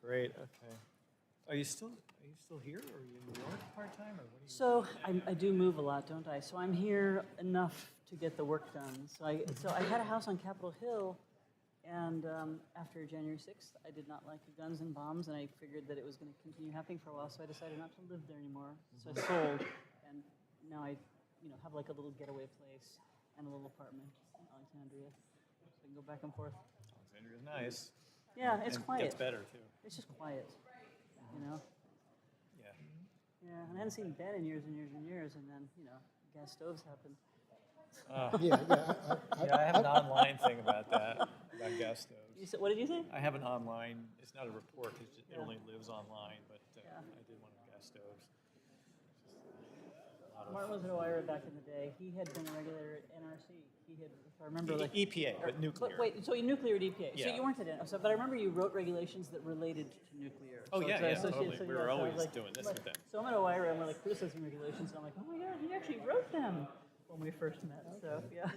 S3: Great. Okay. Are you still here, or are you in New York part time, or what are you?
S19: So I do move a lot, don't I? So I'm here enough to get the work done. So I had a house on Capitol Hill, and after January 6th, I did not like the guns and bombs, and I figured that it was going to continue happening for a while. So I decided not to live there anymore. So I sold, and now I, have like a little getaway place and a little apartment in Alexandria, so I can go back and forth.
S3: Alexandria's nice.
S19: Yeah, it's
S3: And
S19: quiet.
S3: Gets better too.
S19: It's just quiet,
S3: Yeah.
S19: Yeah, and I hadn't seen Ben in years and years and years, and then, gas stoves happened.
S3: Yeah, I have an online thing about that, about gas stoves.
S19: What did you say?
S3: I have an online. It's not a report. It
S19: Yeah.
S3: only lives online, but
S19: Yeah.
S3: I did one of gas stoves.
S19: Martin was at OIRA back in the day. He had been a regulator at NRC. He had, if I remember, like
S3: EPA, but nuclear.
S19: Wait, so you nuclear at EPA. So
S3: Yeah.
S19: you weren't at NRC, but I remember you wrote regulations that related to nuclear.
S3: Oh,
S19: So
S3: yeah,
S19: it's
S3: yeah,
S19: associated-
S3: totally.
S19: so
S3: We
S19: yeah,
S3: were
S19: so I was
S3: always
S19: like-
S3: doing this
S19: like-
S3: with them.
S19: So I'm at OIRA and we're like criticizing regulations, and I'm like, oh my God, he actually wrote them when we first met. So yeah.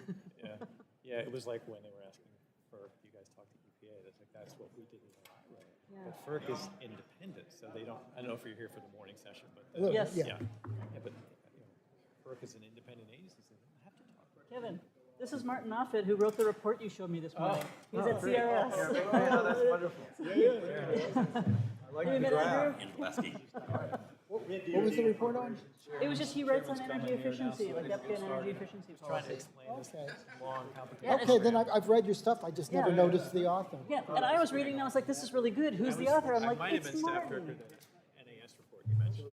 S3: Yeah, it was like when they were asking for, you guys talk to EPA, that's what we did in Ohio.
S19: Yeah.
S3: But FERC is independent, so they don't, I don't know if you're here for the morning session, but.
S19: Yes.
S3: Yeah, but FERC is an independent agency, so they don't have to talk.
S19: Kevin, this is Martin Moffett, who wrote the report you showed me this morning. He's at
S3: great.
S19: CRS.
S3: Oh, that's wonderful. I like the graph.
S15: What was the report on?
S19: It was just he writes on energy efficiency, like updated energy efficiency
S3: Trying to
S19: policy.
S3: explain this
S15: Okay.
S3: long, complicated.
S19: Yeah,
S15: Okay, then I've read your stuff. I just never noticed the author.
S19: Yeah, and I was reading and I was like, this is really good. Who's the author? I'm
S3: I
S19: like,
S3: might have
S19: it's
S3: been staff director
S19: Martin.
S3: of the NAS report you mentioned.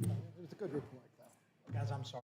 S15: It was a good report, though.
S1: Guys, I'm sorry.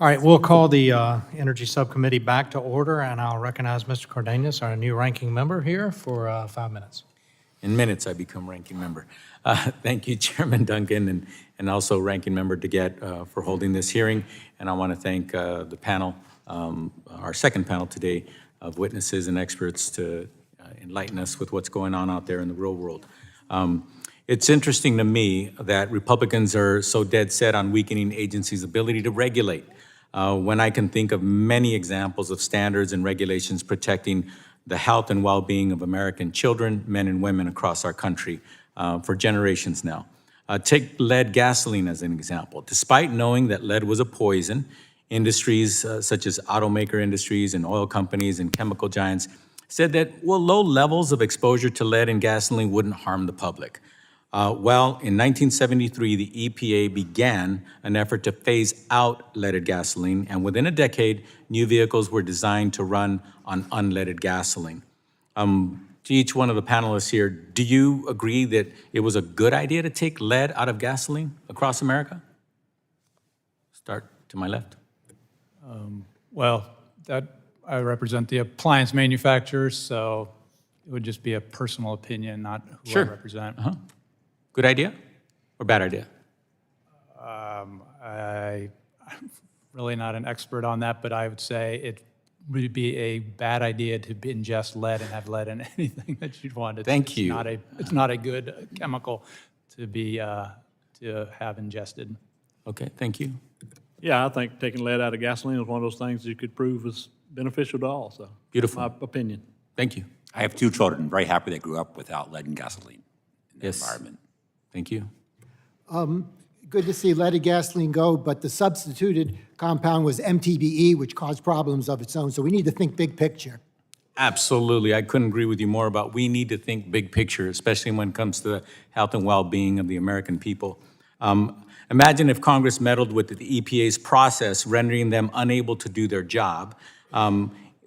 S1: All right, we'll call the Energy Subcommittee back to order, and I'll recognize Mr. Cardenas, our new ranking member here, for 5 minutes.
S2: In minutes, I become ranking member. Thank you, Chairman Duncan, and also Ranking Member DeGette for holding this hearing. And I want to thank the panel, our second panel today of witnesses and experts to enlighten us with what's going on out there in the real world. It's interesting to me that Republicans are so dead set on weakening agencies' ability to regulate, when I can think of many examples of standards and regulations protecting the health and well-being of American children, men and women across our country for generations now. Take lead gasoline as an example. Despite knowing that lead was a poison, industries such as automaker industries and oil companies and chemical giants said that, well, low levels of exposure to lead in gasoline wouldn't harm the public. Well, in 1973, the EPA began an effort to phase out leaded gasoline, and within a decade, new vehicles were designed to run on unleaded gasoline. To each one of the panelists here, do you agree that it was a good idea to take lead out of gasoline across America? Start to my left.
S12: Well, I represent the appliance manufacturers, so it would just be a personal opinion, not who
S2: Sure.
S12: I represent.
S2: Good idea or bad idea?
S12: I'm really not an expert on that, but I would say it would be a bad idea to ingest lead and have lead in anything that you'd want.
S2: Thank you.
S12: It's not a good chemical to be to have ingested.
S2: Okay, thank you.
S13: Yeah, I think taking lead out of gasoline is one of those things you could prove is beneficial to all, so.
S2: Beautiful.
S13: My opinion.
S2: Thank you.
S4: I have 2 children, very happy they grew up without lead and gasoline in the
S2: Yes.
S4: environment.
S2: Thank you.
S15: Good to see leaded gasoline go, but the substituted compound was MTBE, which caused problems of its own. So we need to think big picture.
S2: Absolutely. I couldn't agree with you more about we need to think big picture, especially when it comes to the health and well-being of the American people. Imagine if Congress meddled with the EPA's process, rendering them unable to do their job.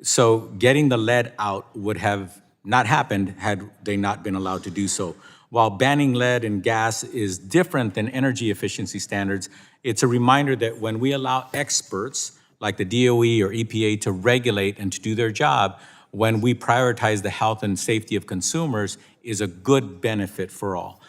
S2: So getting the lead out would have not happened had they not been allowed to do so. While banning lead and gas is different than energy efficiency standards, it's a reminder that when we allow experts like the DOE or EPA to regulate and to do their job, when we prioritize the health and safety of consumers is a good benefit for all.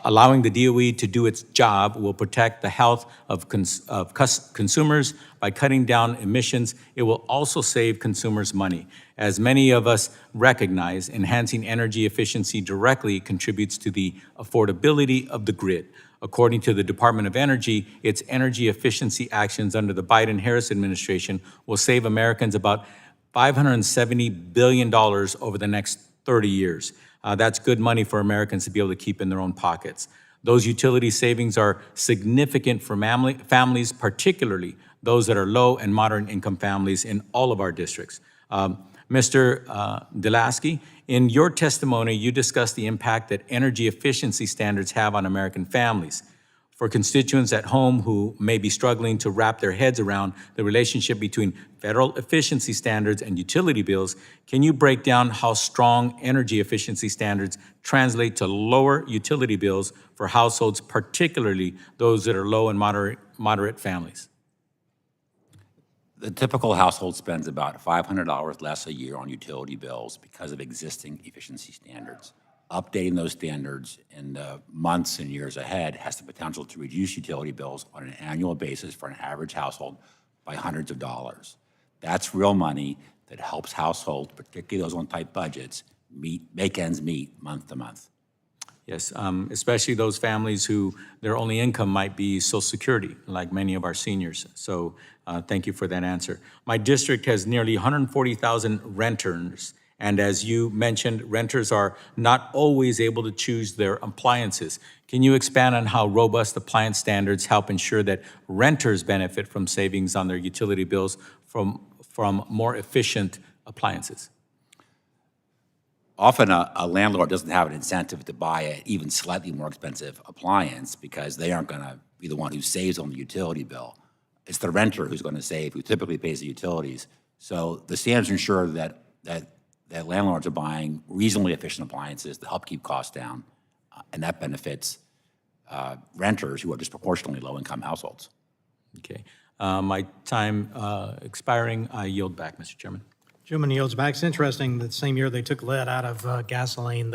S2: Allowing the DOE to do its job will protect the health of consumers by cutting down emissions. It will also save consumers money. As many of us recognize, enhancing energy efficiency directly contributes to the affordability of the grid. According to the Department of Energy, its energy efficiency actions under the Biden-Harris administration will save Americans about $570 billion over the next 30 years. That's good money for Americans to be able to keep in their own pockets. Those utility savings are significant for families, particularly those that are low and moderate income families in all of our districts. Mr. Delasky, in your testimony, you discussed the impact that energy efficiency standards have on American families. For constituents at home who may be struggling to wrap their heads around the relationship between federal efficiency standards and utility bills, can you break down how strong energy efficiency standards translate to lower utility bills for households, particularly those that are low and moderate families?
S4: The typical household spends about $500 less a year on utility bills because of existing efficiency standards. Updating those standards in the months and years ahead has the potential to reduce utility bills on an annual basis for an average household by hundreds of dollars. That's real money that helps households, particularly those on tight budgets, make ends meet month to month.
S2: Yes, especially those families who their only income might be Social Security, like many of our seniors. So thank you for that answer. My district has nearly 140,000 renters. And as you mentioned, renters are not always able to choose their appliances. Can you expand on how robust appliance standards help ensure that renters benefit from savings on their utility bills from more efficient appliances?
S4: Often a landlord doesn't have an incentive to buy an even slightly more expensive appliance because they aren't going to be the one who saves on the utility bill. It's the renter who's going to save, who typically pays the utilities. So the standards ensure that landlords are buying reasonably efficient appliances to help keep costs down, and that benefits renters who are disproportionately low-income households.
S2: Okay. My time expiring, I yield back, Mr. Chairman.
S1: Gentleman yields back. It's interesting that the same year they took lead out of gasoline,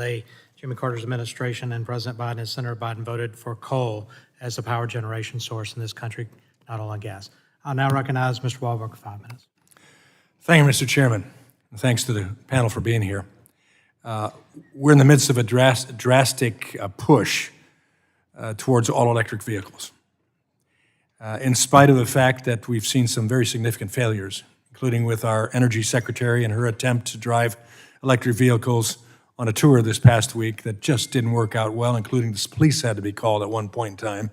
S1: Jimmy Carter's administration and President Biden and Senator Biden voted for coal as the power generation source in this country, not oil and gas. I'll now recognize Mr. Wahlberg for 5 minutes.
S17: Thank you, Mr. Chairman. And thanks to the panel for being here. We're in the midst of a drastic push towards all-electric vehicles. In spite of the fact that we've seen some very significant failures, including with our Energy Secretary and her attempt to drive electric vehicles on a tour this past week that just didn't work out well, including the police had to be called at one point in time,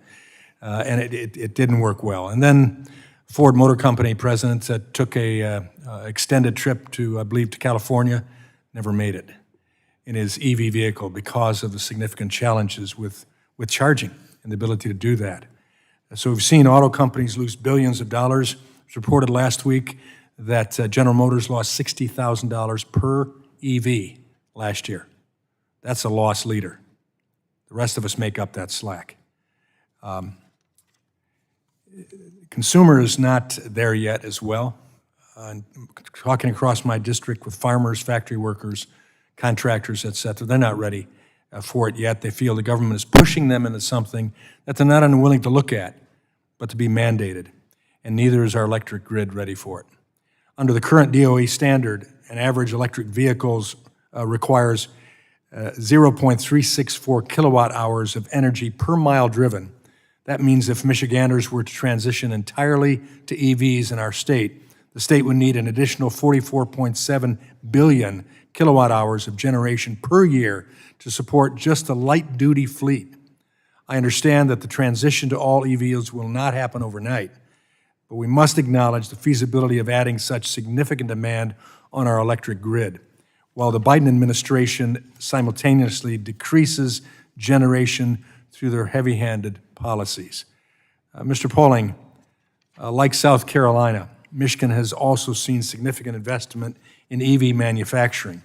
S17: and it didn't work well. And then Ford Motor Company president took a extended trip to, I believe, to California, never made it in his EV vehicle because of the significant challenges with charging and the ability to do that. So we've seen auto companies lose billions of dollars. It was reported last week that General Motors lost $60,000 per EV last year. That's a loss leader. The rest of us make up that slack. Consumer is not there yet as well. Talking across my district with farmers, factory workers, contractors, et cetera, they're not ready for it yet. They feel the government is pushing them into something that they're not unwilling to look at, but to be mandated. And neither is our electric grid ready for it. Under the current DOE standard, an average electric vehicles requires 0.364 kilowatt hours of energy per mile driven. That means if Michiganders were to transition entirely to EVs in our state, the state would need an additional 44.7 billion kilowatt hours of generation per year to support just a light-duty fleet. I understand that the transition to all EVs will not happen overnight, but we must acknowledge the feasibility of adding such significant demand on our electric grid, while the Biden administration simultaneously decreases generation through their heavy-handed policies. Mr. Pallone, like South Carolina, Michigan has also seen significant investment in EV manufacturing,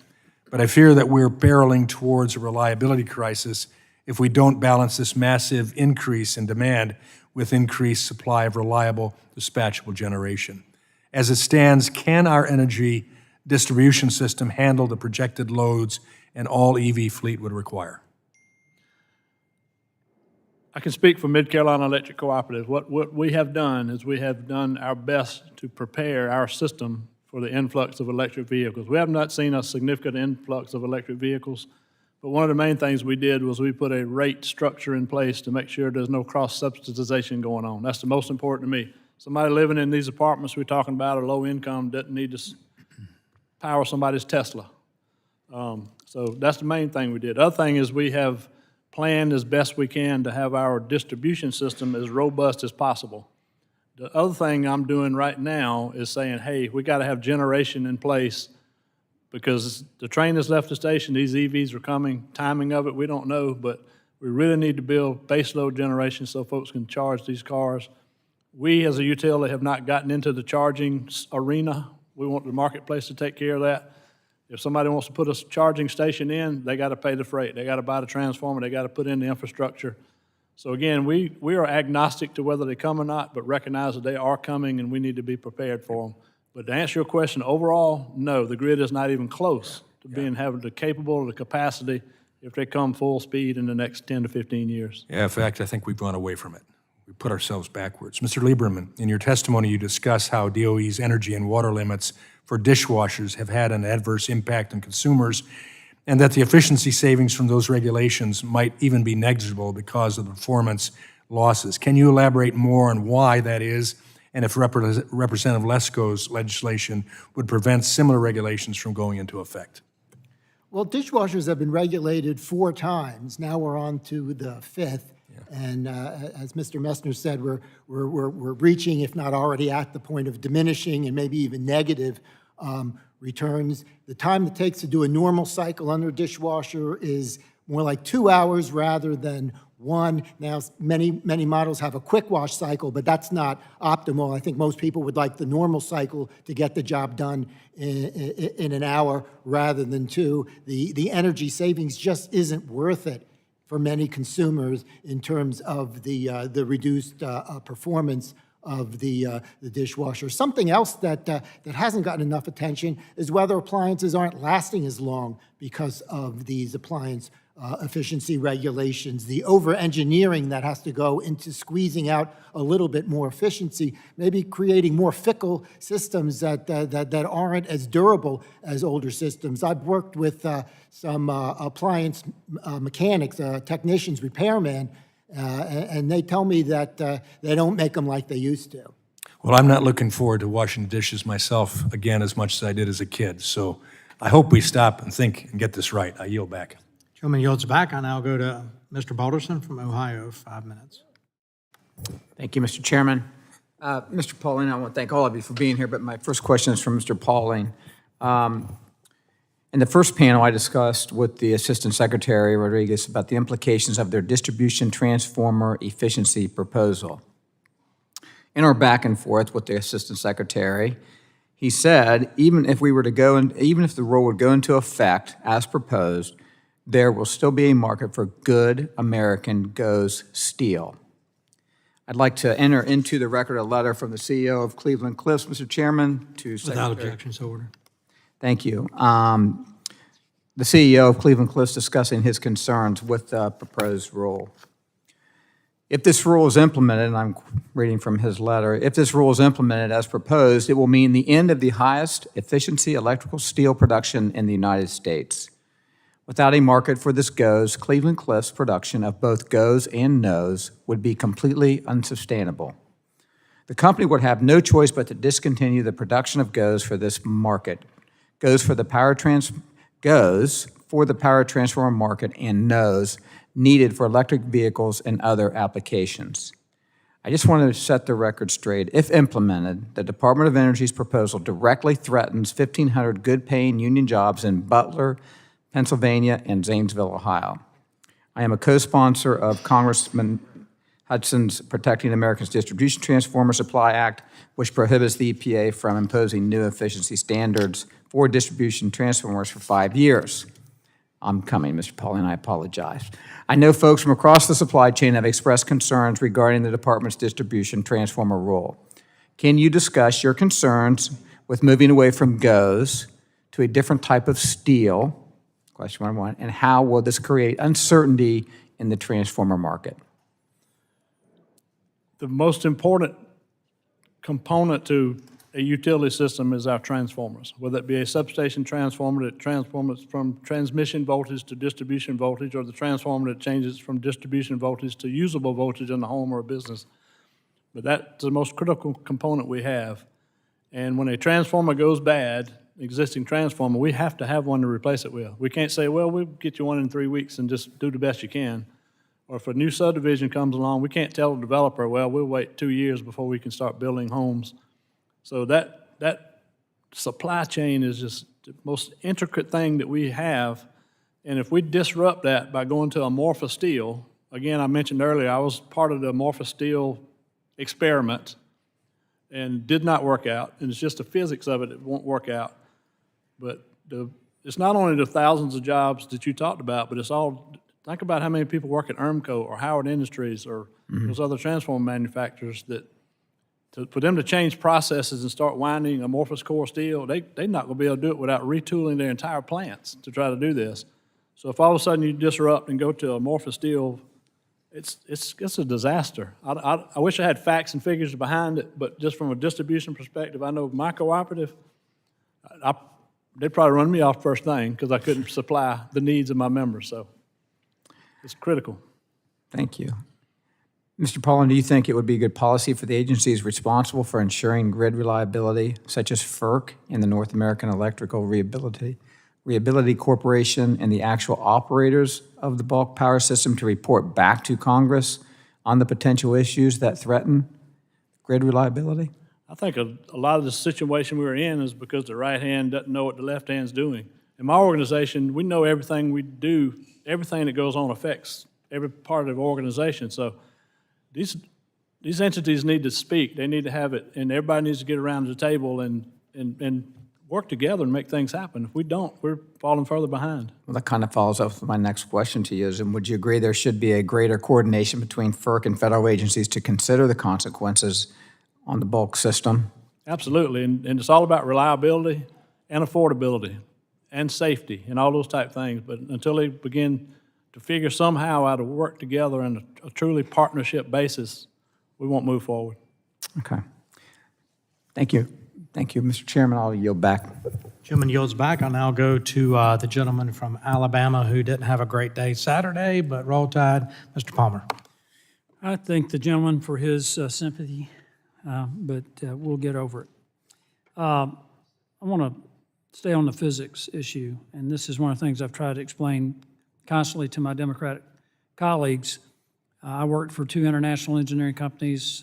S17: but I fear that we're barreling towards a reliability crisis if we don't balance this massive increase in demand with increased supply of reliable, dispatchable generation. As it stands, can our energy distribution system handle the projected loads an all-EV fleet would require?
S13: I can speak for Mid-Carolina Electric Cooperative. What we have done is we have done our best to prepare our system for the influx of electric vehicles. We have not seen a significant influx of electric vehicles, but one of the main things we did was we put a rate structure in place to make sure there's no cross-subsidization going on. That's the most important to me. Somebody living in these apartments we're talking about are low income, doesn't need to power somebody's Tesla. So that's the main thing we did. The other thing is we have planned as best we can to have our distribution system as robust as possible. The other thing I'm doing right now is saying, hey, we got to have generation in place because the train has left the station, these EVs are coming, timing of it, we don't know, but we really need to build baseload generation so folks can charge these cars. We as a utility have not gotten into the charging arena. We want the marketplace to take care of that. If somebody wants to put a charging station in, they got to pay the freight. They got to buy the transformer. They got to put in the infrastructure. So again, we are agnostic to whether they come or not, but recognize that they are coming and we need to be prepared for them. But to answer your question, overall, no, the grid is not even close to being having the capable or the capacity if they come full speed in the next 10 to 15 years.
S17: Yeah, in fact, I think we've gone away from it. We put ourselves backwards. Mr. Lieberman, in your testimony, you discuss how DOE's energy and water limits for dishwashers have had an adverse impact on consumers, and that the efficiency savings from those regulations might even be negligible because of the performance losses. Can you elaborate more on why that is, and if Representative Lesko's legislation would prevent similar regulations from going into effect?
S15: Well, dishwashers have been regulated 4 times. Now we're on to the 5th. And as Mr. Messner said, we're reaching, if not already at the point of diminishing and maybe even negative returns. The time it takes to do a normal cycle under a dishwasher is more like 2 hours rather than 1. Now, many models have a quick wash cycle, but that's not optimal. I think most people would like the normal cycle to get the job done in an hour rather than 2. The energy savings just isn't worth it for many consumers in terms of the reduced performance of the dishwasher. Something else that hasn't gotten enough attention is whether appliances aren't lasting as long because of these appliance efficiency regulations, the over-engineering that has to go into squeezing out a little bit more efficiency, maybe creating more fickle systems that aren't as durable as older systems. I've worked with some appliance mechanics, technicians, repairmen, and they tell me that they don't make them like they used to.
S2: Well, I'm not looking forward to washing dishes myself again as much as I did as a kid, so I hope we stop and think and get this right. I yield back.
S1: Gentleman yields back. I now go to Mr. Balderson from Ohio, 5 minutes.
S7: Thank you, Mr. Chairman. Mr. Pallone, I want to thank all of you for being here, but my first question is from Mr. Pallone. In the first panel, I discussed with the Assistant Secretary Rodriguez about the implications of their distribution transformer efficiency proposal. In our back and forth with the Assistant Secretary, he said even if the rule would go into effect as proposed, there will still be a market for good American GOES steel. I'd like to enter into the record a letter from the CEO of Cleveland Cliffs, Mr. Chairman, to Secretary.
S1: Without objection, so ordered.
S7: Thank you. The CEO of Cleveland Cliffs discussing his concerns with the proposed rule. If this rule is implemented, and I'm reading from his letter, if this rule is implemented as proposed, it will mean the end of the highest efficiency electrical steel production in the United States. Without a market for this GOES, Cleveland Cliffs production of both GOES and NOES would be completely unsustainable. The company would have no choice but to discontinue the production of GOES for this market. GOES for the power transformer market and NOES needed for electric vehicles and other applications. I just wanted to set the record straight. If implemented, the Department of Energy's proposal directly threatens 1,500 good-paying union jobs in Butler, Pennsylvania, and Zanesville, Ohio. I am a co-sponsor of Congressman Hudson's Protecting America's Distribution Transformer Supply Act, which prohibits the EPA from imposing new efficiency standards for distribution transformers for 5 years. I'm coming, Mr. Pallone, I apologize. I know folks from across the supply chain have expressed concerns regarding the department's distribution transformer rule. Can you discuss your concerns with moving away from GOES to a different type of steel? Question number one, and how will this create uncertainty in the transformer market?
S13: The most important component to a utility system is our transformers, whether it be a substation transformer that transforms from transmission voltage to distribution voltage, or the transformer that changes from distribution voltage to usable voltage in the home or a business. But that's the most critical component we have. And when a transformer goes bad, existing transformer, we have to have one to replace it with. We can't say, well, we'll get you one in 3 weeks and just do the best you can. Or if a new subdivision comes along, we can't tell the developer, well, we'll wait 2 years before we can start building homes. So that supply chain is just the most intricate thing that we have. And if we disrupt that by going to amorphous steel, again, I mentioned earlier, I was part of the amorphous steel experiment and did not work out. And it's just the physics of it that won't work out. But it's not only the thousands of jobs that you talked about, but it's all, think about how many people work at ERMCO or Howard Industries or those other transformer manufacturers that, for them to change processes and start winding amorphous core steel, they're not going to be able to do it without retooling their entire plants to try to do this. So if all of a sudden you disrupt and go to amorphous steel, it's a disaster. I wish I had facts and figures behind it, but just from a distribution perspective, I know my cooperative, they'd probably run me off first thing because I couldn't supply the needs of my members. So it's critical.
S7: Thank you. Mr. Pallone, do you think it would be good policy for the agencies responsible for ensuring grid reliability, such as FERC and the North American Electrical Reliability Corporation, and the actual operators of the bulk power system to report back to Congress on the potential issues that threaten grid reliability?
S13: I think a lot of the situation we're in is because the right hand doesn't know what the left hand's doing. In my organization, we know everything we do, everything that goes on affects every part of the organization. So these entities need to speak. They need to have it, and everybody needs to get around the table and work together and make things happen. If we don't, we're falling further behind.
S7: Well, that kind of follows up with my next question to you, and would you agree there should be a greater coordination between FERC and federal agencies to consider the consequences on the bulk system.
S13: Absolutely, and it's all about reliability and affordability and safety and all those type things. But until they begin to figure somehow how to work together on a truly partnership basis, we won't move forward.
S7: Okay. Thank you. Thank you, Mr. Chairman. I'll yield back.
S1: Gentleman yields back. I'll now go to the gentleman from Alabama who didn't have a great day Saturday, but roll tide, Mr. Palmer.
S19: I thank the gentleman for his sympathy, but we'll get over it. I want to stay on the physics issue, and this is one of the things I've tried to explain constantly to my Democratic colleagues. I worked for 2 international engineering companies.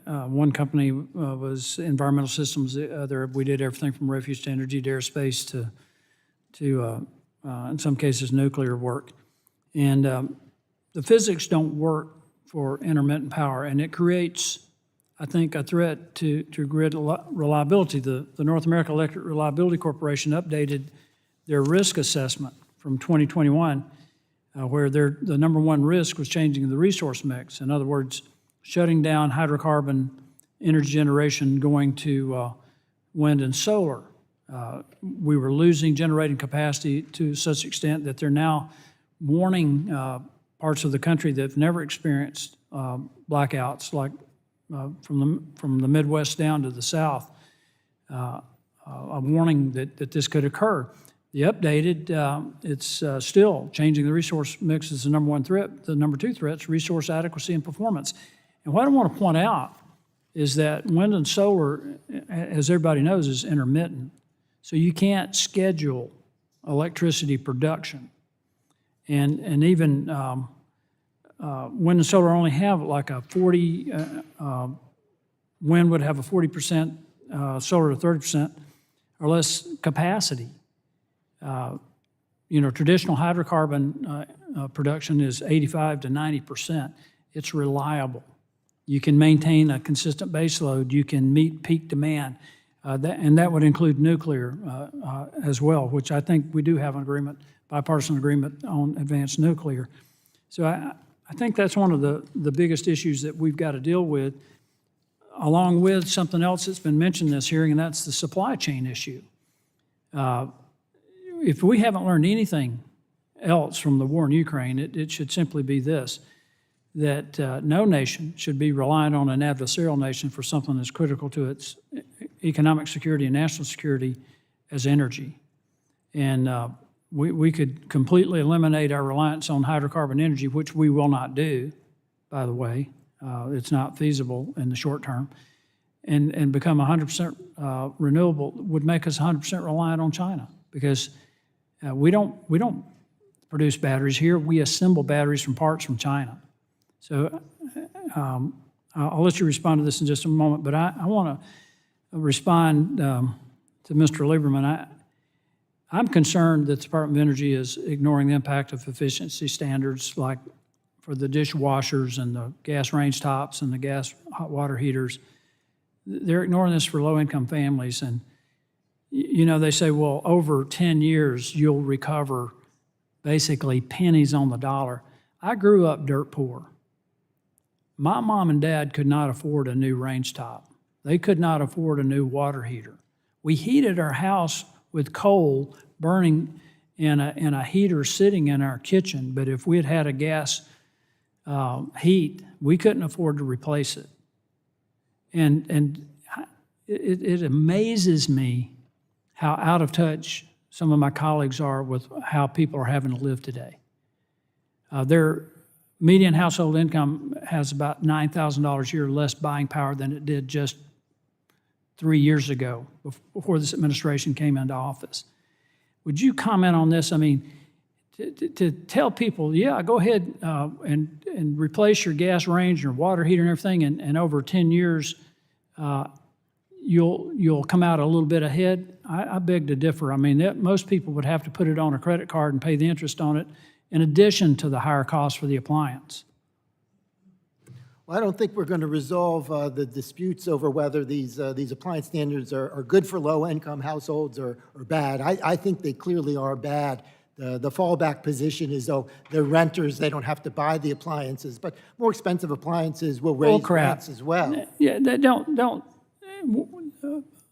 S19: One company was environmental systems. The other, we did everything from refuge to energy to aerospace to in some cases, nuclear work. And the physics don't work for intermittent power, and it creates, I think, a threat to grid reliability. The North American Electric Reliability Corporation updated their risk assessment from 2021, where the number one risk was changing the resource mix. In other words, shutting down hydrocarbon energy generation, going to wind and solar. We were losing generating capacity to such extent that they're now warning parts of the country that have never experienced blackouts, like from the Midwest down to the South, a warning that this could occur. The updated, it's still changing the resource mix is the number one threat. The number two threat is resource adequacy and performance. And what I want to point out is that wind and solar, as everybody knows, is intermittent. So you can't schedule electricity production. And even wind and solar only have like a 40, wind would have a 40%, solar to 30% or less capacity. Traditional hydrocarbon production is 85 to 90%. It's reliable. You can maintain a consistent base load. You can meet peak demand. And that would include nuclear as well, which I think we do have an agreement, bipartisan agreement on advanced nuclear. So I think that's one of the biggest issues that we've got to deal with, along with something else that's been mentioned in this hearing, and that's the supply chain issue. If we haven't learned anything else from the war in Ukraine, it should simply be this, that no nation should be reliant on an adversarial nation for something that's critical to its economic security and national security as energy. And we could completely eliminate our reliance on hydrocarbon energy, which we will not do, by the way. It's not feasible in the short term. And become 100% renewable would make us 100% reliant on China, because we don't produce batteries here. We assemble batteries from parts from China. So I'll let you respond to this in just a moment, but I want to respond to Mr. Lieberman. I'm concerned that the Department of Energy is ignoring the impact of efficiency standards, like for the dishwashers and the gas range tops and the gas hot water heaters. They're ignoring this for low-income families. And, they say, well, over 10 years, you'll recover basically pennies on the dollar. I grew up dirt poor. My mom and dad could not afford a new range top. They could not afford a new water heater. We heated our house with coal burning in a heater sitting in our kitchen, but if we had had a gas heat, we couldn't afford to replace it. And it amazes me how out of touch some of my colleagues are with how people are having to live today. Their median household income has about $9,000 a year less buying power than it did just 3 years ago, before this administration came into office. Would you comment on this? I mean, to tell people, yeah, go ahead and replace your gas range, your water heater and everything, and over 10 years, you'll come out a little bit ahead. I beg to differ. I mean, most people would have to put it on a credit card and pay the interest on it, in addition to the higher cost for the appliance.
S15: Well, I don't think we're going to resolve the disputes over whether these appliance standards are good for low-income households or bad. I think they clearly are bad. the fallback position is, though, the renters, they don't have to buy the appliances, but more expensive appliances will raise rents as well.
S19: Yeah, they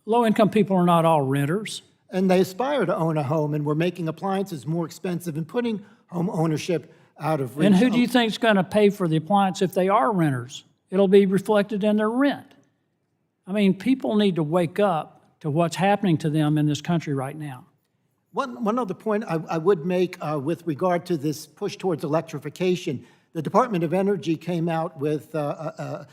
S19: low-income people are not all renters.
S15: And they aspire to own a home, and we're making appliances more expensive and putting home ownership out of reach.
S19: And who do you think is going to pay for the appliance if they are renters? It'll be reflected in their rent. I mean, people need to wake up to what's happening to them in this country right now.
S15: One other point I would make with regard to this push towards electrification, the Department of Energy came out with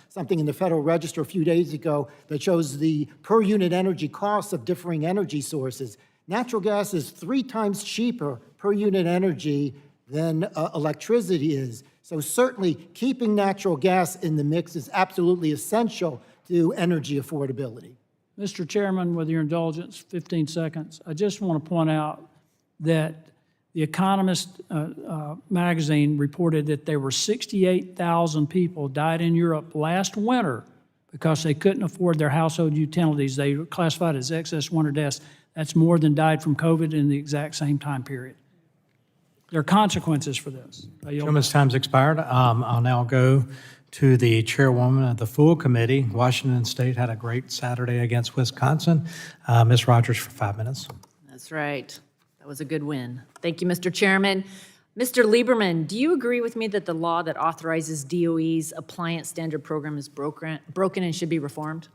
S15: something in the Federal Register a few days ago that shows the per unit energy costs of differing energy sources. Natural gas is 3 times cheaper per unit energy than electricity is. So certainly keeping natural gas in the mix is absolutely essential to energy affordability.
S19: Mr. Chairman, with your indulgence, 15 seconds, I just want to point out that The Economist magazine reported that there were 68,000 people died in Europe last winter because they couldn't afford their household utilities. They were classified as excess winter deaths. That's more than died from COVID in the exact same time period. There are consequences for this.
S1: Gentleman's time's expired. I'll now go to the chairwoman of the full committee. Washington State had a great Saturday against Wisconsin. Ms. Rodgers for 5 minutes.
S21: That's right. That was a good win. Thank you, Mr. Chairman. Mr. Lieberman, do you agree with me that the law that authorizes DOE's appliance standard program is broken and should be reformed?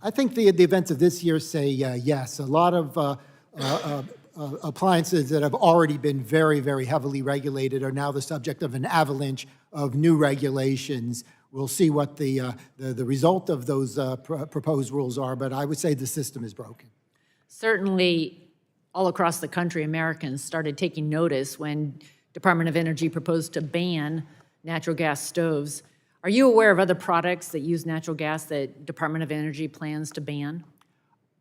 S15: I think the events of this year say yes. A lot of appliances that have already been very, very heavily regulated are now the subject of an avalanche of new regulations. We'll see what the result of those proposed rules are, but I would say the system is broken.
S21: Certainly, all across the country, Americans started taking notice when Department of Energy proposed to ban natural gas stoves. Are you aware of other products that use natural gas that Department of Energy plans to ban?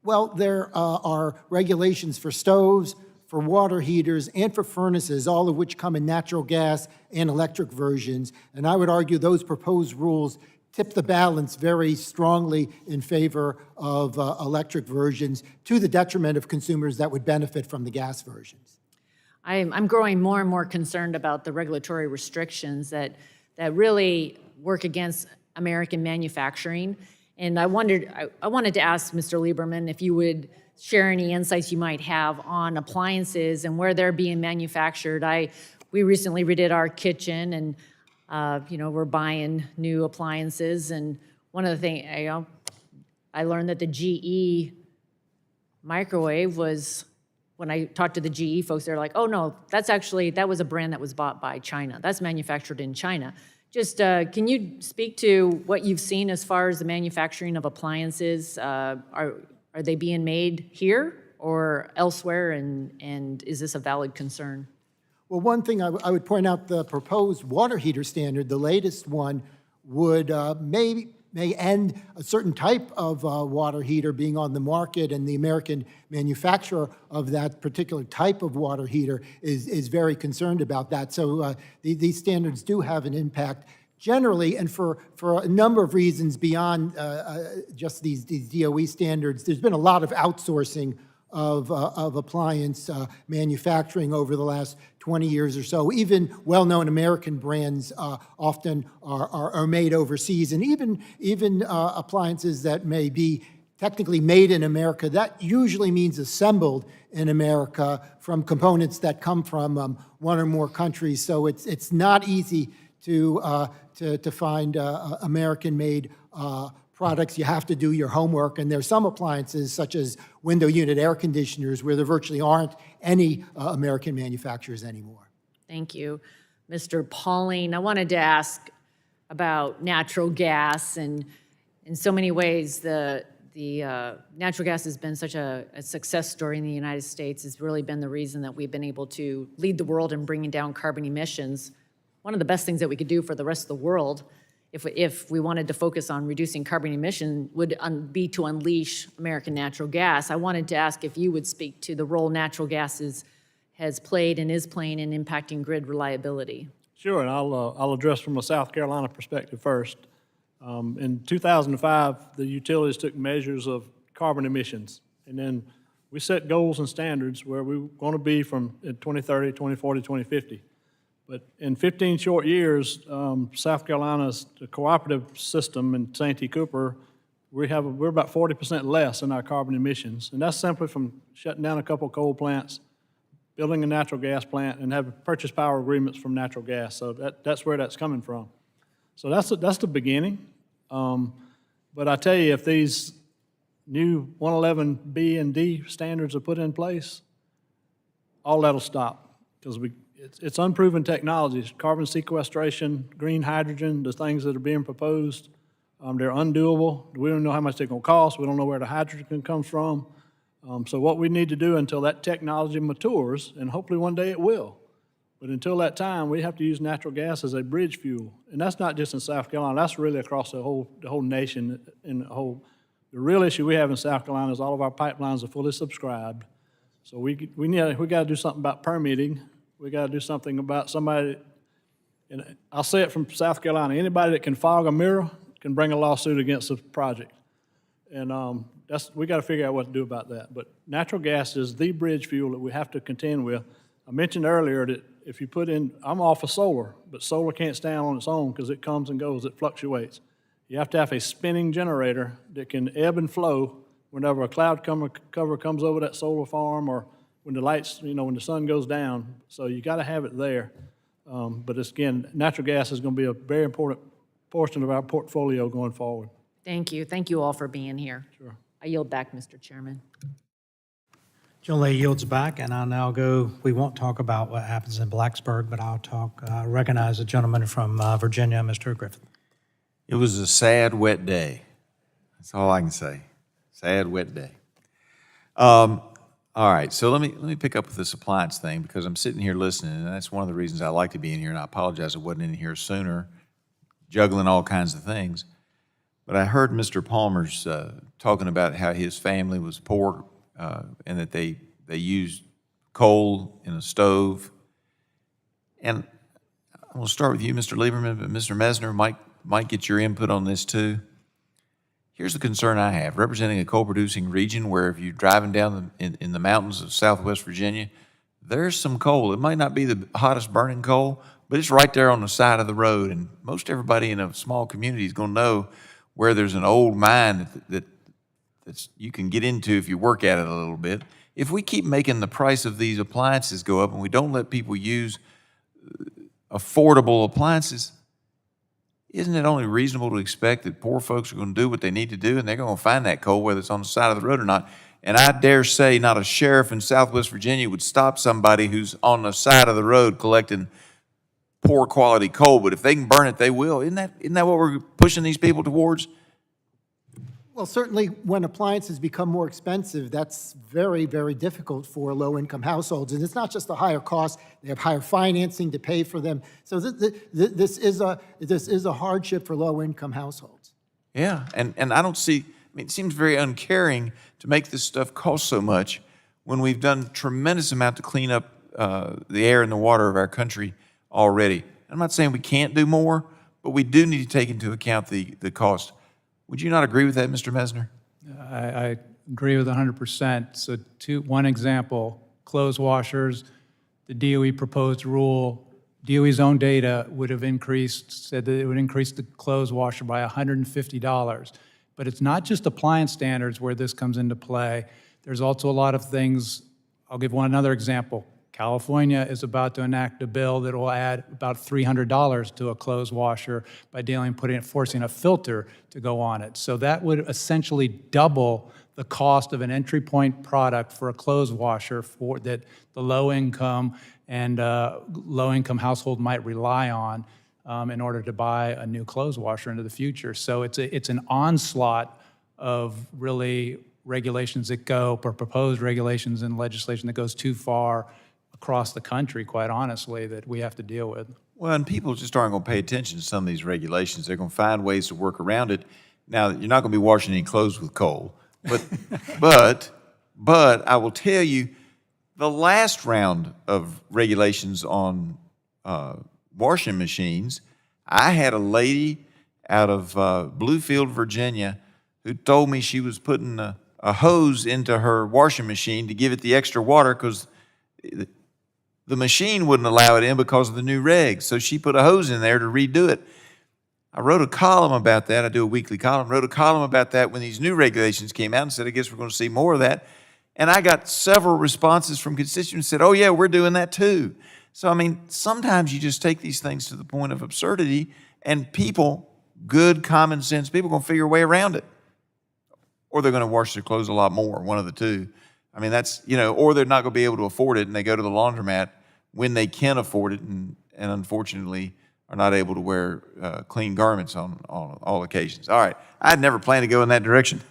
S15: Well, there are regulations for stoves, for water heaters, and for furnaces, all of which come in natural gas and electric versions. And I would argue those proposed rules tip the balance very strongly in favor of electric versions to the detriment of consumers that would benefit from the gas versions.
S21: I'm growing more and more concerned about the regulatory restrictions that really work against American manufacturing. And I wanted to ask Mr. Lieberman if you would share any insights you might have on appliances and where they're being manufactured. We recently redid our kitchen, and we're buying new appliances. And one of the things I learned that the GE microwave was, when I talked to the GE folks, they're like, "Oh no, that was a brand that was bought by China. That's manufactured in China." Just can you speak to what you've seen as far as the manufacturing of appliances? Are they being made here or elsewhere, and is this a valid concern?
S15: Well, one thing I would point out, the proposed water heater standard, the latest one, would may end a certain type of water heater being on the market, and the American manufacturer of that particular type of water heater is very concerned about that. So these standards do have an impact generally, and for a number of reasons beyond just these DOE standards. There's been a lot of outsourcing of appliance manufacturing over the last 20 years or so. Even well-known American brands often are made overseas, and even appliances that may be technically made in America, that usually means assembled in America from components that come from one or more countries. So it's not easy to find American-made products. You have to do your homework, and there's some appliances, such as window unit air conditioners, where there virtually aren't any American manufacturers anymore.
S21: Thank you. Mr. Pallone, I wanted to ask about natural gas, and in so many ways, the natural gas has been such a success story in the United States. It's really been the reason that we've been able to lead the world in bringing down carbon emissions. One of the best things that we could do for the rest of the world, if we wanted to focus on reducing carbon emission, would be to unleash American natural gas. I wanted to ask if you would speak to the role natural gas has played and is playing in impacting grid reliability.
S13: Sure, and I'll address from a South Carolina perspective first. In 2005, the utilities took measures of carbon emissions, and then we set goals and standards where we want to be from in 2030, 2040, 2050. But in 15 short years, South Carolina's the cooperative system in Santee Cooper, we're about 40% less in our carbon emissions. And that's simply from shutting down a couple coal plants, building a natural gas plant, and having purchase power agreements from natural gas. So that's where that's coming from. So that's the beginning. But I tell you, if these new 111B and D standards are put in place, all that'll stop, because it's unproven technologies. Carbon sequestration, green hydrogen, the things that are being proposed, they're undoable. We don't know how much they're going to cost. We don't know where the hydrogen comes from. So what we need to do until that technology matures, and hopefully one day it will, but until that time, we have to use natural gas as a bridge fuel. And that's not just in South Carolina. That's really across the whole nation. The real issue we have in South Carolina is all of our pipelines are fully subscribed. So we got to do something about permitting. We got to do something about somebody, and I'll say it from South Carolina, anybody that can fog a mirror can bring a lawsuit against the project. And we got to figure out what to do about that. But natural gas is the bridge fuel that we have to contend with. I mentioned earlier that if you put in, I'm all for solar, but solar can't stand on its own because it comes and goes, it fluctuates. You have to have a spinning generator that can ebb and flow whenever a cloud cover comes over that solar farm, or when the lights, when the sun goes down. So you got to have it there. But again, natural gas is going to be a very important portion of our portfolio going forward.
S21: Thank you. Thank you all for being here.
S13: Sure.
S21: I yield back, Mr. Chairman.
S1: Generally yields back, and I'll now go, we won't talk about what happens in Blacksburg, but I'll recognize the gentleman from Virginia, Mr. Griffith.
S20: It was a sad, wet day. That's all I can say. Sad, wet day. All right, so let me pick up with this appliance thing, because I'm sitting here listening, and that's one of the reasons I like to be in here, and I apologize I wasn't in here sooner, juggling all kinds of things. But I heard Mr. Palmer's talking about how his family was poor, and that they used coal in a stove. And I'm going to start with you, Mr. Lieberman, but Mr. Mesner might get your input on this too. Here's the concern I have. Representing a coal-producing region where if you're driving down in the mountains of Southwest Virginia, there's some coal. It might not be the hottest burning coal, but it's right there on the side of the road. And most everybody in a small community is going to know where there's an old mine that's you can get into if you work at it a little bit. If we keep making the price of these appliances go up and we don't let people use affordable appliances, isn't it only reasonable to expect that poor folks are going to do what they need to do, and they're going to find that coal, whether it's on the side of the road or not? And I dare say not a sheriff in Southwest Virginia would stop somebody who's on the side of the road collecting poor quality coal, but if they can burn it, they will. Isn't that what we're pushing these people towards?
S15: Well, certainly when appliances become more expensive, that's very, very difficult for low-income households. And it's not just a higher cost, they have higher financing to pay for them. So this is a hardship for low-income households.
S20: Yeah, and I don't see, it seems very uncaring to make this stuff cost so much when we've done tremendous amount to clean up the air and the water of our country already. I'm not saying we can't do more, but we do need to take into account the cost. Would you not agree with that, Mr. Mesner?
S12: I agree with 100%. So one example, clothes washers, the DOE proposed rule, DOE's own data would have said that it would increase the clothes washer by $150. But it's not just appliance standards where this comes into play. There's also a lot of things. I'll give another example. California is about to enact a bill that will add about $300 to a clothes washer by forcing a filter to go on it. So that would essentially double the cost of an entry point product for a clothes washer that the low income household might rely on in order to buy a new clothes washer into the future. So it's an onslaught of really regulations that or proposed regulations and legislation that goes too far across the country, quite honestly, that we have to deal with.
S20: Well, and people just aren't going to pay attention to some of these regulations. They're going to find ways to work around it. Now, you're not going to be washing any clothes with coal, but I will tell you, the last round of regulations on washing machines, I had a lady out of Bluefield, Virginia, who told me she was putting a a hose into her washing machine to give it the extra water because the machine wouldn't allow it in because of the new regs. So she put a hose in there to redo it. I wrote a column about that. I do a weekly column. Wrote a column about that when these new regulations came out and said, I guess we're going to see more of that. And I got several responses from constituents that said, oh yeah, we're doing that too. So, I mean, sometimes you just take these things to the point of absurdity and people, good common sense people, are going to figure a way around it. Or they're going to wash their clothes a lot more, one of the two. I mean, that's, or they're not going to be able to afford it and they go to the laundromat when they can afford it and unfortunately are not able to wear clean garments on all occasions. All right, I had never planned to go in that direction.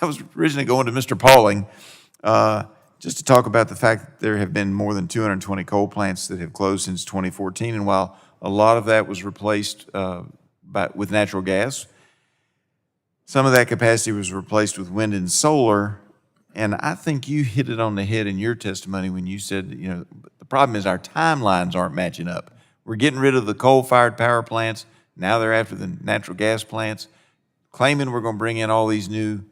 S20: I was originally going to Mr. Pauling just to talk about the fact that there have been more than 220 coal plants that have closed since 2014, and while a lot of that was replaced with natural gas, some of that capacity was replaced with wind and solar. And I think you hit it on the head in your testimony when you said, the problem is our timelines aren't matching up. We're getting rid of the coal-fired power plants. Now they're after the natural gas plants, claiming we're going to bring in all these new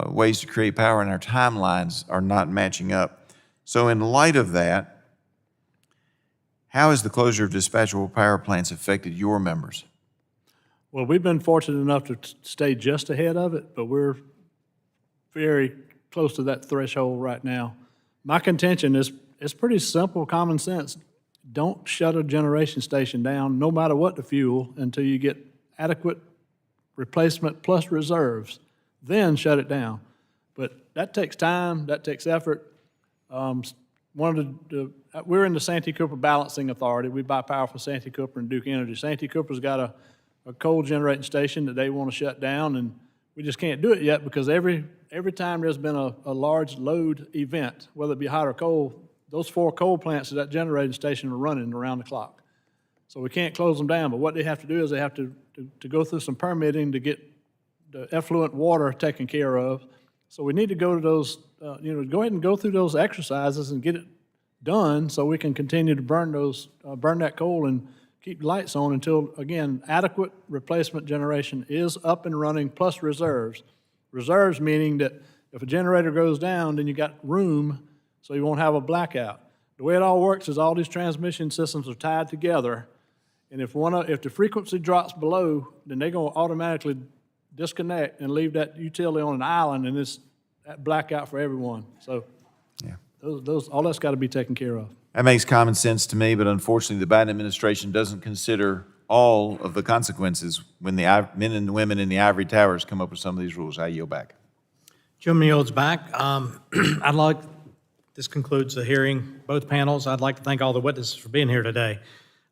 S20: ways to create power, and our timelines are not matching up. So in light of that, how has the closure of dispatchable power plants affected your members?
S13: Well, we've been fortunate enough to stay just ahead of it, but we're very close to that threshold right now. My contention is it's pretty simple, common sense. Don't shut a generation station down, no matter what the fuel, until you get adequate replacement plus reserves. Then shut it down. But that takes time, that takes effort. We're in the Santee Cooper Balancing Authority. We buy power from Santee Cooper and Duke Energy. Santee Cooper's got a coal generating station that they want to shut down, and we just can't do it yet because every time there's been a large load event, whether it be hot or cold, those 4 coal plants at that generating station are running around the clock. So we can't close them down, but what they have to do is they have to go through some permitting to get the effluent water taken care of. So we need to go to those, go ahead and go through those exercises and get it done so we can continue to burn that coal and keep the lights on until, again, adequate replacement generation is up and running plus reserves. Reserves meaning that if a generator goes down, then you got room so you won't have a blackout. The way it all works is all these transmission systems are tied together, and if the frequency drops below, then they're going to automatically disconnect and leave that utility on an island, and it's that blackout for everyone. So yeah, all that's got to be taken care of.
S20: That makes common sense to me, but unfortunately, the Biden administration doesn't consider all of the consequences when the men and women in the ivory towers come up with some of these rules. I yield back.
S1: Jim yields back. This concludes the hearing, both panels. I'd like to thank all the witnesses for being here today.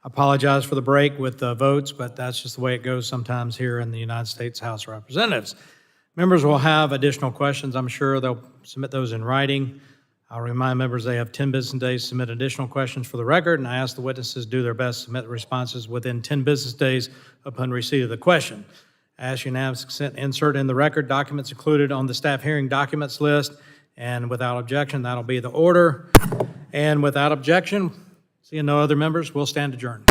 S1: I apologize for the break with the votes, but that's just the way it goes sometimes here in the United States House of Representatives. Members will have additional questions. I'm sure they'll submit those in writing. I'll remind members they have 10 business days to submit additional questions for the record, and I ask the witnesses to do their best to submit responses within 10 business days upon receipt of the question. I ask unanimous consent to insert in the record documents included on the staff hearing documents list, and without objection, that'll be the order. And without objection, seeing no other members, we'll stand adjourned.